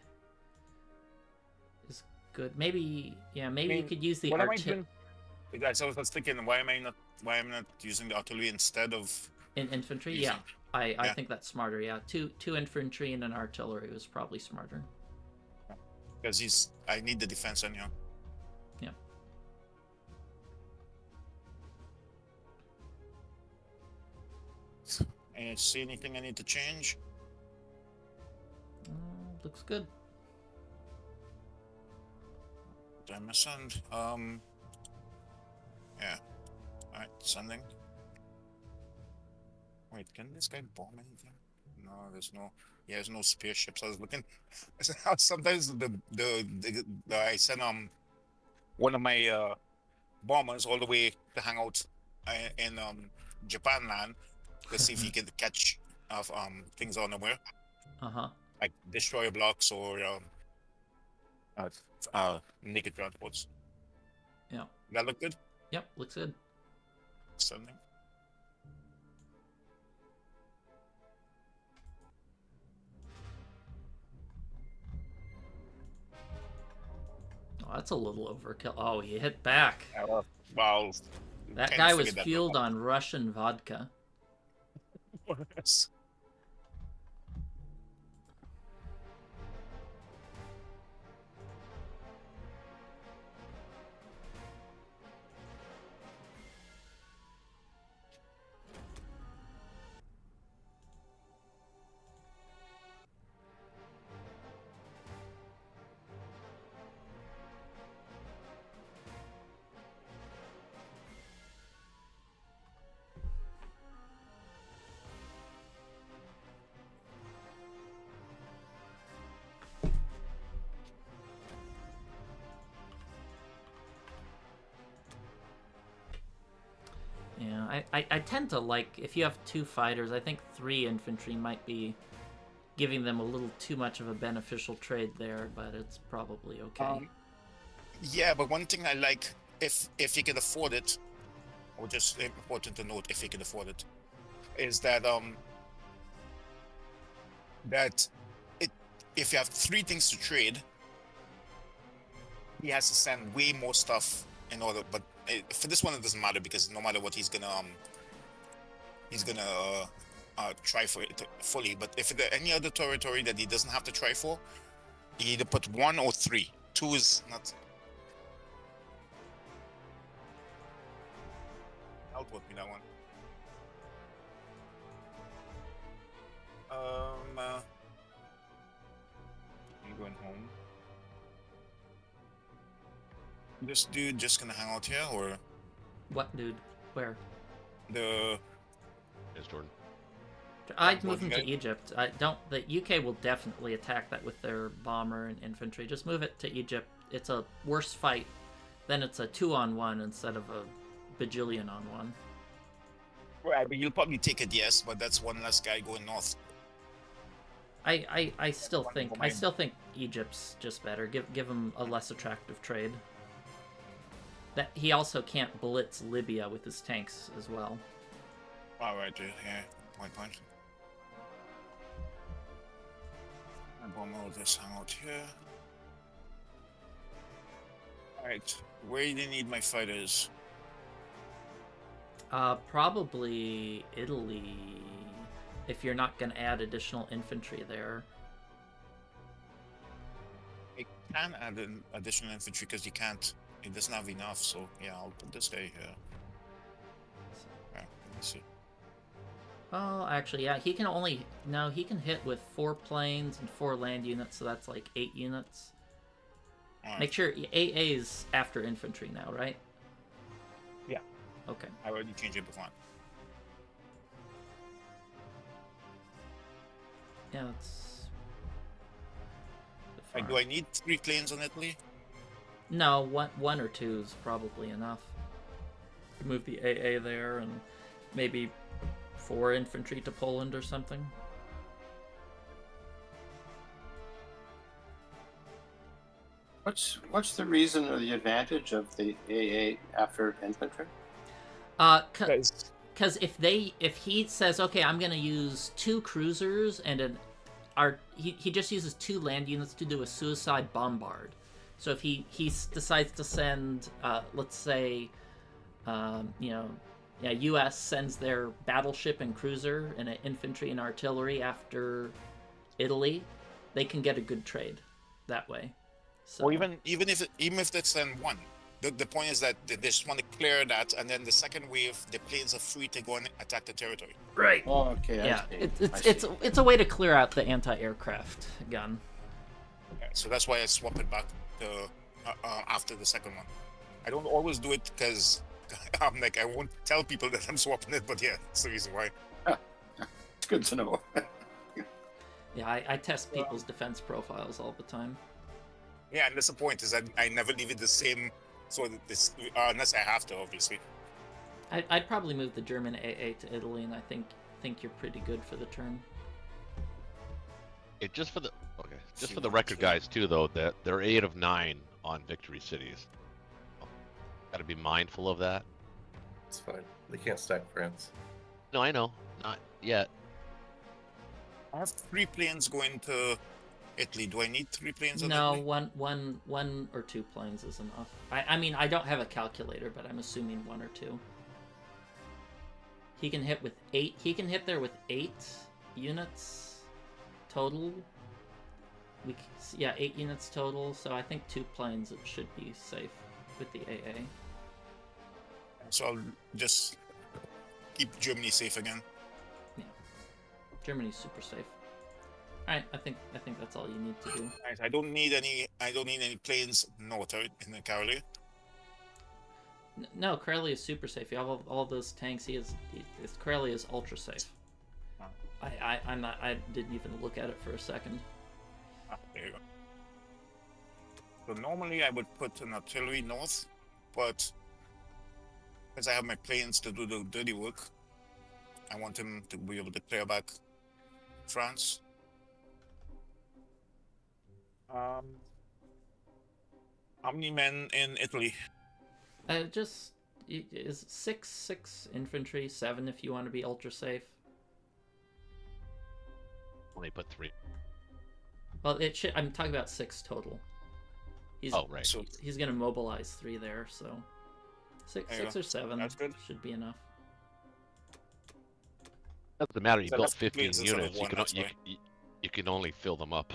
is good. Maybe, you could use the artillery. Guys, I was thinking, why am I not using the artillery instead of infantry? using... I think that's smarter. Yeah, two infantry and an artillery was probably smarter. Because I need the defense on you. Yeah. And see anything I need to change? Looks good. Did I miss send? Yeah. Alright, sending. Wait, can this guy bomb anything? No, there's no. Yeah, there's no spaceships. I was looking. Sometimes I send one of my bombers all the way to hang out in Japan land to see if he could catch things on the way. Like destroyer blocks or naked transports. Yeah. That look good? Yep, looks good. Sending. Oh, that's a little overkill. Oh, he hit back. Well, that guy was fueled on Russian vodka. Yes. I tend to like, if you have 2 fighters, I think 3 infantry might be giving them a little too much of a beneficial trade there, but it's probably okay. Yeah, but one thing I like, if you can afford it, or just important to note, if you can afford it, is that if you have 3 things to trade, he has to send way more stuff in order. But for this one, it doesn't matter because no matter what, he's gonna try for it fully. But if there any other territory that he doesn't have to try for, he either put 1 or 3. 2 is not. Output me that one. I'm going home. This dude just gonna hang out here, or What dude? Where? the? Yes, Jordan. I'd move him Okay. to Egypt. I don't. The UK will definitely attack that with their bomber and infantry. Just move it to Egypt. It's a worse fight. Then it's a 2-on-1 instead of a bajillion on 1. Right, but you'll probably take it, yes. But that's one less guy going north. I still think Egypt's just better. Give him a less attractive trade. That he also can't blitz Libya with his tanks as well. All right, yeah, point. And bomber will just hang out here. All right, where do you need my fighters? Probably Italy, if you're not going to add additional infantry there. I can add an additional infantry because he can't. He doesn't have enough. So yeah, I'll put this guy here. Yeah, let's see. Oh, actually, yeah, he can hit with 4 planes and 4 land units, so that's like 8 units. Alright. Make sure AA is after infantry now, right? Yeah. Okay. I already changed it before. Yeah, that's... Like, do I need 3 planes on Italy? No, one or 2 is probably enough. Move the AA there and maybe 4 infantry to Poland or something. What's the reason or the advantage of the AA after infantry? Because if he says, okay, I'm gonna use 2 cruisers and he just uses 2 land units to do a suicide bombard. So if he decides to send, let's say, U.S. sends their battleship and cruiser and an infantry and artillery after Italy, they can get a good trade that way. So, Or even if they send 1, the point is that they just want to clear that, and then the second wave, the planes are free to go and attack the territory. right. Oh, okay. Yeah, I see. it's a way to clear out the anti-aircraft gun. Yeah, so that's why I swap it back to after the second one. I don't always do it because I'm like I won't tell people that I'm swapping it, but yeah, that's the reason why. It's good to know. Yeah, I test people's defense profiles all the time. Yeah, and that's the point is that I never leave it the same. So that this unless I have to, obviously. I'd probably move the German AA to Italy, and I think you're pretty good for the turn. Just for the record, guys, too, though, that they're 8 of 9 on victory cities. Got to be mindful of that. It's fine. They can't stack France. No, I know, not yet. I have 3 planes going to Italy. Do I need 3 planes? On No, Italy? one or 2 planes is enough. I mean, I don't have a calculator, but I'm assuming 1 or 2. He can hit with 8. He can hit there with 8 units total. 8 units total. So I think 2 planes it should be safe with the AA. So I'll just keep Germany safe again. Yeah, Germany's super safe. All right, I think that's all you need to do. Right, I don't need any planes north in the Karelia. No, Karelia is super safe. You have all those tanks. Karelia is ultra safe. Oh. I didn't even look at it for a second. There you go. So normally I would put an artillery north, but Because I have my planes to do the dirty work. I want him to be able to clear back France. How many men in Italy? Just is 6 infantry, 7 if you want to be ultra safe. Only put 3. Well, it should. I'm talking about 6 total. He's, Oh, right. So He's gonna mobilize 3 there, so There you six go. or 7 That's good. should be enough. Doesn't matter. You So built that's 2 15 planes instead of units. one, that's why. You can only fill them up.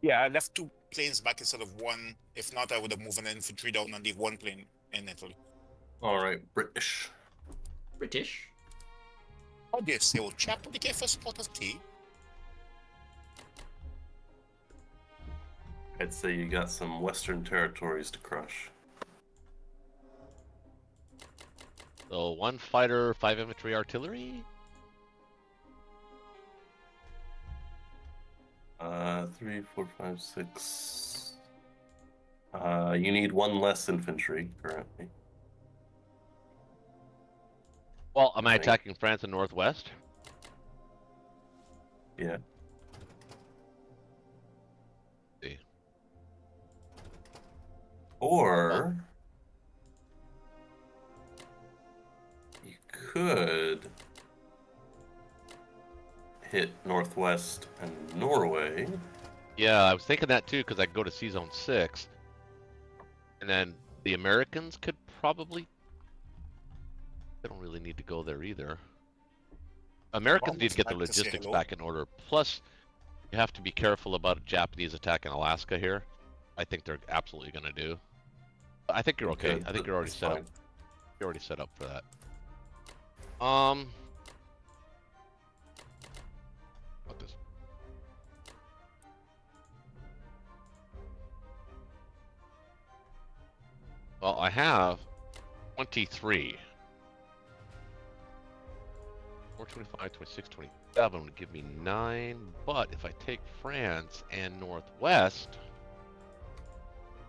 Yeah, I left 2 planes back instead of 1. If not, I would have moved an infantry down and leave 1 plane in Italy. All right, British. British. How do you say, old chap? What do you get for a spot of tea? I'd say you got some Western territories to crush. So 1 fighter, 5 infantry, artillery. 3, 4, 5, 6. You need 1 less infantry currently. Well, am I Right. attacking France in northwest? Yeah. See. Or you could hit northwest and Norway. Yeah, I was thinking that too because I could go to Sea Zone 6, and then the Americans could probably. They don't really need to go there either. Americans need to get the Almost like to say logistics hello. back in order. Plus, you have to be careful about a Japanese attack in Alaska here. I think they're absolutely going to do. I think you're okay. I think you're already that's set up. fine. You're already set up for that. What this? Well, I have 23. 425, 26, 27 would give me 9. But if I take France and Northwest,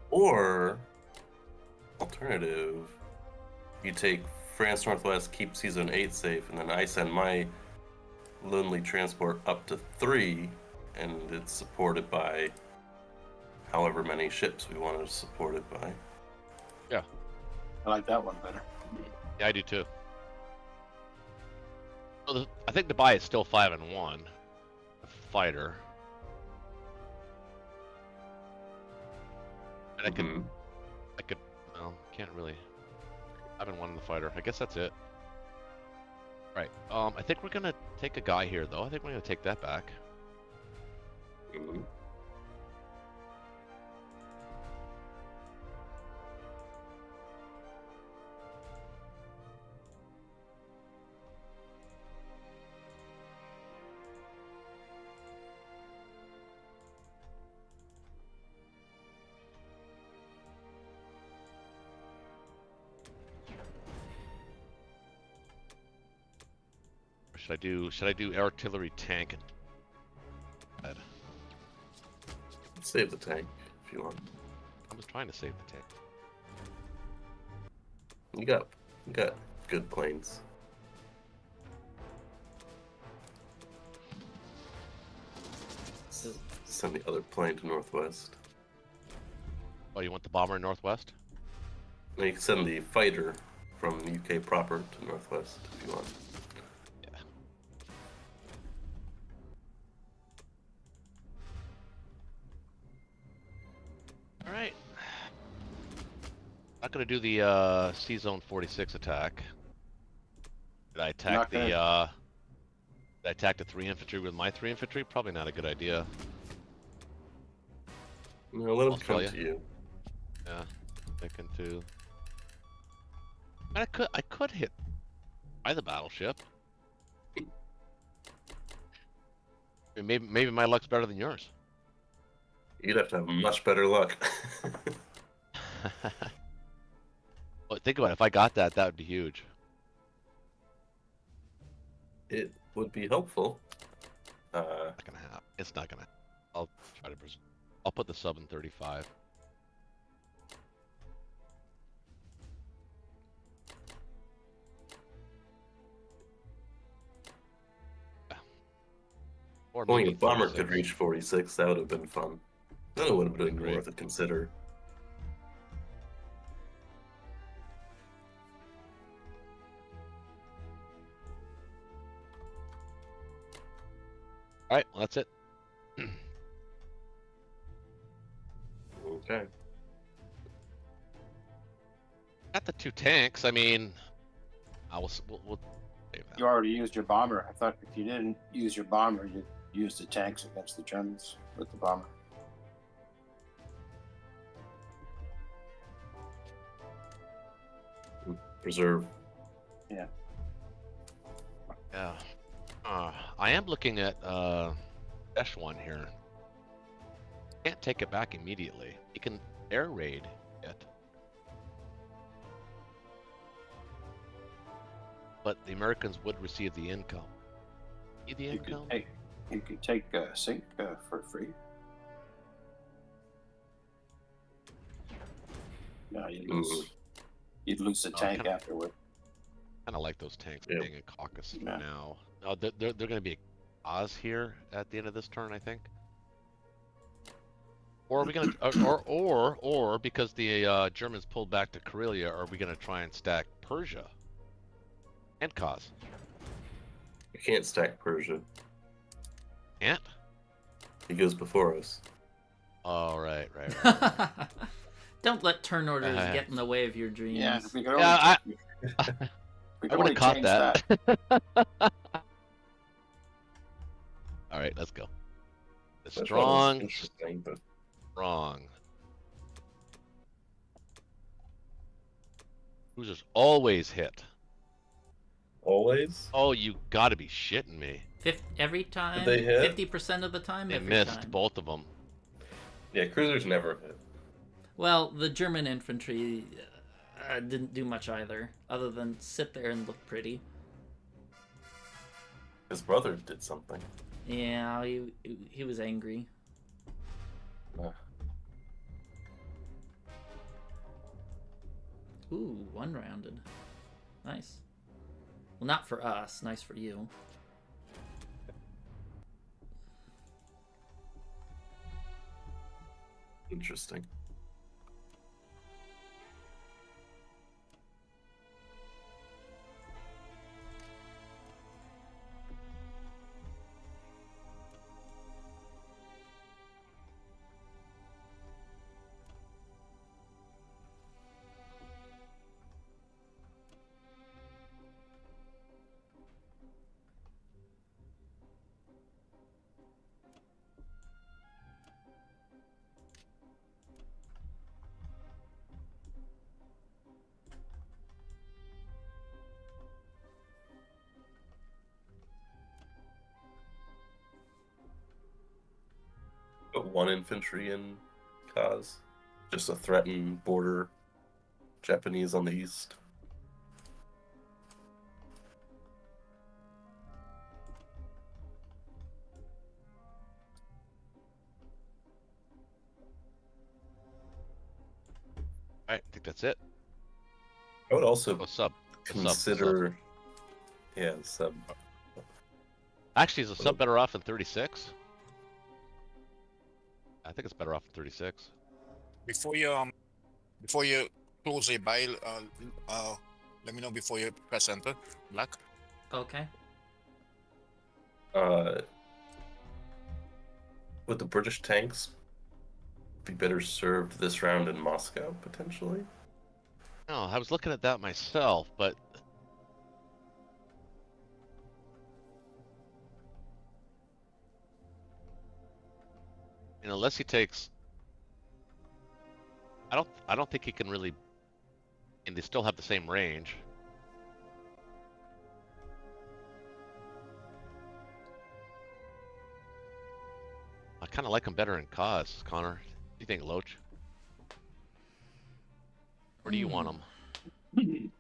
Or alternative, you take France Northwest, keep Season 8 safe, and then I send my lonely transport up to 3, and it's supported by however many ships we want to support it by. I like that one better. yeah, I do too. Well, I think Dubai is still 5 and 1. A fighter. And I Mhm. could, well, can't really. 5 and 1 in the fighter. I guess that's it. Right. I think we're gonna take a guy here, though. I think we're gonna take that back. Mhm. Or should I do? Should I do artillery tank? And Save the tank if you want. I was trying to save the tank. You got good planes. Send the other plane to northwest. Oh, you want the bomber in northwest? Now you can send the fighter from UK proper to northwest if you want. Yeah. All right. Not gonna do the C Zone 46 attack. Did I attack Not the gonna- Did I attack the 3 infantry with my 3 infantry? Probably not a good idea. No, let them come Australia. to you. Yeah, thinking too. And I could hit by the battleship. I mean, maybe my luck's better than yours. You'd have to have much better luck. Well, think about it. If I got that, that would be huge. It would be helpful. Not gonna happen. It's not gonna. I'll try to. I'll put the sub in 35. Or Only maybe if bomber 46. could reach 46, that would have been fun. That would have been Great. worth a consider. All right, well, that's it. Okay. Got the 2 tanks. I mean, we'll save that. You already used your bomber. I thought if you didn't use your bomber, you'd use the tanks against the Germans with the bomber. Preserve. Yeah. Yeah. I am looking at Dash 1 here. Can't take it back immediately. You can air raid it. But the Americans would receive the income. See the income? You could take sync for free. No, you'd lose the tank kinda- afterward. Kind of like those tanks Yep. being in Caucasus Yeah. now. No, they're going to be Oz here at the end of this turn, I think. Or are we going to, or because the Germans pulled back to Karelia, are we going to try and stack Persia and Kaz? You can't stack Persia. Can't? He goes before us. Oh, right. Don't let turn orders Uh, get in the way of your dreams. Yeah, we could Yeah, only, we I could would only have caught change that. All right, let's go. The That was strong, interesting, but strong. Cruisers always hit. always. Oh, you gotta be shitting me. Every time, they hit? 50% of the time. They every missed time. both of them. Yeah, cruisers never hit. Well, the German infantry didn't do much either, other than sit there and look pretty. His brother did something. Yeah, he was angry. Ooh, one-rounded. Nice. Well, not for us. Nice for you. Interesting. Put 1 infantry in Kaz. Just to threaten border Japanese on the east. Alright, I think that's it. I would also Oh, sub. consider... Yeah, sub. Actually, is a sub better off in 36? I think it's better off in 36. Before you close a buy, let me know before you press enter. Black. Okay. Would the British tanks be better served this round in Moscow, potentially? No, I was looking at that myself, but... unless he takes... I don't think he can really... and they still have the same range. I kind of like him better in Cause, Connor. What do you think, Loach? Where do you want him?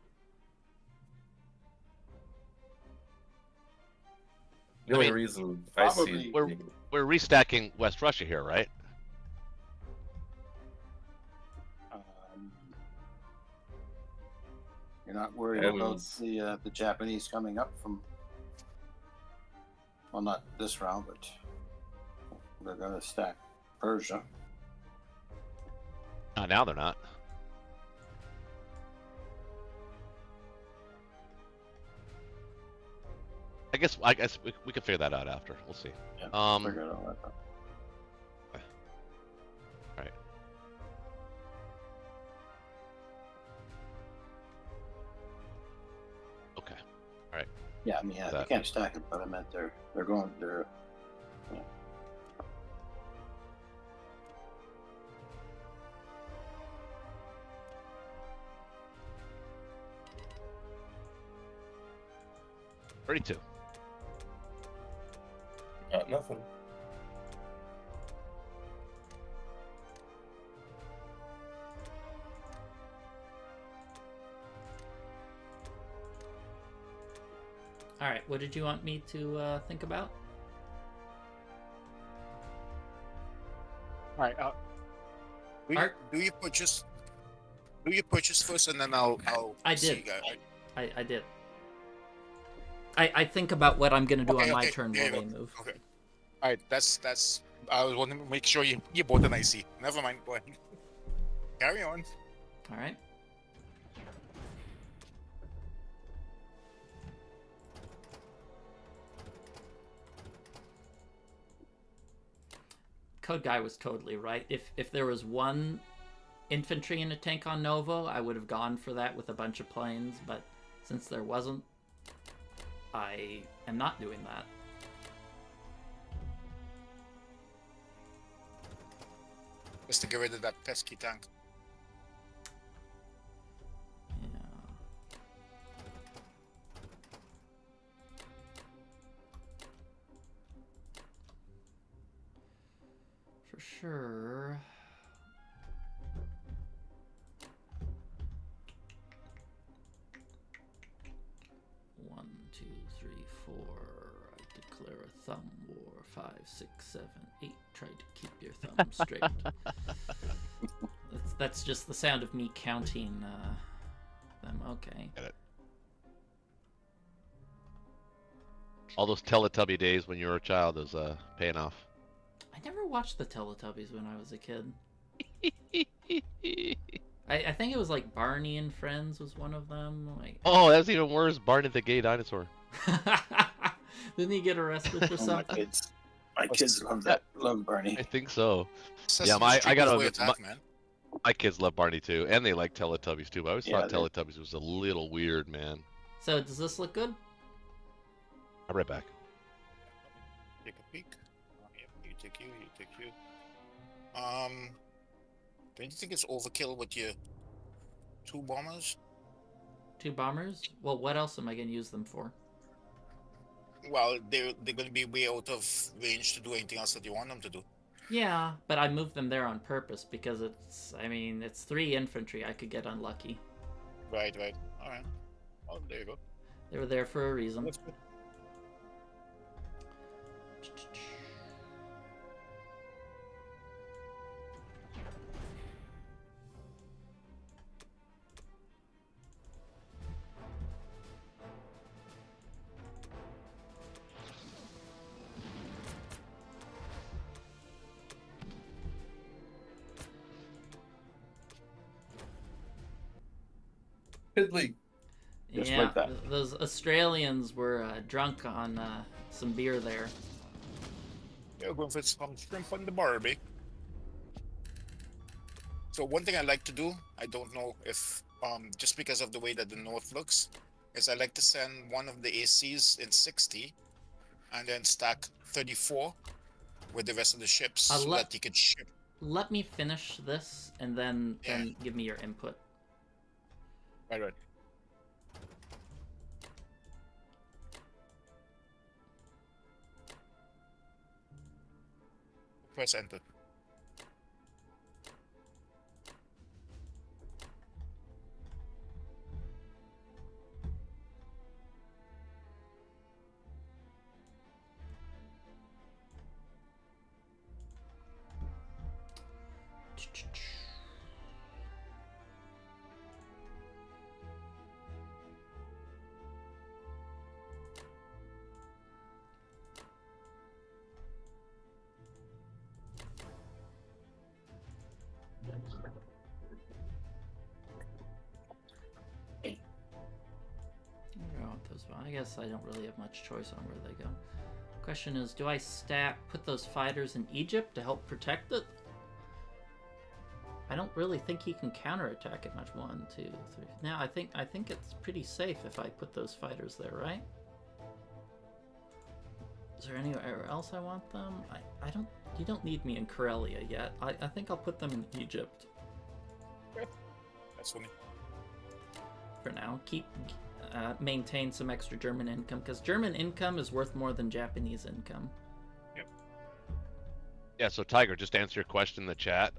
The only reason I see... We're restacking West Russia here, right? You're not worried about the Japanese coming up from, well, not this round, but They're gonna stack Persia. Now they're not. I guess we can figure that out after. We'll see. Yeah, figure it out. Alright. Okay. Alright. Yeah, I mean, yeah, they can't stack it, but I meant they're yeah. $32. Got nothing. All right, what did you want me to think about? All right. Do you purchase first, and then I'll I see, did. I did. I think about what I'm gonna do on my turn while they move. Okay. All right. That's. I was wanting to make sure you bought an IC. Never mind. Go ahead. Carry on. All right. Code Guy was totally right. If there was one infantry in a tank on Novo, I would have gone for that with a bunch of planes, but since there wasn't, I am not doing that. Just to get rid of that pesky tank. Yeah. For sure. One, two, three, four. I declare a thumb war. 5, 6, 7, 8. Try to keep your thumb straight. That's just the sound of me counting them. Okay. Get it. All those Teletubby days when you were a child is paying off. I never watched the Teletubbies when I was a kid. I think it was like Barney and Friends was one of them. Like... Oh, that's even worse. Barney the gay dinosaur. Didn't he get arrested for something? My kids love that. Love Barney. I think so. Sesame Yeah, I Street gotta was way admit, attack, man. my kids love Barney too, and they like Teletubbies too. But I always Yeah, thought Teletubbies was a little weird, man. So does this look good? I'll be right back. Take a peek. You take you. Don't you think it's overkill with your 2 bombers? 2 bombers? Well, what else am I going to use them for? Well, they're going to be way out of range to do anything else that you want them to do. Yeah, but I moved them there on purpose because it's 3 infantry. I could get unlucky. Right. All right. Oh, there you go. They were there for a reason. That's good. Piddly. Just yeah, like that. Those Australians were drunk on some beer there. Yeah, going for some shrimp on the barbie. So one thing I like to do, I don't know if just because of the way that the north looks, is I like to send one of the ACs in 60 and then stack 34 with the rest of the ships so that you could ship. Let me finish this and then give me your input. Right. Press enter. I guess I don't really have much choice on where they go. Question is, do I put those fighters in Egypt to help protect it? I don't really think he can counterattack it much. 1, 2, 3. Now I think it's pretty safe if I put those fighters there, right? Is there anywhere else I want them? I don't. You don't need me in Karelia yet. I think I'll put them in Egypt. That's funny. For now, maintain some extra German income, because German income is worth more than Japanese income. Yeah, so Tiger, just to answer your question in the chat,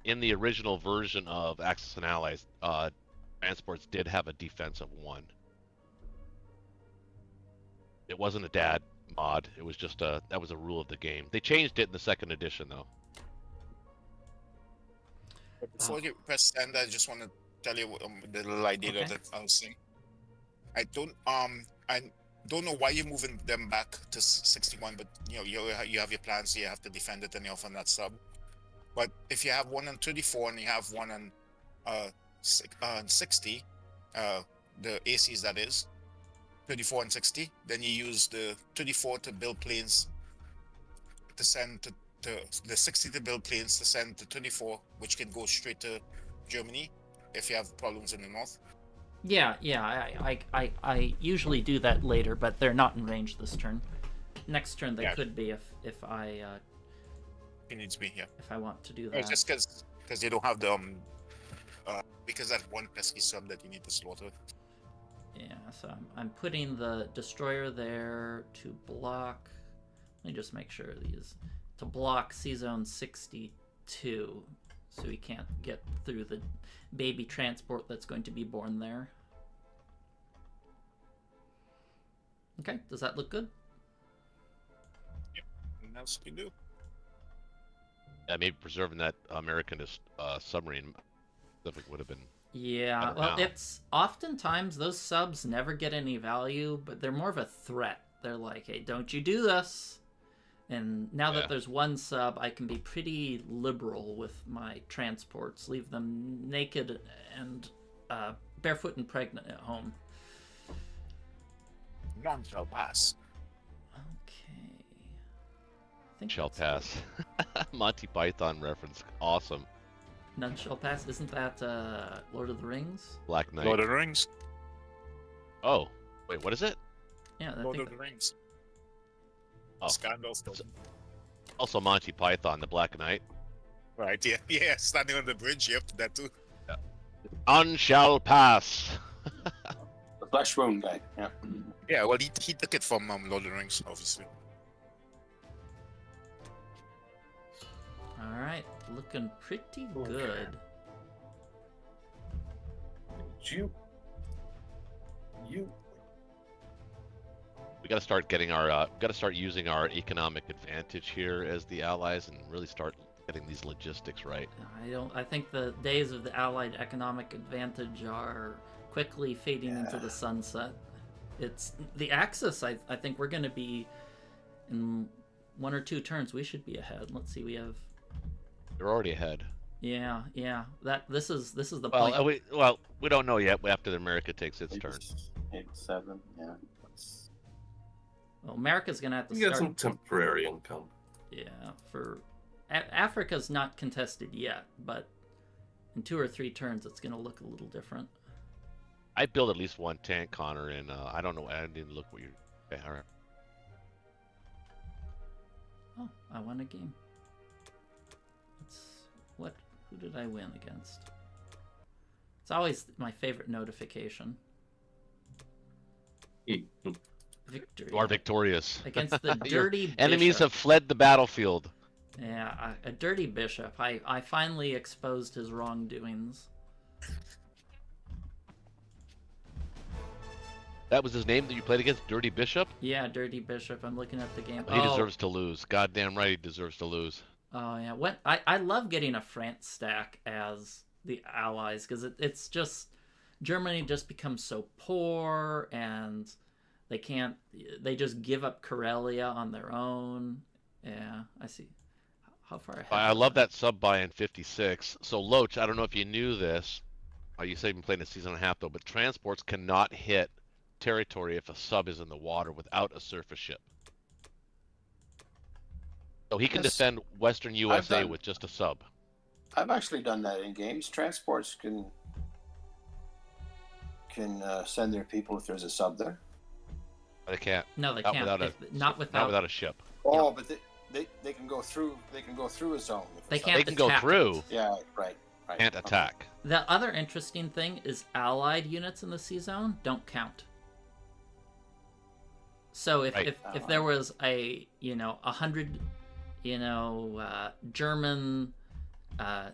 in the original version of Axis and Allies, transports did have a defense of 1. It wasn't a dad mod, it was just that was a rule of the game. They changed it in the 2nd edition, though. Before you press send, I just want to tell you the little idea that I was saying. I don't know why you're moving them back to 61, but you have your plans, so you have to defend it and you're off on that sub. But if you have one on 34 and you have one on 60, the ACs that is, 34 and 60, then you use the 34 to build planes to send to the 60 to build planes to send to 24, which can go straight to Germany if you have problems in the north. Yeah, I usually do that later, but they're not in range this turn. Next turn they could be if I it needs to be, yeah. If I want to do No, it's that. just because they don't have the because that one pesky sub that you need to slaughter. Yeah, so I'm putting the destroyer there to block. Let me just make sure these to block C-Zone 62, so he can't get through the baby transport that's going to be born there. Okay, does that look good? Yep, and that's what you do. Yeah, maybe preserving that American submarine would have been. Yeah, well, it's oftentimes those subs never get any value, but they're more of a threat. They're like, hey, don't you do this. And now that there's one sub, I can be pretty liberal with my transports. Leave them naked and barefoot and pregnant at home. None shall pass. Okay. Shall pass. Monty Python reference. Awesome. None shall pass. Isn't that Lord of the Rings? Black Knight. Lord of the Rings. Oh, wait, what is it? Yeah, Lord of the Rings. Oh. Scandal. Also Monty Python, the Black Knight. Right, yeah, standing on the bridge, yep, that too. Yeah. None shall pass. The flesh wound guy, yeah. Yeah, well, he took it from Lord of the Rings, obviously. All right, looking pretty good. You. We got to start getting our, got to start using our economic advantage here as the Allies, and really start getting these logistics right. I think the days of the Allied economic advantage are quickly fading into the sunset. It's the Axis. I think we're going to be in 1 or 2 turns. We should be ahead. Let's see. We have. They're already ahead. Yeah. This is the well, point. We don't know yet. After America takes its turn. 8, 7, yeah. Well, America's gonna have to get some temporary income. Yeah, for Africa's not contested yet, but in 2 or 3 turns, it's gonna look a little different. I build at least 1 tank, Connor, and I don't know. I didn't look what you. Okay, all right. Oh, I won a game. Who did I win against? It's always my favorite notification. Victory. You are victorious. Against the dirty bishop. Enemies have fled the battlefield. Yeah, a dirty bishop. I finally exposed his wrongdoings. That was his name that you played against? Dirty Bishop? Yeah, Dirty Bishop. I'm looking at the game. He deserves to lose. Goddamn right he deserves to lose. Oh, yeah. I love getting a France stack as the Allies, because it's just... Germany just becomes so poor, and they just give up Karelia on their own. Yeah, I see. How far ahead? I love that sub buy in 56. So Loach, I don't know if you knew this. You said you've been playing a season and a half though, but transports cannot hit territory if a sub is in the water without a surface ship. So he can Yes. defend Western USA done- with just a sub. I've actually done that in games. Transports can send their people if there's a sub there. They can't. No, they Not can't. without Not without. a ship. Oh, but they can go through. They can go through a zone. if They it's can't They can go attack through. it. Yeah, right. Can't Okay. attack. The other interesting thing is allied units in the sea zone don't count. So if Right. if there was a 100 German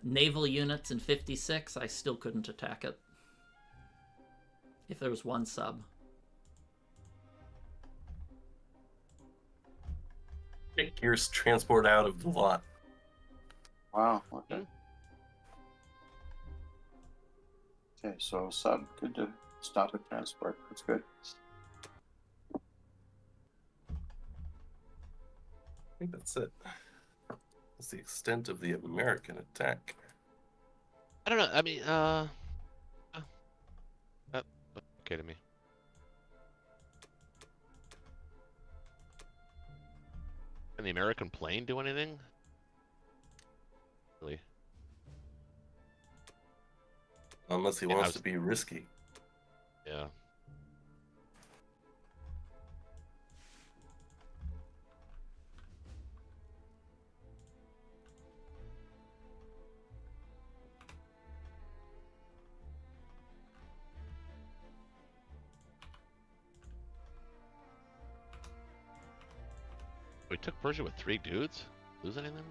naval units in 56, I still couldn't attack it. If there was one sub. Take your transport out of the lot. Wow. Okay. Okay, so sub, good to stop at transport. That's good. I think that's it. That's the extent of the American attack. I don't know. I mean, okay to me. Can the American plane do anything? Really? Unless he Yeah, I wants was- to be risky. Yeah. We took Persia with 3 dudes? Lose anything?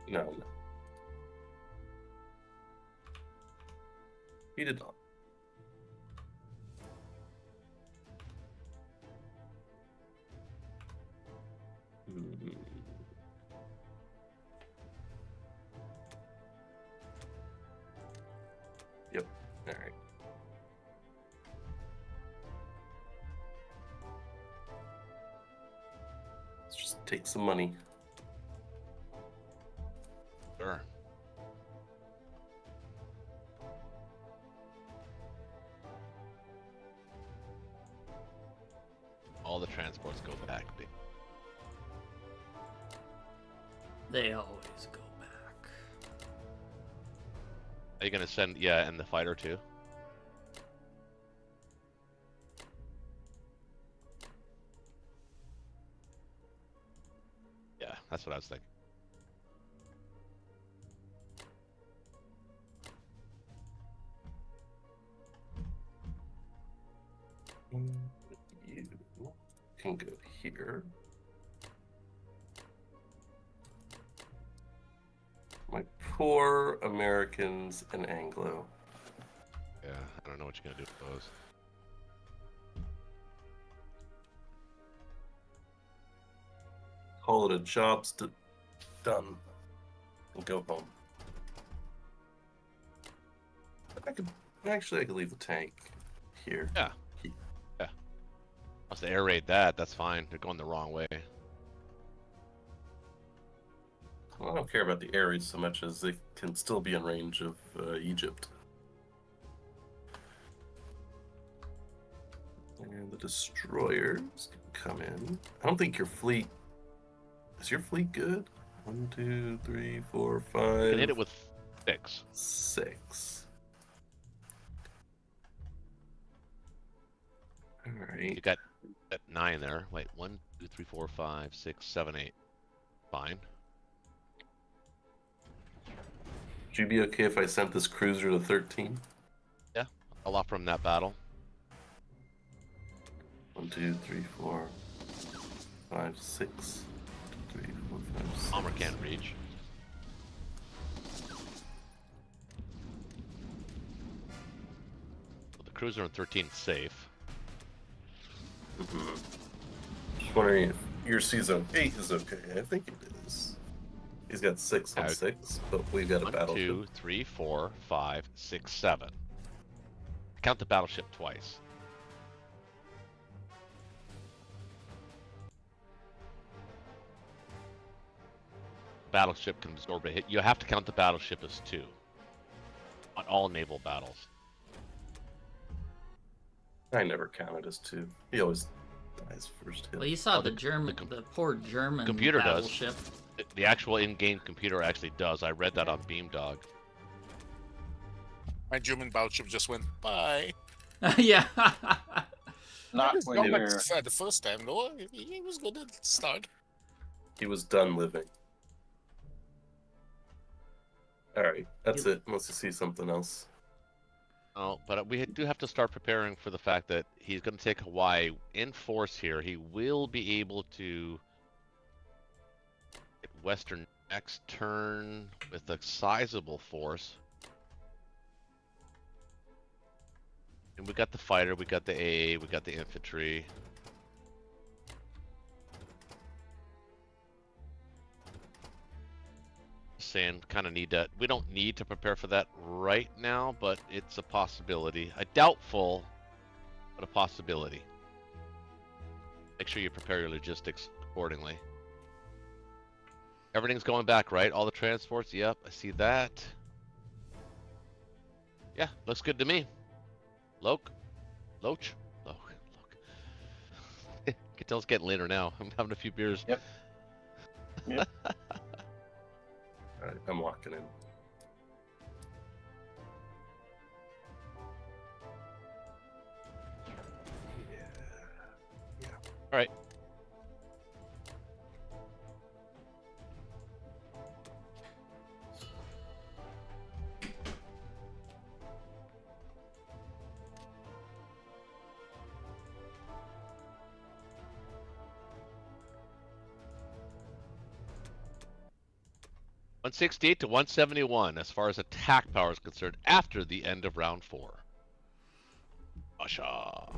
No. He did not. Hmm. Yep. All right. Let's just take some money. Sure. All the transports go back. They always go back. Are you gonna send, yeah, and the fighter too? Yeah, that's what I was thinking. You can go here. My poor Americans and Anglo. Yeah, I don't know what you're gonna do with those. Call it a job's done. And go home. I could leave the tank here. Yeah. Yeah. Once they air raid that, that's fine. They're going the wrong way. Well, I don't care about the air raids so much as they can still be in range of Egypt. And the destroyers can come in. I don't think your fleet... Is your fleet good? 1, 2, 3, 4, 5... You can hit it with 6. 6. Alright. You got 9 there. Wait, 1, 2, 3, 4, 5, 6, 7, 8. Fine. Would you be okay if I sent this cruiser to 13? Yeah, I'll offer him that battle. 1, 2, 3, 4, 5, 6. 2, 3, 4, 5, 6. Bomber can't reach. So the cruiser on 13 is safe. Just wondering if your season 8 is okay. I think it is. He's got 6 on 6, but we've got a 1, battleship. 2, 3, 4, 5, 6, 7. Count the battleship twice. Battleship can absorb a hit. You have to count the battleship as 2 on all naval battles. I never counted as 2. He always dies first hit. Well, you saw Oh, the German, the poor German computer does. battleship. The actual in-game computer actually does. I read that on Beamdog. My German battleship just went bye. Yeah. Not It's when not like you're. the first time, though. He was good at the start. He was done living. Alright, that's it. Unless you see something else. Oh, but we do have to start preparing for the fact that he's going to take Hawaii in force here. He will be able to get Western next turn with a sizable force. And we got the fighter, we got the AA, we got the infantry. Saying kind of need that. We don't need to prepare for that right now, but it's a possibility. A doubtful, but a possibility. Make sure you prepare your logistics accordingly. Everything's going back, right? All the transports? Yep, I see that. Yeah, looks good to me. Loach? Can tell it's getting later now. I'm having a few beers. Yep. Yep. Alright, I'm locking in. All right. $168 to $171 as far as attack power is concerned after the end of round 4. Russia.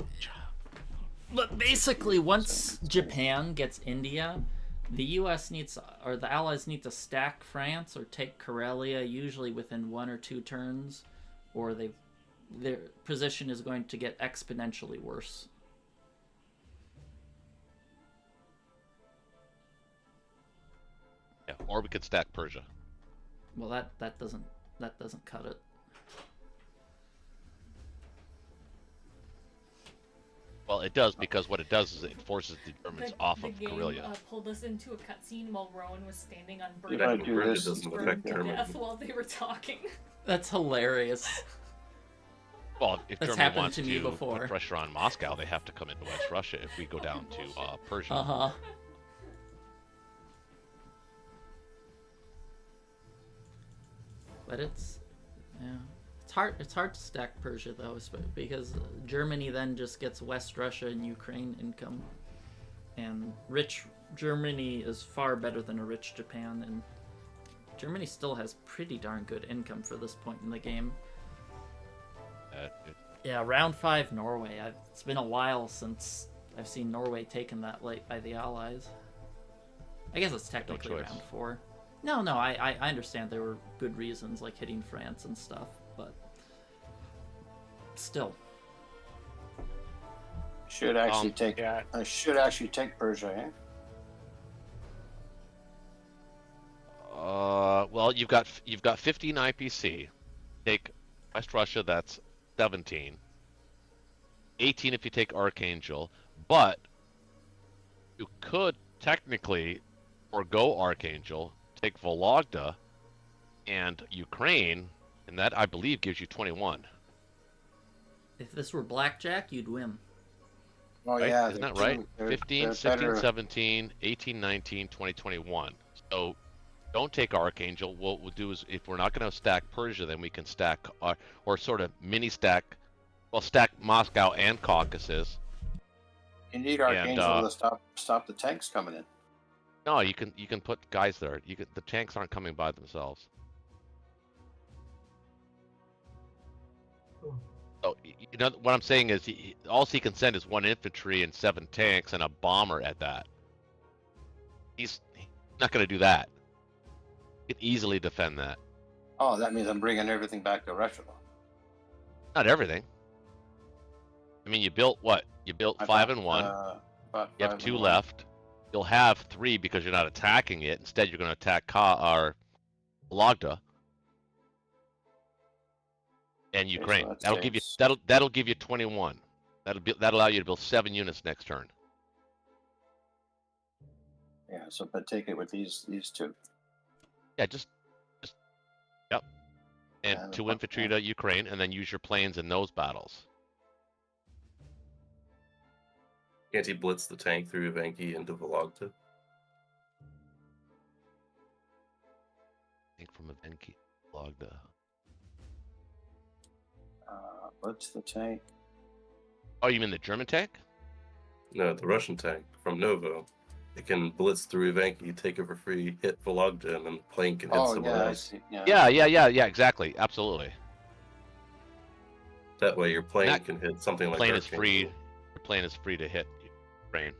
But basically, once Japan gets India, the U.S. needs, or the Allies need to stack France or take Karelia, usually within 1 or 2 turns, or their position is going to get exponentially worse. Yeah, or we could stack Persia. Well, that doesn't cut it. Well, it does, because what it does is it forces the Germans off of the game, Karelia. pulled us into a cutscene while Rowan was standing on Did British I do Brenda this? doesn't affect Germany. death while they were talking. That's hilarious. Well, if That's Germany happened wants to me before. put pressure on Moscow, they have to come into West Russia if we go down to Persia. Uh-huh. But it's hard to stack Persia though, because Germany then just gets West Russia and Ukraine income, and rich Germany is far better than a rich Japan, and Germany still has pretty darn good income for this point in the game. Yeah, round 5 Norway. It's been a while since I've seen Norway taken that late by the Allies. I guess it's technically round 4. No, I understand there were good reasons, like hitting France and stuff, but still. Should actually take. yeah. I should actually take Persia, eh? Well, you've got 15 IPC. Take West Russia, that's 17. 18 if you take Archangel, but you could technically forgo Archangel, take Vologda and Ukraine, and that, I believe, gives you 21. If this were blackjack, you'd win. Oh Right? yeah, Isn't that they're right? too- they're- 15, they're 16, better. 17, 18, 19, 20, 21. So don't take Archangel. What we'll do is, if we're not going to stack Persia, then we can stack, or sort of mini stack, well, stack Moscow and Caucasus. You need Archangel And, to stop the tanks coming in. No, you can put guys there. The tanks aren't coming by themselves. So you know what I'm saying is, all he can send is 1 infantry and 7 tanks and a bomber at that. He's not going to do that. He can easily defend that. Oh, that means I'm bringing everything back to Russia. Not everything. I mean, you built what? You built I 5 bought, and 1. bought You 5 have and 2 1. left. You'll have 3 because you're not attacking it. Instead, you're going to attack Vologda and Ukraine. let's That'll say give you it's- that'll give you 21. That'll allow you to build 7 units next turn. Yeah. So, but take it with these two. Yeah, just yep. And Yeah, 2 infantry to Ukraine, and then use your planes in those battles. Can't he blitz the tank through Ivanki into Vologda? Tank from Ivanki, Vologda. What's the tank? Oh, you mean the German tank? No, the Russian tank from Novo. It can blitz through Ivanki, take it for free, hit Vologda, and then the plane can hit Oh, someone yeah, I else. see. Yeah. Yeah, exactly. Absolutely. That way your plane That can hit something like Plane is Archangel. free. Your plane is free to hit Ukraine.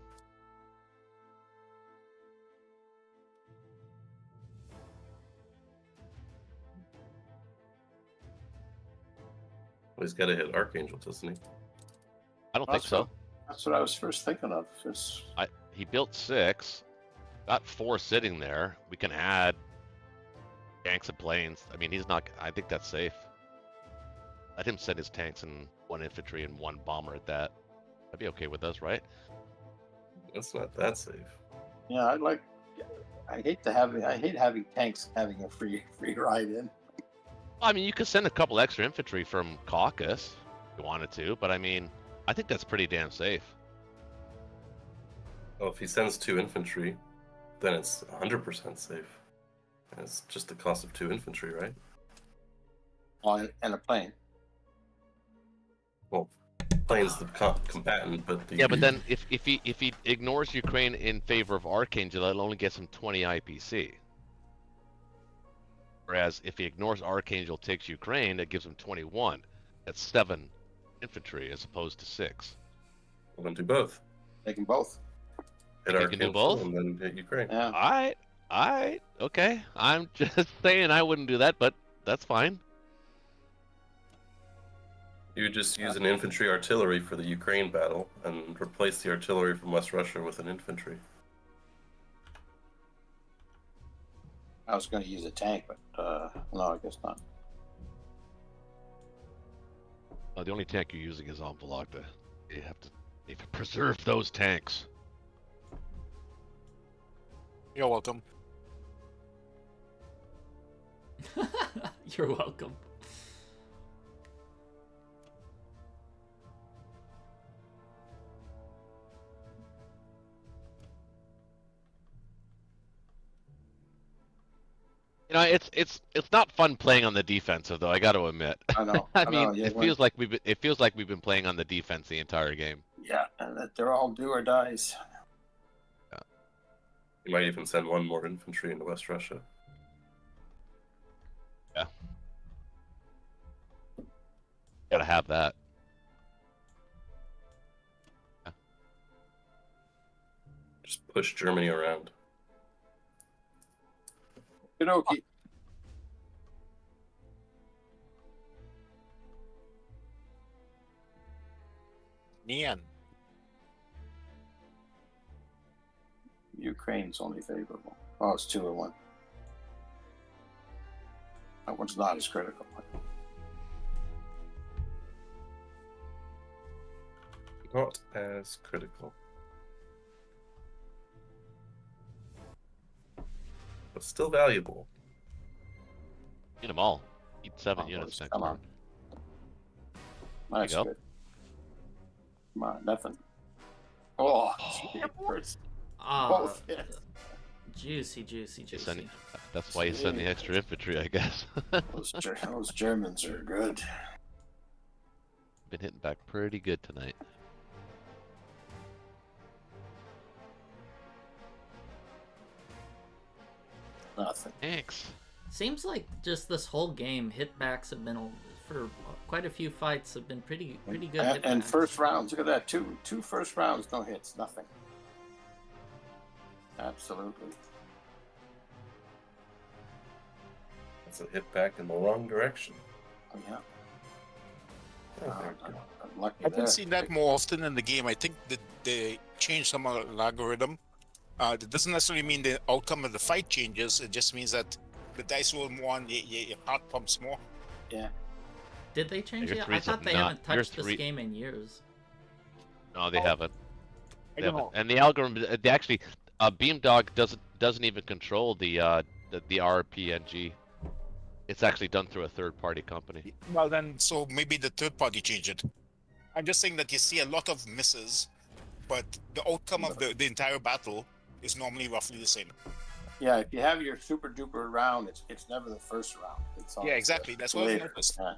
Well, he's got to hit Archangel, doesn't he? I don't think so. That's what I was first thinking of. Just, He built 6, got 4 sitting there. We can add tanks and planes. I mean, he's not. I think that's safe. Let him send his tanks and 1 infantry and 1 bomber at that. That'd be okay with us, right? That's not that safe. yeah, I hate having tanks having a free ride in. I mean, you could send a couple extra infantry from Caucasus if you wanted to, but I mean, I think that's pretty damn safe. Well, if he sends 2 infantry, then it's 100% safe. And it's just the cost of 2 infantry, right? Oh, and a plane. Well, plane's the combatant, but the... Yeah, but then if he ignores Ukraine in favor of Archangel, it'll only get him 20 IPC. Whereas if he ignores Archangel, takes Ukraine, it gives him 21. That's 7 infantry as opposed to 6. Well, then do both. They can both. Hit You can Archangel do both? and then hit Ukraine. Yeah. Alright, okay. I'm just saying I wouldn't do that, but that's fine. You would just use an infantry artillery for the Ukraine battle and replace the artillery from West Russia with an infantry. I was going to use a tank, but no, I guess not. The only tank you're using is on Vologda. You have to preserve those tanks. You're welcome. You're welcome. You know, it's not fun playing on the defensive though. I got to admit. I know. I I mean, know, yeah, it feels like we've been playing on the defense the entire game. Yeah, and that they're all do or dies. You might even send 1 more infantry into West Russia. Yeah. Gotta have that. Yeah. Just push Germany around. Okie. Nian. Ukraine's only favorable. Oh, it's 2-1. That one's not as critical. Not as critical. But still valuable. Eat them all. Eat 7 Oh, units next come turn. on. Nice. go. Good. Come on, nothing. Oh, Ah, both. Yes. juicy. He's sending- that's why he's sending extra infantry, I guess. Those Germans are good. Been hitting back pretty good tonight. Nothing. Thanks. Seems like just this whole game, hitbacks have been for quite a few fights have been pretty good. And hitbacks. first rounds, look at that. Two first rounds, no hits, nothing. Absolutely. That's a hit back in the wrong direction. Oh, yeah. Oh, very good. I'm lucky I've been there. seeing that more often in the game. I think that they changed some algorithm. That doesn't necessarily mean the outcome of the fight changes. It just means that the dice roll more and your heart pumps more. Yeah. Did they change Your it? I threes thought have they not- haven't your touched this three- game in years. No, they haven't. I They don't haven't. know. And the algorithm, they actually, Beamdog doesn't even control the RPNG. It's actually done through a third-party company. Well, then, so maybe the third party changed it. I'm just saying that you see a lot of misses, but the outcome of the entire battle is normally roughly the same. Yeah, if you have your super duper round, it's never the first round. It's Yeah, exactly. That's what I've later. noticed. Yeah.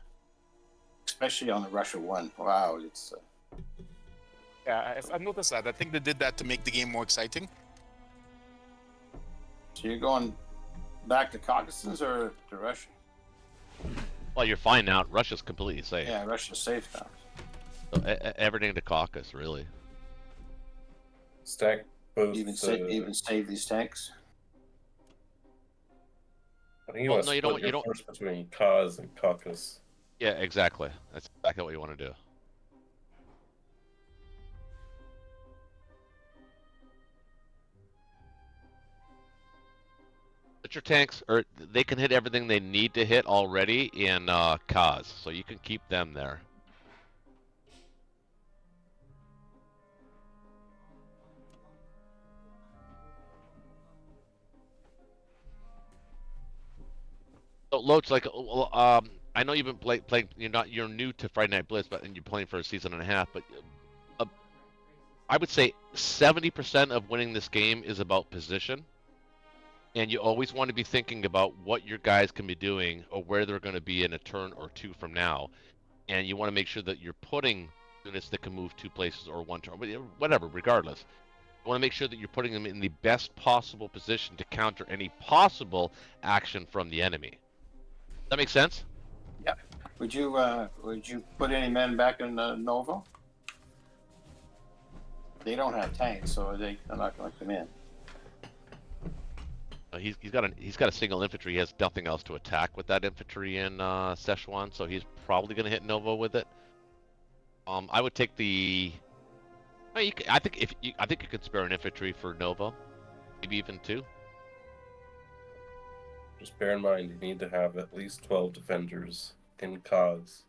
Especially on the Russia one. Wow, it's Yeah, I've noticed that. I think they did that to make the game more exciting. so you're going back to Caucasus or to Russia? Well, you're fine now. Russia's completely safe. Yeah, Russia's safe now. So, everything to Caucasus, really. Stack both. Even save these tanks. I think you Well, want no, to you don't- split you your don't- force between Kaz and Caucasus. Yeah, exactly. That's exactly what you want to do. But your tanks, they can hit everything they need to hit already in Kaz, so you can keep them there. So Loach, like, I know you've been playing. You're new to Friday Night Blitz, but and you're playing for a season and a half. But I would say 70% of winning this game is about position, and you always want to be thinking about what your guys can be doing or where they're going to be in a turn or two from now, and you want to make sure that you're putting units that can move 2 places or 1 turn, whatever. Regardless, you want to make sure that you're putting them in the best possible position to counter any possible action from the enemy. Does that make sense? Yeah. Would you put any men back in Nova? They don't have tanks, so they're not going to come in. He's got a single infantry. He has nothing else to attack with that infantry in Szechuan, so he's probably going to hit Nova with it. I would take the. I think you could spare an infantry for Nova, maybe even 2. Just bear in mind, you need to have at least 12 defenders in Kaz.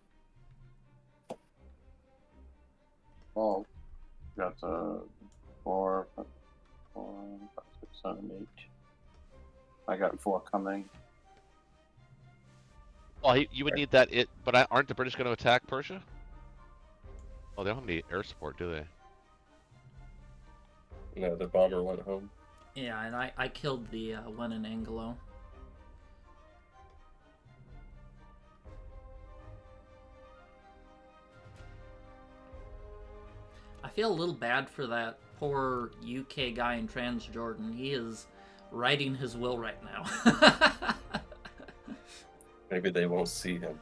Oh, got 4, 5, 6, 7, 8. I got 4 coming. Well, you would need that. But aren't the British going to attack Persia? Oh, they don't have any air support, do they? No, the bomber went home. Yeah, and I killed the one in Anglo. I feel a little bad for that poor UK guy in Transjordan. He is writing his will right now. Maybe they won't see him.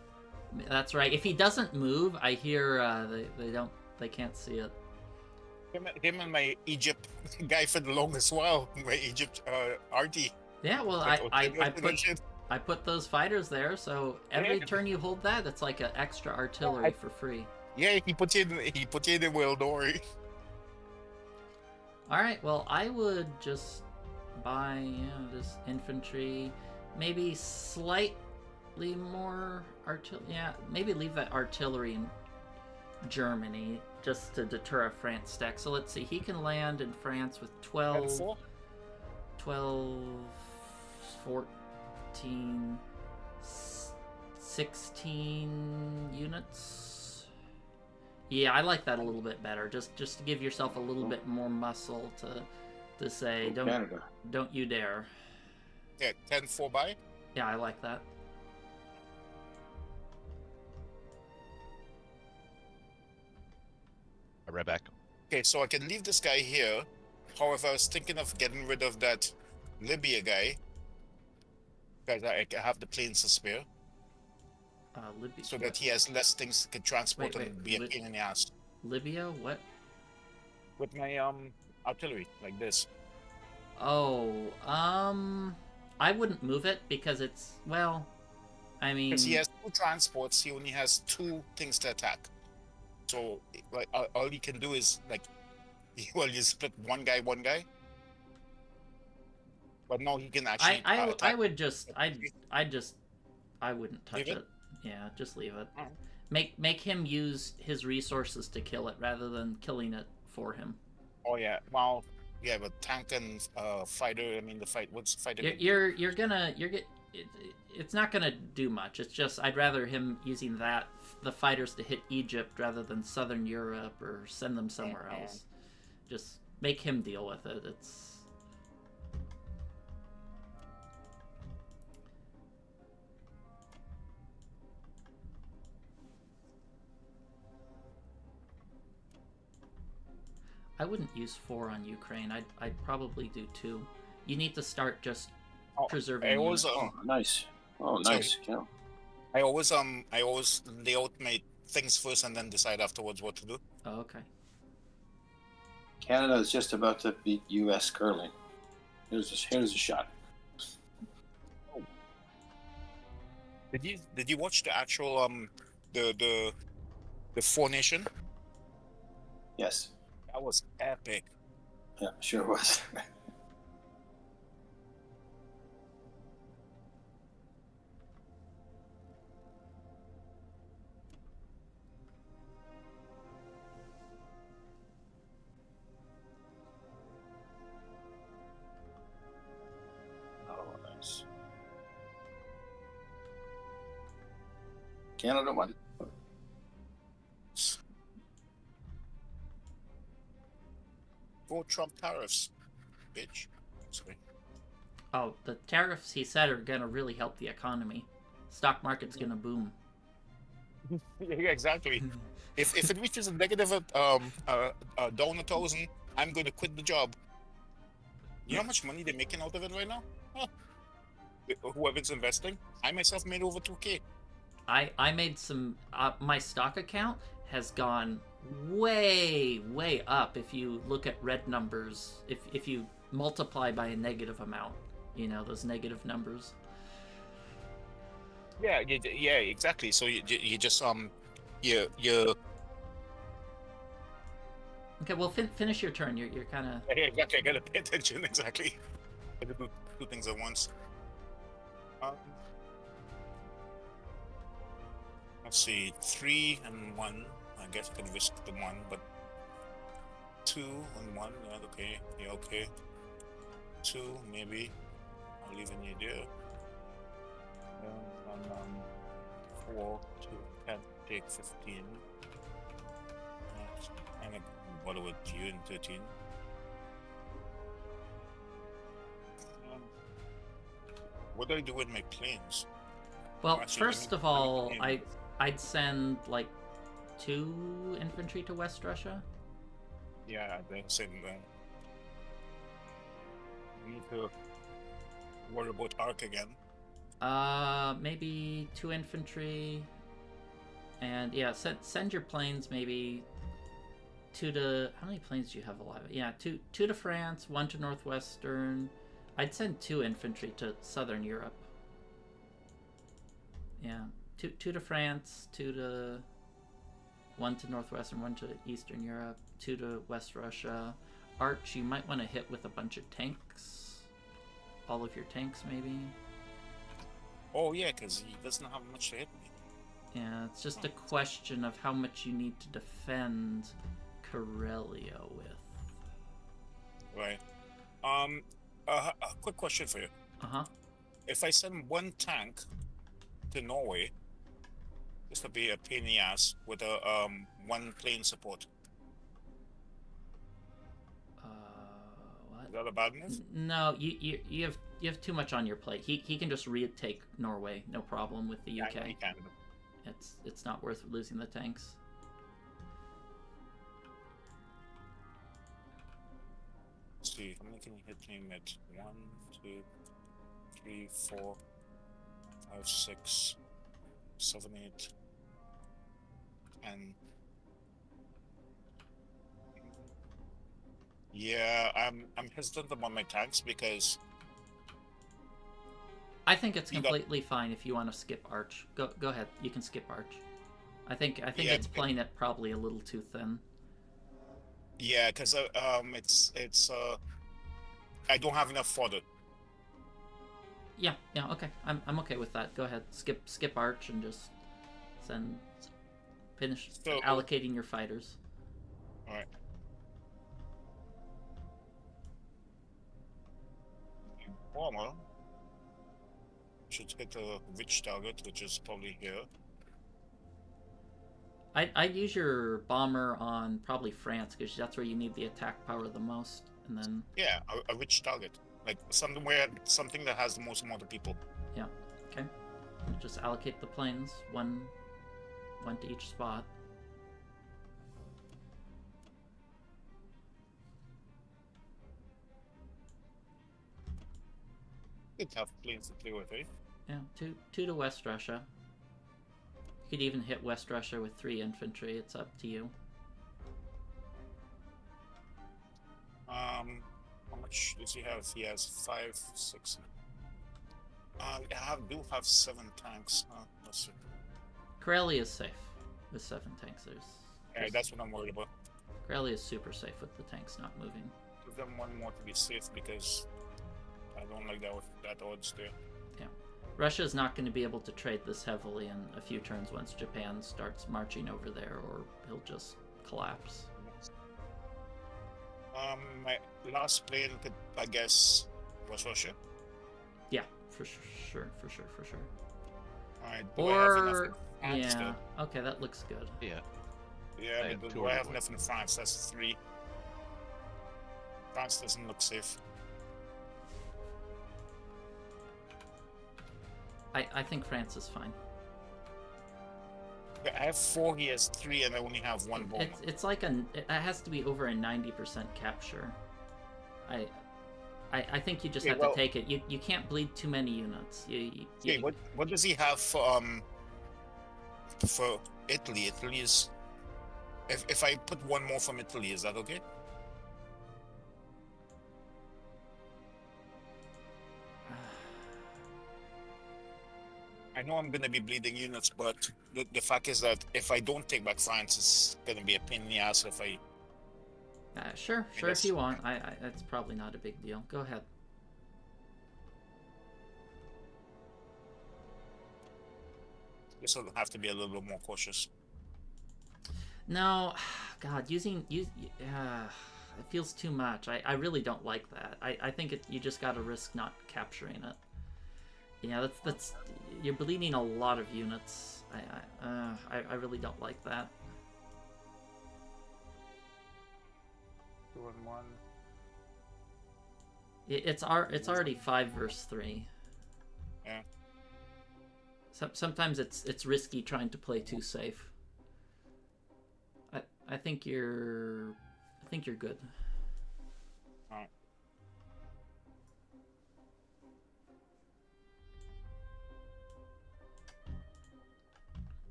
That's right. If he doesn't move, I hear they can't see it. Him and my Egypt guy for the longest while. My Egypt RT. Yeah, well, I put those fighters there, so every turn you hold that, it's like an extra artillery for free. Yeah, he put in the World War. All right, well, I would just buy this infantry, maybe slightly more artillery. Yeah, maybe leave that artillery in Germany just to deter a France stack. So let's see, he can land in France with 12, 14, 16 units. Yeah, I like that a little bit better. Just to give yourself a little bit more muscle to say don't you dare. Yeah, 10-4 by. Yeah, I like that. Right back. Okay, so I can leave this guy here. However, I was thinking of getting rid of that Libya guy. Because I have the planes to spare. Libya. So that he has less things to transport Wait, and be a pain in the ass. Libya? What? With my artillery, like this. Oh, I wouldn't move it because it's, well, I mean... Because he has 2 transports, he only has 2 things to attack. So, like, all he can do is, like, well, you split one guy. But no, he can actually I would just, I wouldn't touch Leave it? it. Yeah, just leave it. Make him use his resources to kill it rather than killing it for him. Oh yeah, well, yeah, but tank and fighter. I mean, the fight. What's the fighter? It's not gonna do much. It's just I'd rather him using the fighters to hit Egypt rather than Southern Europe or send them somewhere else. Just make him deal with it. It's I wouldn't use 4 on Ukraine. I'd probably do 2. You need to start just preserving. I always, nice. Oh, nice. Yeah. I always lay out my things first and then decide afterwards what to do. Oh, okay. Canada is just about to beat U.S. curling. Here's a shot. Did you watch the actual the 4 Nation? Yes. That was epic. Yeah, sure was. Oh, nice. Canada won. Go Trump tariffs, bitch. Sorry. Oh, the tariffs he said are gonna really help the economy. Stock market's gonna boom. Yeah, exactly. if it reaches a negative $1,000, I'm going to quit the job. You know how much money they're making out of it right now? Huh. Whoever's investing, I myself made over 2K. I made some. My stock account has gone way up if you look at red numbers. If you multiply by a negative amount, you know those negative numbers. Yeah, exactly. So you just you. Okay, well finish your turn. You're kind of. Yeah, exactly. I gotta pay attention. Exactly. I gotta do 2 things at once. Let's see, 3 and 1. I guess I could risk the 1, but 2 and 1. Yeah, okay. Yeah, okay. 2 maybe. I'll leave an idea. And 4 to 10, take 15. And what with you in 13? What do I do with my planes? Well, Actually, first of all, I'd send like 2 infantry to West Russia. Yeah, then send we need to worry about Arc again. Maybe 2 infantry, and yeah, send your planes maybe 2 to. How many planes do you have alive? Yeah, 2 to France, 1 to Northwestern. I'd send 2 infantry to Southern Europe. Yeah, 2 to France, 1 to Northwestern, 1 to Eastern Europe, 2 to West Russia. Arch, you might want to hit with a bunch of tanks. All of your tanks, maybe. Oh yeah, because he doesn't have much to hit me. Yeah, it's just a question of how much you need to defend Karelia with. Right. A quick question for you. Uh-huh. If I send 1 tank to Norway, this would be a pain in the ass with a 1 plane support. What? Is that a bad move? No, you have too much on your plate. He can just retake Norway, no problem with the UK. Yeah, he can. It's not worth losing the tanks. Let's see, how many can you hit him at? 1, 2, 3, 4, 5, 6, 7, 8, 10. Yeah, I'm hesitant about my tanks because I think it's completely fine if you want to skip Arch. Go ahead. You can skip Arch. I think it's playing it probably a little too thin. Yeah, because it's I don't have enough fodder. Yeah, okay. I'm okay with that. Go ahead. Skip Arch and just send. Finish So- allocating your fighters. All right. Bomber should hit a rich target, which is probably here. I'd use your bomber on probably France, because that's where you need the attack power the most. And then, Yeah, a rich target, like something that has the most amount of people. yeah, okay. Just allocate the planes, one to each spot. Could have planes to play with, eh? Yeah, two to West Russia. You could even hit West Russia with 3 infantry. It's up to you. How much does he have? He has 5, 6. I do have 7 tanks. Let's see. Karelia is safe with 7 tanks. Yeah, that's what I'm worried about. Karelia is super safe with the tanks not moving. Give them one more to be safe because I don't like that odds there. Yeah. Russia is not going to be able to trade this heavily in a few turns once Japan starts marching over there, or he'll just collapse. My last plane could, I guess, was Russia. Yeah, for sure. Alright, do I have enough Or, in France, yeah, okay, that looks good. Yeah. Yeah, had but two do I on have the enough in France? That's 3. France doesn't look safe. I think France is fine. Yeah, I have 4, he has 3, and I only have 1 bomber. It's like it has to be over a 90% capture. I think you just Okay, have to take it. You can't bleed too many units. Okay, what does he have for Italy? Italy is, if I put 1 more from Italy, is that okay? I know I'm gonna be bleeding units, but the fact is that if I don't take back France, it's gonna be a pain in the ass if I. Sure, if you want. That's probably not a big deal. Go ahead. Guess I'll have to be a little bit more cautious. No, God, it feels too much. I really don't like that. I think you just gotta risk not capturing it. Yeah, that's you're bleeding a lot of units. I really don't like that. 2 and 1. It's already 5 versus 3. Yeah. Sometimes it's risky trying to play too safe. I think you're good. Alright.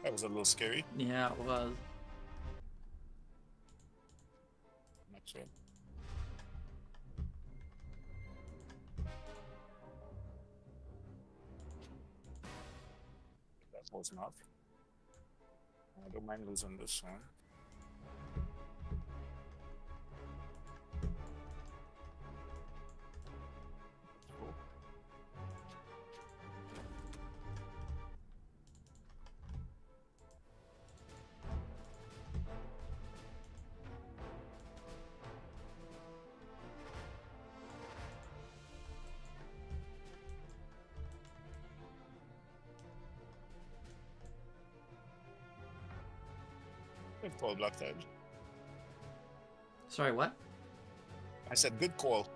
That was a little scary. Yeah, it was. Next one. That was not. I don't mind losing this one. Cool. Good call, Black Tide. Sorry, what? I said good call.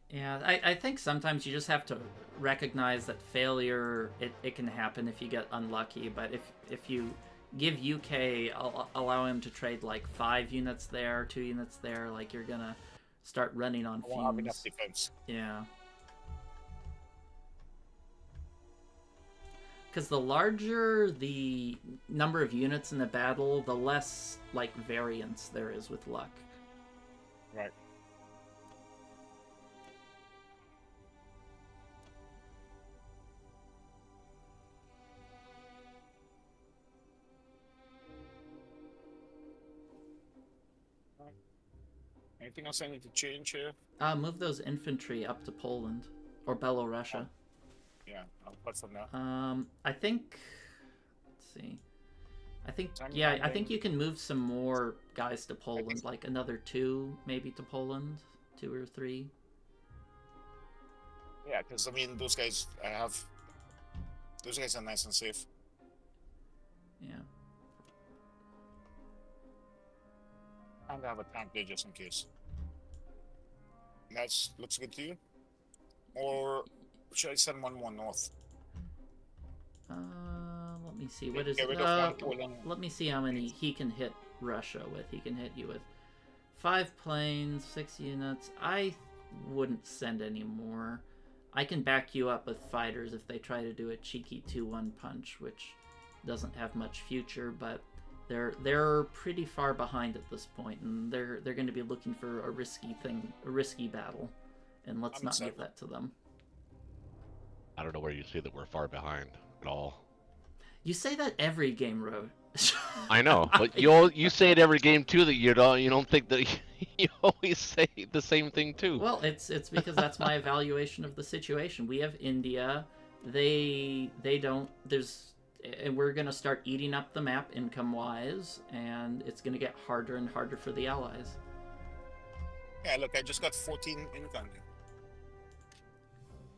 Yeah, I think sometimes you just have to recognize that failure, it can happen if you get unlucky, but if you give UK, allow him to trade like 5 units there, 2 units there, like you're gonna start running on I won't have enough fumes. defense. Yeah. Because the larger the number of units in the battle, the less like variance there is with luck. Right. Anything else I need to change here? Move those infantry up to Poland or Belorussia. Yeah, I'll put some now. I think. Let's see. I think Time I counting. think you can move some more guys to Poland, like another 2 maybe to Poland, 2 or 3. Yeah, because I mean, those guys are nice and safe. Yeah. And I have a tank there just in case. That looks good to you? Or should I send one more north? Let me see. What is Get it? rid of one Poland. Let me see how many he can hit Russia with. He can hit you with 5 planes, 6 units. I wouldn't send any more. I can back you up with fighters if they try to do a cheeky 2-1 punch, which doesn't have much future, but they're pretty far behind at this point, and they're going to be looking for a risky battle, and let's not give that to them. I don't know where you see that we're far behind at all. You say that every game, Road. I know, but you say it every game too that you don't think that you always say the same thing too. Well, it's because that's my evaluation of the situation. We have India. They don't. And we're gonna start eating up the map income wise, and it's gonna get harder and harder for the allies. Yeah, look, I just got 14 income.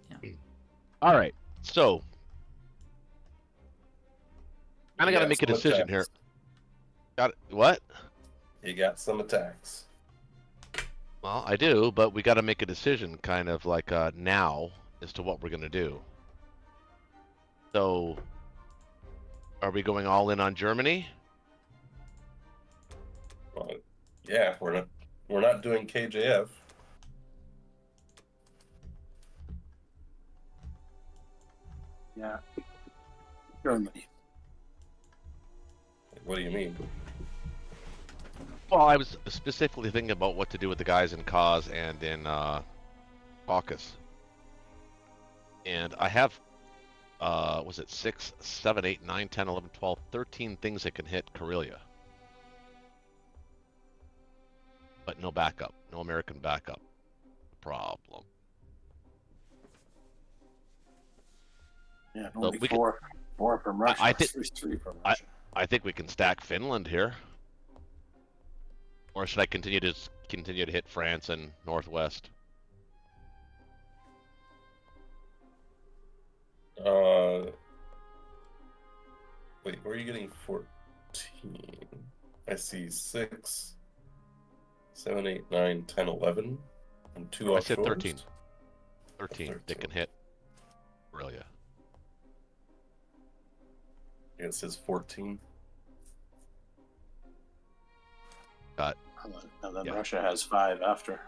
Yeah. All right, so kind of got to got make a some decision here. attacks. Got it? What? You got some attacks. Well, I do, but we got to make a decision, kind of like now, as to what we're gonna do. So, are we going all in on Germany? Well, yeah, we're not doing KJF. Yeah. Germany. What do you mean? Well, I was specifically thinking about what to do with the guys in Cause and in Caucasus. And I have, was it 6, 7, 8, 9, 10, 11, 12, 13 things that can hit Karelia. But no backup, no American backup. Problem. Yeah, So only we four from Russia. I think- three from Russia. I think we can stack Finland here. Or should I continue to hit France and Northwest? Wait, where are you getting 14? I see 6, 7, 8, 9, 10, 11, and 2 I said offshores. 13. 13. They can hit Karelia. Yeah, it says 14. Got. And then yeah. Russia has 5 after.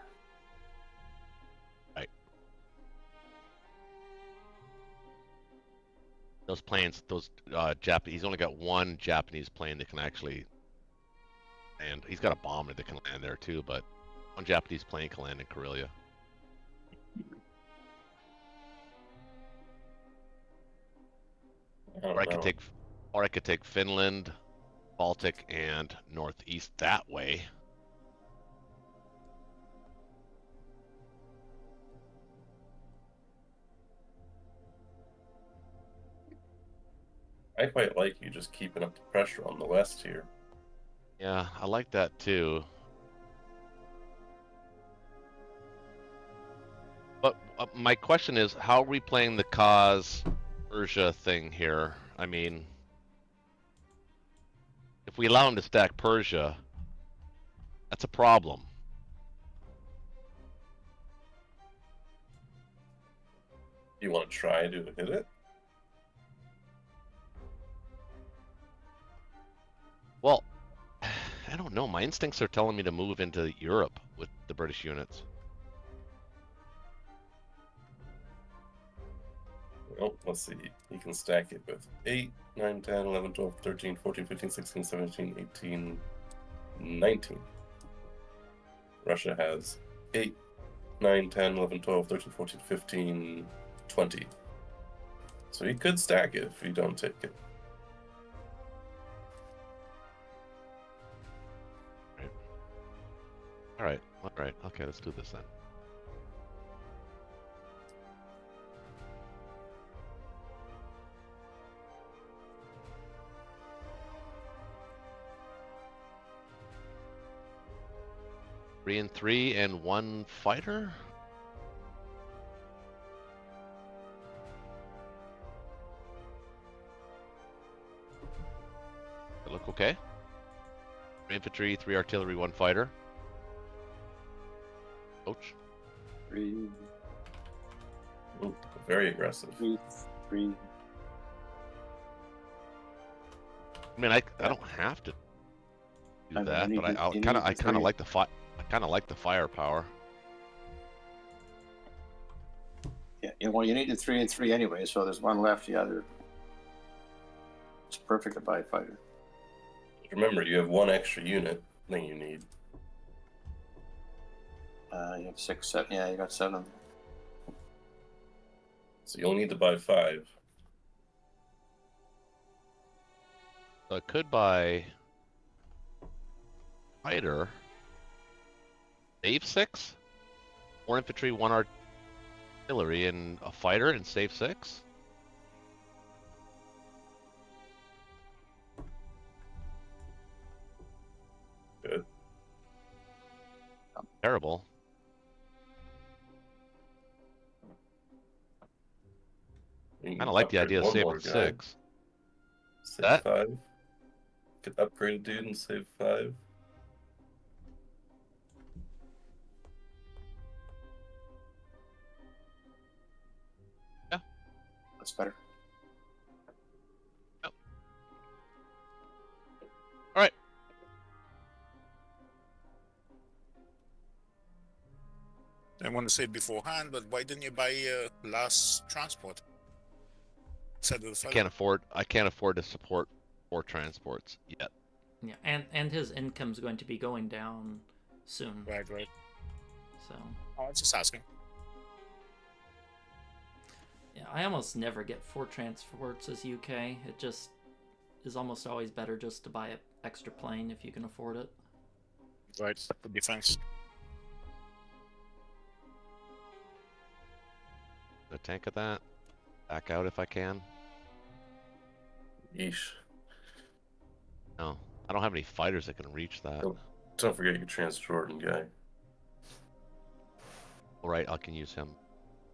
Right. Those planes, those Japanese, he's only got 1 Japanese plane that can actually land. He's got a bomber that can land there too, but 1 Japanese plane can land in Karelia. Or I could take Finland, Baltic, and Northeast that way. I quite like you just keeping up the pressure on the west here. Yeah, I like that too. But my question is, how are we playing the Cause Persia thing here? I mean, if we allow him to stack Persia, that's a problem. You want to try to hit it? Well, I don't know. My instincts are telling me to move into Europe with the British units. Well, let's see. You can stack it with 8, 9, 10, 11, 12, 13, 14, 15, 16, 17, 18, 19. Russia has 8, 9, 10, 11, 12, 13, 14, 15, 20. So you could stack it if you don't take it. All right. Okay, let's do this then. Three and 3 and 1 fighter. That look okay? 3 infantry, 3 artillery, 1 fighter. Coach. 3, Ooh, very aggressive. 3, 3. I mean, I don't have to do I mean, that, you but need I to- you kind of need to three. like the firepower. Yeah, well, you need a 3 and 3 anyway, so there's one left. The other. It's perfect to buy a fighter. Remember, you have 1 extra unit than you need. You have 6, 7. Yeah, you got 7. So you only need to buy 5. So I could buy fighter, save 6, 4 infantry, 1 artillery, and a fighter, and save 6. Good. Terrible. You Kind of like the upgrade idea of one saving more guy. 6. Save That- 5. Could upgrade a dude and save 5. That's better. All right. I want to say beforehand, but why didn't you buy last transport? Instead of the I can't afford to support 4 transports yet. Yeah, and his income's going to be going down soon. Right. So Oh, I was just asking. yeah, I almost never get 4 transports as UK. It just is almost always better just to buy an extra plane if you can afford it. Right, for defense. A tank of that. Back out if I can. Yeesh. No, I don't have any fighters that can reach that. Don't forget your Trans-Jordan guy. All right, I can use him.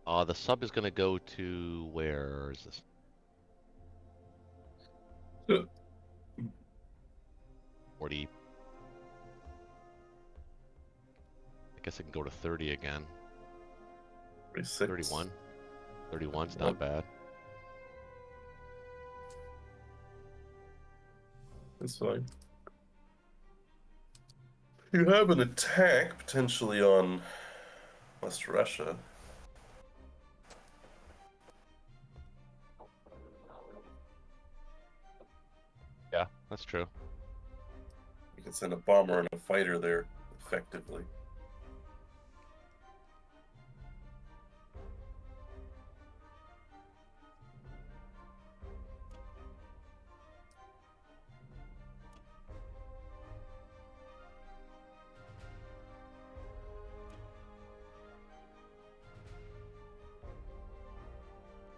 The sub is gonna go to where is this? 40. I guess I can go to 30 again. 36. 31. 31's not bad. That's fine. You have an attack potentially on West Russia. Yeah, that's true. You can send a bomber and a fighter there effectively.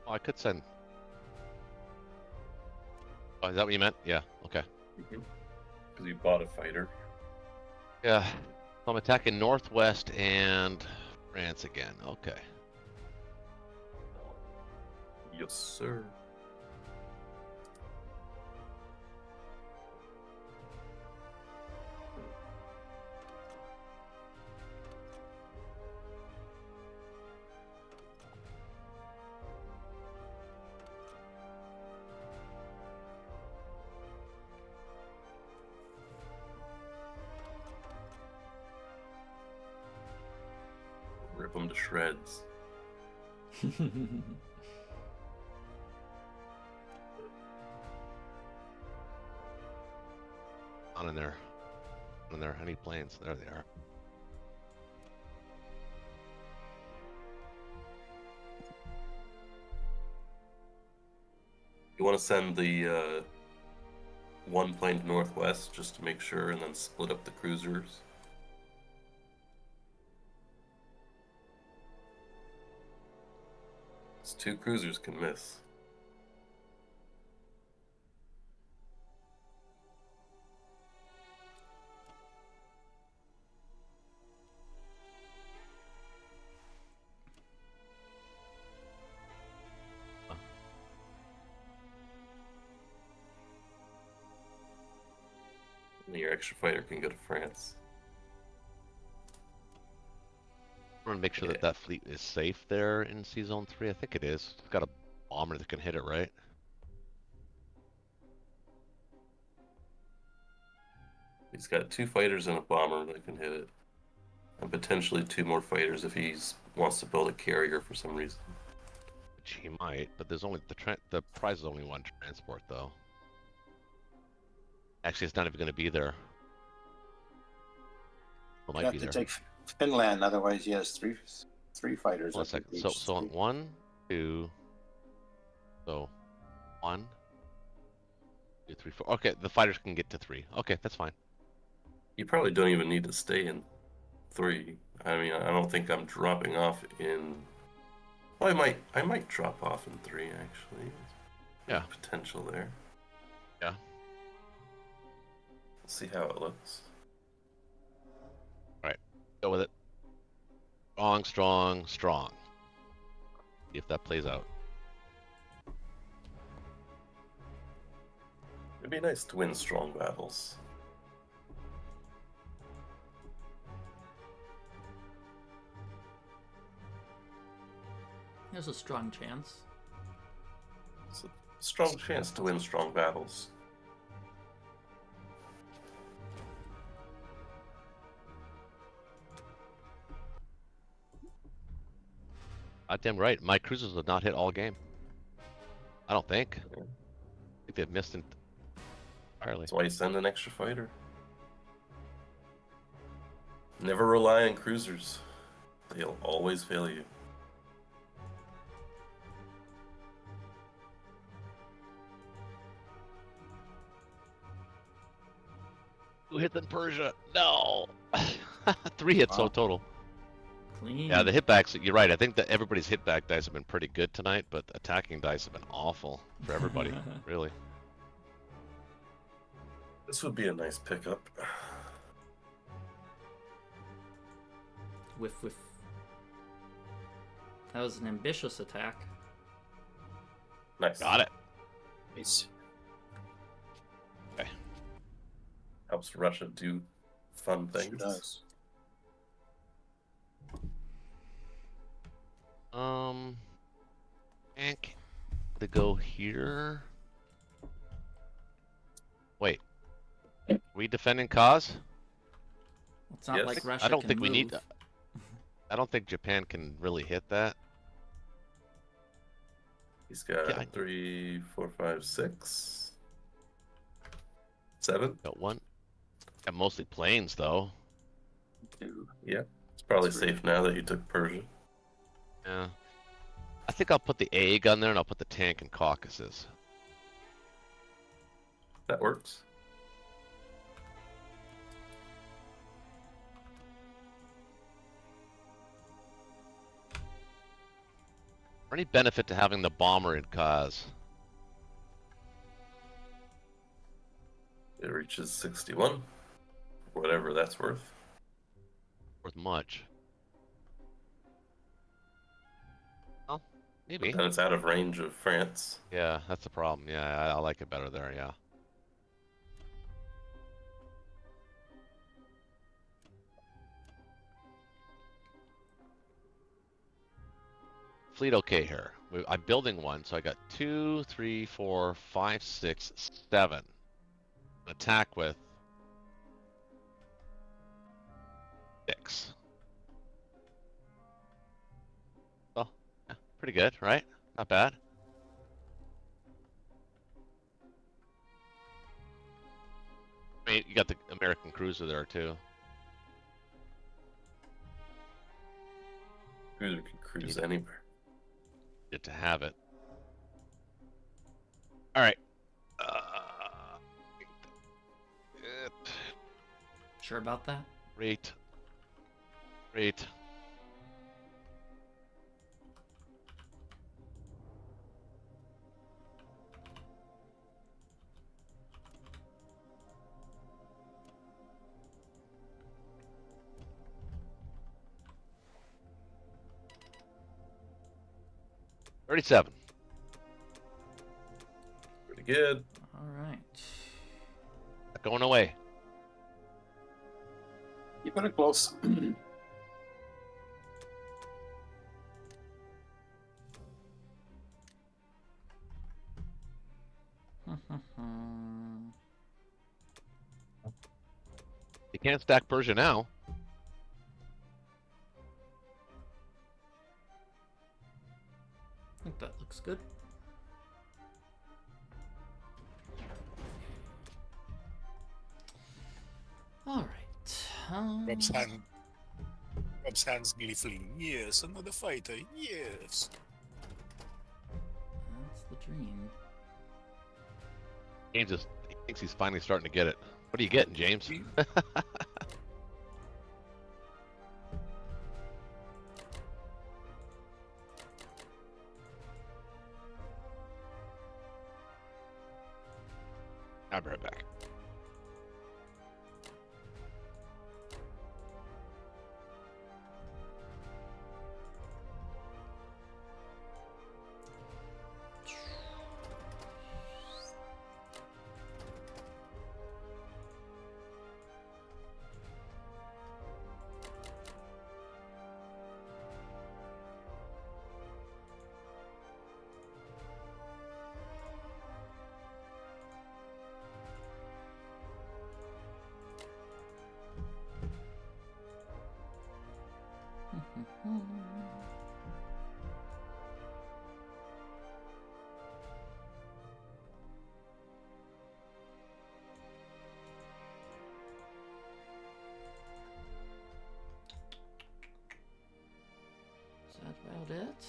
Oh, I could send. Oh, is that what you meant? Yeah. Okay. Because you bought a fighter. Yeah. So I'm attacking Northwest and France again. Okay. Yes, sir. Rip them to shreds. On in there. On there. I need planes. There they are. You want to send the one plane to Northwest just to make sure, and then split up the cruisers. Those 2 cruisers can miss. And your extra fighter can go to France. I want to make sure that that fleet is safe there in Sea Zone 3. I think it is. It's got a bomber that can hit it, right? He's got 2 fighters and a bomber that can hit it. And potentially 2 more fighters if he wants to build a carrier for some reason. Which he might, but there's only the prize is only 1 transport though. Actually, it's not even going to be there. Well, it You might have be to there. take Finland, otherwise he has three fighters. Hold on a up the second. beach. So on 1, 2. So 1, 2, 3, 4. Okay, the fighters can get to 3. Okay, that's fine. You probably don't even need to stay in 3. I mean, I don't think I'm dropping off in. Well, I might drop off in 3 actually. Yeah. Potential there. Yeah. We'll see how it looks. All right, go with it. Strong, strong, strong. See if that plays out. It'd be nice to win strong battles. There's a strong chance. It's a strong chance to win strong battles. Goddamn right. My cruisers have not hit all game. I don't think. I think they've missed entirely. That's why you send an extra fighter. Never rely on cruisers. They'll always fail you. Who hit in Persia? No. 3 hits Wow. total. Clean. Yeah, the hitbacks. You're right. I think that everybody's hitback dice have been pretty good tonight, but attacking dice have been awful for everybody. Really. This would be a nice pickup. Whiff, whiff. That was an ambitious attack. Nice. Got it. It's Helps Russia do fun sure things. does. Tank to go here. Wait. Are we defending cause? It's not Yes. like Russia I don't can think we need move. to. I don't think Japan can really hit that. He's got Yeah, 3, 4, 5, 6, 7. Got 1. Got mostly planes though. Yeah, it's probably That's great. safe now that you took Persia. Yeah. I think I'll put the AA gun there and I'll put the tank in Caucasus. That works. Any benefit to having the bomber in cause? It reaches 61. Whatever that's worth. Worth much. Well, maybe. Then it's out of range of France. Yeah, that's the problem. Yeah, I like it better there, yeah. Fleet okay here. I'm building one, so I got 2, 3, 4, 5, 6, 7. Attack with 6. Well, yeah, pretty good, right? Not bad. I mean, you got the American cruiser there too. Cruiser can cruise anywhere. Good to have it. All right. Sure about that? Rate. Rate. 37. Pretty good. All right. Not going away. Keeping it close. You can't stack Persia now. I think that looks good. All right. Rubs hands gleefully. Yes, another fighter. Yes. That's the dream. James he thinks he's finally starting to get it. What are you getting, James? I'll be right back. Is that about it?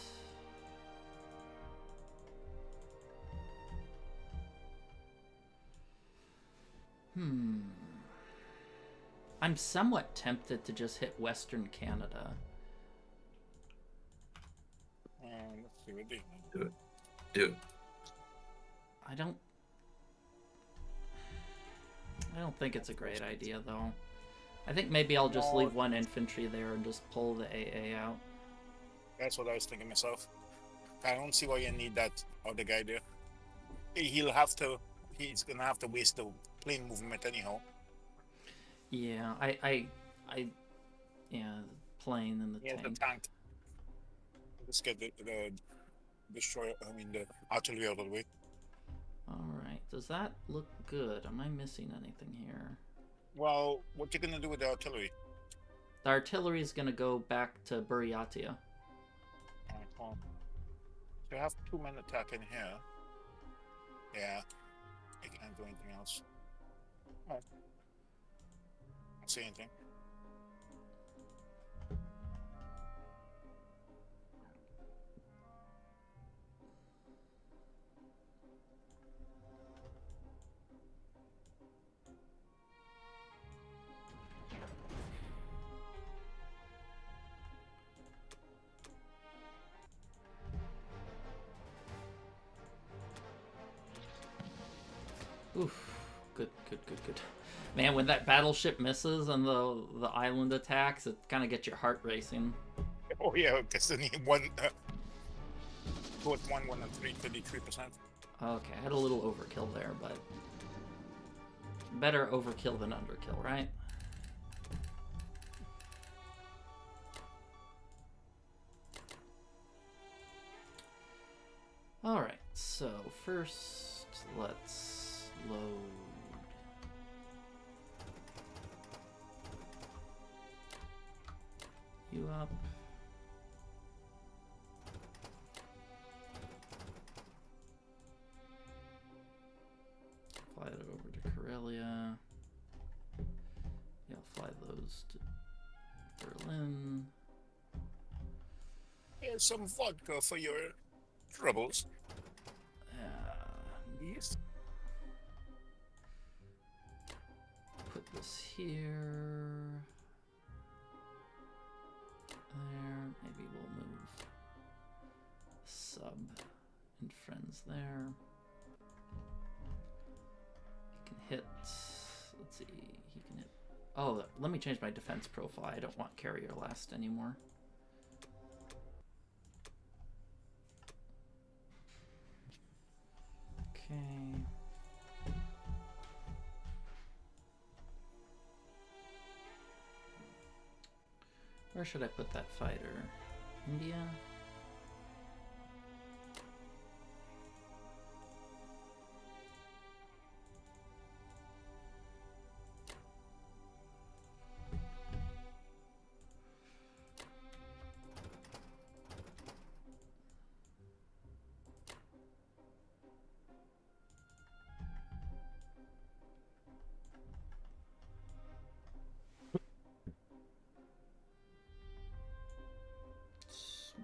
I'm somewhat tempted to just hit Western Canada. Let's see what they Do it. Do it. I don't think it's a great idea, though. I think maybe I'll just leave one infantry there and just pull the AA out. That's what I was thinking myself. I don't see why you need that other guy there. He's gonna have to waste the plane movement anyhow. Yeah, yeah, plane and the He has the tank. tank. Let's get the destroyer. I mean the artillery out of the way. All right, does that look good? Am I missing anything here? Well, what you gonna do with the artillery? The artillery is gonna go back to Buryatia. Alright, well, so you have 2 men attacking here. Yeah, I can't do anything else. Oh, don't say anything. Oof, good. Man, when that battleship misses and the island attacks, it kind of gets your heart racing. Oh yeah, because then he won. Both 1 and 33%. Okay, I had a little overkill there, but better overkill than underkill, right? All right, so first let's load. You up. Fly it over to Karelia. Yeah, fly those to Berlin. Here's some vodka for your troubles. Yes. Put this here. There. Maybe we'll move sub and friends there. He can hit. Let's see. He can hit. Oh, let me change my defense profile. I don't want carrier last anymore. Okay. Where should I put that fighter? India?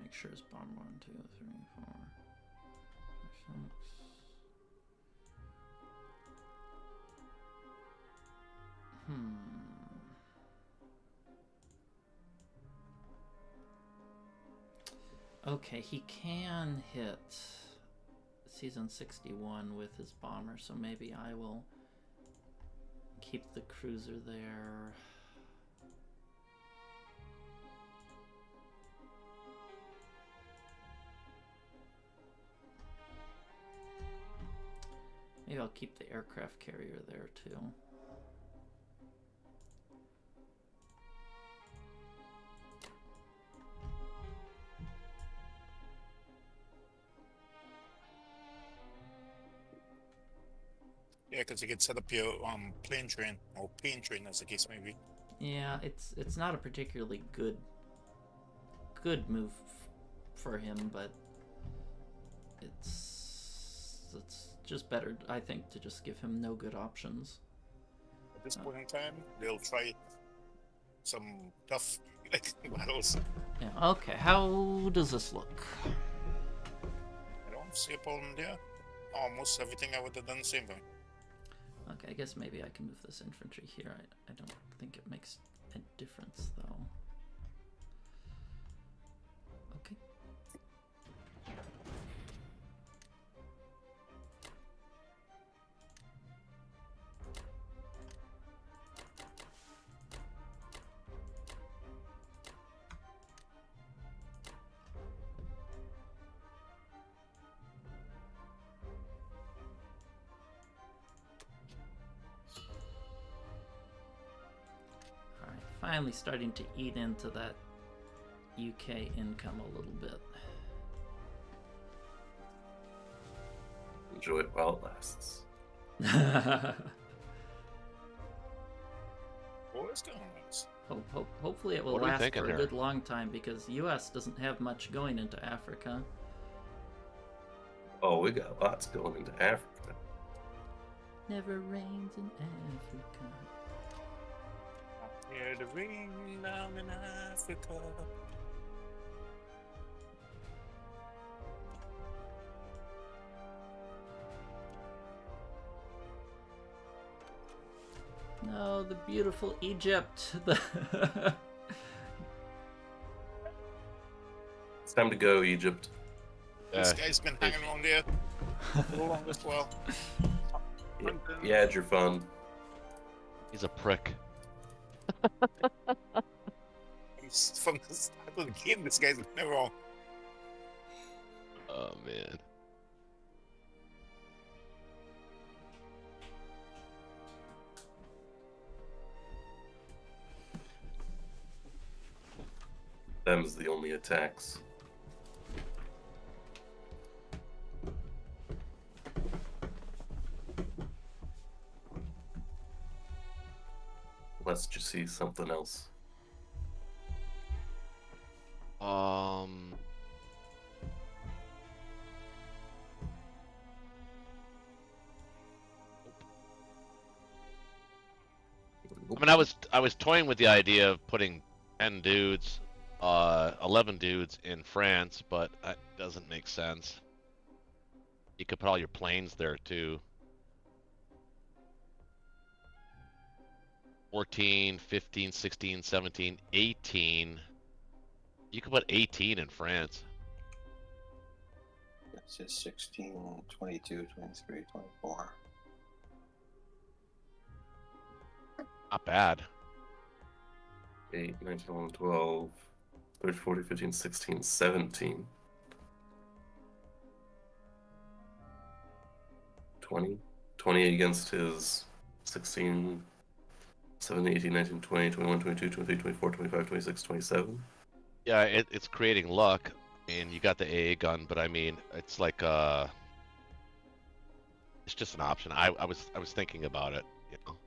Make sure it's bomb 1, 2, 3, 4, 5, 6. Okay, he can hit season 61 with his bomber, so maybe I will keep the cruiser there. Maybe I'll keep the aircraft carrier there too. Yeah, because you could set up your plane train or pain train, as the case may be. Yeah, it's not a particularly good move for him, but it's just better, I think, to just give him no good options. At this point in time, they'll try some tough battles. Yeah. Okay. How does this look? I don't see a problem there. Almost everything I would have done the same thing. Okay, I guess maybe I can move this infantry here. I don't think it makes a difference, though. Okay. Finally starting to eat into that UK income a little bit. Enjoy it while it lasts. Well, it's going nice. Hopefully it will What are we last thinking for a here? good long time, because the US doesn't have much going into Africa. Oh, we got lots going into Africa. Never rains in Africa. Hear the rain down in Africa. No, the beautiful Egypt. It's time to go, Egypt. This guy's been hanging around there for the longest while. You had your fun. He's a prick. From the start of the game, this guy's been around. Oh man. Them's the only attacks. Let's just see something else. I mean, I was toying with the idea of putting 10 dudes, 11 dudes in France, but it doesn't make sense. You could put all your planes there too. 14, 15, 16, 17, 18. You could put 18 in France. It says 16, 22, 23, 24. Not bad. 8, 19, 11, 12, 13, 14, 15, 16, 17. 20. 20 against his 16, 17, 18, 19, 20, 21, 22, 23, 24, 25, 26, 27. Yeah, it's creating luck, and you got the AA gun, but I mean, it's like it's just an option. I was thinking about it, you know.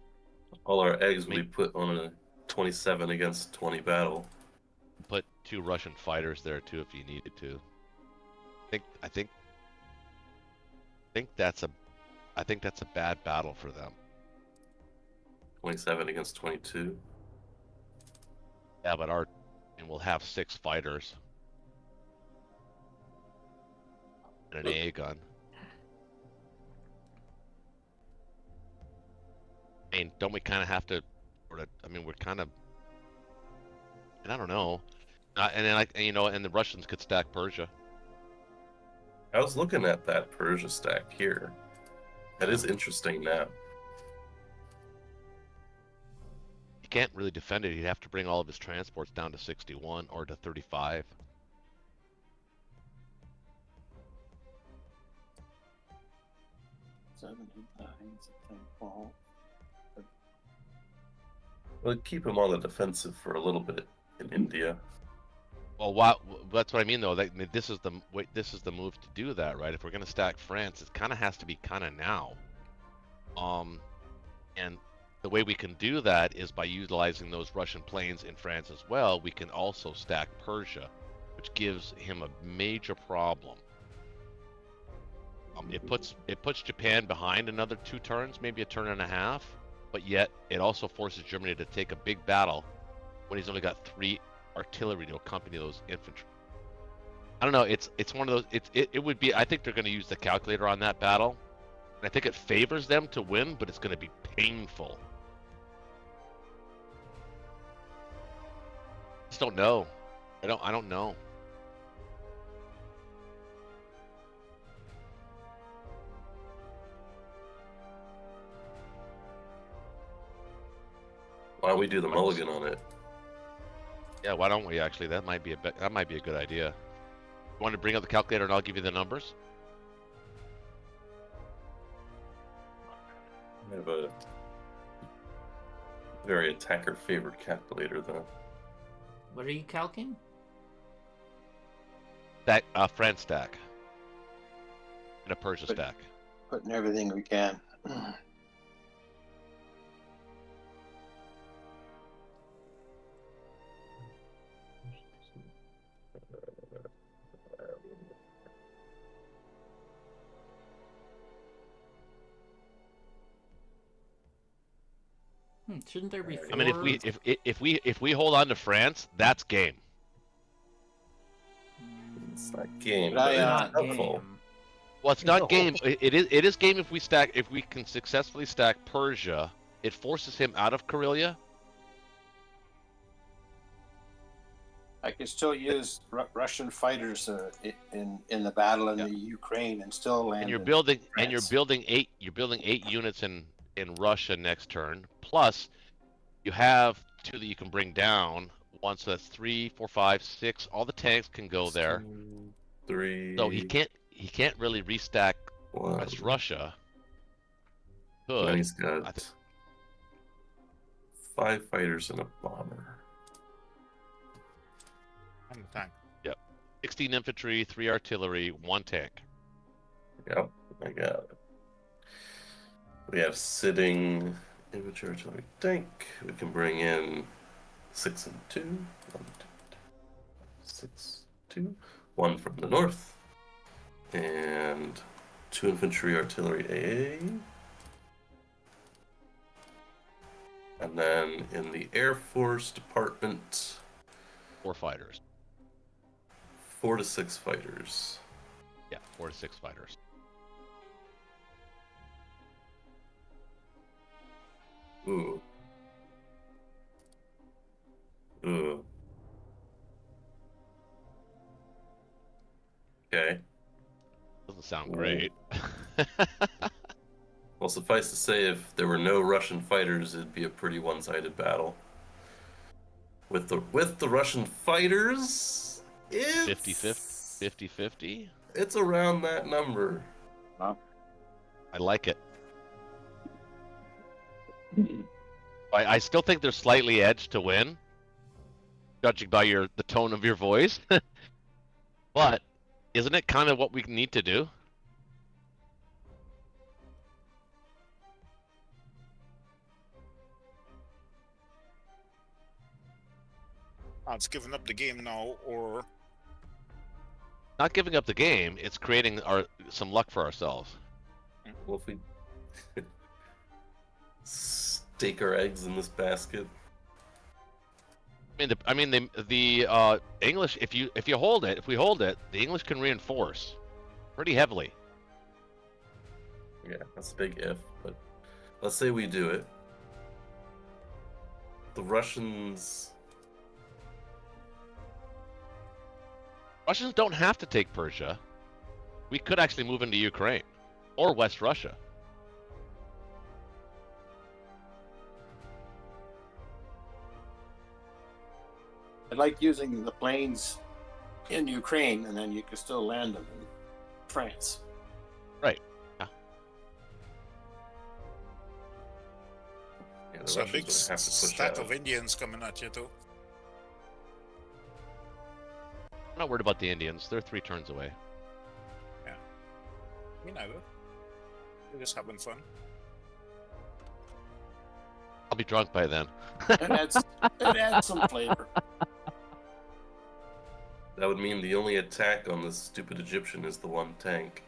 All our eggs will be put on a 27 against 20 battle. Put 2 Russian fighters there too if you needed to. I think that's a bad battle for them. 27 against 22. Yeah, but we'll have 6 fighters and an AA gun. I mean, don't we kind of have to? I mean, we're kind of. And I don't know. And then and the Russians could stack Persia. I was looking at that Persia stack here. That is interesting now. He can't really defend it. He'd have to bring all of his transports down to 61 or to 35. Well, keep him on the defensive for a little bit in India. Well, that's what I mean, though. This is the move to do that, right? If we're going to stack France, it kind of has to be kind of now. And the way we can do that is by utilizing those Russian planes in France as well. We can also stack Persia, which gives him a major problem. It puts Japan behind another 2 turns, maybe a turn and a half, but yet it also forces Germany to take a big battle when he's only got 3 artillery to accompany those infantry. I don't know. It's one of those. It would be. I think they're going to use the calculator on that battle. And I think it favors them to win, but it's going to be painful. Just don't know. I don't know. Why don't we do the mulligan on it? Yeah, why don't we actually? That might be a good idea. You want to bring up the calculator and I'll give you the numbers? I have a very attacker favored calculator though. What are you calcing? Stack, France stack. And a Persia stack. Putting everything we can. Shouldn't there be 4? I mean, if we hold on to France, that's game. It's not game, But but I, it's helpful. Well, it's not game. It is game if we can successfully stack Persia. It forces him out of Karelia. I can still use Russian fighters in the battle in the Ukraine and still land. And you're in building France. You're building 8 units in Russia next turn. Plus, you have 2 that you can bring down. One, so that's 3, 4, 5, 6. All the tanks can go there. 3. So he can't really restack 1. West Russia. And Good. he's got 5 fighters and a bomber. On the tank. Yep. 16 infantry, 3 artillery, 1 tank. Yep, I got it. We have sitting infantry, artillery, tank. We can bring in 6 and 2. 1, 2, 6, 2. 1 from the north. And 2 infantry, artillery, AA. And then in the Air Force Department, 4 fighters. 4 to 6 fighters. Yeah, 4 to 6 fighters. Ooh. Ooh. Okay. Doesn't sound great. Well, suffice to say, if there were no Russian fighters, it'd be a pretty one-sided battle. With the Russian fighters, it's 50-50? It's around that number. Huh? I like it. I still think there's slightly edge to win, judging by the tone of your voice. But isn't it kind of what we need to do? It's giving up the game now, or Not giving up the game. It's creating some luck for ourselves. Well, if we stake our eggs in this basket. The English. If we hold it, the English can reinforce pretty heavily. Yeah, that's a big if, but let's say we do it. The Russians Russians don't have to take Persia. We could actually move into Ukraine or West Russia. I like using the planes in Ukraine, and then you can still land them in France. Right. Yeah, the it's a Russians big would have to push stack out. of Indians coming at you too. I'm not worried about the Indians. They're 3 turns away. Me neither. We're just having fun. I'll be drunk by then. It adds some flavor. That would mean the only attack on this stupid Egyptian is the one tank.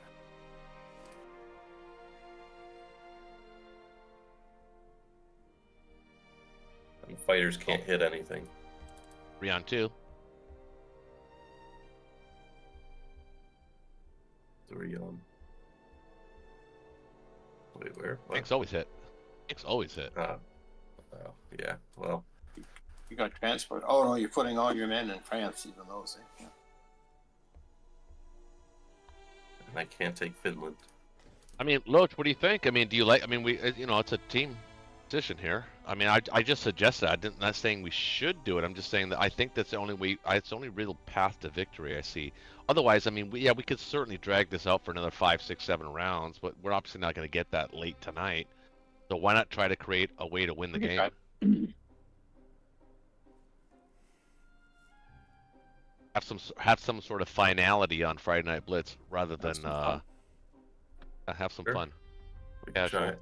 And fighters can't hit anything. 3 on 2. 3 on. Wait, where? What? Tanks always hit. Tanks always hit. Oh, yeah. Well, You got transport. Oh no, you're putting all your men in France, even those. Yeah. and I can't take Finland. I mean, Loach, what do you think? I mean, do you like? I mean, it's a team position here. I mean, I just suggested. I'm not saying we should do it. I'm just saying that I think that's the only way. It's the only real path to victory I see. Otherwise, I mean, we could certainly drag this out for another 5, 6, 7 rounds, but we're obviously not going to get that late tonight. So why not try to create a way to win the game? Have some sort of finality on Friday Night Blitz rather than have some Sure. fun. We can Casual. try it.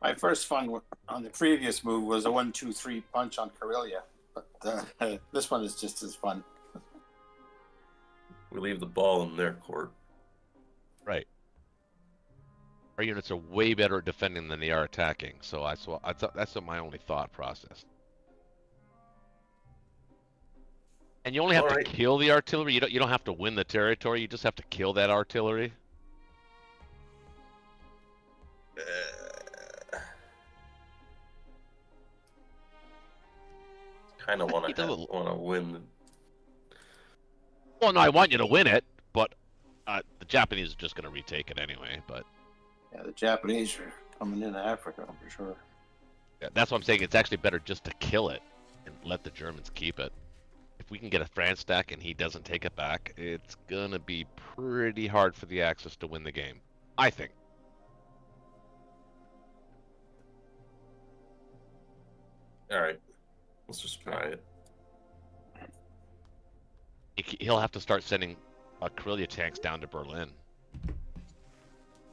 My first fun on the previous move was a 1-2-3 punch on Karelia, but this one is just as fun. We leave the ball in their court. Right. Our units are way better at defending than they are attacking, so that's my only thought process. And you only have to Alright. kill the artillery. You don't have to win the territory. You just have to kill that artillery. Kind of want He does to win. Well, no, I want you to win it, but the Japanese are just going to retake it anyway. But Yeah, the Japanese are coming into Africa for sure. yeah, that's what I'm saying. It's actually better just to kill it and let the Germans keep it. If we can get a France stack and he doesn't take it back, it's gonna be pretty hard for the Axis to win the game, I think. All right, let's just try it. He'll have to start sending Karelia tanks down to Berlin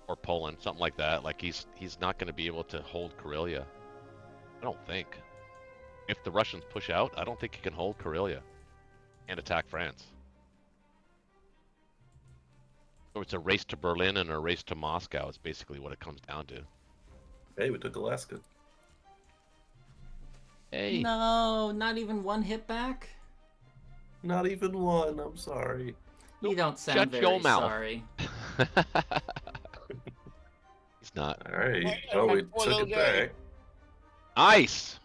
or Poland, something like that. Like he's not going to be able to hold Karelia. I don't think. If the Russians push out, I don't think he can hold Karelia and attack France. So it's a race to Berlin and a race to Moscow. Is basically what it comes down to. Hey, we took Alaska. Hey. No, not even one hit back? Not even one. I'm sorry. You don't sound Shut very your mouth. sorry. He's not. All right. Hey, Oh, we my poor took little it guy. back. Nice.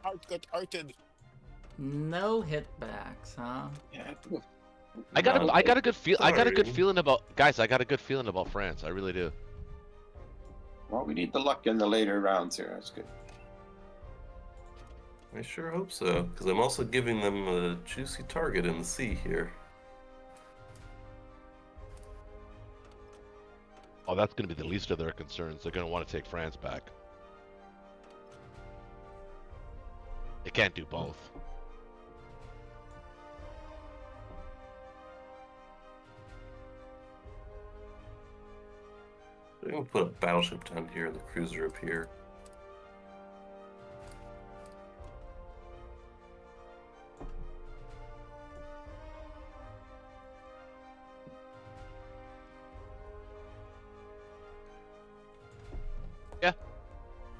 Art got arted. No hit backs, huh? Yeah. I got a good feel. I got a good Sorry. feeling about guys. I got a good feeling about France. I really do. Well, we need the luck in the later rounds here. That's good. I sure hope so, because I'm also giving them a juicy target in the sea here. Oh, that's going to be the least of their concerns. They're going to want to take France back. They can't do both. I'm gonna put a battleship down here and the cruiser up here.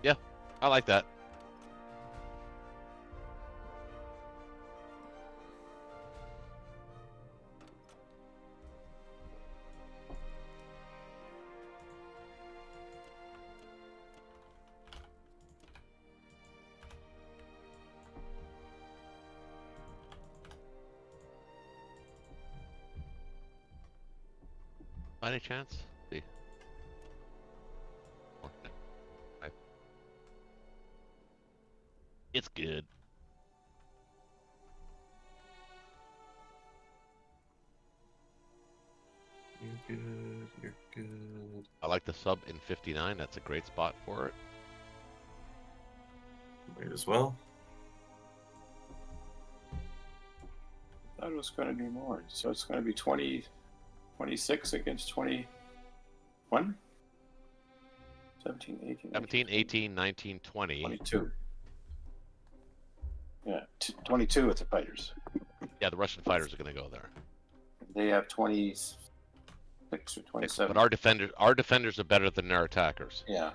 Yeah, I like that. By any chance? See. It's good. You're good, you're good. I like the sub in 59. That's a great spot for it. Might as well. I thought it was going to be more. So it's going to be 26 against 21? 17, 18, 17, 18, 19, 20. 22. Yeah, 22 with the fighters. Yeah, the Russian fighters are going to go there. They have 26 or 27. But our defenders are better than their attackers. Yeah.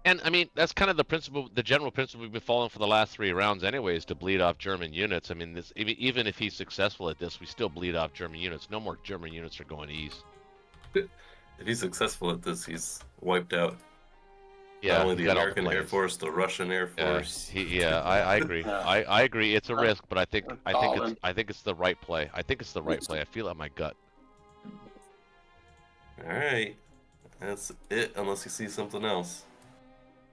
And I mean, that's kind of the principle, the general principle we've been following for the last 3 rounds anyways, to bleed off German units. I mean, this even if he's successful at this, we still bleed off German units. No more German units are going east. If he's successful at this, he's wiped out. Yeah, Not only he the got all American Air planes. Force, the Russian Air Force. I agree. I agree. It's a risk, but I think Colin. it's the right play. I think it's the right play. I feel it in my gut. All right, that's it. Unless you see something else.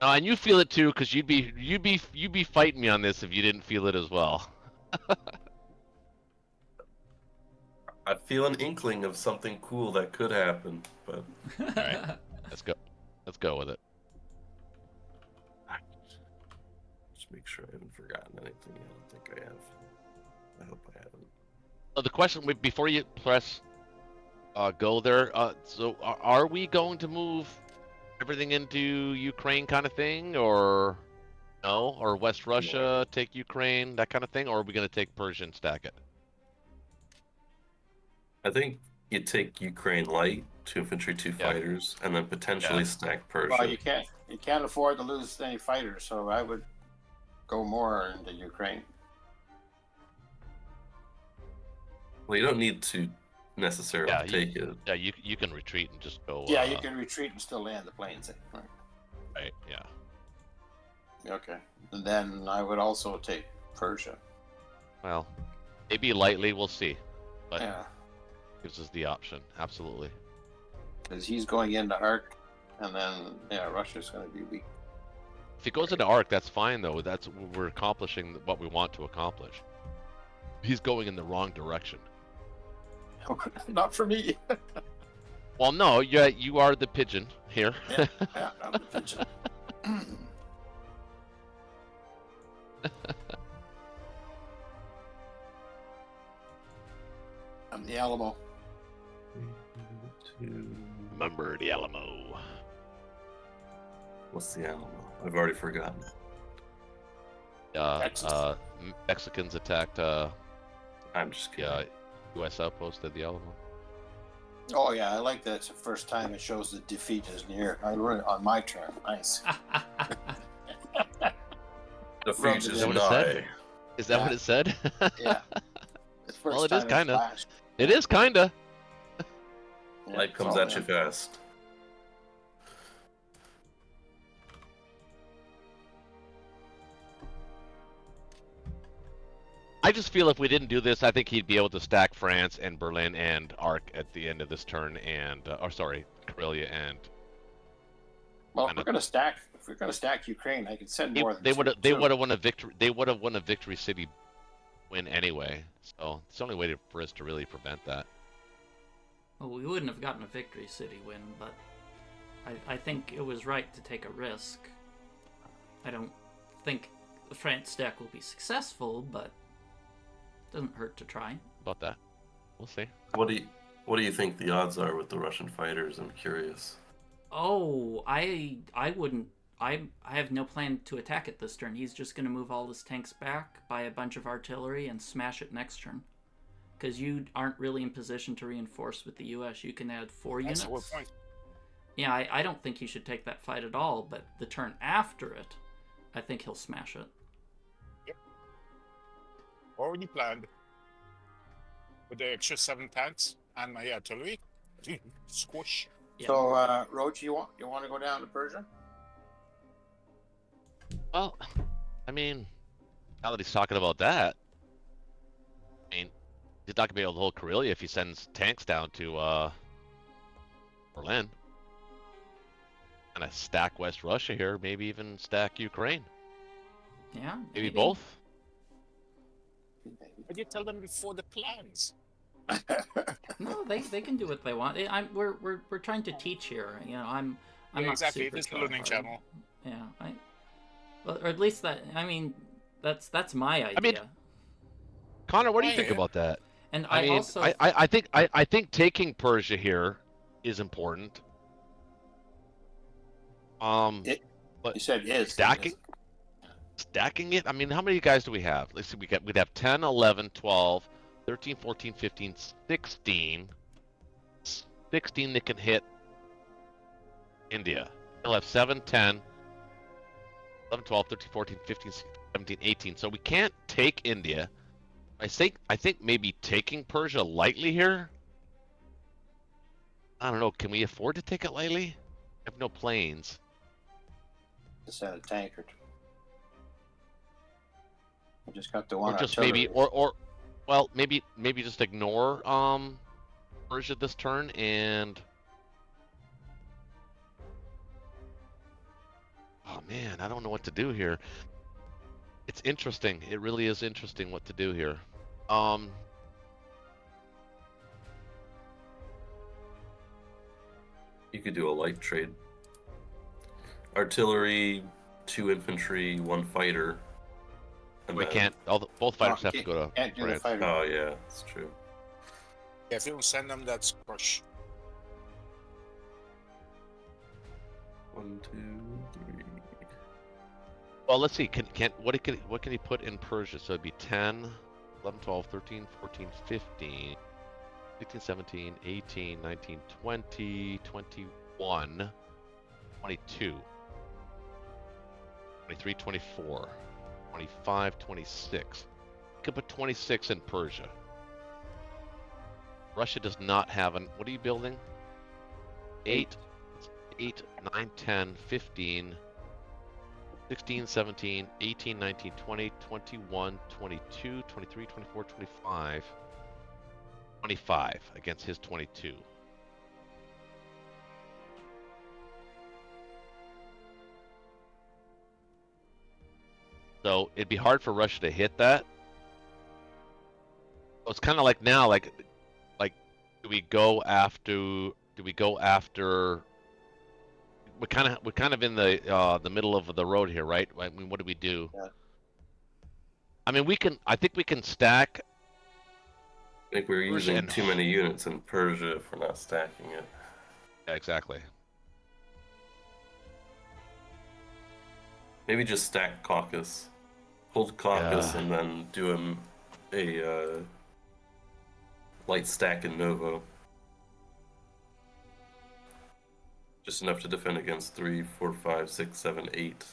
And you feel it too, because you'd be fighting me on this if you didn't feel it as well. I feel an inkling of something cool that could happen, but All right, let's go. Let's go with it. just make sure I haven't forgotten anything. I don't think I have. I hope I haven't. The question before you press go there. So are we going to move everything into Ukraine kind of thing, or no, or West Russia take Ukraine, that kind of thing, or are we going to take Persia and stack it? I think you take Ukraine light, 2 infantry, 2 fighters, and then potentially stack Persia. Well, you can't afford to lose any fighters, so I would go more into Ukraine. Well, you don't need to necessarily take it. Yeah, you can retreat and just go. Yeah, you can retreat and still land the planes. Right. Right. Yeah. Okay. And then I would also take Persia. Well, maybe lightly. We'll see. But Yeah. gives us the option. Absolutely. Because he's going into Arc, and then Russia's going to be weak. If he goes into Arc, that's fine though. We're accomplishing what we want to accomplish. He's going in the wrong direction. Not for me. Well, no, you are the pigeon here. Yeah, I'm the pigeon. I'm the Alamo. Remember the Alamo. What's the Alamo? I've already forgotten. Mexicans attacked. I'm just kidding. U.S. outpost at the Alamo. Oh yeah, I like that. It's the first time it shows the defeat is near. I run it on my turn. Nice. Defeat is what it said? nigh. Is that what it said? Yeah. Well, it is kind of. flashed. It is kind of. Yeah, Light it's comes all at you there. fast. I just feel if we didn't do this, I think he'd be able to stack France and Berlin and Arc at the end of this turn, and Karelia and. Well, if we're gonna stack Ukraine, I could send more than They two. would have won a victory. They would have won a victory city win anyway. So it's the only way for us to really prevent that. Well, we wouldn't have gotten a victory city win, but I think it was right to take a risk. I don't think the France stack will be successful, but it doesn't hurt to try. About that, we'll see. What do you think the odds are with the Russian fighters? I'm curious. Oh, I wouldn't. I have no plan to attack it this turn. He's just going to move all his tanks back, buy a bunch of artillery, and smash it next turn. Because you aren't really in position to reinforce with the U.S. You can add 4 units. That's the whole point. Yeah, I don't think he should take that fight at all, but the turn after it, I think he'll smash it. Yep. Already planned. With the extra 7 tanks and my artillery. Squish. Yeah. So, Roach, you want to go down to Persia? Well, I mean, now that he's talking about that, I mean, he's not gonna be able to hold Karelia if he sends tanks down to Berlin. And I stack West Russia here, maybe even stack Ukraine. Yeah, Maybe both. But you tell them before the plans. No, they can do what they want. We're trying to teach here. You know, I'm Yeah, not exactly. super It is the learning qualified. channel. Yeah, well, or at least that. I mean, that's my idea. I mean, Connor, what do you Yeah, think yeah. Uh, about that? and I mean, also I think taking Persia here is important. You said is. Stacking it? I mean, how many guys do we have? Let's see, we'd have 10, 11, 12, 13, 14, 15, 16. 16 that can hit India. We'll have 7, 10, 11, 12, 13, 14, 15, 16, 17, 18. So we can't take India. I think maybe taking Persia lightly here. I don't know. Can we afford to take it lightly? I have no planes. Just had a tank or two. I just got the one. Or just artillery. maybe, well, maybe just ignore Persia this turn and. Oh man, I don't know what to do here. It's interesting. It really is interesting what to do here. You could do a light trade. Artillery, 2 infantry, 1 fighter. And We then- can't. Both fighters have to go to Can't do the France. fighter. Oh yeah, that's true. Yeah, if you don't send them, that's crush. 1, 2, 3. Well, let's see. What can he put in Persia? So it'd be 10, 11, 12, 13, 14, 15, 16, 17, 18, 19, 20, 21, 22, 23, 24, 25, 26. You could put 26 in Persia. Russia does not have an. What are you building? 8, 9, 10, 15. 16, 17, 18, 19, 20, 21, 22, 23, 24, 25, 25 against his 22. So it'd be hard for Russia to hit that. So it's kind of like now, like, do we go after? We're kind of in the middle of the road here, right? I mean, what do we do? Yeah. I mean, I think we can stack. I think we're using and- too many units in Persia if we're not stacking it. Yeah, exactly. Maybe just stack Caucasus. Hold Caucasus Yeah. and then do a light stack in Novo. Just enough to defend against 3, 4, 5, 6, 7, 8,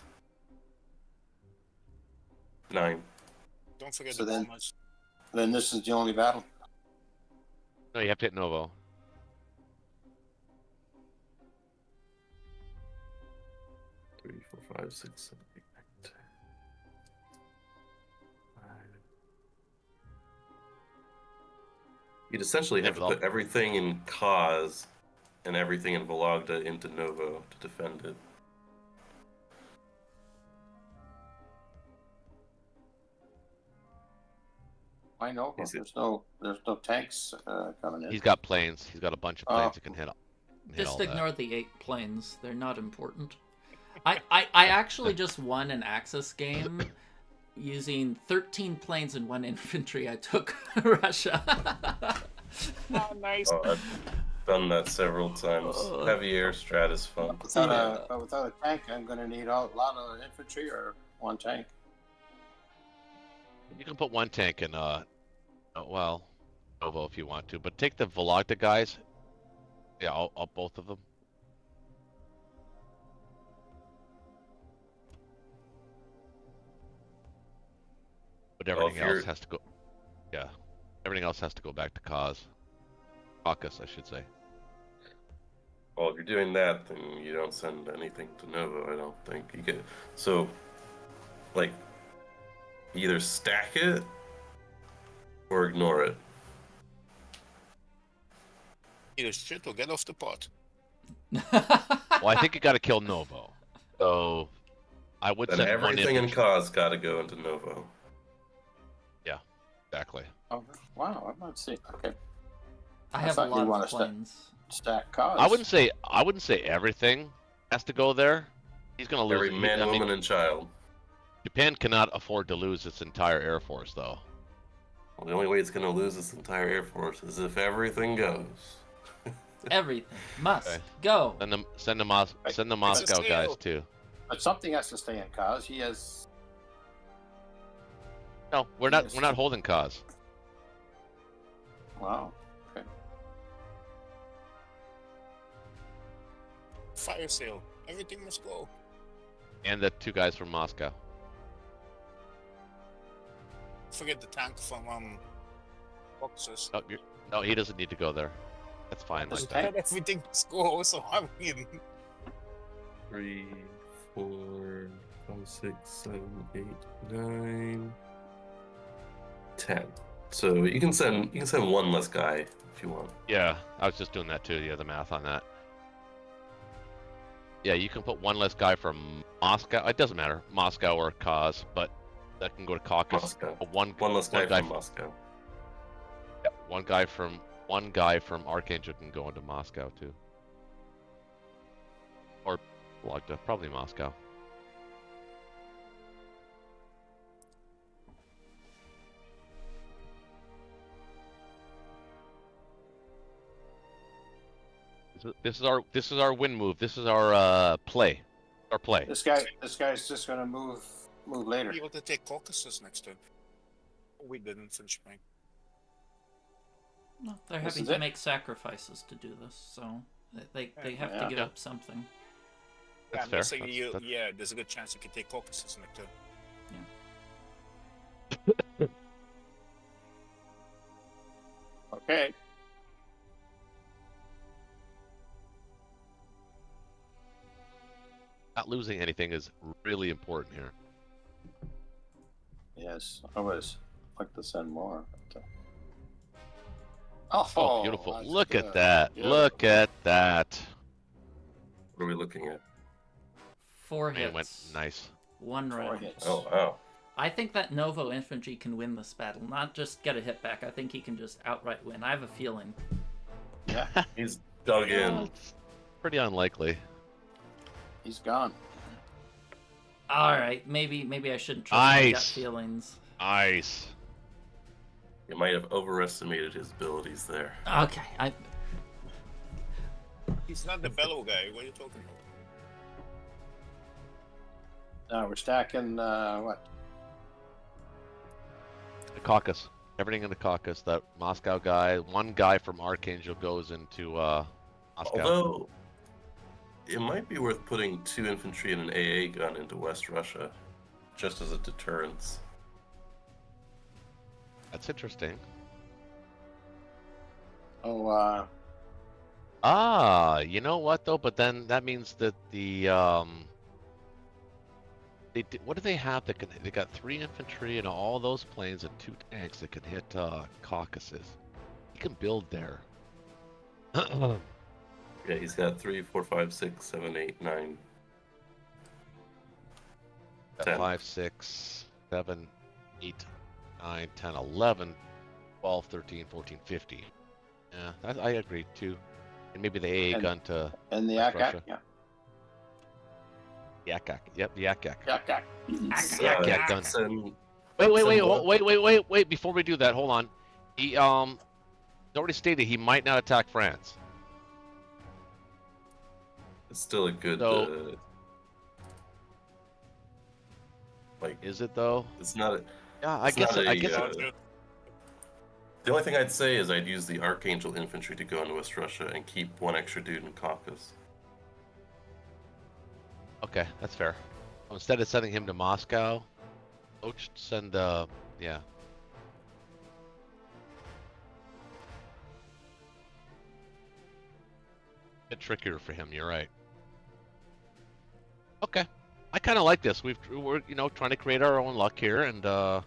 9. Don't forget So the then- bombers. Then this is the only battle. No, you have to hit Novo. Three, 4, 5, 6, 7, 8, 9, 10. 5, You'd essentially have to Develop- put everything in Kaz and everything in Vologda into Novo to defend it. I know, but Is it- there's no tanks coming in. He's got planes. He's got a bunch of planes that can hit. Hit Just all that. ignore the 8 planes. They're not important. I actually just won an Axis game using 13 planes and 1 infantry. I took Russia. Oh, nice. Oh, I've done that several times. Heavy air strat is fun. But without a tank, I'm going to need a lot of infantry or 1 tank. You can put 1 tank in, well, Novo if you want to, but take the Vologda guys. Yeah, I'll both of them. But everything else has to go. Yeah, everything else has to go back to Caucus, I should say. Well, if you're doing that, then you don't send anything to Novo, I don't think. You get so, like, either stack it or ignore it. Either shit or get off the pot. Well, I think you got to kill Novo. So I would Then send everything 1 in Kaz got to go into Novo. Yeah, exactly. Oh, wow, I'm not seeing. Okay. I I have a thought you lot wanna of planes. Stack cars. I wouldn't say everything has to go there. He's gonna lose. Every man, I mean, woman, and child. Japan cannot afford to lose its entire air force, though. Well, the only way it's going to lose its entire air force is if everything goes. Everything must Okay. go. Send the Moscow guys too. But something has to stay in cars. He has. No, we're not holding Kaz. Wow. Okay. Fire sale. Everything must go. And the 2 guys from Moscow. Forget the tank from Caucasus. No, he doesn't need to go there. That's fine like that. Everything must go. So I mean, 3, 4, 5, 6, 7, 8, 9, 10. So you can send 1 less guy if you want. Yeah, I was just doing that too. Yeah, the math on that. Yeah, you can put 1 less guy from Moscow. It doesn't matter, Moscow or Kaz, but that can go to Caucasus. Moscow. One One less guy guy from Moscow. Yeah, one guy from Archangel can go into Moscow too. Or Vologda, probably Moscow. This is our win move. This is our play. Our play. This guy's just going to move later. be able to take Caucasus next turn. We didn't finish playing. No, they're This having is to it? make sacrifices to do this, so they have Yeah. to give Yeah. up something. That's I'm fair. saying That's- yeah, there's a good chance you can take Caucasus next turn. Okay. Not losing anything is really important here. Yes, I was like to send more. But, Oh, beautiful. that's Look good. at that. Yeah. Look at that. What are we looking at? 4 Man, hits. went nice. 1 4 round. hits. Oh, wow. I think that Novo infantry can win this battle, not just get a hit back. I think he can just outright win. I have a feeling. Yeah, He's dug in. Pretty unlikely. he's gone. All right, maybe I shouldn't trust my gut Nice. feelings. Nice. You might have overestimated his abilities there. Okay, He's not the bellow guy. What are you talking about? Now we're stacking what? The Caucasus. Everything in the Caucasus. That Moscow guy. 1 guy from Archangel goes into Moscow. Although, it might be worth putting 2 infantry and an AA gun into West Russia, just as a deterrence. That's interesting. Oh, You know what though? But then that means that the what do they have that can? They got 3 infantry and all those planes and 2 tanks that can hit Caucasus. He can build there. Yeah, he's got 3, 4, 5, 6, 7, 8, 9. 10. 5, 6, 7, 8, 9, 10, 11, 12, 13, 14, 15. Yeah, I agree too. And maybe the AA And- gun to And the West Yak Russia. yeah. Yak. Yep, the Yak. Yak. Yak gun. Send- Wait! Before we do that, hold on. He already stated he might not attack France. It's still a good. So- Like, Is it though? it's not. Yeah, I It's guess. not I a, guess. uh, The only thing I'd say is I'd use the Archangel infantry to go into West Russia and keep one extra dude in Caucasus. Okay, that's fair. Instead of sending him to Moscow, send yeah. Bit trickier for him. You're right. Okay, I kind of like this. We're trying to create our own luck here, and Okay,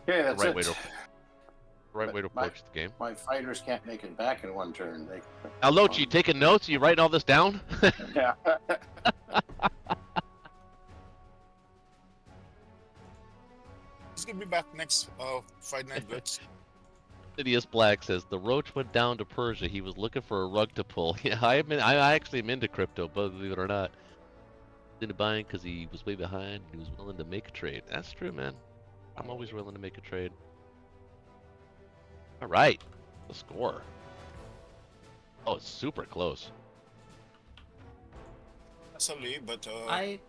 that's right it. way to But approach the game. My fighters can't make it back in one turn. Now, Loach, you taking notes? You writing all this down? Yeah. He's gonna be back next Friday Night Blitz. Sidious Black says the Roach went down to Persia. He was looking for a rug to pull. Yeah, I actually am into crypto, believe it or not. Into buying because he was way behind. He was willing to make a trade. That's true, man. I'm always willing to make a trade. All right, the score. Oh, it's super close. That's a lead, but I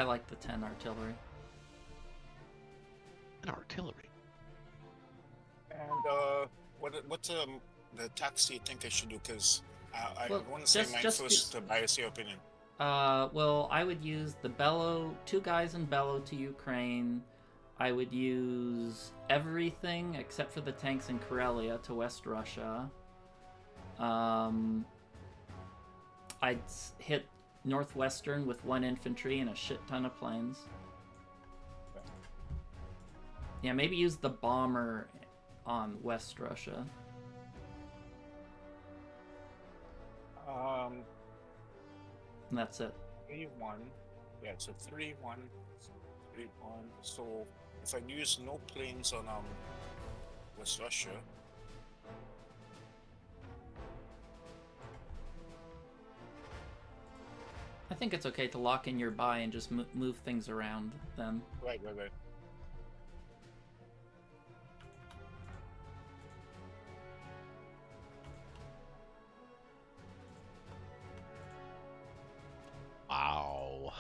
like the 10 artillery. And artillery. and what's the tax you think I should do? Because I Well, want to say mine just first to bias your opinion. Well, I would use the Bellow, 2 guys in Bellow to Ukraine. I would use everything except for the tanks in Karelia to West Russia. I'd hit Northwestern with 1 infantry and a shit ton of planes. Yeah, maybe use the bomber on West Russia. And that's it. 3-1. Yeah, it's a 3-1. 3-1. So if I use no planes on West Russia, I think it's okay to lock in your buy and just move things around then. right. Wow.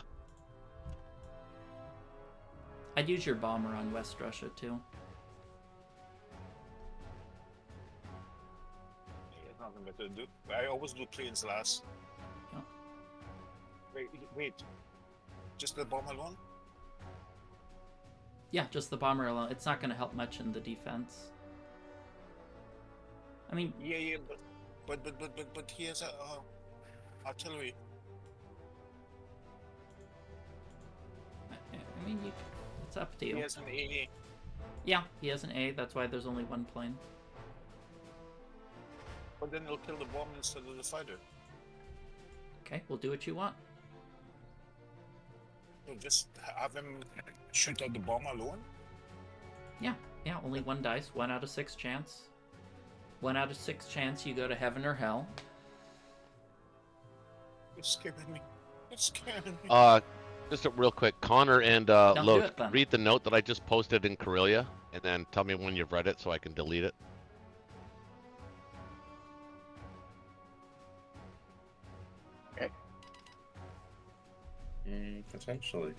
I'd use your bomber on West Russia too. Yeah, nothing better to do. I always do planes last. Oh. Wait. Just the bomb alone? Yeah, just the bomber alone. It's not going to help much in the defense. I mean, Yeah, but he has a artillery. I mean, it's up to He you. has an AA. Yeah, he has an A. That's why there's only 1 plane. But then he'll kill the bomb instead of the fighter. Okay, we'll do what you want. So just have him shoot at the bomb alone? Yeah, only 1 dice, 1 out of 6 chance. 1 out of 6 chance you go to heaven or hell. You're scaring me. You're scaring me. Just real quick, Connor and do Loach, it then. read the note that I just posted in Karelia, and then tell me when you've read it so I can delete it. Potentially.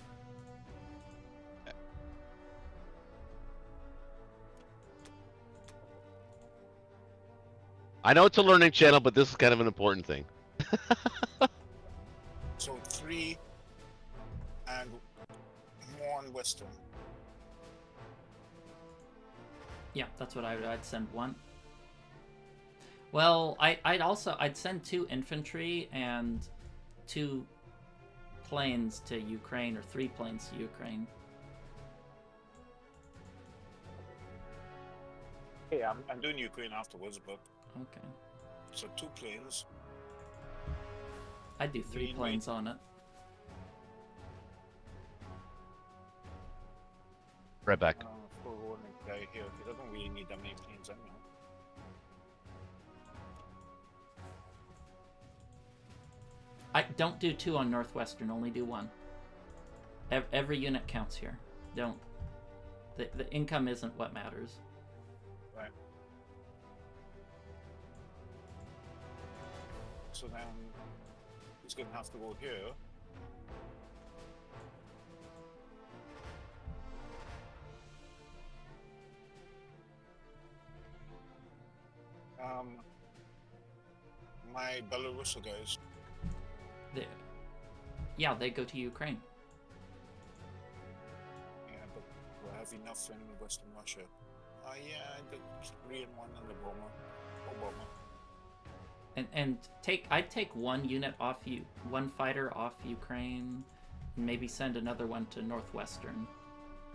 I know it's a learning channel, but this is kind of an important thing. So 3 and more on Western. Yeah, that's what I'd send 1. Well, I'd send 2 infantry and 2 planes to Ukraine, or 3 planes to Ukraine. Hey, I'm doing Ukraine afterwards, but Okay. so 2 planes. I'd do 3 Green, planes on it. Right back. For warning guy here, he doesn't really need that many planes anyhow. I don't do 2 on Northwestern, only do 1. Every unit counts here. Don't. The income isn't what matters. Right. So then he's gonna have to go here. My Belarus guys. They, yeah, they go to Ukraine. Yeah, but we'll have enough in Western Russia. Yeah, the 3 and 1 on the bomber. And I'd take 1 unit off 1 fighter off Ukraine, and maybe send another one to Northwestern.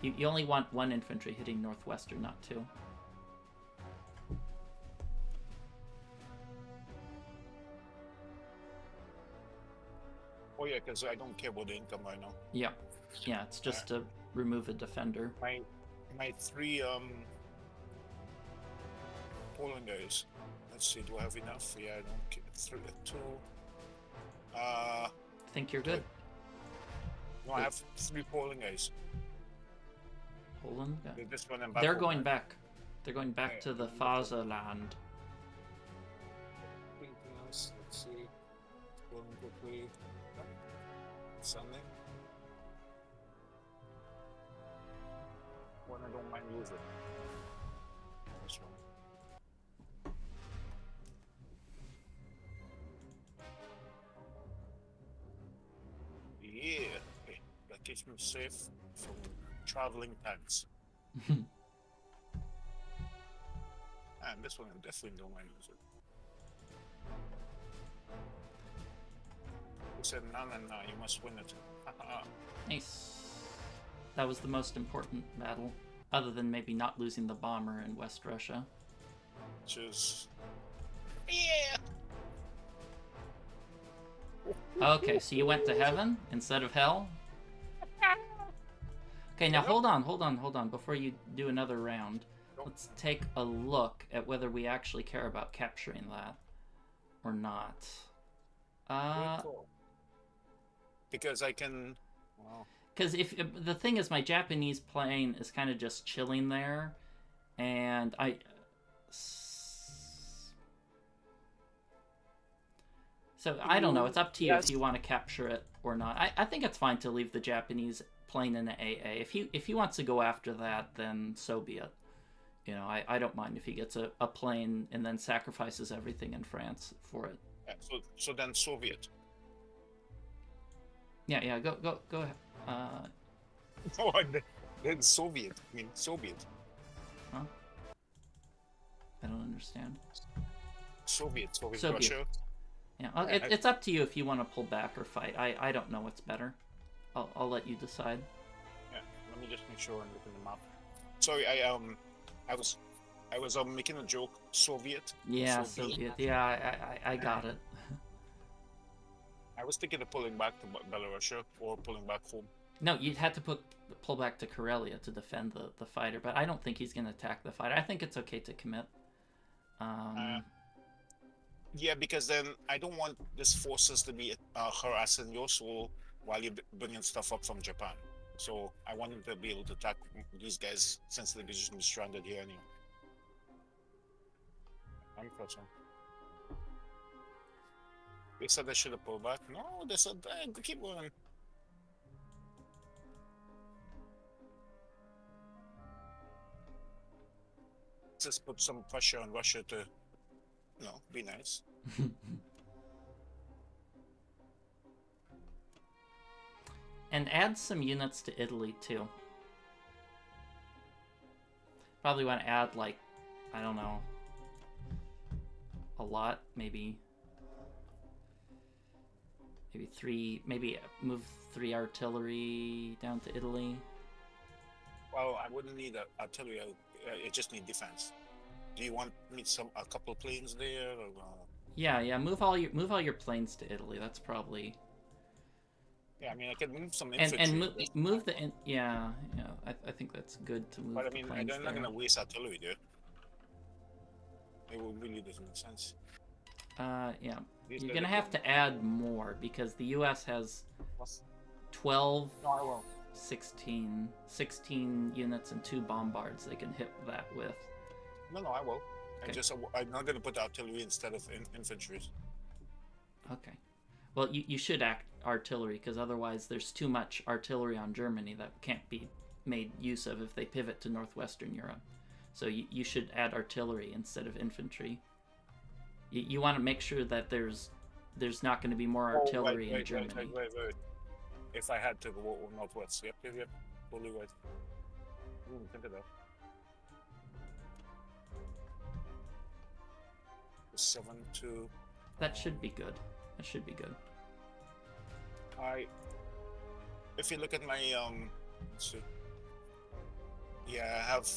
You only want 1 infantry hitting Northwestern, not 2. Oh yeah, because I don't care about the income right now. Yeah, it's just to remove a defender. My 3 Poland guys. Let's see, do I have enough? Yeah, I don't care. 2. I think you're good. No, I have 3 Poland guys. Poland? Yeah. They're just running back. They're home, going right? back. They're going back to the Fatherland. Anything else? Let's see. Going quickly. Sunday. One I don't mind losing. This one. Yeah. Okay. That keeps me safe from traveling tanks. And this one I definitely don't mind losing. Who said no, you must win it. Nice. That was the most important battle, other than maybe not losing the bomber in West Russia. Which is... Yeah! Okay, so you went to heaven instead of hell? Okay, now hold on. Before you do another round, let's take a look at whether we actually care about capturing that or not. Because I can... Well, Because if the thing is, my Japanese plane is kind of just chilling there, and so I don't know. It's up to you if you want to capture it or not. I think it's fine to leave the Japanese plane in the AA. If he wants to go after that, then so be it. You know, I don't mind if he gets a plane and then sacrifices everything in France for it. yeah, so then Soviet. Yeah. Go ahead. Oh, then Soviet. I mean, Soviet. Huh? I don't understand. Soviet Soviet. Russia. Yeah, it's up to you if you want to pull back or fight. I don't know what's better. I'll let you decide. Yeah, let me just make sure and look at the map. Sorry, I was making a joke. Soviet. Yeah, Soviet. Yeah, I got it. I was thinking of pulling back to Belarus or pulling back home. No, you'd have to pull back to Karelia to defend the fighter, but I don't think he's going to attack the fighter. I think it's okay to commit. Yeah, because then I don't want these forces to be harassing your soul while you're bringing stuff up from Japan. So I want them to be able to attack these guys since they're just be stranded here anyway. I'm pressing. They said I should have pulled back. No, they said keep going. Just put some pressure on Russia to, be nice. And add some units to Italy too. Probably want to add I don't know, a lot, maybe 3, maybe move 3 artillery down to Italy. Well, I wouldn't need artillery. I just need defense. Do you want me a couple of planes there? Or, Yeah. Move all your planes to Italy. That's probably. yeah, I mean, I can move some And infantry. move the yeah. I think that's good to move. But I the mean, planes I'm not there. gonna waste artillery there. It really doesn't make sense. Yeah. These You're guys gonna are have doing- to add more because the U.S. has 12, No, I will. 16 units and 2 bombards they can hit that with. No, I will. Okay. I'm not gonna put artillery instead of infantry. Okay. Well, you should act artillery because otherwise there's too much artillery on Germany that can't be made use of if they pivot to northwestern Europe. So you should add artillery instead of infantry. You want to make sure that there's not going to be more artillery in Germany. Right. If I had to go northwest, yep, totally right. Think of that. 7-2. That should be good. If you look at my let's see. Yeah, I have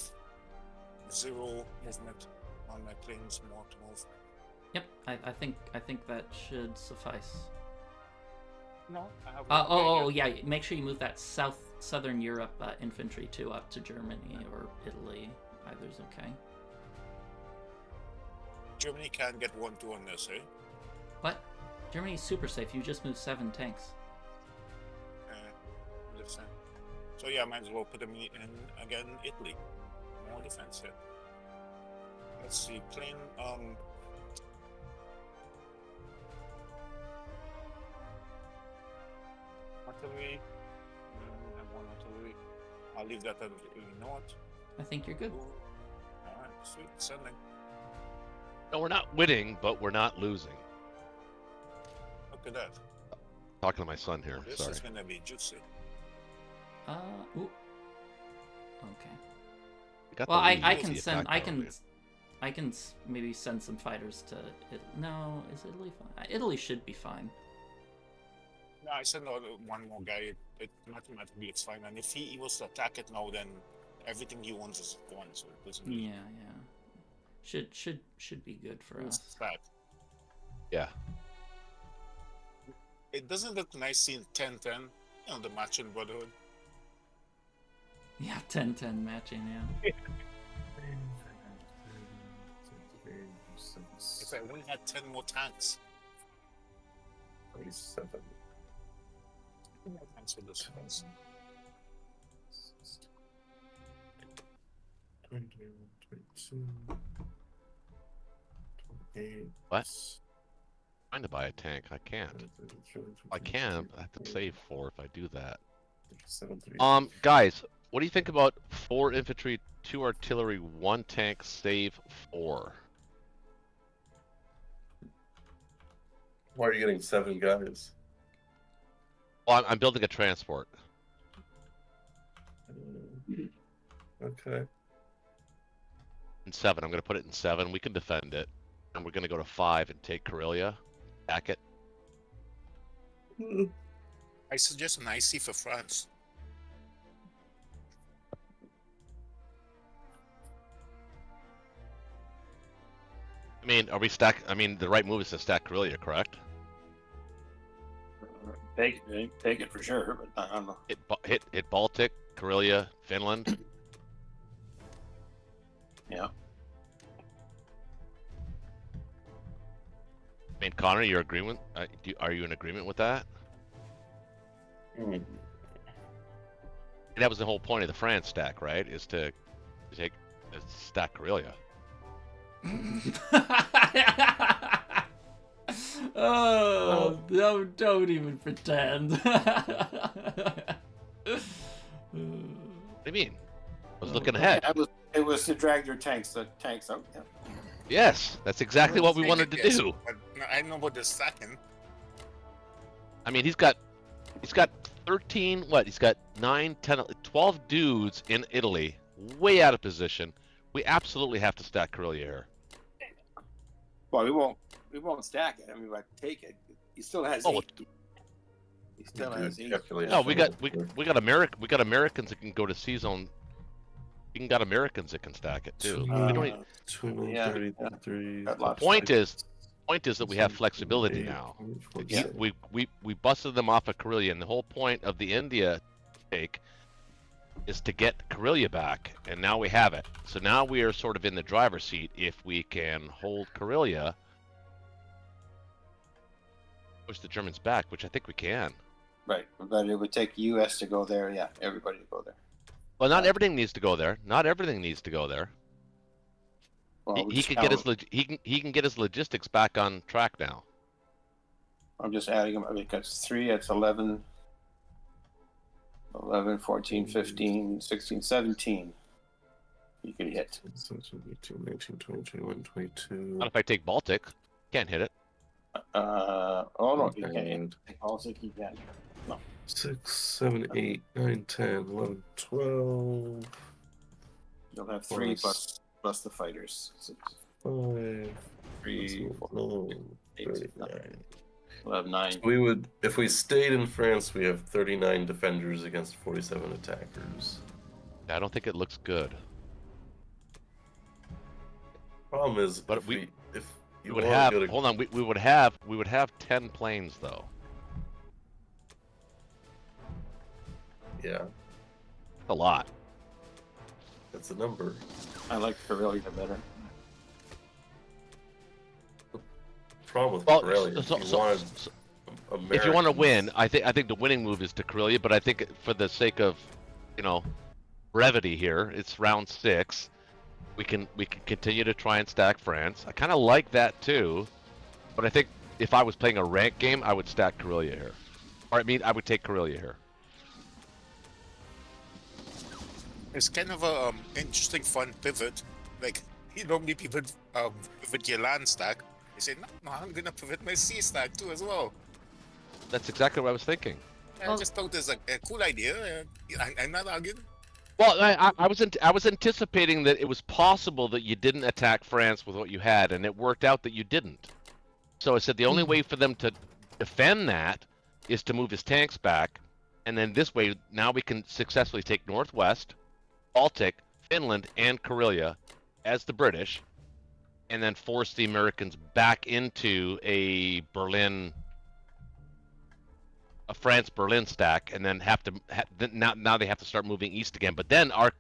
0 movement on my planes more to move. Yep, I think that should suffice. No, I have. Yeah. Make sure you move that southern Europe infantry too up to Germany or Italy. Either's okay. Germany can get 1-2 on this, eh? What? Germany's super safe. You just moved 7 tanks. Understand. So yeah, might as well put them in again. Italy, more defense here. Let's see, plane. Artillery. I have 1 artillery. I'll leave that at north. I think you're good. Alright, sweet. Sending. No, we're not winning, but we're not losing. Look at that. Talking to my son here. This Sorry. is gonna be juicy. Ooh. Okay. We got Well, the lead. I It's can the send. attack earlier. I can maybe send some fighters to. No, is Italy fine? Italy should be fine. No, I send out 1 more guy. It mathematically it's fine. And if he was to attack it now, then everything he owns is gone. So it doesn't. Yeah. Should be good for us. That. Yeah. It doesn't look nice seeing 10-10. You know, the match in Brotherhood. Yeah, 10-10 matching. Yeah. If I only had 10 more tanks. 27. Thanks for this. 21, 22, 28. What? Trying to buy a tank. I can't. I can. I have to save 4 if I do that. 37, Guys, what do you think about 4 infantry, 2 artillery, 1 tank, save 4? Why are you getting 7 guys? Well, I'm building a transport. Okay. In 7, I'm going to put it in 7. We can defend it, and we're going to go to 5 and take Karelia, back it. I suggest an IC for France. I mean, are we stack? I mean, the right move is to stack Karelia, correct? Take it for sure, but I don't know. Hit Baltic, Karelia, Finland. Yeah. I mean, Connor, your agreement? Are you in agreement with that? That was the whole point of the France stack, right? Is to stack Karelia. Oh, don't even pretend. What do you mean? I was looking ahead. It was to drag your tanks out. Yeah. Yes, that's exactly what we wanted to do. But I know about the second. I mean, he's got 13, what? He's got 9, 10, 12 dudes in Italy, way out of position. We absolutely have to stack Karelia here. Well, we won't stack it. I mean, but take it. He still has 8. He still has 8. No, we got Americans that can go to C zone You got Americans that can stack it too. We don't even- 29, yeah, 33. got the lots. point is that we have flexibility now. Yeah. We busted them off of Karelia, and the whole point of the India take is to get Karelia back, and now we have it. So now we are sort of in the driver's seat if we can hold Karelia, push the Germans back, which I think we can. Right, but it would take U.S. to go there. Yeah, everybody to go there. Well, not everything needs to go there. Not everything needs to go there. Well, He we can just get his count- he can get his logistics back on track now. I'm just adding them because 3, that's 11, 11, 14, 15, 16, 17. You could hit. 18, 19, 20, 21, 22. Not if I take Baltic. Can't hit it. Oh no, you And can't. Also, you can. 6, 7, 8, 9, 10, 11, 12, You'll have 3 Plus- plus the fighters. 6, 5, 3, 4, 8, 39. We'll have 9. We would, if we stayed in France, we have 39 defenders against 47 attackers. I don't think it looks good. Problem is, But if we you would wanna have go to- hold on. We would have 10 planes though. yeah, That's a lot. that's a number. I like Karelia better. Problem with Well, Karelia, if you wanted if you want to Americans- win, I think the winning move is to Karelia, but I think for the sake of, brevity here, it's round 6. We can continue to try and stack France. I kind of like that too, but I think if I was playing a rank game, I would stack Karelia here. Or I would take Karelia here. It's kind of a interesting, fun pivot. Like, normally people pivot your land stack. You say, no, I'm gonna pivot my sea stack too as well. That's exactly what I was thinking. I just thought it's a cool idea. I'm not arguing. Well, I was anticipating that it was possible that you didn't attack France with what you had, and it worked out that you didn't. So I said the only way for them to defend that is to move his tanks back, and then this way now we can successfully take Northwest, Baltic, Finland, and Karelia as the British, and then force the Americans back into a France-Berlin stack, and then now they have to start moving east again. But then our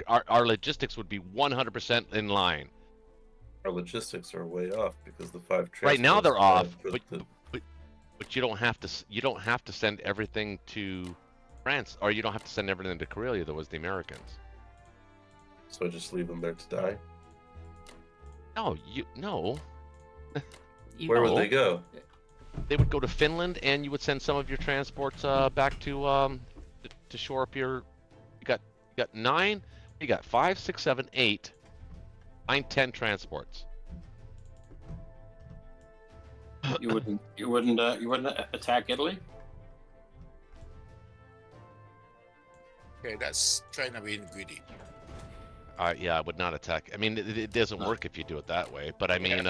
logistics would be 100% in line. Our logistics are way off because the 5 Right now they're off, transports but you don't have to send everything to France, or you don't have to send everything to Karelia. That was the Americans. So just leave them there to die. No. Where would they go? They would go to Finland, and you would send some of your transports back to shore up your. You got 9. You got 5, 6, 7, 8, 9, 10 transports. You wouldn't attack Italy? Okay, that's trying to be greedy. Yeah, I would not attack. I mean, it doesn't work if you do it that way. But I mean,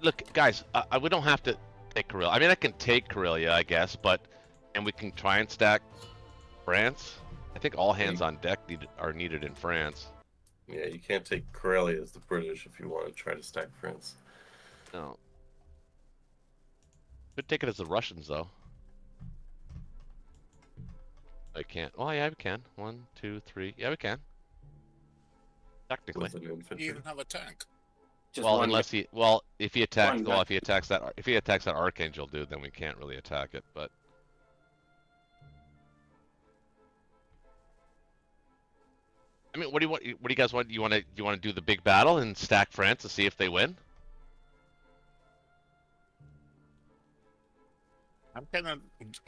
look, guys. We don't have to take Karelia. I mean, I can take Karelia, I guess, and we can try and stack France. I think all hands on deck are needed in France. Yeah, you can't take Karelia as the British if you want to try to stack France. No. Could take it as the Russians, though. I can't. Well, yeah, we can. 1, 2, 3. Yeah, we can. Technically. With an infantry. You even have a tank. Just Well, one unless he. Well, if he attacks. one Well, guy. if he attacks that Archangel dude, then we can't really attack it. But. I mean, what do you guys want? You want to do the big battle and stack France to see if they win? I'm kind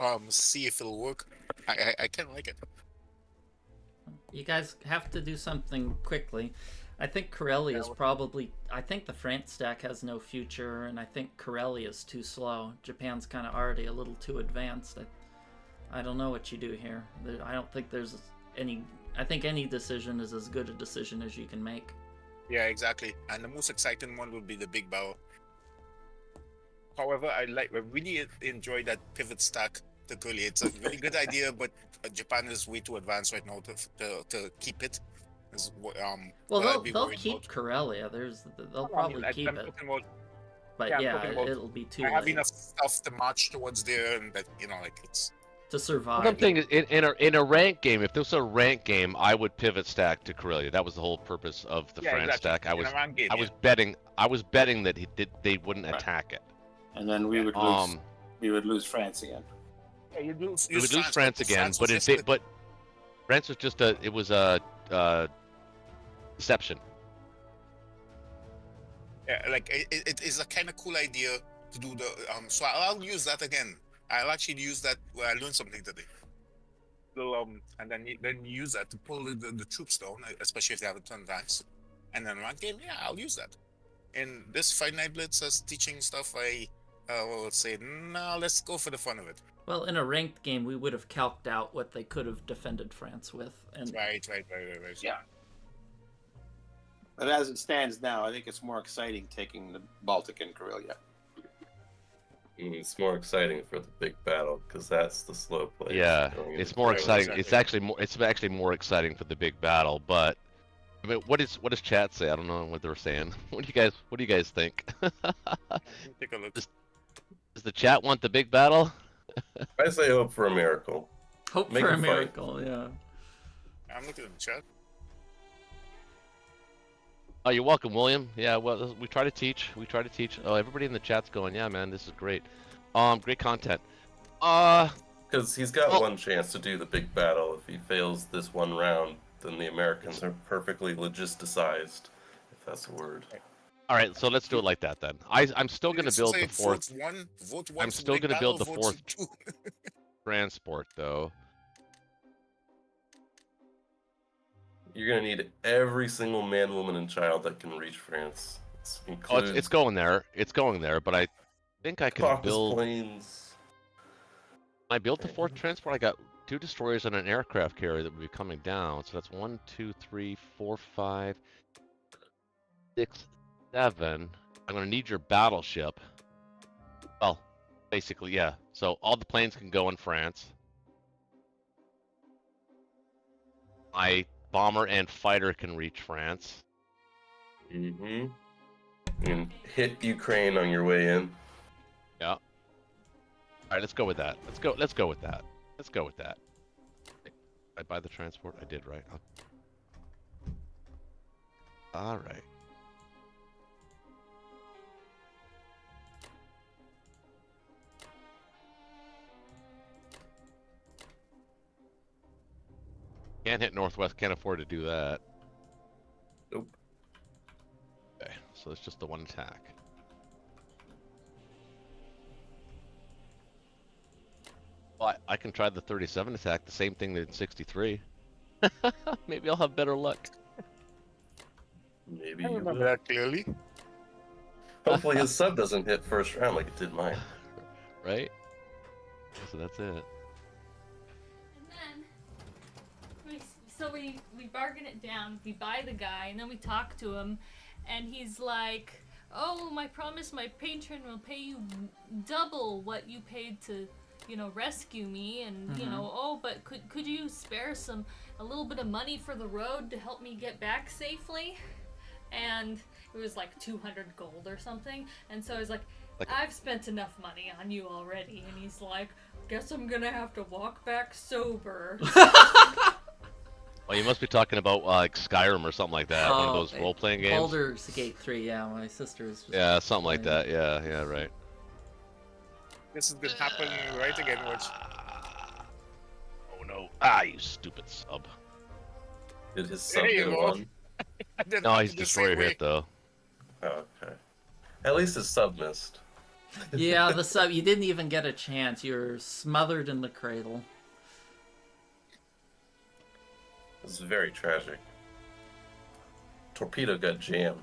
of see if it'll work. I kind of like it. You guys have to do something quickly. I think Karelia is probably. I think the France stack has no future, and I think Karelia is too slow. Japan's kind of already a little too advanced. I don't know what you do here. I don't think there's any. I think any decision is as good a decision as you can make. Yeah, exactly. And the most exciting one would be the big battle. However, I really enjoy that pivot stack to Korea. It's a very good idea, but Japan is way too advanced right now to keep it. Well, what I'd be they'll worried keep about. Karelia. They'll I probably mean, keep I'm it. talking about, But I'm yeah, talking about it'll be too I have late enough stuff to march towards there, and that like it's. to survive. What I'm saying is, in a rank game, if this was a rank game, I would pivot stack to Corellia. That was the whole purpose of the France stack. In a ranked game, I was betting that they wouldn't Right. attack it. And then we would lose. We would lose France again. Yeah, you lose, We would lose France again, France but was but France was just a deception. Yeah, like it is a kind of cool idea to do the so I'll use that again. I'll actually use that where I learned something today. And then use that to pull the troops down, especially if they have a ton of tanks. And then rank game, yeah, I'll use that. In this Fight Night Blitz as teaching stuff, I will say, no, let's go for the fun of it. Well, in a ranked game, we would have calced out what they could have defended France with, and Right. Yeah. But as it stands now, I think it's more exciting taking the Baltic and Karelia. It's more exciting for the big battle because that's the slow play. Yeah, Going it's into more Karelia. exciting. It's actually more exciting for the big battle. But I mean, what does chat say? I don't know what they're saying. What do you guys think? Take a look. Does the chat want the big battle? I say hope for a miracle. hope Make for a a fight. miracle. Yeah. I'm looking at the chat. Oh, you're welcome, William. Yeah, well, we try to teach. Oh, everybody in the chat's going, yeah, man, this is great. Great content. Because he's got Well- one chance to do the big battle. If he fails this one round, then the Americans are perfectly logisticized, if that's a word. All right, so let's do it like that then. I'm still going to Let's build say the fourth Vote one I'm for the still big gonna battle, build the vote fourth. two. transport, though. You're gonna need every single man, woman, and child that can reach France. It's going there. It's going there, but I think I can Caucasus build. Plains. I built the fourth transport. I got 2 destroyers and an aircraft carrier that would be coming down. So that's 1, 2, 3, 4, 5, 6, 7. I'm gonna need your battleship. Well, basically, yeah. So all the planes can go in France. My bomber and fighter can reach France. Mm-hmm. And hit Ukraine on your way in. Yeah. All right, let's go with that. Let's go with that. I buy the transport. I did, right? All right. Can't hit Northwest. Can't afford to do that. Nope. Okay, so it's just the one attack. Well, I can try the 37 attack, the same thing that 63. Maybe I'll have better luck. Maybe I you remember will. that clearly. Hopefully his sub doesn't hit first round like it did mine. Right? So that's it. And then, we bargain it down. We buy the guy, and then we talk to him, and he's like, "Oh, I promise my patron will pay you double what you paid to, rescue me, and oh, but could you spare a little bit of money for the road to help me get back safely?" And it was like 200 gold or something, and so I was like, "I've spent enough money on you already," and he's like, "Guess I'm gonna have to walk back sober." Well, you must be talking about like Skyrim or something like that. One of those role-playing games. Baldur's Gate 3, yeah, my sister's just Yeah, something like playing. that. Yeah, right. This is gonna happen right again, which Oh no! You stupid sub. Did his sub There you get a go. one? I did No, not he's do the same destroyer way. hit though. Oh, okay. At least his sub missed. Yeah, the sub, you didn't even get a chance. You're smothered in the cradle. This is very tragic. Torpedo got jammed.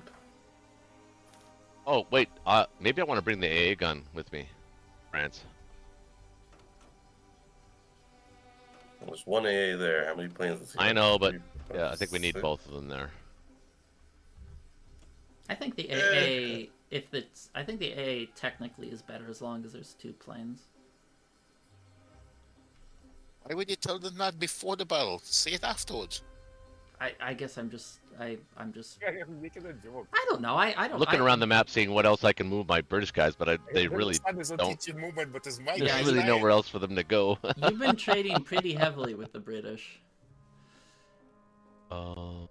Oh wait, maybe I want to bring the AA gun with me, France. There's one AA there. How many planes does he I have? know, but 3, 5, yeah, I think we need 6. both of them there. I think the AA, I think the AA technically is better as long as there's 2 planes. Why would you tell them that before the battle? Say it afterwards. I guess I'm just Making a joke. I don't know. I don't Looking I, around the map, seeing what else I can move my British guys, but they really doesn't don't. teach you movement, but it's my There's guys. really lying. nowhere else for them to go. You've been trading pretty heavily with the British. Okay.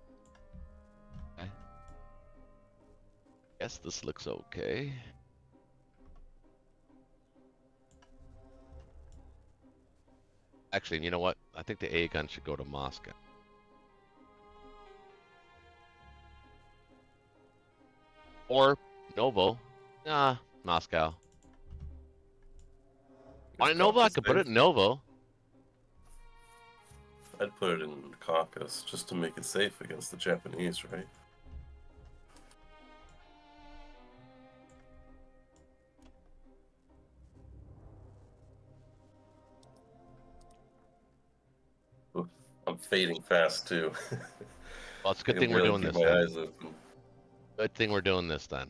Guess this looks okay. Actually, you know what? I think the A gun should go to Moscow. Or Novo. Nah, Moscow. On Novo, I could put it in Novo. I'd put it in Caucasus just to make it safe against the Japanese, right? Oof, I'm fading fast too. Well, it's a good I thing can we're barely doing keep this my then. eyes open. Good thing we're doing this then.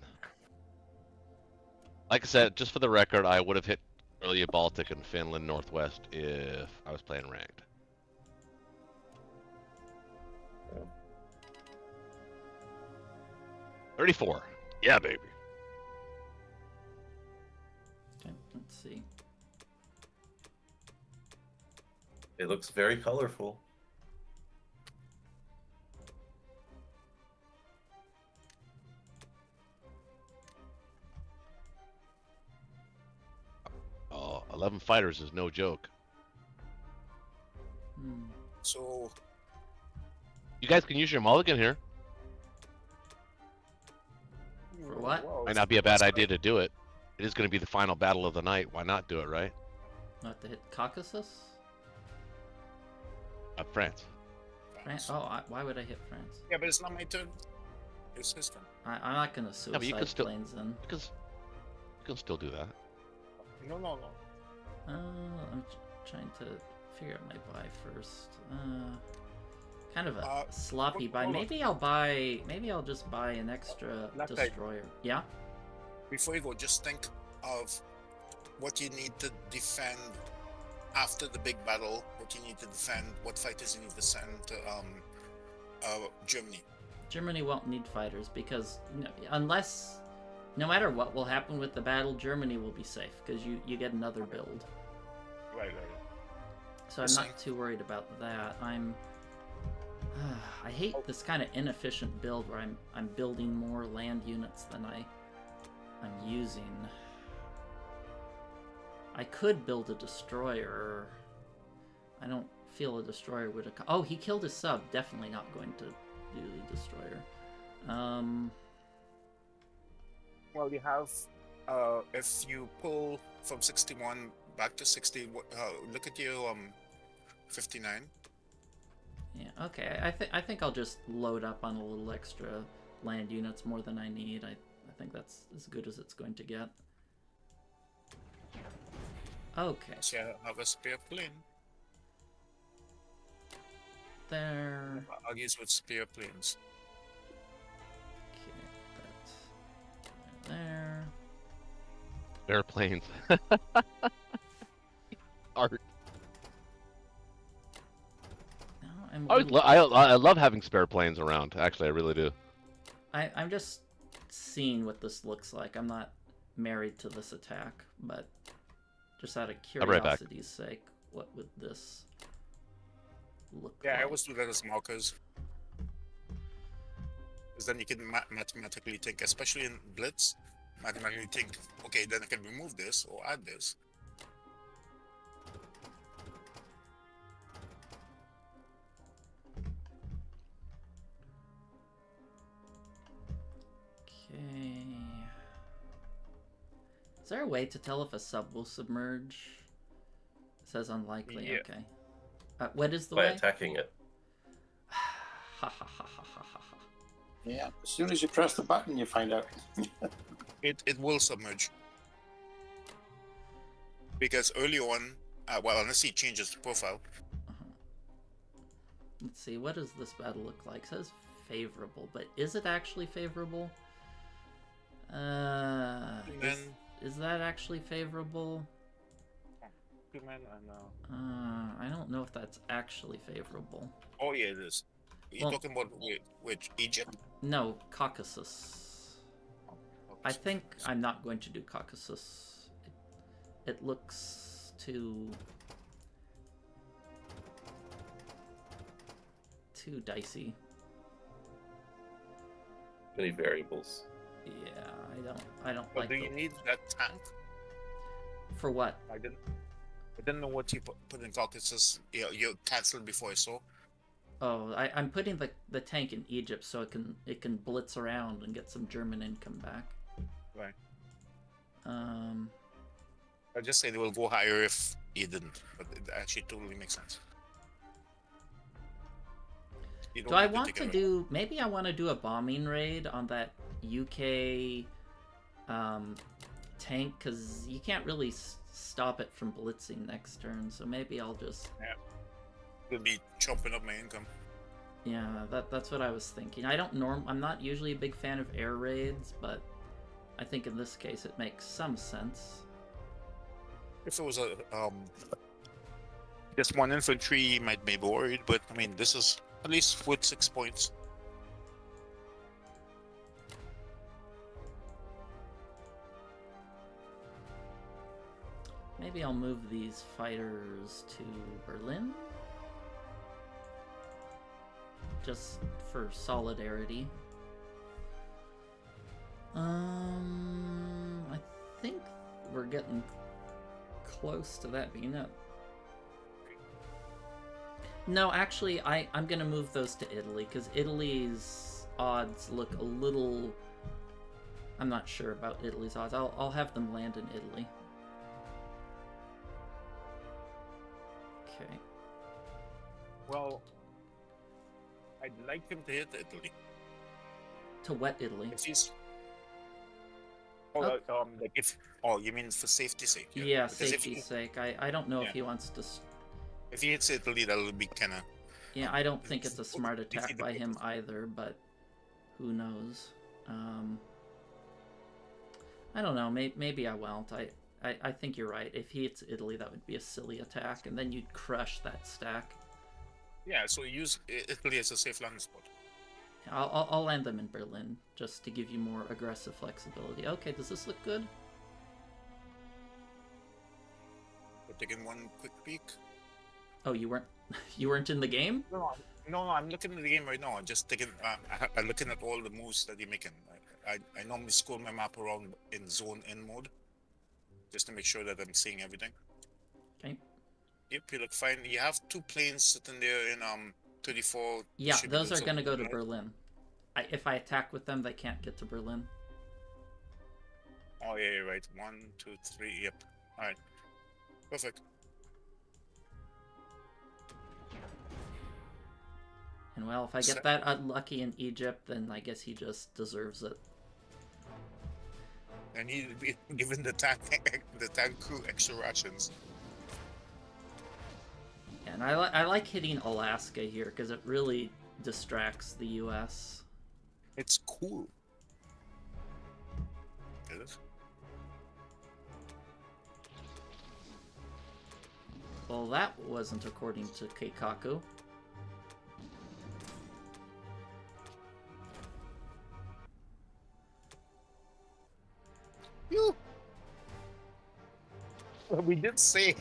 Like I said, just for the record, I would have hit earlier Baltic and Finland Northwest if I was playing ranked. Yeah. 34. Yeah, baby. Okay, let's see. It looks very colorful. Oh, 11 fighters is no joke. Hmm. So You guys can use your mulligan here. For what? Might not be a bad idea to do it. It is going to be the final battle of the night. Why not do it, right? Not to hit Caucasus? France. France? Oh, why would I hit France? Yeah, but it's not my turn. It's his turn. I'm not gonna Yeah, suicide but you can still, planes then. you can still do that. No. I'm trying to figure out my buy first. Kind of a sloppy buy. hold on. Maybe I'll just buy an extra Left destroyer. Yeah? Before you go, just think of what you need to defend after the big battle. What you need to defend. What fighters you need to send to Germany. Germany won't need fighters because no matter what will happen with the battle, Germany will be safe because you get another build. Right. So I'm not too worried about that. I hate this kind of inefficient build where I'm building more land units than I'm using. I could build a destroyer. I don't feel a destroyer would have. Oh, he killed his sub. Definitely not going to do the destroyer. Well, you have, if you pull from 61 back to 60, look at your 59. Yeah. Okay. I think I'll just load up on a little extra land units more than I need. I think that's as good as it's going to get. Okay. So you have a spare plane. There. I'll use with spare planes. Okay. There. Airplanes. Art. I love having spare planes around. Actually, I really do. I'm just seeing what this looks like. I'm not married to this attack, but just out of I'll be right back. curiosity's sake, what would this look Yeah, like? I always do that as markers. Because then you can mathematically think, especially in Blitz, mathematically think, okay, then I can remove this or add this. Okay. Is there a way to tell if a sub will submerge? It says unlikely. Yeah. Okay. What is the By way? attacking it. Ha ha ha ha ha ha. Yeah, as soon as you press the button, you find out. It will submerge. Because early on, well, unless he changes the profile. Let's see, what does this battle look like? It says favorable, but is it actually favorable? Is that actually favorable? document and I don't know if that's actually favorable. Oh yeah, it is. You're Well- talking about which Egypt? No, Caucasus. I think I'm not going to do Caucasus. It looks too dicey. Many variables. Yeah, I don't But like do you the- need that tank? For what? I didn't know what you put in Caucasus. You canceled before I saw. Oh, I'm putting the tank in Egypt so it can blitz around and get some German income back. Right. I just say they will go higher if you didn't, but it actually totally makes sense. You don't Do I need want take to it- do? Maybe I want to do a bombing raid on that UK tank because you can't really stop it from blitzing next turn. So maybe I'll just. It'll be chopping up my income. Yeah, that's what I was thinking. I'm not usually a big fan of air raids, but I think in this case it makes some sense. If it was a just one infantry, you might be worried, but I mean this is at least with 6 points. Maybe I'll move these fighters to Berlin. Just for solidarity. I think we're getting close to that being it. No, actually, I'm gonna move those to Italy, because Italy's odds look a little... I'm not sure about Italy's odds. I'll have them land in Italy. Okay. Well, I'd like him to hit Italy. To what Italy? If he's like if you mean for safety's sake? Yeah, Because safety's sake. I don't know if Yeah. he wants to... If he hits Italy, that'll be kind of... Yeah, I don't think it's a smart Defeat attack the by him purpose. either, but who knows? I don't know. Maybe I won't. I think you're right. If he hits Italy, that would be a silly attack, and then you'd crush that stack. Yeah, so use Italy as a safe landing spot. I'll land them in Berlin just to give you more aggressive flexibility. Okay, does this look good? We're taking one quick peek. Oh, you weren't in the game? No, I'm looking at the game right now. I'm just taking. I'm looking at all the moves that you're making. I normally scroll my map around in zone in mode, just to make sure that I'm seeing everything. Okay. Yep, you look fine. You have 2 planes sitting there in 34. Yeah, Should be those doing are gonna go to something, right? Berlin. If I attack with them, they can't get to Berlin. Oh yeah, you're right. 1, 2, 3. Yep. All right. Perfect. And well, if I get that unlucky in Egypt, then I guess he just deserves it. And he'll be given the tank crew extra rations. And I like hitting Alaska here because it really distracts the U.S. It's cool. Is it? Well, that wasn't according to Keikaku. You. We did say.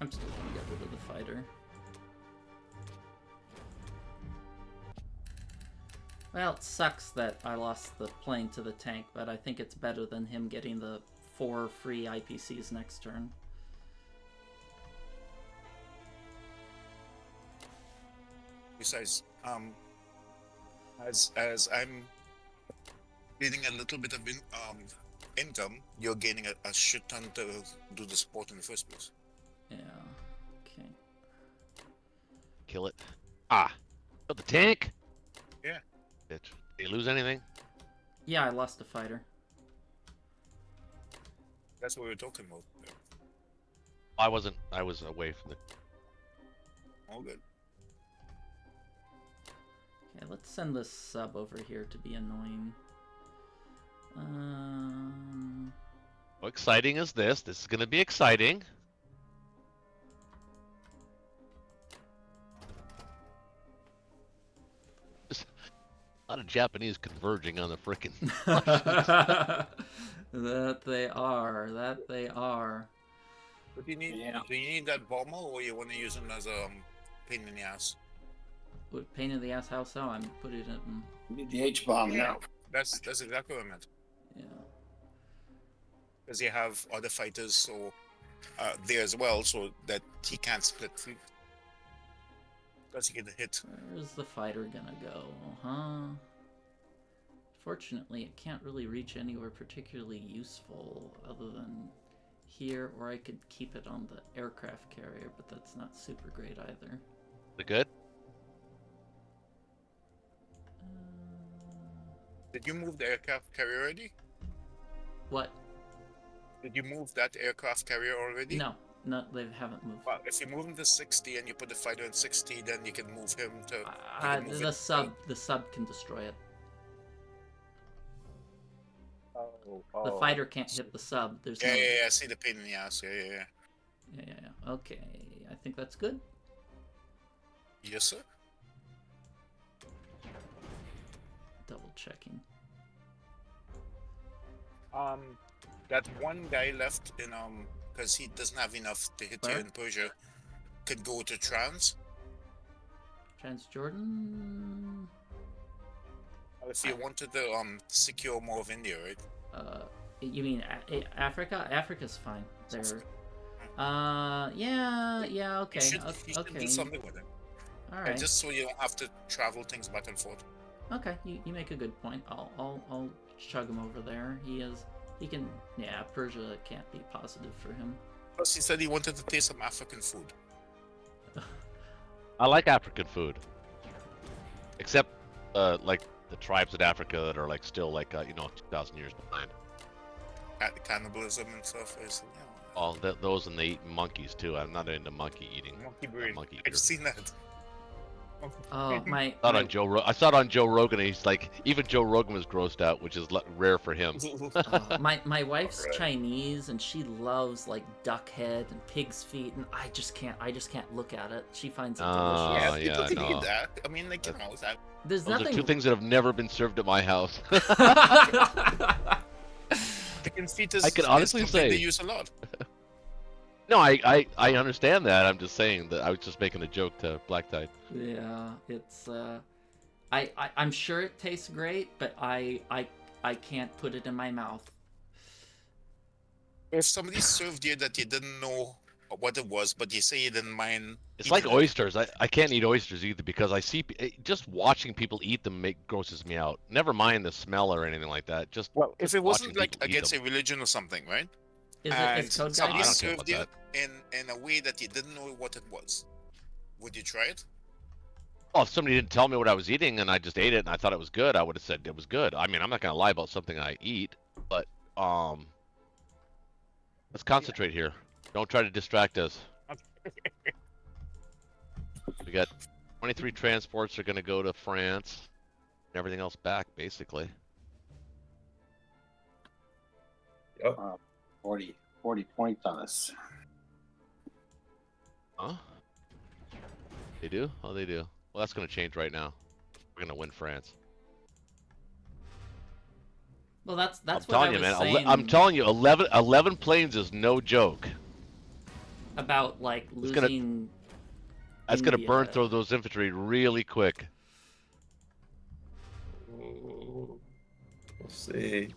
I'm still gonna get rid of the fighter. Well, it sucks that I lost the plane to the tank, but I think it's better than him getting the 4 free IPCs next turn. Besides, as I'm getting a little bit of income, you're gaining a shit ton to do the sport in the first place. Yeah. Okay. Kill it. Ah. Kill the tank? Yeah. Bitch. Did you lose anything? Yeah, I lost a fighter. That's what we were talking about. I wasn't. I was away from the. All good. Okay, let's send this sub over here to be annoying. How exciting is this? This is going to be exciting. Just a lot of Japanese converging on the frickin' That they are. That they are. But do you need Yeah. that bomber, or you want to use him as a pain in the ass? What pain in the ass? How so? I'm putting it in. You need the H-bomb now. That's exactly what I meant. Yeah. Because you have other fighters so there as well, so that he can't split through. Because he get a hit. Where's the fighter gonna go? Huh? Fortunately, it can't really reach anywhere particularly useful other than here, or I could keep it on the aircraft carrier, but that's not super great either. Is it good? Did you move the aircraft carrier already? What? Did you move that aircraft carrier already? No, they haven't moved. Well, if you move him to 60 and you put the fighter in 60, then you can move him to. You Uh, can move the it- sub can destroy it. Oh, The fighter can't hit the sub. There's Yeah, no. yeah, yeah. I see the pain in the ass. Yeah. Yeah. Okay, I think that's good. Yes, sir. Double checking. That one guy left in because he doesn't have enough to hit you Where? in Persia, could go to trans. Transjordan. If you wanted to secure more of India, right? You mean Africa? Africa's fine. They're. Yeah. Okay. You should Okay. do something with it. All And right. just so you don't have to travel things back and forth. Okay. You make a good point. I'll chug him over there. He can. Yeah. Persia can't be positive for him. Plus, he said he wanted to taste some African food. I like African food. Except, like, the tribes in Africa that are, like, still, like, 2,000 years behind. Cannibalism and stuff. Is, All those, and they eat monkeys, too. I'm not into monkey eating. monkey brain. Monkey I've eater. seen that. Oh my. I saw it on Joe Rogan, and he's like, even Joe Rogan was grossed out, which is rare for him. My wife's Alright. Chinese and she loves like duck head and pig's feet, and I just can't look at it. She finds it Oh, delicious. Yeah, yeah, people can no. eat that. I mean, like, that. There's Those nothing. are two things that have never been served at my house. Chicken feet is, I can is honestly something they say- use a lot. No, I understand that. I'm just saying that I was just making a joke to Black Tide. Yeah, it's I'm sure it tastes great, but I can't put it in my mouth. If somebody served you that you didn't know what it was, but you say you didn't mind. It's like eating it, oysters. I can't eat oysters either because I see just watching people eat them grosses me out. Never mind the smell or anything like that. Just Well, if it watching wasn't like people eat against them. a religion or something, right? Is And Code somebody Guy? I don't care served about you in a way that you didn't know what it was. Would you try it? Well, if somebody didn't tell me what I was eating and I just ate it and I thought it was good, I would have said it was good. I mean, I'm not gonna lie about something I eat, but let's concentrate here. Don't try to distract us. We got 23 transports are gonna go to France, and everything else back basically. 40 points on us. Huh? They do? Oh, they do. Well, that's gonna change right now. We're gonna win France. Well, that's I'm what I telling was you, man. saying I'm telling you, 11 planes is no joke. about like It's gonna- losing. That's gonna burn India. through those infantry really quick. We'll see.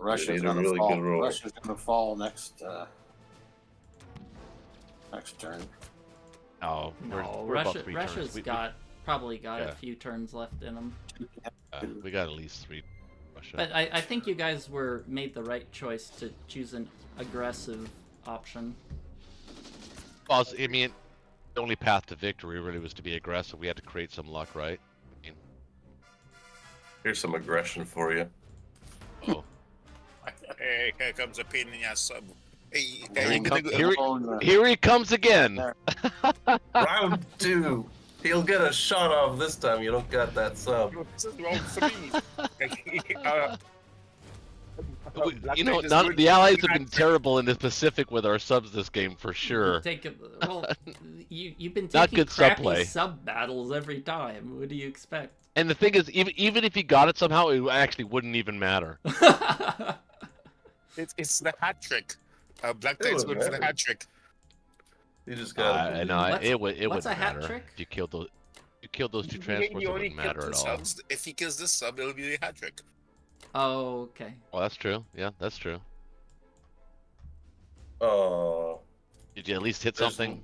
Russia's made a gonna really fall. good roll. Russia's gonna fall next turn. Oh, No, we're about Russia. 3 Russia's turns. probably got Yeah. a few turns left in them. We got at least 3. Russia. But I think you guys made the right choice to choose an aggressive option. Well, I mean, the only path to victory really was to be aggressive. We had to create some luck, right? I mean, Here's some aggression for you. oh, Hey, here comes a pain in your sub. Hey, Here he, you come, gonna go- here he comes again. Round 2. He'll get a shot off this time. You don't got that sub. This is round 3. Black You know, Knight is none, good. the Allies have been terrible in the Pacific with our subs this game for sure. Well, you've been Not taking good sub crappy play. sub battles every time. What do you expect? And the thing is, even if he got it somehow, it actually wouldn't even matter. It's the hat trick. Black It Knight's wouldn't good for the matter. hat trick. You just got. I know it would. what's a wouldn't hat matter trick? if you killed those. You killed those two He transports. It only wouldn't killed matter two at all. subs. If he kills this sub, it'll be the hat trick. Oh, okay. Well, that's true. Yeah, that's true. Oh. Did you at least hit There's something?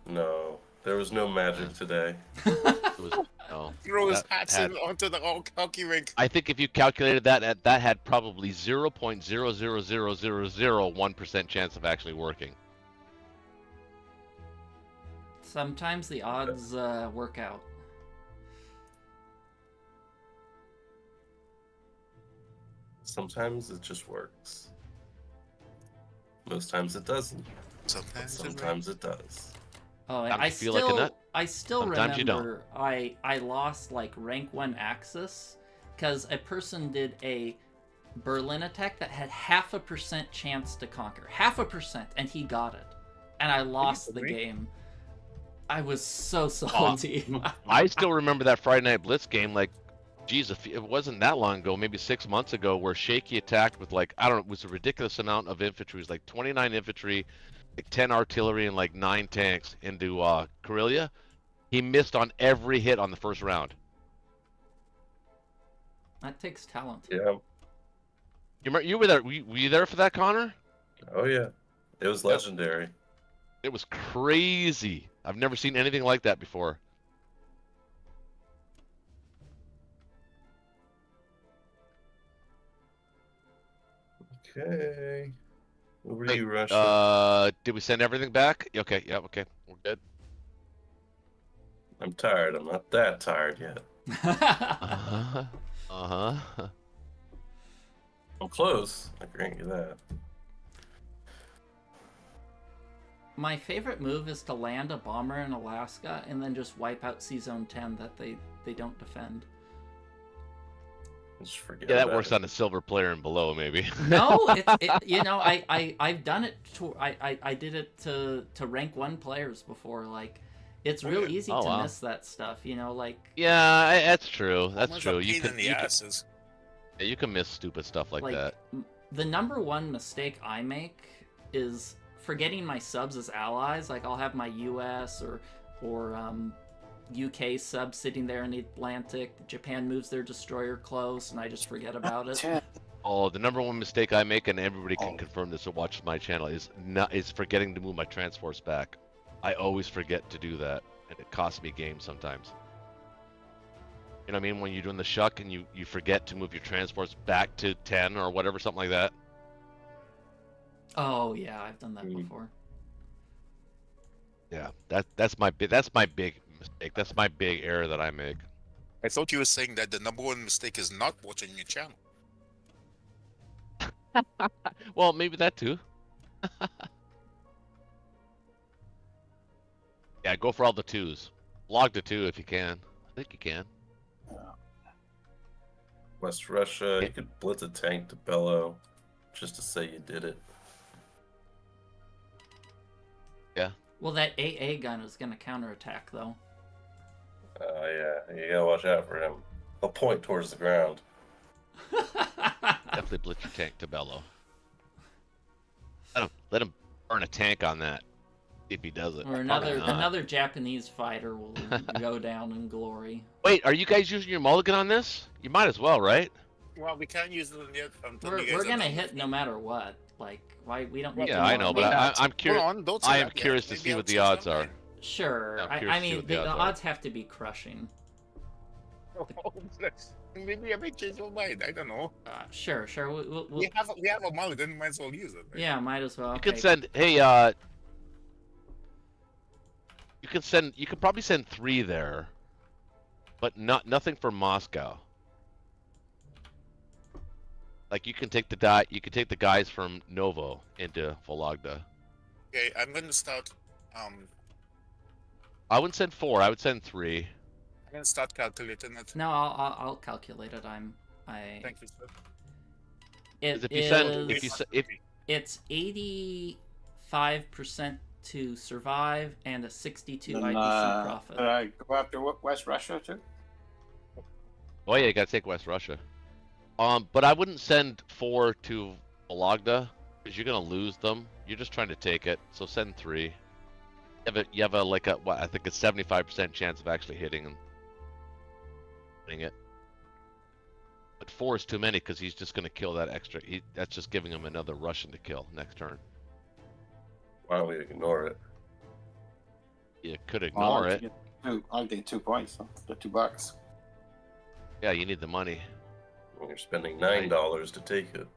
No, there was no magic today. It was, no. Throw his That hats had- in onto the hockey rink. I think if you calculated that, that had probably 0.00001% chance of actually working. Sometimes the odds work out. Sometimes it just works. Most times it doesn't. Sometimes it does. Oh, and Sometimes I you feel like a still, nut. I still Sometimes you don't. remember I lost like rank 1 Axis because a person did a Berlin attack that had 0.5% chance to conquer. 0.5%, and he got it. And I lost the game. I was so salty. I still remember that Friday Night Blitz game. Like, geez, it wasn't that long ago, maybe 6 months ago, where Shaky attacked with like, I don't know, it was a ridiculous amount of infantry. It was like 29 infantry, like 10 artillery, and like 9 tanks into Karelia. He missed on every hit on the first round. That takes talent. Yeah. You were there? Were you there for that, Connor? Oh yeah. It was legendary. It was crazy. I've never seen anything like that before. Okay. Over to you, Russia. Did we send everything back? Okay, yeah, okay. We're good. I'm tired. I'm not that tired yet. Uh-huh. Uh-huh. I'm close. I grant you that. My favorite move is to land a bomber in Alaska and then just wipe out C-Zone 10 that they don't defend. Just forget Yeah, that about works it. on a silver player and below, maybe. No, you know, I've done it to I did it to rank 1 players before. Like, it's real easy Oh, to wow. miss that stuff. You know, like Yeah, that's true. That's Almost true. a You pain can, in the you can, asses. yeah, you can miss stupid stuff like that. The number 1 mistake I make is forgetting my subs as allies. Like, I'll have my US or UK sub sitting there in the Atlantic. Japan moves their destroyer close, and I just forget about it. Oh, the number 1 mistake I make, and everybody can confirm this who watches my channel, is forgetting to move my transforce back. I always forget to do that, and it costs me games sometimes. You know what I mean? When you're doing the shuck and you forget to move your transports back to 10 or whatever, something like that. Oh yeah, I've done that before. Yeah, that's my big mistake. That's my big error that I make. I thought you were saying that the number 1 mistake is not watching your channel. Well, maybe that too. Yeah, go for all the 2s. Log the 2 if you can. I think you can. West Russia, you could blitz a tank to Bellow just to say you did it. Yeah. Well, that AA gun is gonna counterattack though. Oh yeah, you gotta watch out for him. He'll point towards the ground. Definitely blitz your tank to Bellow. Let him burn a tank on that. If he does it. Or another Japanese fighter will go down in glory. Wait, are you guys using your mulligan on this? You might as well, right? Well, we can't use it yet until you guys We're are gonna done. hit no matter what. Like, why we don't need Yeah, to I know, but I'm curious. Hold on, don't say I am that yet. curious to Maybe see I'll what the choose odds them are. then. Sure. I'm I curious to see mean, what the the odds are. odds have to be crushing. Maybe I may change my mind. I don't know. Sure. We'll, We have a mulligan. Might as well use it. Right? yeah, might as well. You could Okay. send. Hey, you could probably send 3 there, but nothing for Moscow. Like you can take the guys from Novo into Vologda. Okay, I'm gonna start. I wouldn't send 4. I would send 3. I'm gonna start calculating it. No, I'll calculate it. Thank you, sir. It if it's 85% to survive and a 62 Then, IPC profit. Did I go after West Russia too? Oh yeah, you gotta take West Russia. But I wouldn't send 4 to Vologda because you're gonna lose them. You're just trying to take it, so send 3. You have a what I think a 75% chance of actually hitting it. But 4 is too many because he's just gonna kill that extra. That's just giving him another Russian to kill next turn. Why don't we ignore it? You could ignore it. I'll get 2 points. So the $2. Yeah, you need the money. When you're spending $9 to take it.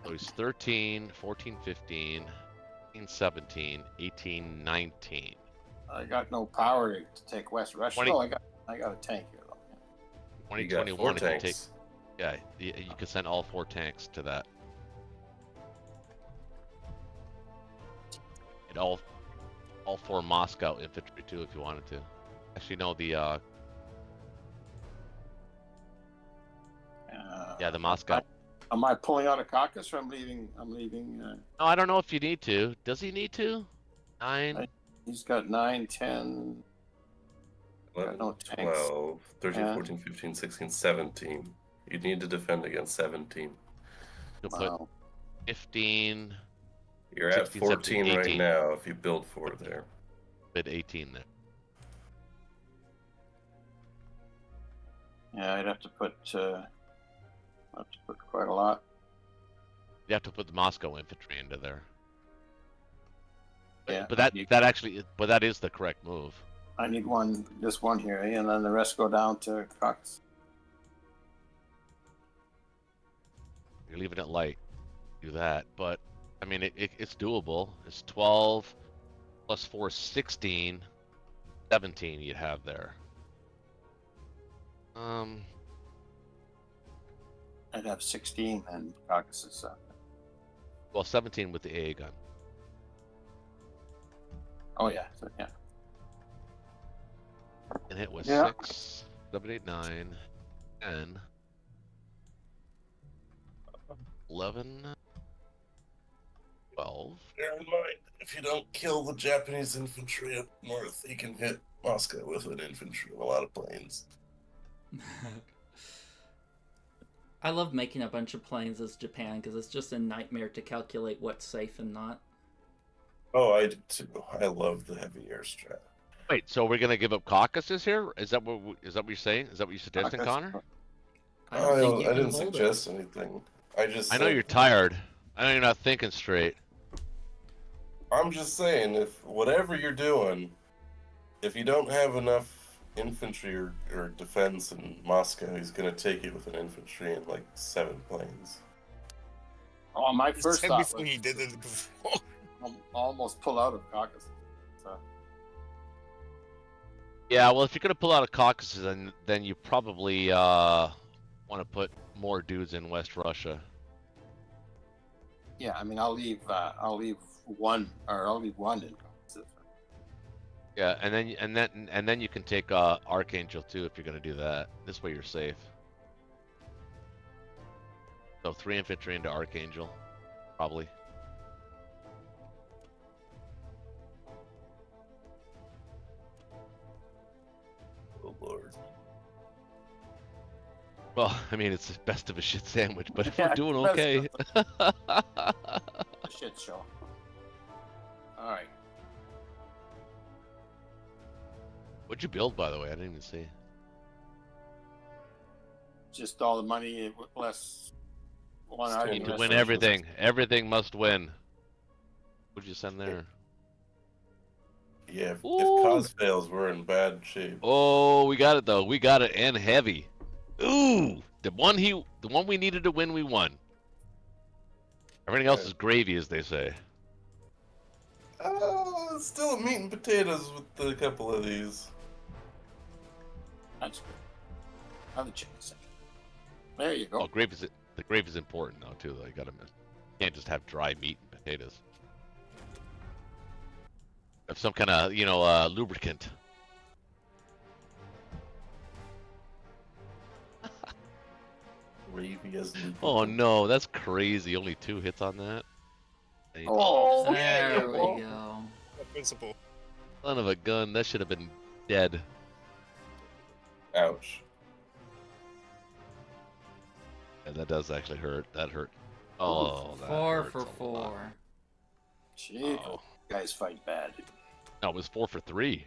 So he's 13, 14, 15, 15, 17, 18, 19. I got no power to take West Russia. 20. Oh, I got a tank here though. 2021 4 if you take. tanks. Yeah, you can send all 4 tanks to that. And all 4 Moscow infantry too if you wanted to. Actually no, the yeah, the Moscow. Am I pulling out of Caucasus or I'm leaving? No, I don't know if you need to. Does he need to? 9. He's got 9, 10. 11, No tanks. 12, 13, Yeah. 14, 15, 16, 17. You need to defend against 17. You'll put Wow. 15, You're at 16, 14 17, right 18. now if you build 4 there. bid 18 there. Yeah, I'd have to put quite a lot. You have to put the Moscow infantry into there. Yeah, But that is the correct move. I need just one here, and then the rest go down to Caucasus. You're leaving it light. Do that, but I mean it's doable. It's 12 plus 4 is 16, 17 you'd have there. I'd have 16 and Caucasus. Well 17 with the AA gun. Oh yeah, so, yeah. And hit with Yeah. 6, 7, 8, 9, 10, 11, 12. Bear in mind, if you don't kill the Japanese infantry up north, you can hit Moscow with an infantry and a lot of planes. I love making a bunch of planes as Japan because it's just a nightmare to calculate what's safe and not. Oh, I do too. I love the heavy air strat. Wait, so we're gonna give up Caucasus here? Is that what you're saying? Is that what you're suggesting, Caucasus. Connor? I don't think you I can didn't hold suggest anything. I just I know said- you're tired. I know you're not thinking straight. I'm just saying, if whatever you're doing, if you don't have enough infantry or defense in Moscow, he's gonna take it with an infantry and like 7 planes. Oh, my He first said thought before was he did it before. almost pull out of Caucasus. So, Yeah, well, if you're gonna pull out of Caucasus, then you probably want to put more dudes in West Russia. yeah, I mean, I'll leave one in Caucasus. Yeah, and then you can take Archangel too if you're gonna do that. This way you're safe. So 3 infantry into Archangel, probably. Oh lord. Well, I mean it's the best of a shit sandwich, but if Yeah, we're doing best okay. A shit show. All right. What'd you build, by the way? I didn't even see. Just all the money plus one Still You argument. need to Yes, win that's everything. Everything must win. What'd you send there? Yeah, if Ooh. Cos fails, we're in bad shape. Oh, we got it though. We got it and heavy. Ooh, the one we needed to win, we won. Everything else is gravy, as they say. Still meat and potatoes with a couple of these. That's good. Another chicken section. There you go. Oh, the gravy is important though too. Though. You can't just have dry meat and potatoes. Have some kind of lubricant. Gravy as lubricant. Oh no, that's crazy. Only 2 hits on that. Dang. Oh, There we go. go. Principle. Son of a gun, that should have been dead. Ouch. And that does actually hurt. That hurt. Oh, that 4 hurts for a lot. 4. Gee, Oh. guys fight bad. No, it was 4 for 3.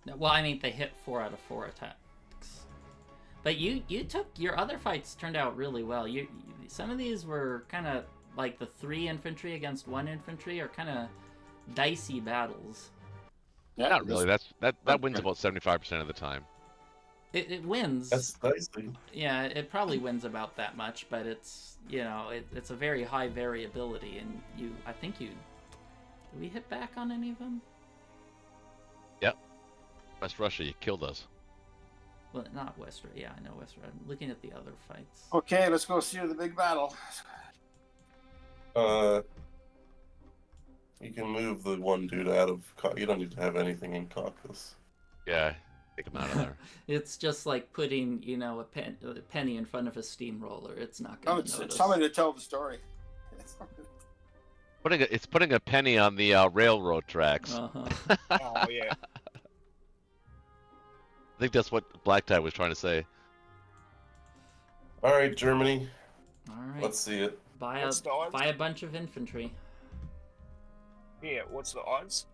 No, well, I mean, they hit 4 out of 4 attacks. But you took your other fights turned out really well. Some of these were kind of like the 3 infantry against 1 infantry are kind of dicey battles. Yeah, Not really. That wins Okay. about 75% of the time. It wins. That's dicey. Yeah, it probably wins about that much, but it's it's a very high variability, and I think did we hit back on any of them? Yep. West Russia, you killed us. Well, not West. Yeah, I know West. I'm looking at the other fights. Okay, let's go see the big battle. You can move the one dude out of. You don't need to have anything in caucus. Yeah, take him out of there. It's just like putting, a penny in front of a steamroller. It's not Oh, going to notice. it's somebody to tell the story. It's putting a penny on the railroad tracks. Uh-huh. Oh yeah. I think that's what Black Tie was trying to say. All right, Germany. All right. Let's see it. Buy What's the odds? a bunch of infantry. Yeah. What's the odds?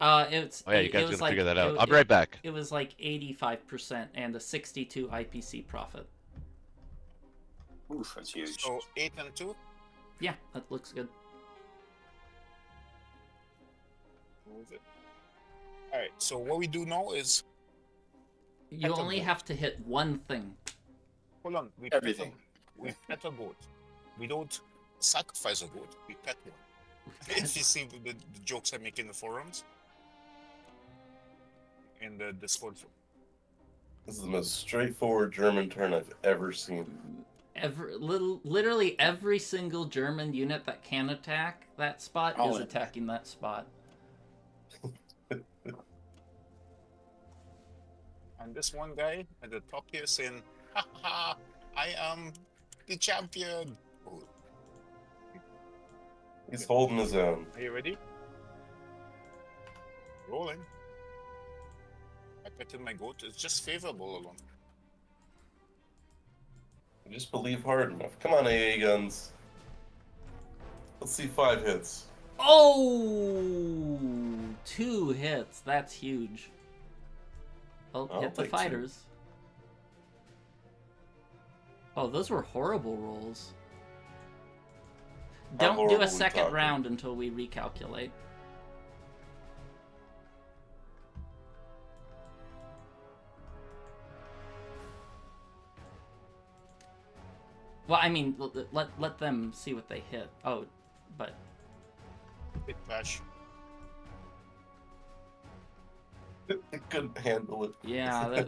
It's. Oh yeah, you it guys was gonna figure like- that out. it- I'll be right back. It was like 85% and a 62 IPC profit. Oof, that's huge. So 8 and 2. Yeah, that looks good. Move it. All right. So what we do now is You That's a only goat. have to hit one thing. hold on. We Everything. We pet a goat. We don't sacrifice a goat. We pet one. If you see the jokes I make in the forums, in the Discord. This is the most straightforward German turn I've ever seen. Literally every single German unit that can attack that spot All is in. attacking that spot. And this one guy at the top here saying, "Ha ha! I am the champion." Oh, He's holding his own. are you ready? Rolling. I petted my goat. It's just favorable alone. You just believe hard enough. Come on, AA guns. Let's see 5 hits. Oh, 2 hits. That's huge. Oh, I'll hit the take 2. fighters. Oh, those were horrible rolls. How Don't do horrible a we second talking? round until we recalculate. Well, I mean, let them see what they hit. Oh, but Big crash. They couldn't handle it. yeah,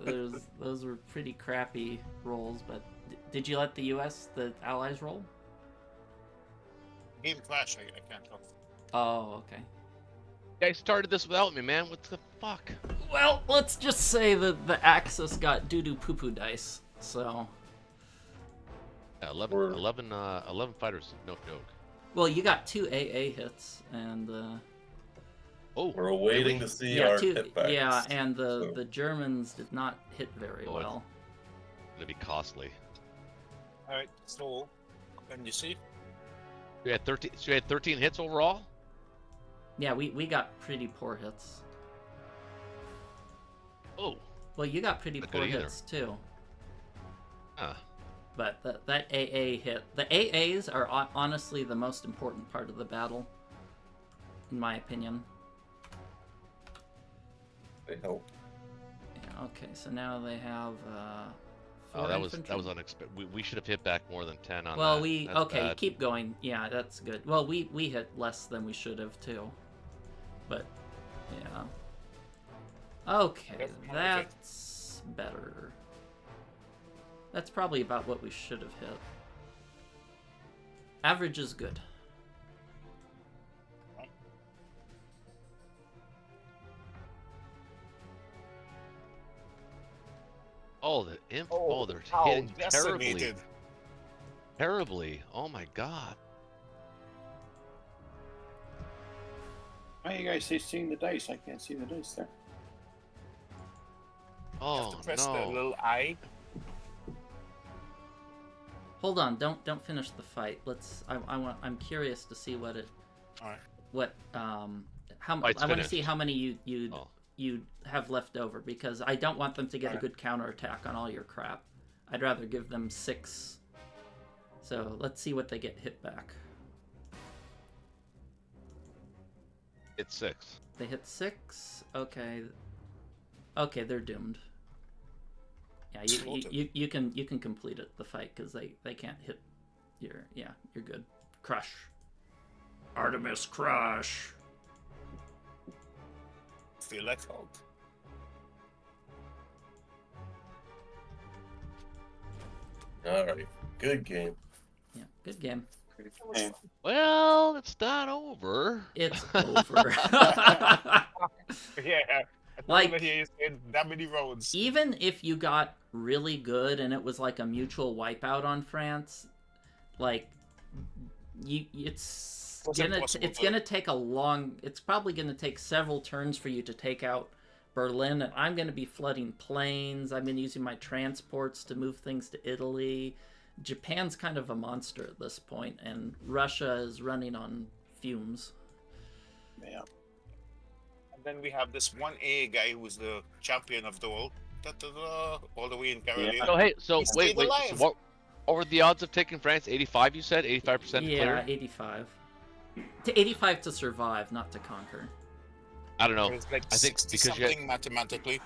those were pretty crappy rolls. But did you let the U.S., the Allies, roll? Game crash. I can't help. Oh, okay. You guys started this without me, man. What the fuck? Well, let's just say that the Axis got doo-doo poo-poo dice, so... Yeah, We're- 11 fighters, no joke. Well, you got 2 AA hits, and, Oh, We're waiting to see yeah, our 2, hitbacks. yeah, and so- the Germans did not hit very Oh, well. gonna be costly. All right. So, and you see, You had 13. So you had 13 hits overall. Yeah, we got pretty poor hits. Oh, Well, you got pretty Not poor good either. hits, too. huh. But that AA hit... The AAs are honestly the most important part of the battle, in my opinion. They help. Yeah, okay, so now they have, Oh, 4 that was infantry. unexpected. We should have hit back more than 10 on Well, that. That's okay, bad. keep going. Yeah, that's good. Well, we hit less than we should have too. But yeah. Okay, That's more that's better. That's probably about what we should have hit. Average is good. Oh, the imp. Oh, Oh, they're how hitting terribly. decimated. Terribly. Oh my god. Why are you guys seeing the dice? I can't see the dice there. You have Oh to press the no. little I. Hold on, don't finish the fight. I'm curious to see what it Alright. Fight's I want to finished. see how many you Oh. have left over, because I don't want them to get a good counterattack on all your crap. I'd rather give them 6. So let's see what they get hit back. It's 6. They hit 6. Okay. Okay, they're doomed. Yeah, you can complete it, the fight, because they can't hit your. Yeah, you're good. Crush. Artemis Crush. Feel like Hulk. All right, good game. Yeah, good game. Okay. Well, it's not over. It's over. Yeah. Like- I hear you saying that many roads. Even if you got really good and it was like a mutual wipeout on France, like it's Was gonna impossible it's to- gonna take a long. It's probably gonna take several turns for you to take out Berlin. And I'm gonna be flooding planes. I've been using my transports to move things to Italy. Japan's kind of a monster at this point, and Russia is running on fumes. Yeah. And then we have this 1A guy who's the champion of the world. All the way in Carolina. So hey, so He wait. stayed So alive. what were the odds of taking France? 85, you said? 85% Yeah, clear? 85. To 85 to survive, not to conquer. I don't know. It was like I think 60 because you something mathematically.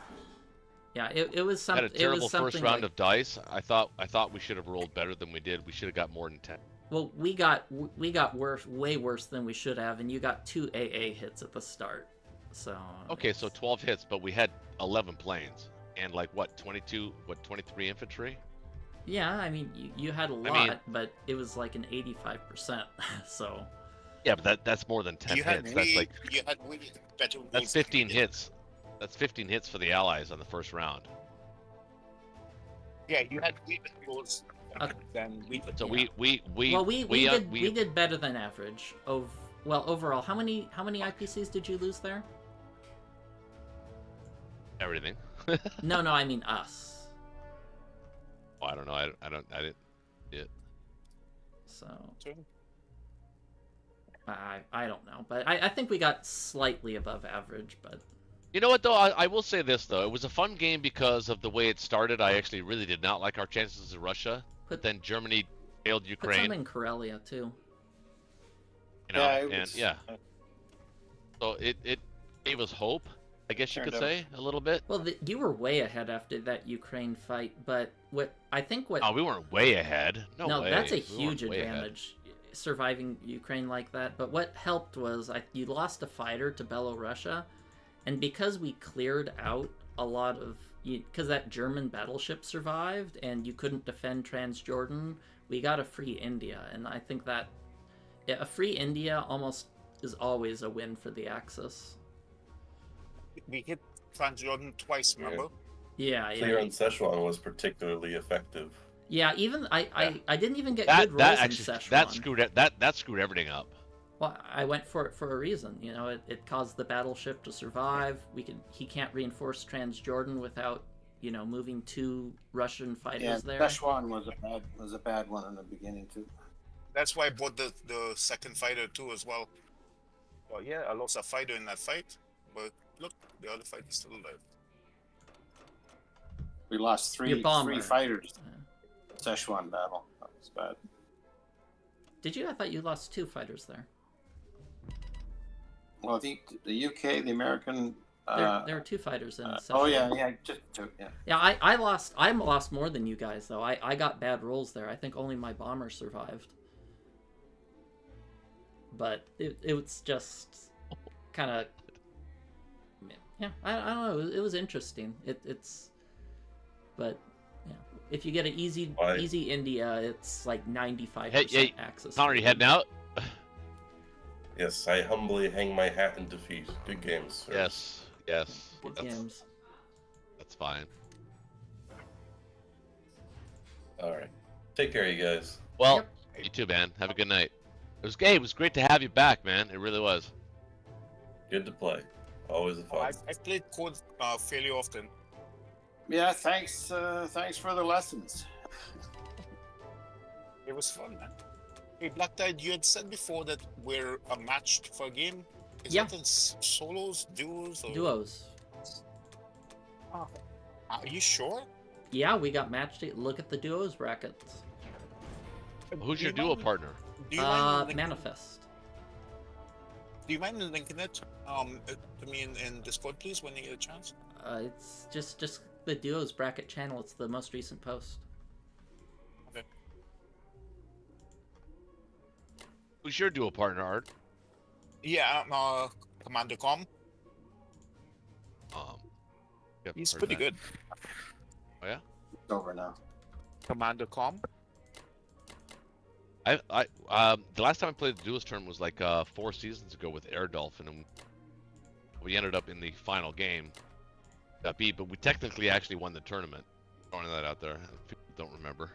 Yeah, it was had something. a terrible it was something first round like, of dice. I thought we should have rolled better than we did. We should have got more than 10. Well, we got worse, way worse than we should have, and you got 2 AA hits at the start. So Okay, so 12 hits, but we had 11 planes and like what, 23 infantry? yeah, I mean you had a lot, mean- but it was like an 85%. So Yeah, but that's more than 10 You had hits. That's like you had way better that's rules than 15 we did. hits. That's 15 hits for the Allies on the first round. Yeah, you had way better rules Okay. than we did. So Yeah. we did better than average. Overall, how many IPCs did you lose there? everything. No, I mean us. Oh, I don't know. I didn't. So Sure. I don't know, but I think we got slightly above average, but You know what though? I will say this though. It was a fun game because of the way it started. I actually really did not like our chances in Russia. But then Germany failed put Ukraine. some in Karelia too. You know, Yeah, it and was- yeah. So it gave us hope, I guess you Turned could out- say, a little bit. Well, you were way ahead after that Ukraine fight, but what Oh, we weren't way ahead. No way. that's a We weren't huge way ahead. advantage, surviving Ukraine like that. But what helped was you lost a fighter to Belorussia, and because we cleared out a lot of, because that German battleship survived and you couldn't defend Transjordan, we got a free India, and I think that a free India almost is always a win for the Axis. We hit Transjordan twice, remember? Yeah, Clear yeah. on Szechuan was particularly effective. Yeah, even I didn't even get That good rolls that in actually Szechuan. that screwed everything up. Well, I went for it for a reason. You know, it caused the battleship to survive. He can't reinforce Transjordan without, moving 2 Russian Yeah, fighters there. Szechuan was a bad one in the beginning too. That's why I bought the second fighter too as well. Well, yeah, I lost a fighter in that fight, but look, the other fighter is still alive. We lost Your three bomber. fighters. Szechuan battle. That was bad. Did you? I thought you lost 2 fighters there. Well, the UK, the American. There were 2 fighters in. oh Szechuan. yeah, just two. Yeah. Yeah, I lost more than you guys though. I got bad rolls there. I think only my bomber survived. But it was just kind of, yeah. I don't know. It was interesting. But yeah, If you get an easy Why? easy India, it's like 95% Hey, access. Connor, you heading out? Yes, I humbly hang my hat in defeat. Good games. Sir. Yes. Yes. Good That's, games. that's fine. All right. Take care, you guys. Well, Yep. you too, man. Have a good night. It was great to have you back, man. It really was. Good to play. Always a fun. I played Code fairly often. Yeah, thanks. Thanks for the lessons. It was fun, man. Hey, Black Tide, you had said before that we're matched for a game. Is Yeah. that in solos, duos, or... Duos. Are you sure? Yeah, we got matched. Look at the duos brackets. Who's Do your you duo mind- partner? Do you mind linking- Manifest. Do you mind linking it to me in Discord, please, when you get a chance? It's just the duos bracket channel. It's the most recent post. Okay. Who's your duo partner, Art? Yeah, Commander Com. Yep, He's heard pretty that. good. Oh yeah. It's over now. Commander Com. The last time I played the duos tournament was like 4 seasons ago with Air Dolphin, and we ended up in the final game. Got beat, but we technically actually won the tournament. Throwing that out there. People don't remember.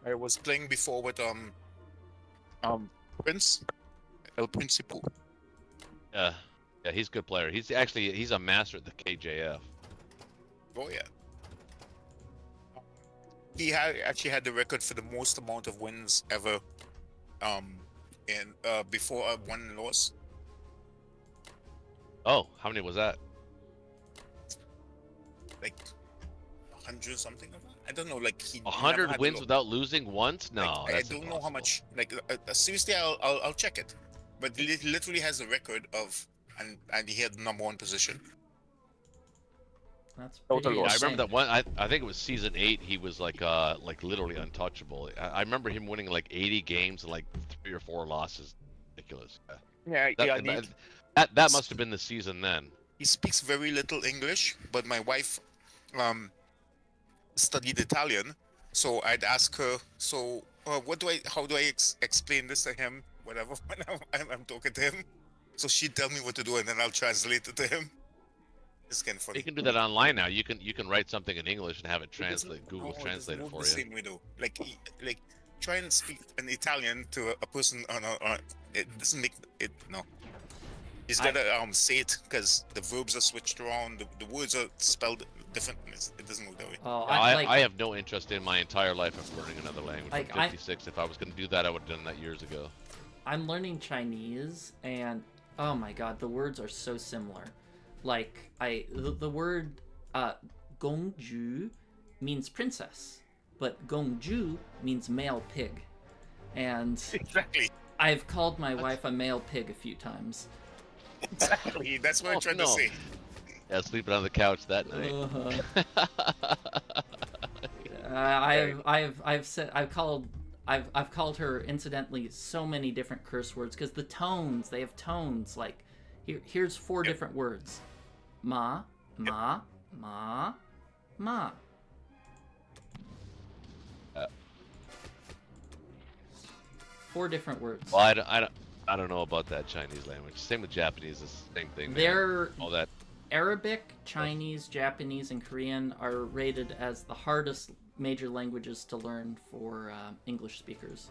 I was playing before with Prince El Principal. Yeah, he's a good player. He's a master at the KJF. Oh yeah. He actually had the record for the most amount of wins ever. Before a one loss. Oh, how many was that? Like 100 something. I don't know. Like he. 100 wins without losing once? No, Like, I that's don't know how impossible. much. Like seriously, I'll check it. But he literally has a record of, and he had the #1 position. That's Total pretty loss. I insane. remember that one. I think it was season 8. He was like literally untouchable. I remember him winning like 80 games and like 3 or 4 losses. Ridiculous. Yeah, That must have been the season then. He speaks very little English, but my wife studied Italian, so I'd ask her, so how do I explain this to him, whatever, when I'm talking to him. So she'd tell me what to do, and then I'll translate it to him. It's kind of funny. You can do that online now. You can write something in English and have it translate. No, Google it doesn't translate it move for the you. same way though. Like try and speak an Italian to a person it doesn't make it no. He's gotta say it because the verbs are switched around, the words are spelled different. It doesn't work that way. Oh, I have no interest in my entire life of learning another language. Like, I'm 56. If I was going to do that, I would have done that years ago. I'm learning Chinese, and oh my god, the words are so similar. Like the word gongju means princess, but gongju means male pig, and Exactly. I've called my wife a male pig a few times. Exactly. That's what I'm trying to no. say. Yeah, sleeping on the couch that night. I've called her incidentally so many different curse words because the tones, they have tones. Like here's 4 different words: ma, ma, ma, ma. 4 different words. Well, I don't know about that Chinese language. Same with Japanese. It's the same thing. Man. They're all that. Arabic, Chinese, Japanese, and Korean are rated as the hardest major languages to learn for English speakers,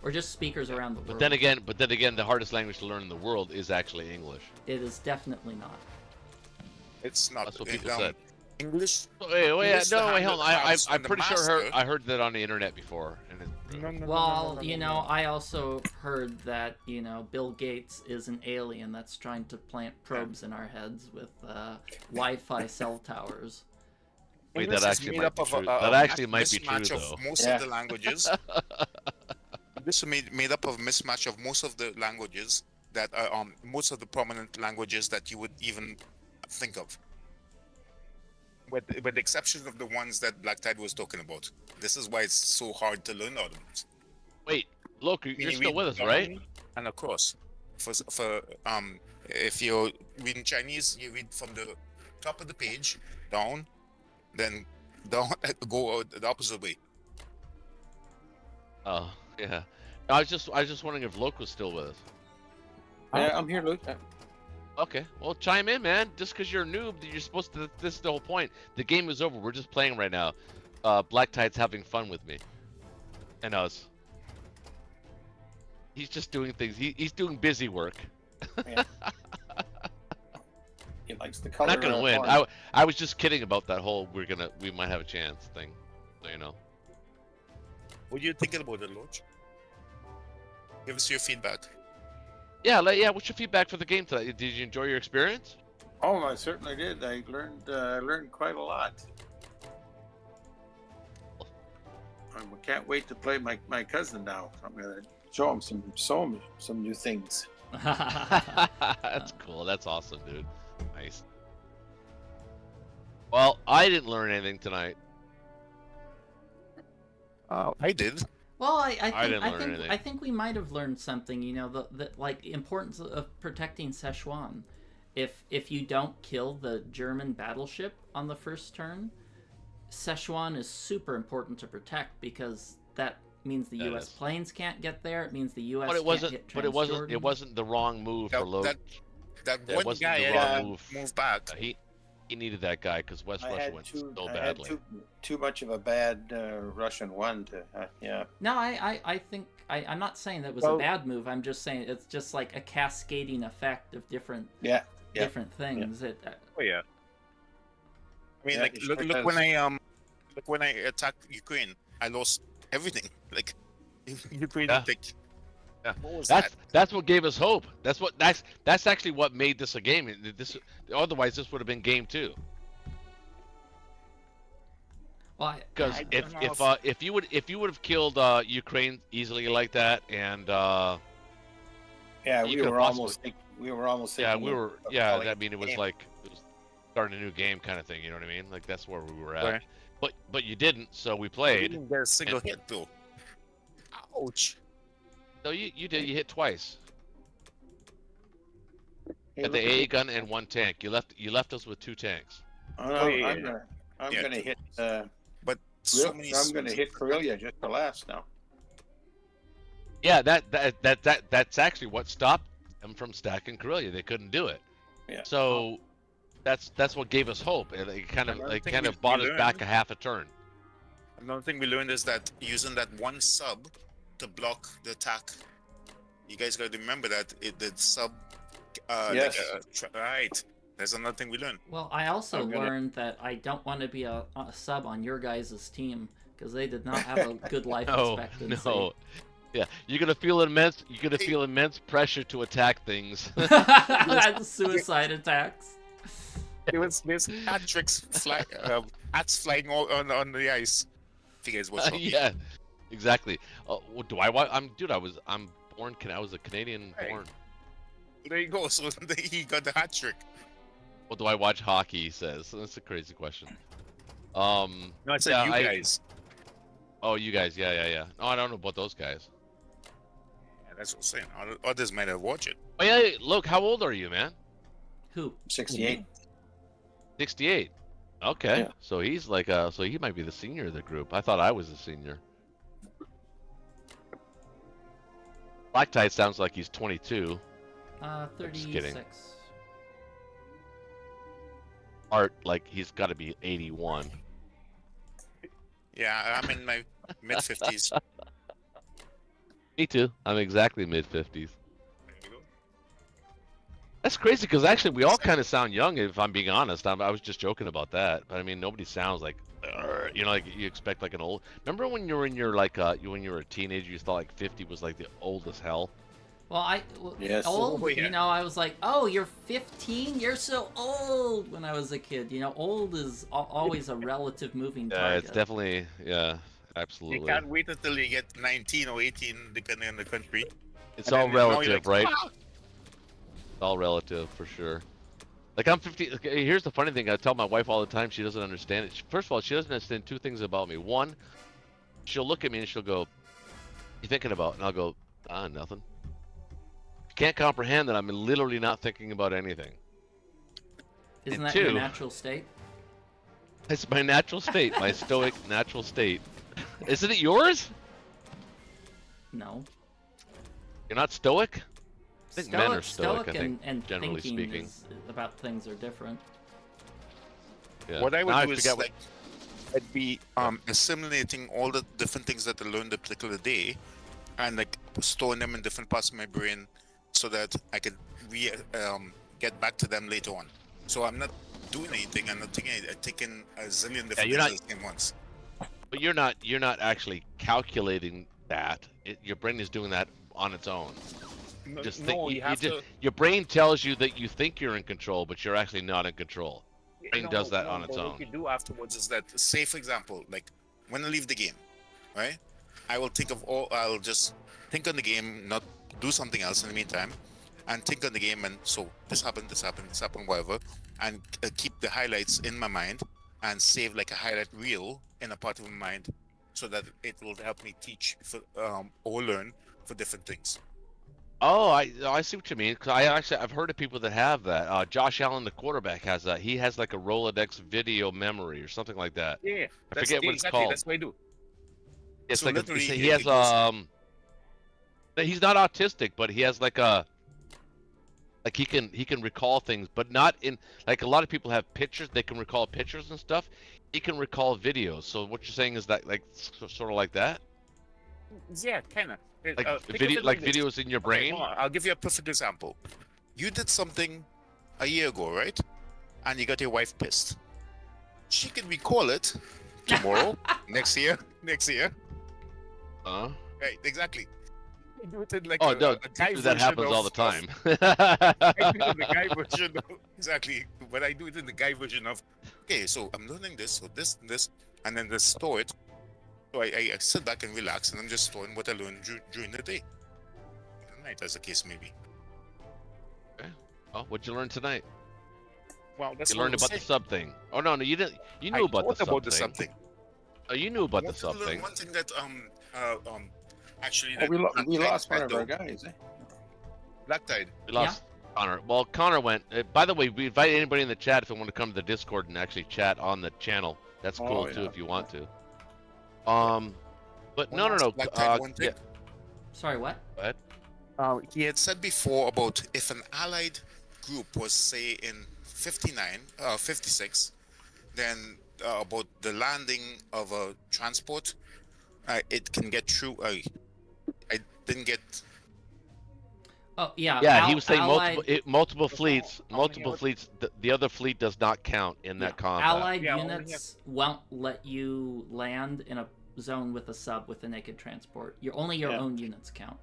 or just speakers around the world. But then again, the hardest language to learn in the world is actually English. It is definitely not. It's not. That's what people said. English. Wait, English no, the wait, hold on. handles I'm and the pretty sure master. I heard that on the internet before. And Well, you know, I also heard that, you know, Bill Gates is an alien that's trying to plant probes in our heads with Wi-Fi cell towers. Wait, English that is actually made might up be of true. a That actually might be true, mismatch though. of most of the languages. This is made up of a mismatch of most of the languages that are most of the prominent languages that you would even think of. With the exception of the ones that Black Tide was talking about. This is why it's so hard to learn all of them. Wait, look, you're still with us, right? And of course, for if you're reading Chinese, you read from the top of the page, down, then down, go the opposite way. Oh, yeah. I was just wondering if Loke was still with us. Yeah, I'm here, Luke. Okay, well, chime in, man. Just because you're a noob, you're supposed to. This is the whole point. The game is over. We're just playing right now. Black Tide's having fun with me and us. He's just doing things. He's doing busy work. Yeah. He likes the We're color. not gonna win. I was just kidding about that whole we might have a chance thing. So you know. What are you thinking about it, Loach? Give us your feedback. Yeah, what's your feedback for the game today? Did you enjoy your experience? Oh, I certainly did. I learned quite a lot. I can't wait to play my cousin now. I'm gonna show him some new things. That's cool. That's awesome, dude. Nice. Well, I didn't learn anything tonight. I did. Well, I think we might have learned something. You know, the like importance of protecting Szechuan. If you don't kill the German battleship on the first turn, Szechuan is super important to protect because that means the U.S. planes can't get there. It means the U.S. can't hit Transjordan. It wasn't the wrong move for Loke. That one guy moved back. He needed that guy because West Russia went so badly. I had too much of a bad Russian one to yeah. No, I think I'm not saying that was a bad move. I'm just saying it's just like a cascading effect of different different things. Yeah. Oh yeah. I mean, like look when I attacked Ukraine, I lost everything. Like Ukraine, yeah. That's what gave us hope. That's actually what made this a game. Otherwise this would have been game 2. Well, because if you would have killed Ukraine easily like that, and we were almost yeah, we were I mean it was like it was starting a new game kind of thing. You know what I mean? Like that's where we were at. Right. But you didn't, so we played. There's a single hit though. Ouch. No, you did. You hit twice. At the A gun and 1 tank. You left us with 2 tanks. I'm gonna hit. But I'm gonna hit Karelia just for laughs now. Yeah, that's actually what stopped them from stacking Karelia. They couldn't do it. Yeah. So that's what gave us hope. It kind of bought us back a half a turn. Another thing we learned is that using that one sub to block the attack, you guys got to remember that the sub. Yes. Right. That's another thing we learned. Well, I also learned that I don't want to be a sub on your guys' team because they did not have a good life expectancy. No. Yeah, you're gonna feel immense pressure to attack things. That's suicide attacks. There's hat tricks hats flying all on the ice. If you guys watch yeah, exactly. Do I watch? I'm born. I was a Canadian born. There you go. So he got the hat trick. Well, do I watch hockey? He says. That's a crazy question. No, I said you guys. Oh, you guys. Yeah. No, I don't know about those guys. Yeah, that's what I'm saying. Others might have watched it. Oh yeah, look, how old are you, man? Who? 68. 68. Okay, Yeah. so he's like so he might be the senior of the group. I thought I was the senior. Black Tide sounds like he's 22. 36. Art, like he's got to be 81. Yeah, I'm in my mid-50s. Me too. I'm exactly mid-50s. That's crazy because actually we all kind of sound young. If I'm being honest, I was just joking about that. But I mean, nobody sounds like, like you expect like an old. Remember when you were in your like when you were a teenager, you thought like 50 was like the old as hell. Well, yes. Old, I was like, oh, you're 15? You're so old when I was a kid. Old is always a relative moving target. Yeah, it's definitely, absolutely. You can't wait until you get 19 or 18, depending on the country. It's all relative, right? It's all relative, for sure. Like, I'm 50. Here's the funny thing. I tell my wife all the time, she doesn't understand it. First of all, she doesn't understand 2 things about me. One, she'll look at me and she'll go, you thinking about? And I'll go, nothing. Can't comprehend that I'm literally not thinking about anything. Isn't And that your two- natural state? It's my natural state, my stoic natural state. Isn't it yours? No. You're not stoic? I think men are Stoic stoic, I think, and generally thinking speaking. about things are different. Yeah. What I would Now do is forget what- like I'd be assimilating all the different things that I learned the particular day, and like storing them in different parts of my brain, so that I could get back to them later on. So I'm not doing anything. I'm not taking. I'm taking a zillion different you're things at the same once. But you're not actually calculating that. Your brain is doing that on its own. No, Just no, think, you have to. your brain tells you that you think you're in control, but you're actually not in control. Brain No, does that no, on its but own. What you do afterwards is that, say for example, like when I leave the game, right? I'll just think on the game, not do something else in the meantime, and think on the game, and so this happened, whatever, and keep the highlights in my mind, and save like a highlight reel in a part of my mind, so that it will help me teach for, or learn for different things. Oh, I see what you mean. 'Cause I've heard of people that have that. Josh Allen, the quarterback, has that. He has like a Rolodex video memory or something like that. Yeah, I forget what it's called. That's what I do. It's So like literally, he has it goes- he's not autistic, but he has like he can recall things, but not in like a lot of people have pictures. They can recall pictures and stuff. He can recall videos. So what you're saying is that like sort of like that, Yeah, kind of. like videos in your brain. I'll give you a perfect example. You did something a year ago, right? And you got your wife pissed. She can recall it tomorrow, next year. Huh? Right, exactly. You do it in like Oh a no, guy that happens all the time. I do it in the guy version of, exactly, but I do it in the guy version of, okay, so I'm learning this, so this, and then just store it. So I sit back and relax, and I'm just storing what I learned during the day. Or night, as the case may be. Oh, what'd you learn tonight? Well, that's You what learned I'm about the saying. sub thing. Oh no, you didn't. You knew I about the thought about the sub sub thing. thing. Oh, you knew about I the sub wanted to learn thing. one thing that actually Oh, that we Black lost Tide one of our though. guys. Eh? Black Tide. We lost Connor. Well, Connor went. By the way, we invite anybody in the chat if they want to come to the Discord and actually chat on the channel. That's cool too yeah. if you want to. But One no. last Black Tide, one thing. Yeah, Sorry, what? go ahead. He had said before about if an allied group was, say, in 56, then about the landing of a transport, it can get through. I didn't get. Oh yeah. Yeah, he was saying Allied, multiple fleets. The other fleet does not count in that combat. Allied Yeah, only units won't let you land in a zone with a sub with a naked transport. Your own units count.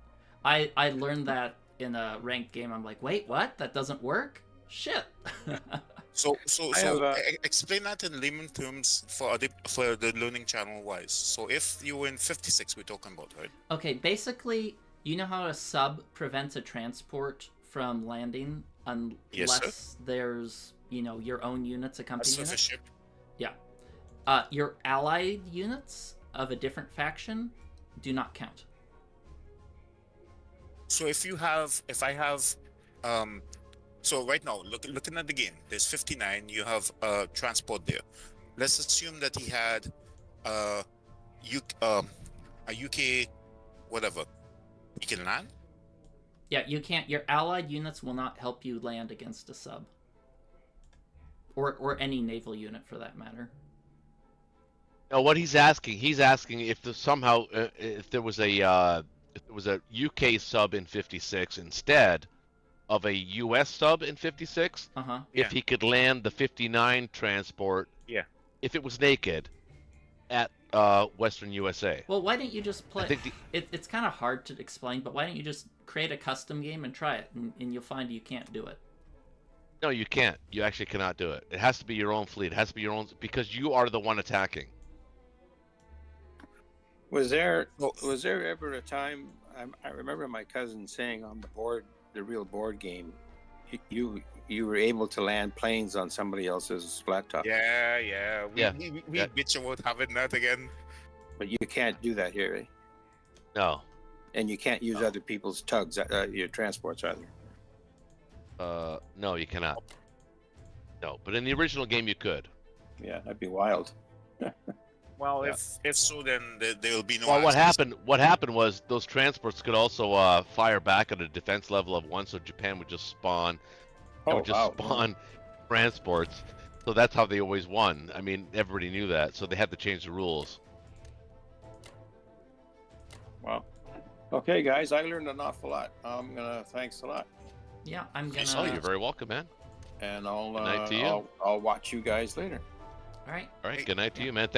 I learned that in a ranked game. I'm like, wait, what? That doesn't work? Shit. So have, explain that in layman terms for the learning channel wise. So if you were in 56, we're talking about, right? Okay, basically, you know how a sub prevents a transport from landing unless Yes, there's, your own units A accompanying surface it? ship. Yeah. Your allied units of a different faction do not count. So if I have, so right now, looking at the game, there's 59. You have transport there. Let's assume that he had a UK whatever. He can land. Yeah, you can't. Your allied units will not help you land against a sub. Or any naval unit for that matter. No, what he's asking if somehow if there was a UK sub in 56 instead of a US sub in 56, Uh-huh. Yeah. if he could land the 59 transport, Yeah. if it was naked, at Western USA. Well, why don't you just play... I think It's kind of hard to explain, but why don't you just create a custom game and try it, and you'll find you can't do it. No, you can't. You actually cannot do it. It has to be your own fleet. It has to be your own, because you are the one attacking. Was there ever a time? I remember my cousin saying on the board, the real board game, you were able to land planes on somebody else's flat top. Yeah. We Yeah. bitch about having that again. But you can't do that here, eh? No. And you can't use other people's tugs, your transports either. No, you cannot. No, but in the original game you could. Yeah, that'd be wild. Well, Yeah. if so, then there will be no. Well, access. what happened was those transports could also fire back at a defense level of 1, so Japan would just spawn. It would just spawn transports. So that's how they always won. I mean, everybody knew that, so they had to change the rules. Wow. Okay, guys, I learned an awful lot. Thanks a lot, Yeah, I'm gonna. Oh, you're very welcome, man. and Good night to you. I'll watch you guys later. All right. All right, good night to you, man.